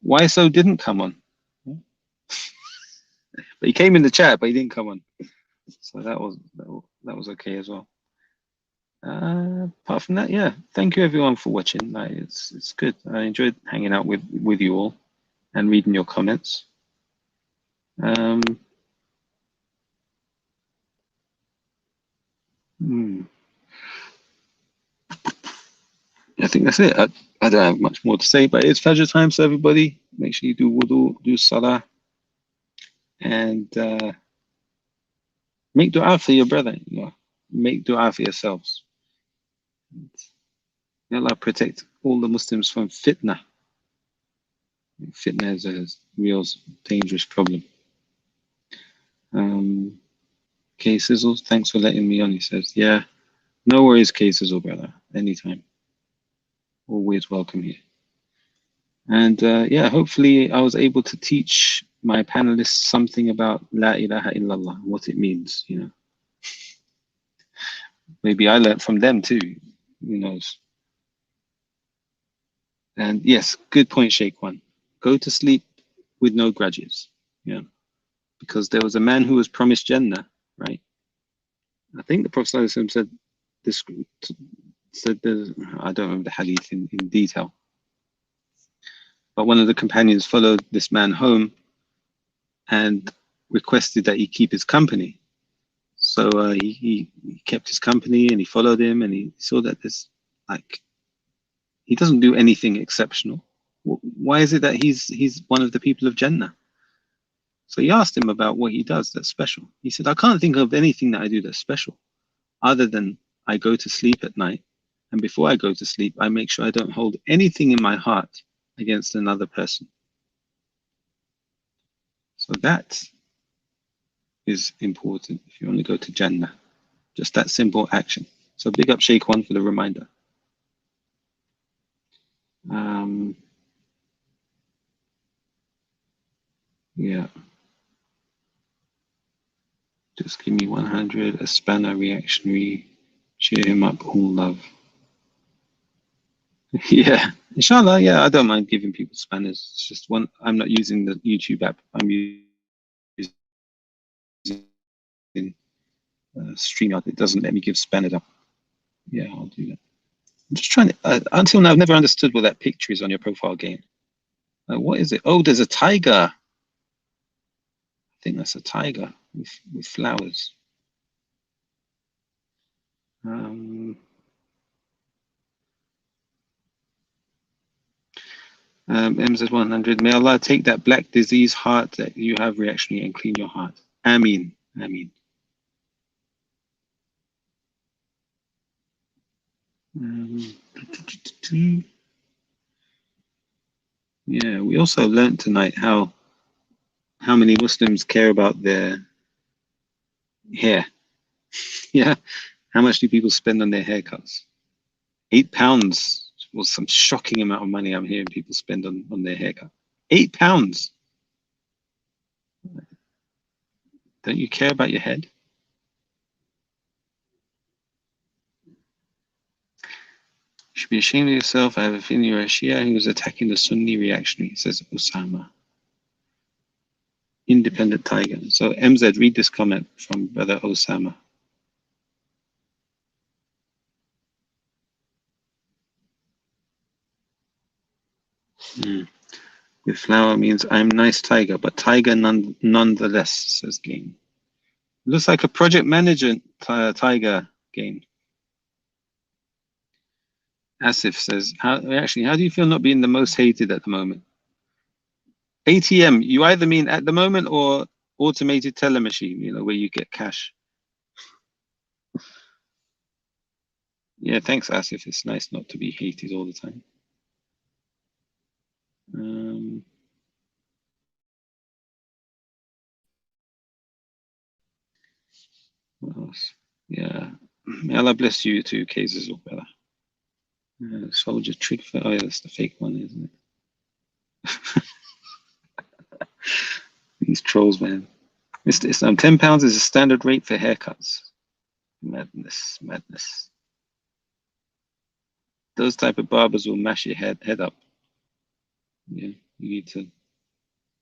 YSO didn't come on. But he came in the chat, but he didn't come on. So that was okay as well. Apart from that, yeah, thank you everyone for watching. Like, it's good. I enjoyed hanging out with you all and reading your comments. I think that's it. I don't have much more to say, but it's Fajr time, so everybody, make sure you do wudu, do salah, and make dua for your brother. You know, make dua for yourselves. May Allah protect all the Muslims from fitna. Fitna is a real dangerous problem. K Sizzle, thanks for letting me on. He says, yeah, no worries, K Sizzle, brother. Anytime. Always welcome here. And yeah, hopefully I was able to teach my panelists something about La ilaha illallah, what it means, you know. Maybe I learned from them too, who knows. And yes, good point, Shaykwan. Go to sleep with no grudges, yeah. Because there was a man who was promised Jannah, right? I think the Prophet ﷺ said this, I don't remember the hadith in detail, but one of the companions followed this man home and requested that he keep his company. So he kept his company and he followed him, and he saw that he doesn't do anything exceptional. Why is it that he's one of the people of Jannah? So he asked him about what he does that's special. He said, I can't think of anything that I do that's special, other than I go to sleep at night, and before I go to sleep, I make sure I don't hold anything in my heart against another person. So that is important if you want to go to Jannah. Just that simple action. So big up Shaykwan for the reminder. Yeah. Just give me 100. A spanner reactionary. Cheer him up. All love. Yeah, inshallah. Yeah, I don't mind giving people spanners. It's just one. I'm not using the YouTube app. I'm using StreamYard. It doesn't let me give spanners up. Yeah, I'll do that. I'm just trying to. Until now, I've never understood what that picture is on your profile game. What is it? Oh, there's a tiger. I think that's a tiger with flowers. MZ100, may Allah take that black disease heart that you have reactionary and clean your heart. Ameen. Ameen. Yeah, we also learned tonight how many Muslims care about their hair. Yeah, how much do people spend on their haircuts? £8 was some shocking amount of money I'm hearing people spend on their haircut. £8. Don't you care about your head? You should be ashamed of yourself. I have a feeling you're a Shia who was attacking the Sunni reactionary, says Osama. Independent Tiger. So MZ, read this comment from Brother Osama. With flower means I'm nice tiger, but tiger nonetheless, says Game. Looks like a project manager tiger game. Asif says, how do you feel not being the most hated at the moment? ATM, you either mean at the moment or automated teller machine, you know, where you get cash. Yeah, thanks, Asif. It's nice not to be hated all the time. What else? Yeah. May Allah bless you too, cases or better. Soldier trick for, oh yeah, that's the fake one, isn't it? These trolls, man. Mr. Islam, £10 is a standard rate for haircuts. Madness, madness. Those type of barbers will mash your head up. Yeah, you need to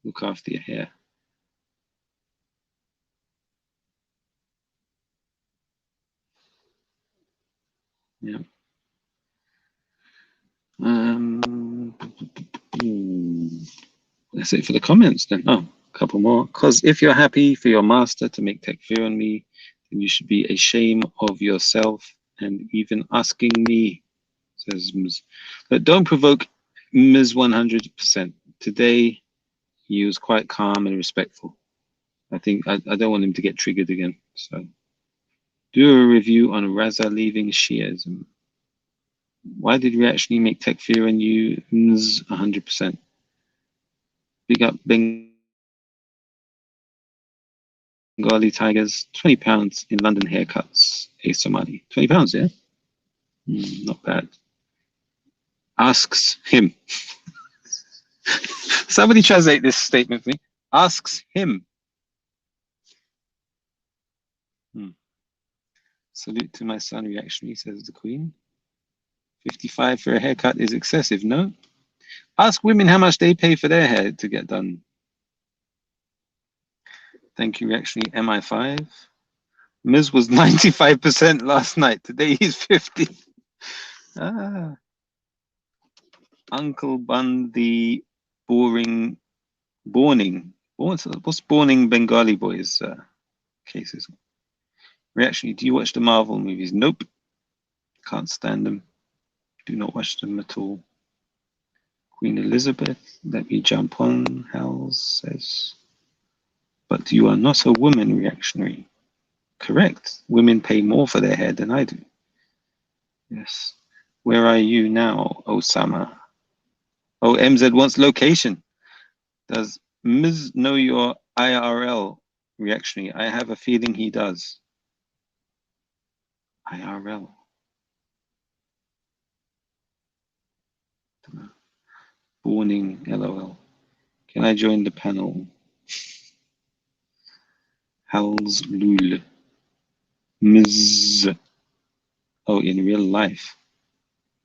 look after your hair. Yeah. That's it for the comments then. Oh, a couple more. Because if you're happy for your master to make takfir on me, then you should be ashamed of yourself and even asking me, says Ms. But don't provoke Ms. 100%. Today, he was quite calm and respectful. I think I don't want him to get triggered again. So, do a review on Raza leaving Shiism. Why did we actually make takfir on you? Ms. 100%. Big up Bengali tigers. £20 in London haircuts. A Somali. £20, yeah? Not bad. Asks him. Somebody translate this statement for me. Asks him. Salute to my son, reactionary, says the Queen. 55 for a haircut is excessive, no? Ask women how much they pay for their hair to get done. Thank you, reactionary. MI5. Ms. was 95% last night. Today he's 50. Uncle Bundy Borning. What's Borning Bengali boys cases? Reactionary, do you watch the Marvel movies? Nope. Can't stand them. Do not watch them at all. Queen Elizabeth, let me jump on, Hal says. But you are not a woman, reactionary. Correct. Women pay more for their hair than I do. Yes. Where are you now, Osama? Oh, MZ wants location. Does Ms. know your IRL, reactionary? I have a feeling he does. IRL. Warning, LOL. Can I join the panel? How's Lul? Ms. Oh, in real life.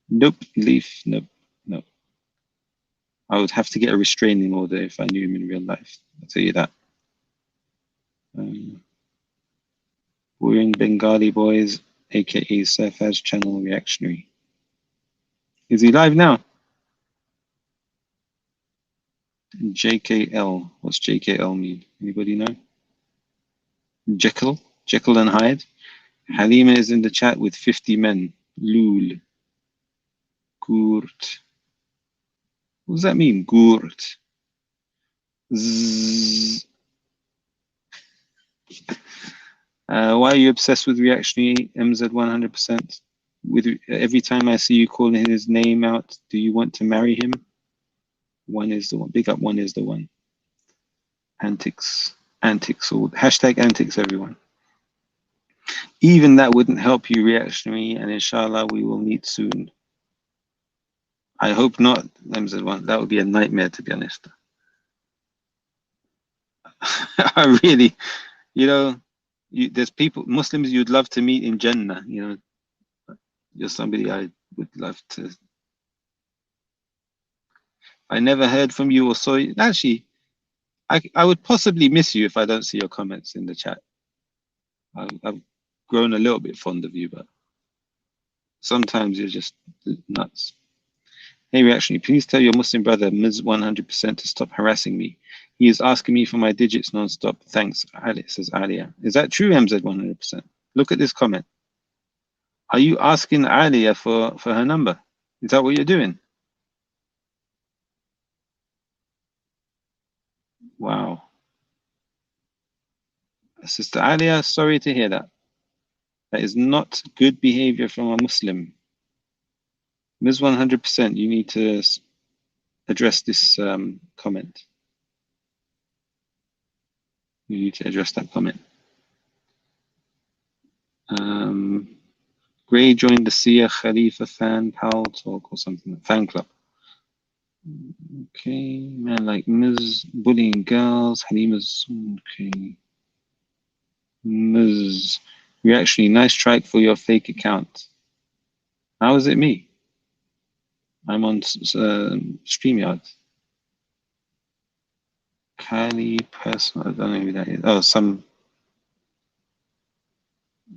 Nope, leaf, nope, no. I would have to get a restraining order if I knew him in real life. I'll tell you that. We're in Bengali Boys, aka Surfaz Channel Reactionary. Is he live now? JKL. What's JKL mean? Anybody know? Jekyll and Hyde. Halima is in the chat with 50 men. Lul. Gurt. What does that mean? Gurt. Zzz. Why are you obsessed with reactionary MZ 100%? With every time I see you calling his name out, do you want to marry him? One is the one. Big up, one is the one. Antics. Antics. Or hashtag antics, everyone. Even that wouldn't help you, reactionary, and inshallah we will meet soon. I hope not, MZ1. That would be a nightmare, to be honest. I really, you know, there's people, Muslims you'd love to meet in Jannah, you know. You're somebody I would love to. I never heard from you or saw you. Actually, I would possibly miss you if I don't see your comments in the chat. I've grown a little bit fond of you, but sometimes you're just nuts. Hey, reactionary, please tell your Muslim brother, Ms. 100%, to stop harassing me. He is asking me for my digits non-stop. Thanks, Ali, says Alia. Is that true, MZ 100%? Look at this comment. Are you asking Alia for her number? Is that what you're doing? Wow. Sister Alia, sorry to hear that. That is not good behavior from a Muslim. Ms. 100%, you need to address this comment. You need to address that comment. Gray joined the Sia Khalifa fan pal talk or something, fan club. Okay, man like Ms. bullying girls, Halima's, okay. Ms. Reactionary, nice strike for your fake account. How is it me? I'm on StreamYard. Kylie personal, I don't know who that is. Oh, some,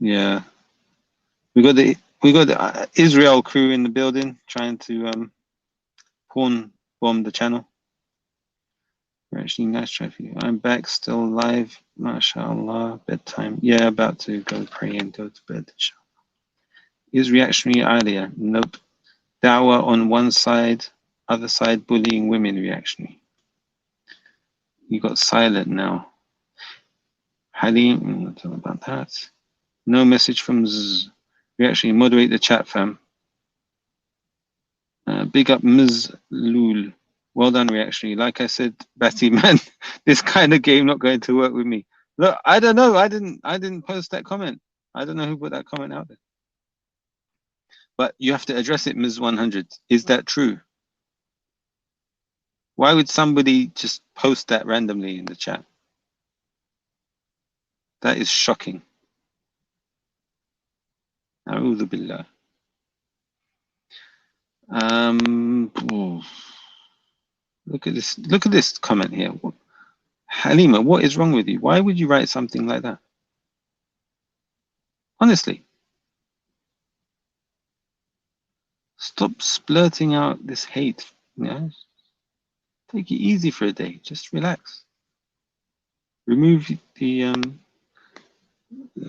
yeah. We got the Israel crew in the building trying to pawn bomb the channel. Actually, nice try for you. I'm back, still live. MashaAllah, bedtime. Yeah, about to go pray and go to bed. Is reactionary Alia? Nope. Dawah on one side, other side bullying women reactionary. You got silent now. Halim, I'm not talking about that. No message from Z. Reactionary, moderate the chat, fam. Big up Ms. Lul. Well done, reactionary. Like I said, Batty man, this kind of game not going to work with me. Look, I don't know. I didn't post that comment. I don't know who put that comment out there. But you have to address it, Ms. 100. Is that true? Why would somebody just post that randomly in the chat? That is shocking. A'udhu billah. Look at this. Look at this comment here. Halima, what is wrong with you? Why would you write something like that? Honestly. Stop splurting out this hate. You know? Take it easy for a day. Just relax. Remove the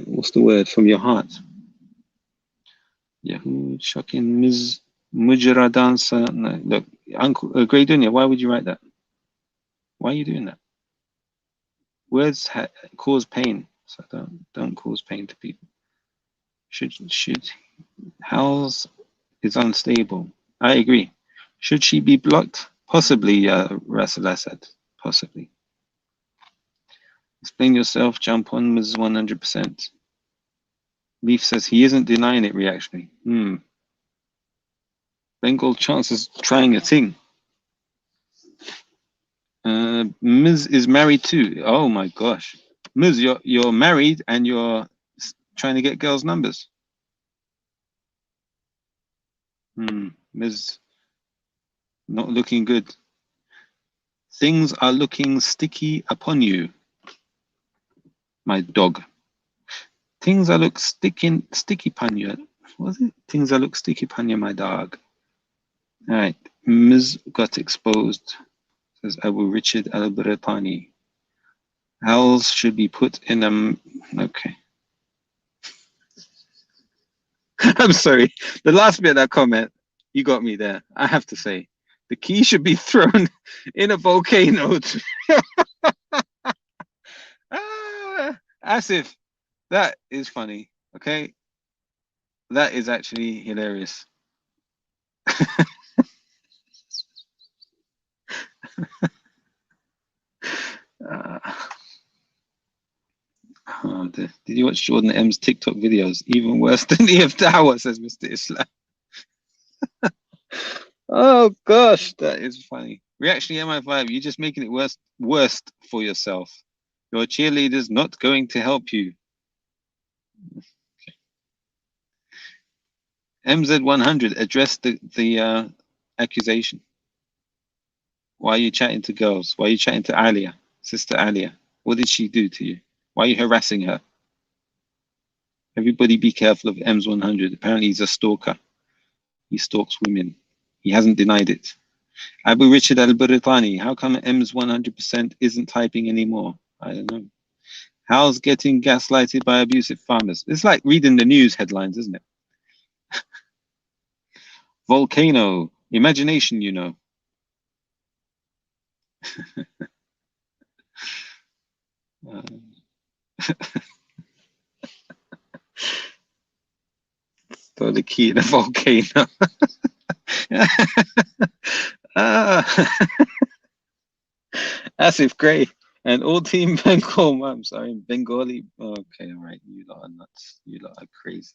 what's the word from your heart? Yahoo, shocking, Ms. Mujra dancer. No, look, Uncle Grey Dunya, why would you write that? Why are you doing that? Words cause pain, so don't cause pain to people. Should House is unstable. I agree. Should she be blocked? Possibly, Rasul Assad. Possibly. Explain yourself. Jump on Ms. 100%. Leaf says he isn't denying it. Reactionary. Bengal Chance is trying a thing. Ms. is married too. Oh my gosh. Ms, you're married and you're trying to get girls' numbers. Ms, not looking good. Things are looking sticky upon you, my dog. Things are look sticky upon you. Was it? Things are look sticky upon you, my dog. All right. Ms got exposed, says Abu Richard al-Baratani. Owls should be put in a... Okay. I'm sorry. The last bit of that comment, you got me there. I have to say. The key should be thrown in a volcano. Asif, that is funny. Okay? That is actually hilarious. Did you watch Jordan M's TikTok videos? Even worse than the of Dawah, says Mr. Islam. Oh gosh, that is funny. Reactionary MI5, you're just making it worse for yourself. Your cheerleader's not going to help you. MZ100, address the accusation. Why are you chatting to girls? Why are you chatting to Alia, Sister Alia? What did she do to you? Why are you harassing her? Everybody be careful of MZ100. Apparently he's a stalker. He stalks women. He hasn't denied it. Abu Richard al-Baritani, how come MZ100% isn't typing anymore? I don't know. How's getting gaslighted by abusive farmers? It's like reading the news headlines, isn't it? Volcano, imagination, you know. Throw the key in a volcano. Asif Gray and all team Bengal. I'm sorry, Bengali. Okay, all right. You lot are nuts. You lot are crazy.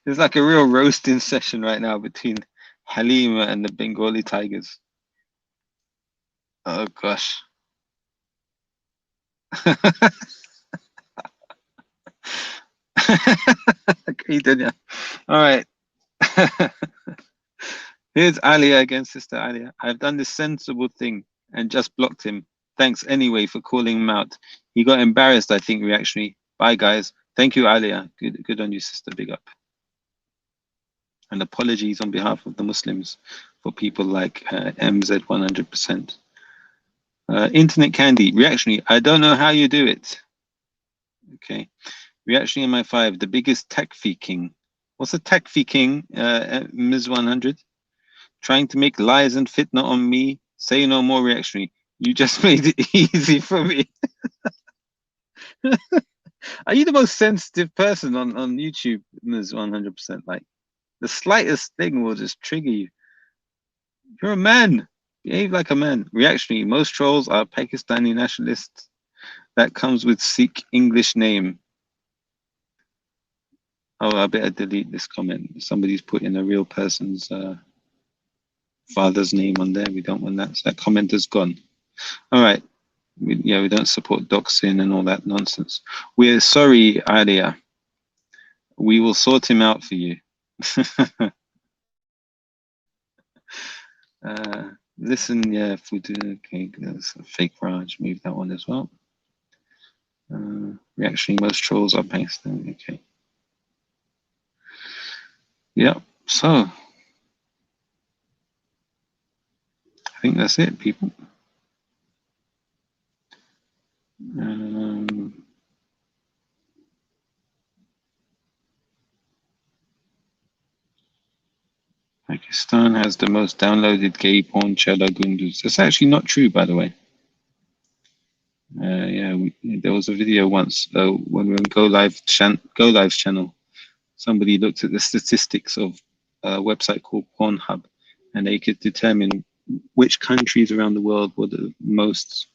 There's like a real roasting session right now between Halima and the Bengali Tigers. Oh gosh. Okay, Dunya. All right. Here's Alia against Sister Alia. I've done this sensible thing and just blocked him. Thanks anyway for calling him out. He got embarrassed, I think, reactionary. Bye, guys. Thank you, Alia. Good on you, sister. Big up. And apologies on behalf of the Muslims for people like MZ 100%. Internet Candy, reactionary. I don't know how you do it. Okay. Reactionary MI5, the biggest takfir king. What's a takfir king, Ms. 100? Trying to make lies and fitna on me. Say no more, reactionary. You just made it easy for me. Are you the most sensitive person on YouTube, Ms. 100%? Like, the slightest thing will just trigger you. You're a man. Behave like a man. Reactionary. Most trolls are Pakistani nationalists. That comes with Sikh English name. Oh, I better delete this comment. Somebody's put in a real person's father's name on there. We don't want that. So that comment is gone. All right. We don't support doxxing and all that nonsense. We're sorry, Alia. We will sort him out for you. Listen, yeah, if we do, okay, there's a fake Raj, move that one as well. Reactionary, most trolls are Pakistan, okay. Yeah, so I think that's it, people. Pakistan has the most downloaded gay porn Chela Gundus. That's actually not true, by the way. Yeah, there was a video once when we were on Go Live's channel. Somebody looked at the statistics of a website called Pornhub, and they could determine which countries around the world were the most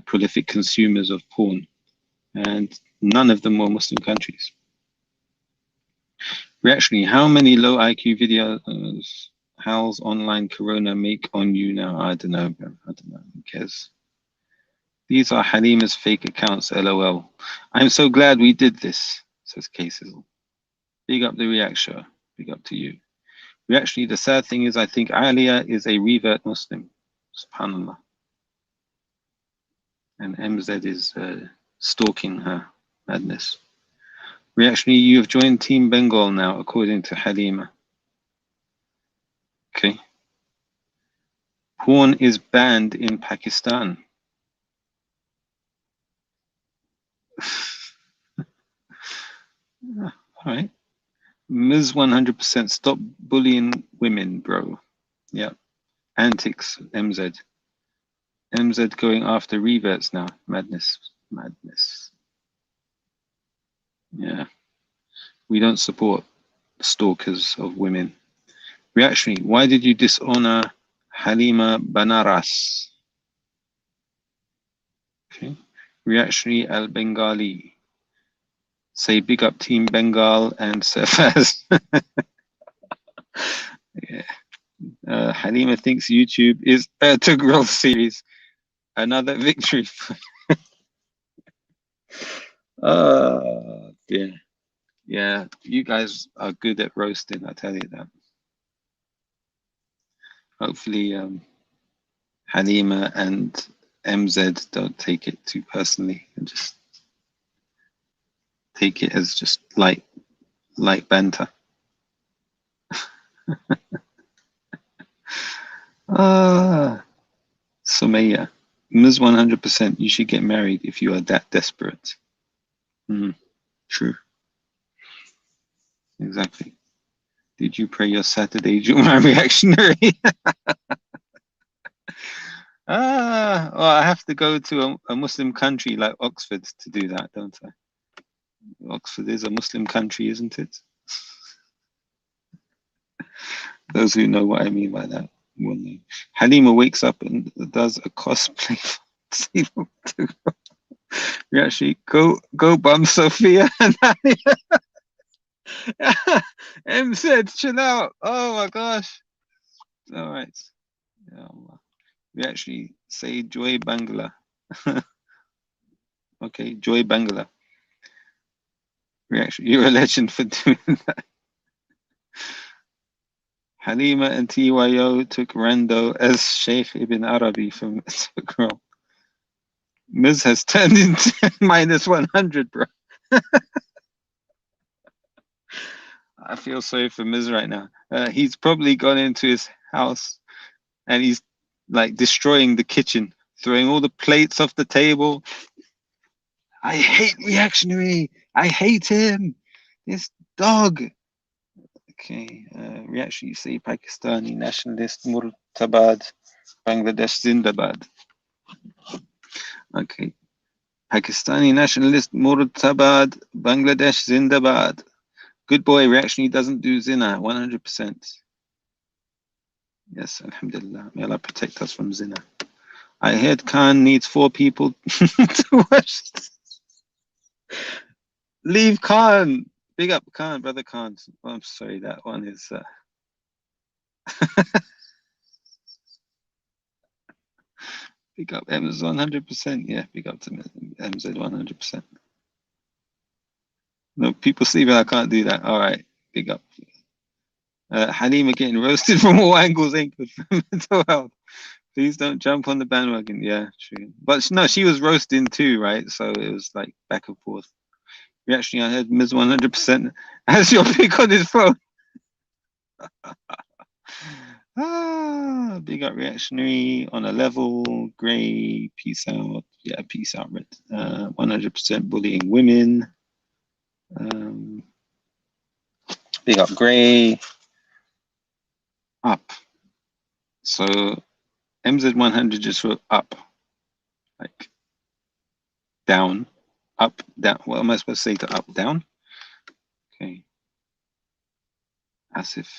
prolific consumers of porn, and none of them were Muslim countries. Reactionary, how many low IQ videos How's online corona make on you now? I don't know, bro. I don't know. Who cares? These are Halima's fake accounts, lol. I'm so glad we did this, says K-Sizzle. Big up the reaction. Big up to you. Actually, the sad thing is I think Alia is a revert Muslim. SubhanAllah. And MZ is stalking her. Madness. Actually, you have joined Team Bengal now, according to Halima. Okay. Porn is banned in Pakistan. All right. Ms. 100%, stop bullying women, bro. Yeah. Antics, MZ. MZ going after reverts now. Madness. Madness. Yeah. We don't support stalkers of women. Reactionary, why did you dishonor Halima Banaras? Okay. Reactionary al-Bengali. Say big up Team Bengal and Surfaz. Yeah. Halima thinks YouTube is a integral series. Another victory. Dear. Yeah, you guys are good at roasting, I tell you that. Hopefully Halima and MZ don't take it too personally and just take it as just light banter. Sumaya, Ms. 100%, you should get married if you are that desperate. True. Exactly. Did you pray your Saturday Juma reactionary? Well, I have to go to a Muslim country like Oxford to do that, don't I? Oxford is a Muslim country, isn't it? Those who know what I mean by that will know. Halima wakes up and does a cosplay. You actually go bum Sophia and MZ, chill out. Oh my gosh. All right. Yeah, we actually say Joy Bangla. Okay, Joy Bangla. You're a legend for doing that. Halima and TYO took Rando as Sheikh Ibn Arabi from Instagram. Ms has turned into minus 100, bro. I feel sorry for Ms right now. He's probably gone into his house and he's like destroying the kitchen, throwing all the plates off the table. I hate reactionary. I hate him. This dog. Okay, reactionary say Pakistani nationalist Murtabad, Bangladesh Zindabad. Okay, Pakistani nationalist Murtabad, Bangladesh Zindabad. Good boy, reactionary doesn't do zina, 100%. Yes, alhamdulillah. May Allah protect us from zina. I heard Khan needs 4 people to watch. Leave Khan. Big up Khan, brother Khan. Oh, I'm sorry, that one is. Big up MZ 100%. Yeah, big up to MZ 100%. No, people sleeping. I can't do that. All right, big up. Halima getting roasted from all angles ain't good for mental health. Please don't jump on the bandwagon. Yeah, true. But no, she was roasting too, right? So it was like back and forth. Reactionary, I heard Ms. 100% has your pick on his phone. Big up reactionary on a level. Gray, peace out. Yeah, peace out, Red. 100% bullying women. Big up Gray. Up. So MZ 100 just wrote up. Like down. Up, down. What am I supposed to say to up, down? Okay. As if.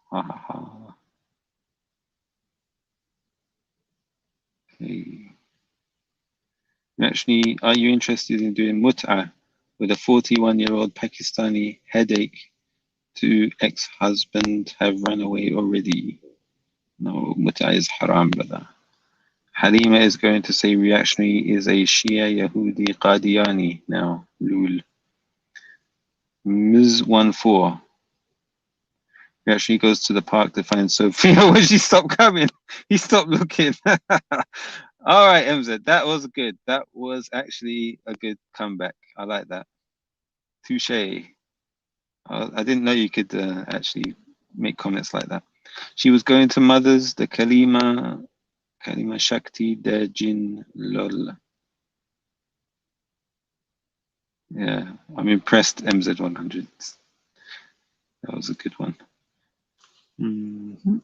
Ha ha ha. Okay. Actually, are you interested in doing mut'ah with a 41-year-old Pakistani headache to ex-husband have run away already? No, muta is haram, brother. Halima is going to say reactionary is a Shia Yahudi Qadiani now. Lul. Ms. 14. Reactionary goes to the park to find Sophia. When she stopped coming, he stopped looking. All right, MZ, that was good. That was actually a good comeback. I like that. Touche. I didn't know you could actually make comments like that. She was going to Mother's, the Kalima Shakti, the Jin Lol. Yeah, I'm impressed, MZ100. That was a good one. Mm-hmm.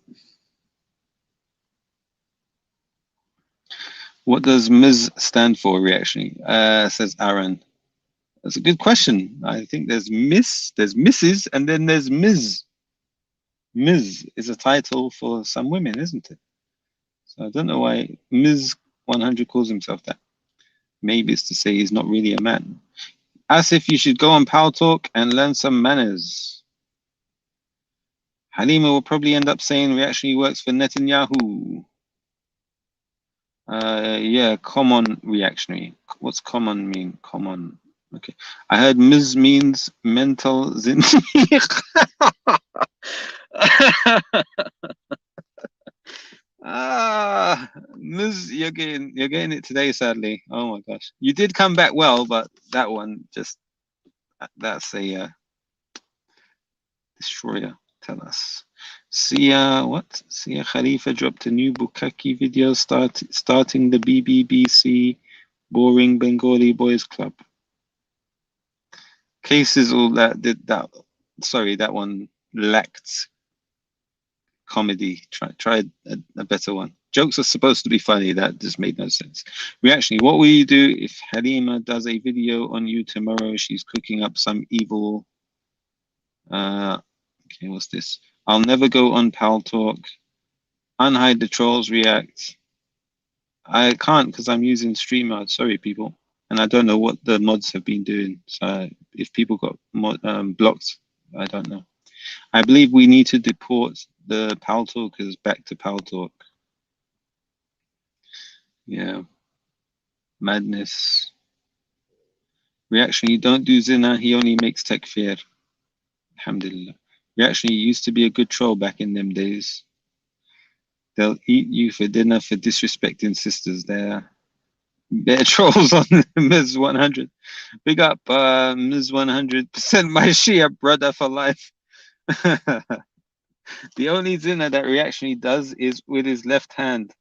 What does Ms. stand for, reactionary? Says Aaron. That's a good question. I think there's Miss, there's Mrs., and then there's Ms. Ms. is a title for some women, isn't it? So I don't know why Ms. 100 calls himself that. Maybe it's to say he's not really a man. As if you should go on Pal Talk and learn some manners. Halima will probably end up saying reactionary works for Netanyahu. Yeah, common reactionary. What's common mean? Common. Okay. I heard Ms. means mental zindiq. Ms, you're getting it today, sadly. Oh my gosh. You did come back well, but that one just that's a destroyer. Tell us. Sia Khalifa dropped a new Bukaki video starting the BBBC Boring Bengali Boys Club. Cases all that did that. Sorry, that one lacked comedy. Try a better one. Jokes are supposed to be funny. That just made no sense. Reactionary, what will you do if Halima does a video on you tomorrow? She's cooking up some evil. Okay, what's this? I'll never go on Pal Talk. Unhide the trolls react. I can't because I'm using StreamYard. Sorry, people. And I don't know what the mods have been doing. So if people got blocked, I don't know. I believe we need to deport the Pal Talkers back to Pal Talk. Yeah. Madness. Reactionary, don't do zina. He only makes takfir. Alhamdulillah. Reactionary used to be a good troll back in them days. They'll eat you for dinner for disrespecting sisters. They're trolls on Ms. 100. Big up Ms. 100%, my Shia brother for life. The only zina that reactionary does is with his left hand.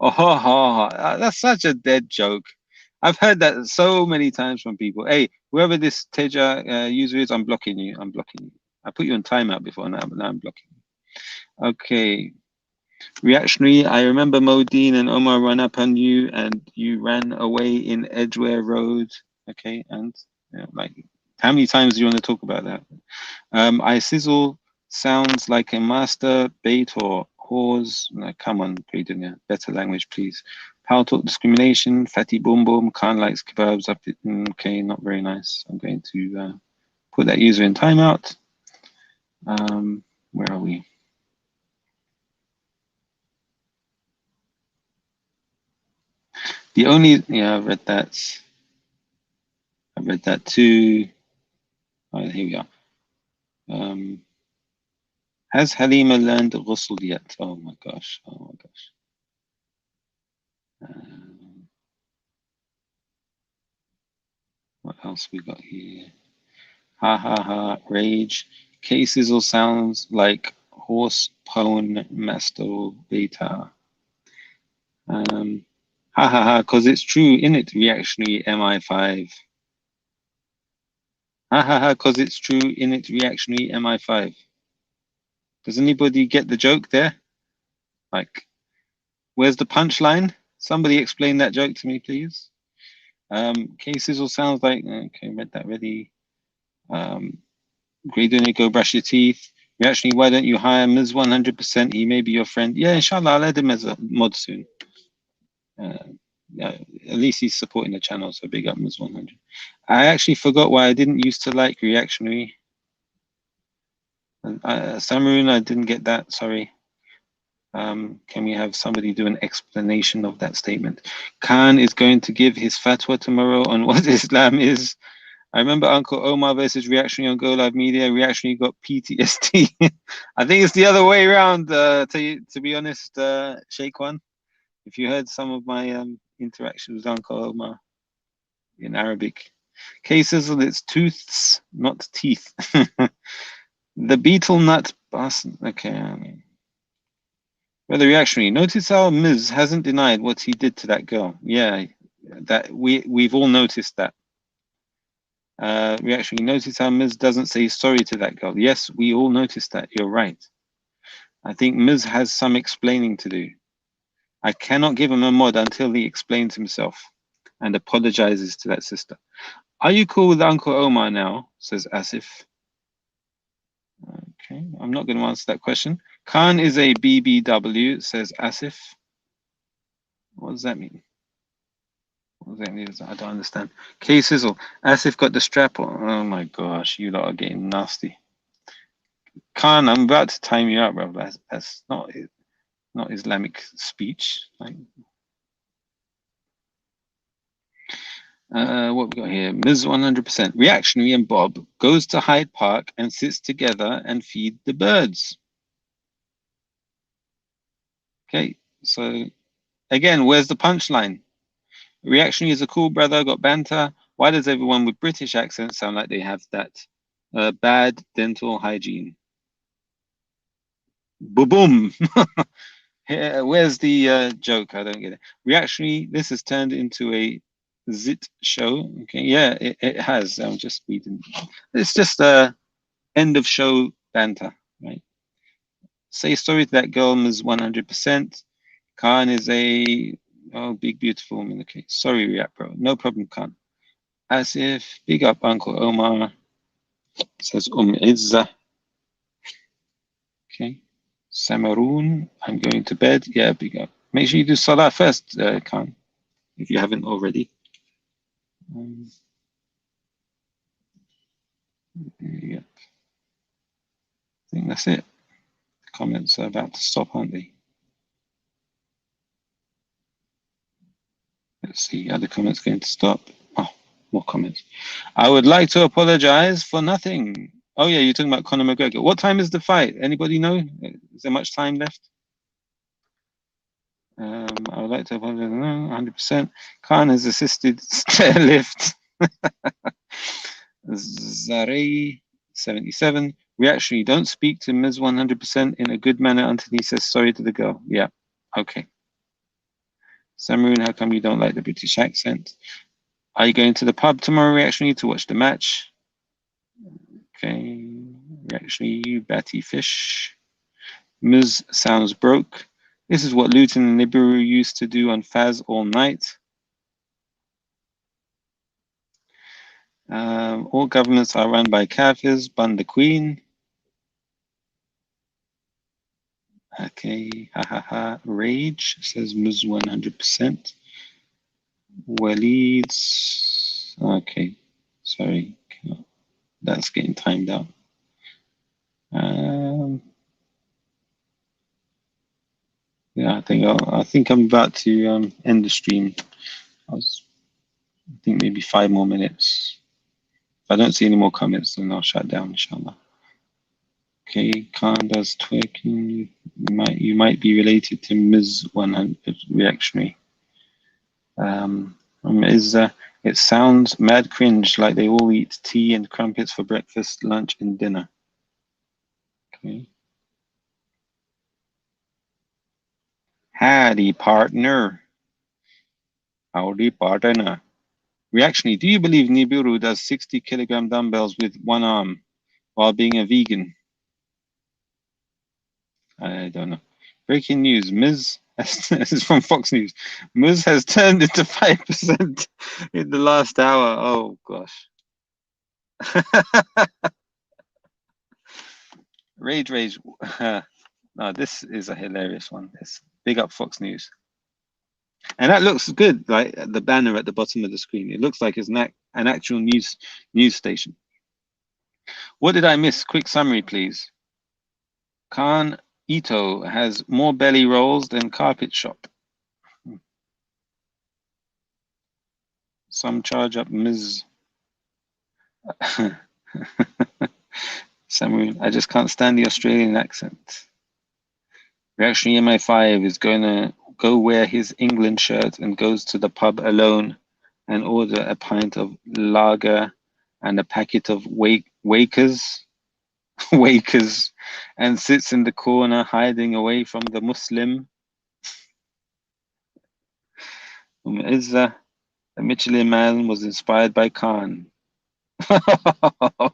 Oh, that's such a dead joke. I've heard that so many times from people. Hey, whoever this Teja user is, I'm blocking you. I'm blocking you. I put you on timeout before now, but now I'm blocking you. Okay. Reactionary, I remember Modine and Omar run up on you and you ran away in Edgware Road. Okay, and like, how many times do you want to talk about that? I sizzle sounds like a master bait or whores. No, come on, Dunya, better language, please. Power talk discrimination, fatty boom boom, Khan likes kebabs. Okay, not very nice. I'm going to put that user in timeout. Where are we? The only, yeah, I've read that. I've read that too. All right, here we are. Has Halima learned ghusl yet? Oh my gosh, oh my gosh. What else we got here? Ha ha ha, rage. Cases or sounds like horse, pone, masto, beta. Ha ha ha, because it's true, innit, reactionary MI5. Ha ha ha, because it's true, innit, reactionary MI5. Does anybody get the joke there? Like, where's the punchline? Somebody explain that joke to me, please. Cases or sounds like, okay, read that already. Great, go brush your teeth. Reactionary, why don't you hire Ms. 100%? He may be your friend. Yeah, inshallah, I'll add him as a mod soon. Yeah, at least he's supporting the channel, so big up Ms. 100. I actually forgot why I didn't used to like reactionary. Samaroon, I didn't get that, sorry. Can we have somebody do an explanation of that statement? Khan is going to give his fatwa tomorrow on what Islam is. I remember Uncle Omar versus Reactionary on Go Live Media. Reactionary got PTSD. I think it's the other way around, to be honest, Sheikh One. If you heard some of my interactions with Uncle Omar in Arabic. Cases of its tooths, not teeth. The beetle nut bus. Okay. Well, the Reactionary. Notice how Miz hasn't denied what he did to that girl. Yeah, that we've all noticed that. Reactionary. Notice how Miz doesn't say sorry to that girl. Yes, we all noticed that. You're right. I think Miz has some explaining to do. I cannot give him a mod until he explains himself and apologizes to that sister. Are you cool with Uncle Omar now? Says Asif. Okay, I'm not going to answer that question. Khan is a BBW, says Asif. What does that mean? What does that mean? I don't understand. K Sizzle. Asif got the strap on. Oh my gosh, you lot are getting nasty. Khan, I'm about to time you out, bro. That's not Islamic speech. Like, what we got here? Ms. 100%. Reactionary and Bob goes to Hyde Park and sits together and feed the birds. Okay, so again, where's the punchline? Reactionary is a cool brother, got banter. Why does everyone with British accents sound like they have that bad dental hygiene? Boom. Where's the joke? I don't get it. Reactionary, this has turned into a zit show. Okay, yeah, it has. I'm just reading. It's just a end of show banter, right? Say sorry to that girl, Ms. 100%. Khan is a big beautiful woman. Okay, sorry, React bro. No problem, Khan. As if big up Uncle Omar. Says Izza. Okay. Samaroon, I'm going to bed. Yeah, big up. Make sure you do Salah first, Khan, if you haven't already. Yep. I think that's it. The comments are about to stop, aren't they? Let's see, are the comments going to stop? Oh, more comments. I would like to apologize for nothing. Oh yeah, you're talking about Conor McGregor. What time is the fight? Anybody know? Is there much time left? I would like to apologize. No, 100%. Khan has assisted stair lift. Zarei 77. Reactionary, don't speak to Ms. 100% in a good manner until he says sorry to the girl. Yeah, okay. Samaroon, how come you don't like the British accent? Are you going to the pub tomorrow, Reactionary, to watch the match? Okay. Reactionary, you batty fish. Ms. sounds broke. This is what Luton and Nibiru used to do on Faz all night. All governments are run by Kafirs, bun the Queen. Okay, ha ha ha. Rage, says Ms. 100%. Waleed's, okay, sorry, that's getting timed out. Yeah, I think I'm about to end the stream. I think maybe 5 more minutes. If I don't see any more comments, then I'll shut down, inshallah. Okay, Khan does twerking. You might be related to Ms. 100 Reactionary. It sounds mad cringe, like they all eat tea and crumpets for breakfast, lunch, and dinner. Okay. Howdy, partner. Howdy, partner. Reactionary, do you believe Nibiru does 60-kilogram dumbbells with one arm while being a vegan? I don't know. Breaking news, Ms. This is from Fox News. Ms has turned into 5% in the last hour. Oh, gosh. Rage. No, this is a hilarious one. This big up Fox News. And that looks good, like the banner at the bottom of the screen. It looks like it's an actual news station. What did I miss? Quick summary, please. Khan Ito has more belly rolls than carpet shop. Some charge up Ms. Samuel, I just can't stand the Australian accent. Reactionary MI5 is going to go wear his England shirt and goes to the pub alone and order a pint of lager and a packet of Wakers, Wakers, and sits in the corner hiding away from the Muslim. Izza, the Michelin Man was inspired by Khan.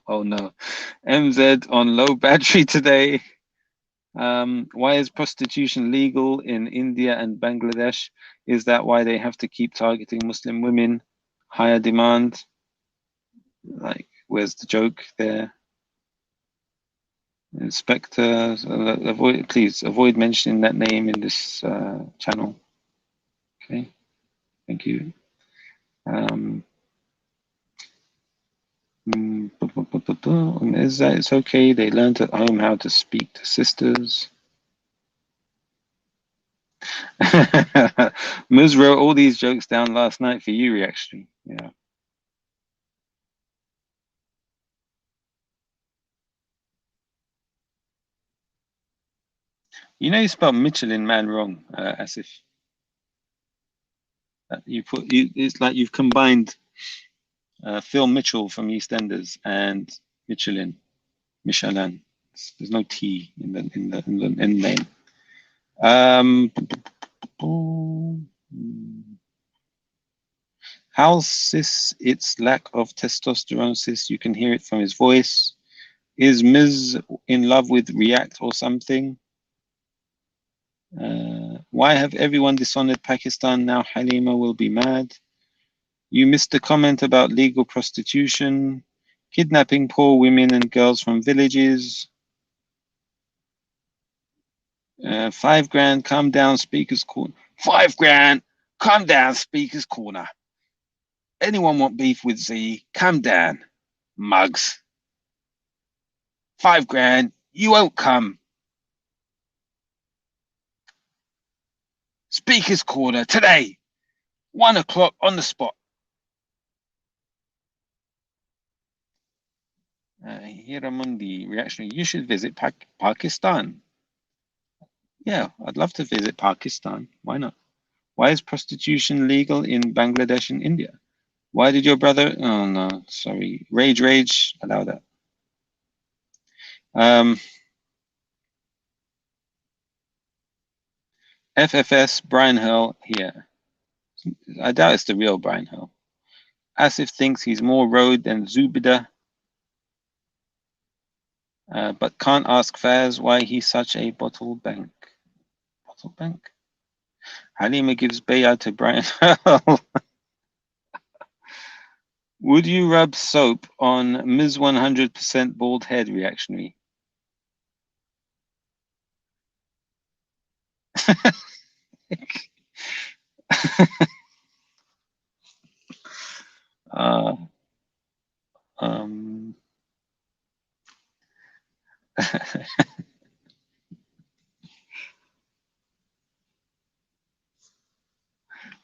Oh no. MZ on low battery today. Why is prostitution legal in India and Bangladesh? Is that why they have to keep targeting Muslim women? Higher demand? Like, where's the joke there? Inspector, please avoid mentioning that name in this channel. Okay, thank you. Is that it's okay? They learned at home how to speak to sisters. Muz wrote all these jokes down last night for you, actually. Yeah. You know you spelled Michelin Man wrong, Asif. It's like you've combined Phil Mitchell from EastEnders and Michelin. There's no T in the end name. How cis its lack of testosterone, cis, you can hear it from his voice. Is Ms. in love with React or something? Why have everyone dishonored Pakistan? Now Halima will be mad. You missed the comment about legal prostitution, kidnapping poor women and girls from villages. 5 grand, calm down, speaker's corner. 5 grand, calm down, speaker's corner. Anyone want beef with Z? Calm down, mugs. 5 grand, you won't come. Speaker's corner today, 1 o'clock on the spot. Hiramundi, reactionary, you should visit Pakistan. Yeah, I'd love to visit Pakistan. Why not? Why is prostitution legal in Bangladesh and India? Why did your brother? Oh no, sorry. Rage, allow that. FFS, Brian Hurl here. I doubt it's the real Brian Hurl. Asif thinks he's more road than Zubida, but can't ask Faz why he's such a bottle bank. Bottle bank? Halima gives bayah to Brian Hurl. Would you rub soap on Ms. 100% bald head, reactionary?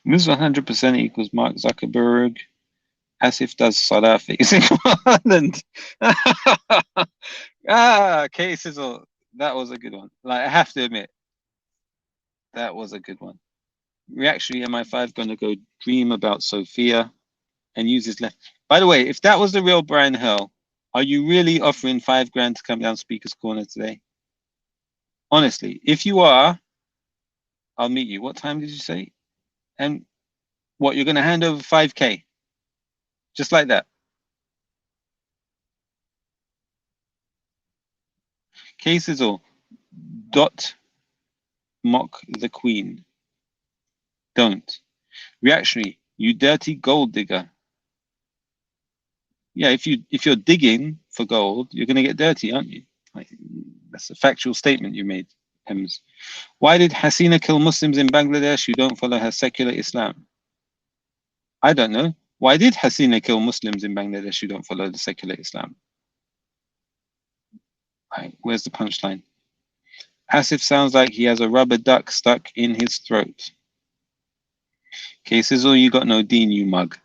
Ms. 100% equals Mark Zuckerberg. Asif does Salah facing Ireland. Cases. That was a good one. Like, I have to admit, that was a good one. Reactionary MI5 gonna go dream about Sophia and use his left. By the way, if that was the real Brian Hurl, are you really offering 5 grand to come down Speaker's Corner today? Honestly, if you are, I'll meet you. What time did you say? And what, you're gonna hand over 5K? Just like that. Cases or dot mock the queen. Don't. Reactionary, you dirty gold digger. Yeah, if you're digging for gold, you're gonna get dirty, aren't you? That's a factual statement you made, Hems. Why did Hasina kill Muslims in Bangladesh who don't follow her secular Islam? I don't know. Why did Hasina kill Muslims in Bangladesh who don't follow the secular Islam? Right, where's the punchline? Asif sounds like he has a rubber duck stuck in his throat. Okay, Sizzle, you got no Dean, you mug.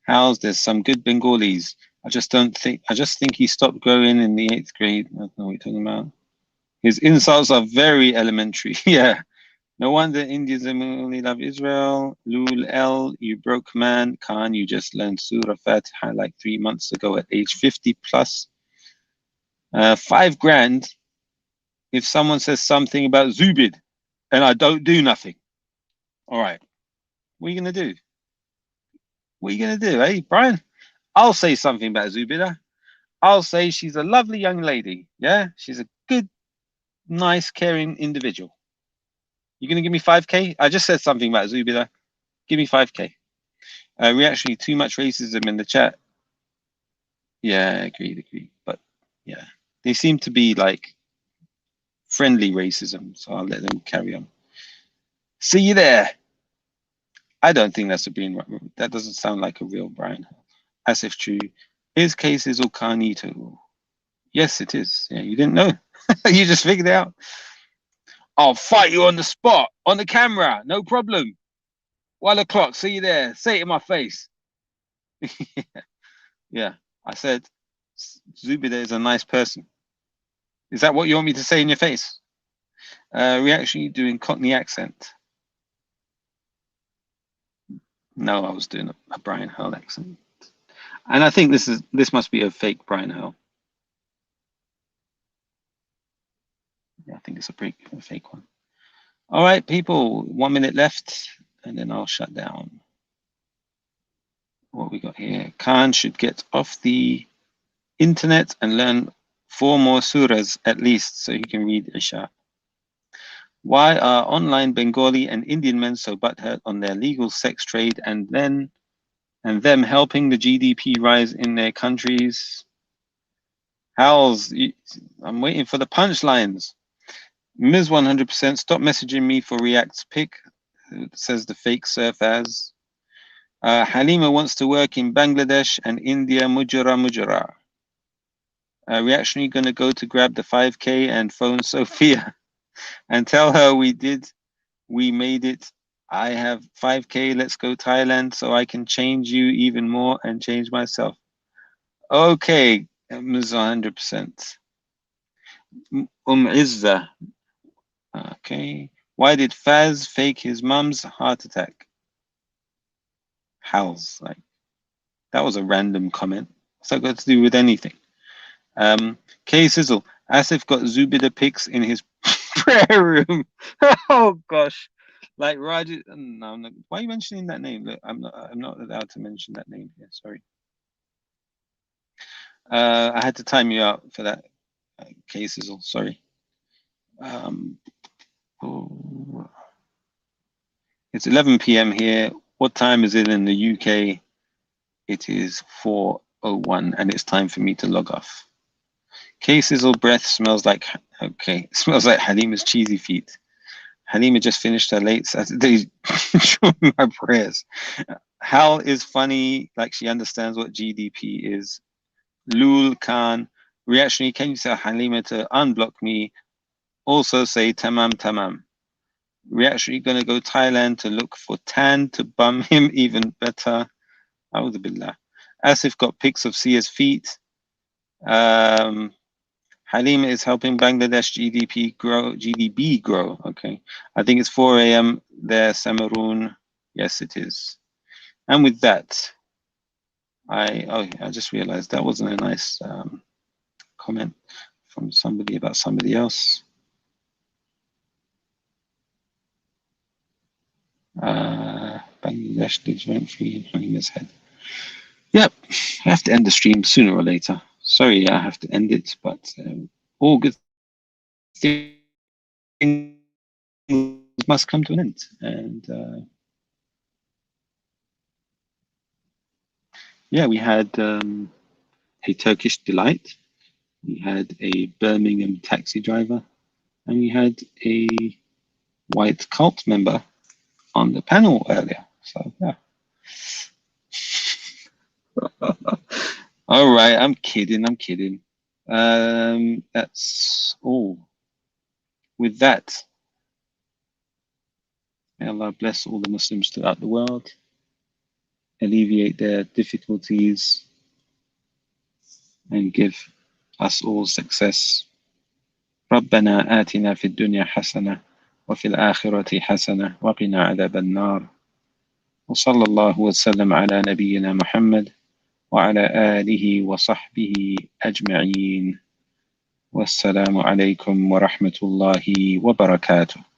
How's there's some good Bengalis. I just think he stopped growing in the 8th grade. I don't know what you're talking about. His insults are very elementary. Yeah. No wonder Indians only love Israel. Lul L, you broke man. Khan, you just learned Surah Fatiha like 3 months ago at age 50 plus. 5 grand if someone says something about Zubid and I don't do nothing. All right. What are you going to do? What are you going to do, eh, Brian? I'll say something about Zubida. I'll say she's a lovely young lady. Yeah? She's a good, nice, caring individual. You going to give me 5K? I just said something about Zubida. Give me 5K. Reactionary, too much racism in the chat. Yeah, agreed. But yeah, they seem to be like friendly racism, so I'll let them carry on. See you there. I don't think that's that doesn't sound like a real Brian. As if true. His case is all carnito. Yes, it is. Yeah, you didn't know. You just figured it out. I'll fight you on the spot, on the camera, no problem. 1 o'clock, see you there. Say it in my face. Yeah, I said Zubida is a nice person. Is that what you want me to say in your face? Reaction, doing Cockney accent. No, I was doing a Brian Hurl accent. And I think this must be a fake Brian Hurl. Yeah, I think it's a fake one. All right, people, 1 minute left, and then I'll shut down. What we got here? Khan should get off the internet and learn 4 more surahs at least so he can read Isha. Why are online Bengali and Indian men so butthurt on their legal sex trade and them helping the GDP rise in their countries? Howls, I'm waiting for the punchlines. Ms. 100%, stop messaging me for React's pic, says the fake surf as. Halima wants to work in Bangladesh and India, mujara. Reactionary gonna go to grab the 5K and phone Sophia and tell her we made it. I have 5K, let's go Thailand so I can change you even more and change myself. Okay, Ms. 100%. Izza. Okay. Why did Faz fake his mum's heart attack? Howls, like that was a random comment. What's that got to do with anything? K Sizzle, Asif got Zubida pics in his prayer room. Oh gosh. Like Raji, no, I'm not. Why are you mentioning that name? Look, I'm not allowed to mention that name here. Sorry. I had to time you out for that. K Sizzle, sorry. It's 11 p.m. here. What time is it in the UK? It is 4:01, and it's time for me to log off. K Sizzle breath smells like smells like Halima's cheesy feet. Halima just finished her late Saturday my prayers. Hal is funny, like she understands what GDP is. Lul Khan, reactionary, can you tell Halima to unblock me? Also say tamam tamam. Reactionary gonna go Thailand to look for Tan to bum him even better. A'udhu billah. Asif got pics of Sia's feet. Halima is helping Bangladesh GDP grow. Okay. I think it's 4 a.m. there, Samaroon. Yes, it is. And with that, I just realized that wasn't a nice comment from somebody about somebody else. Bangladesh lives rent free in Halima's head. Yep, I have to end the stream sooner or later. Sorry, I have to end it, but all good things must come to an end. And yeah, we had a Turkish delight, we had a Birmingham taxi driver, and we had a white cult member on the panel earlier. So yeah. All right, I'm kidding. That's all. with that, may Allah bless all the Muslims throughout the world, alleviate their difficulties, and give us all success. ربنا آتنا في الدنيا حسنة وفي الآخرة حسنة وقنا عذاب النار وصلى الله وسلم على نبينا محمد وعلى آله وصحبه أجمعين والسلام عليكم ورحمة الله وبركاته.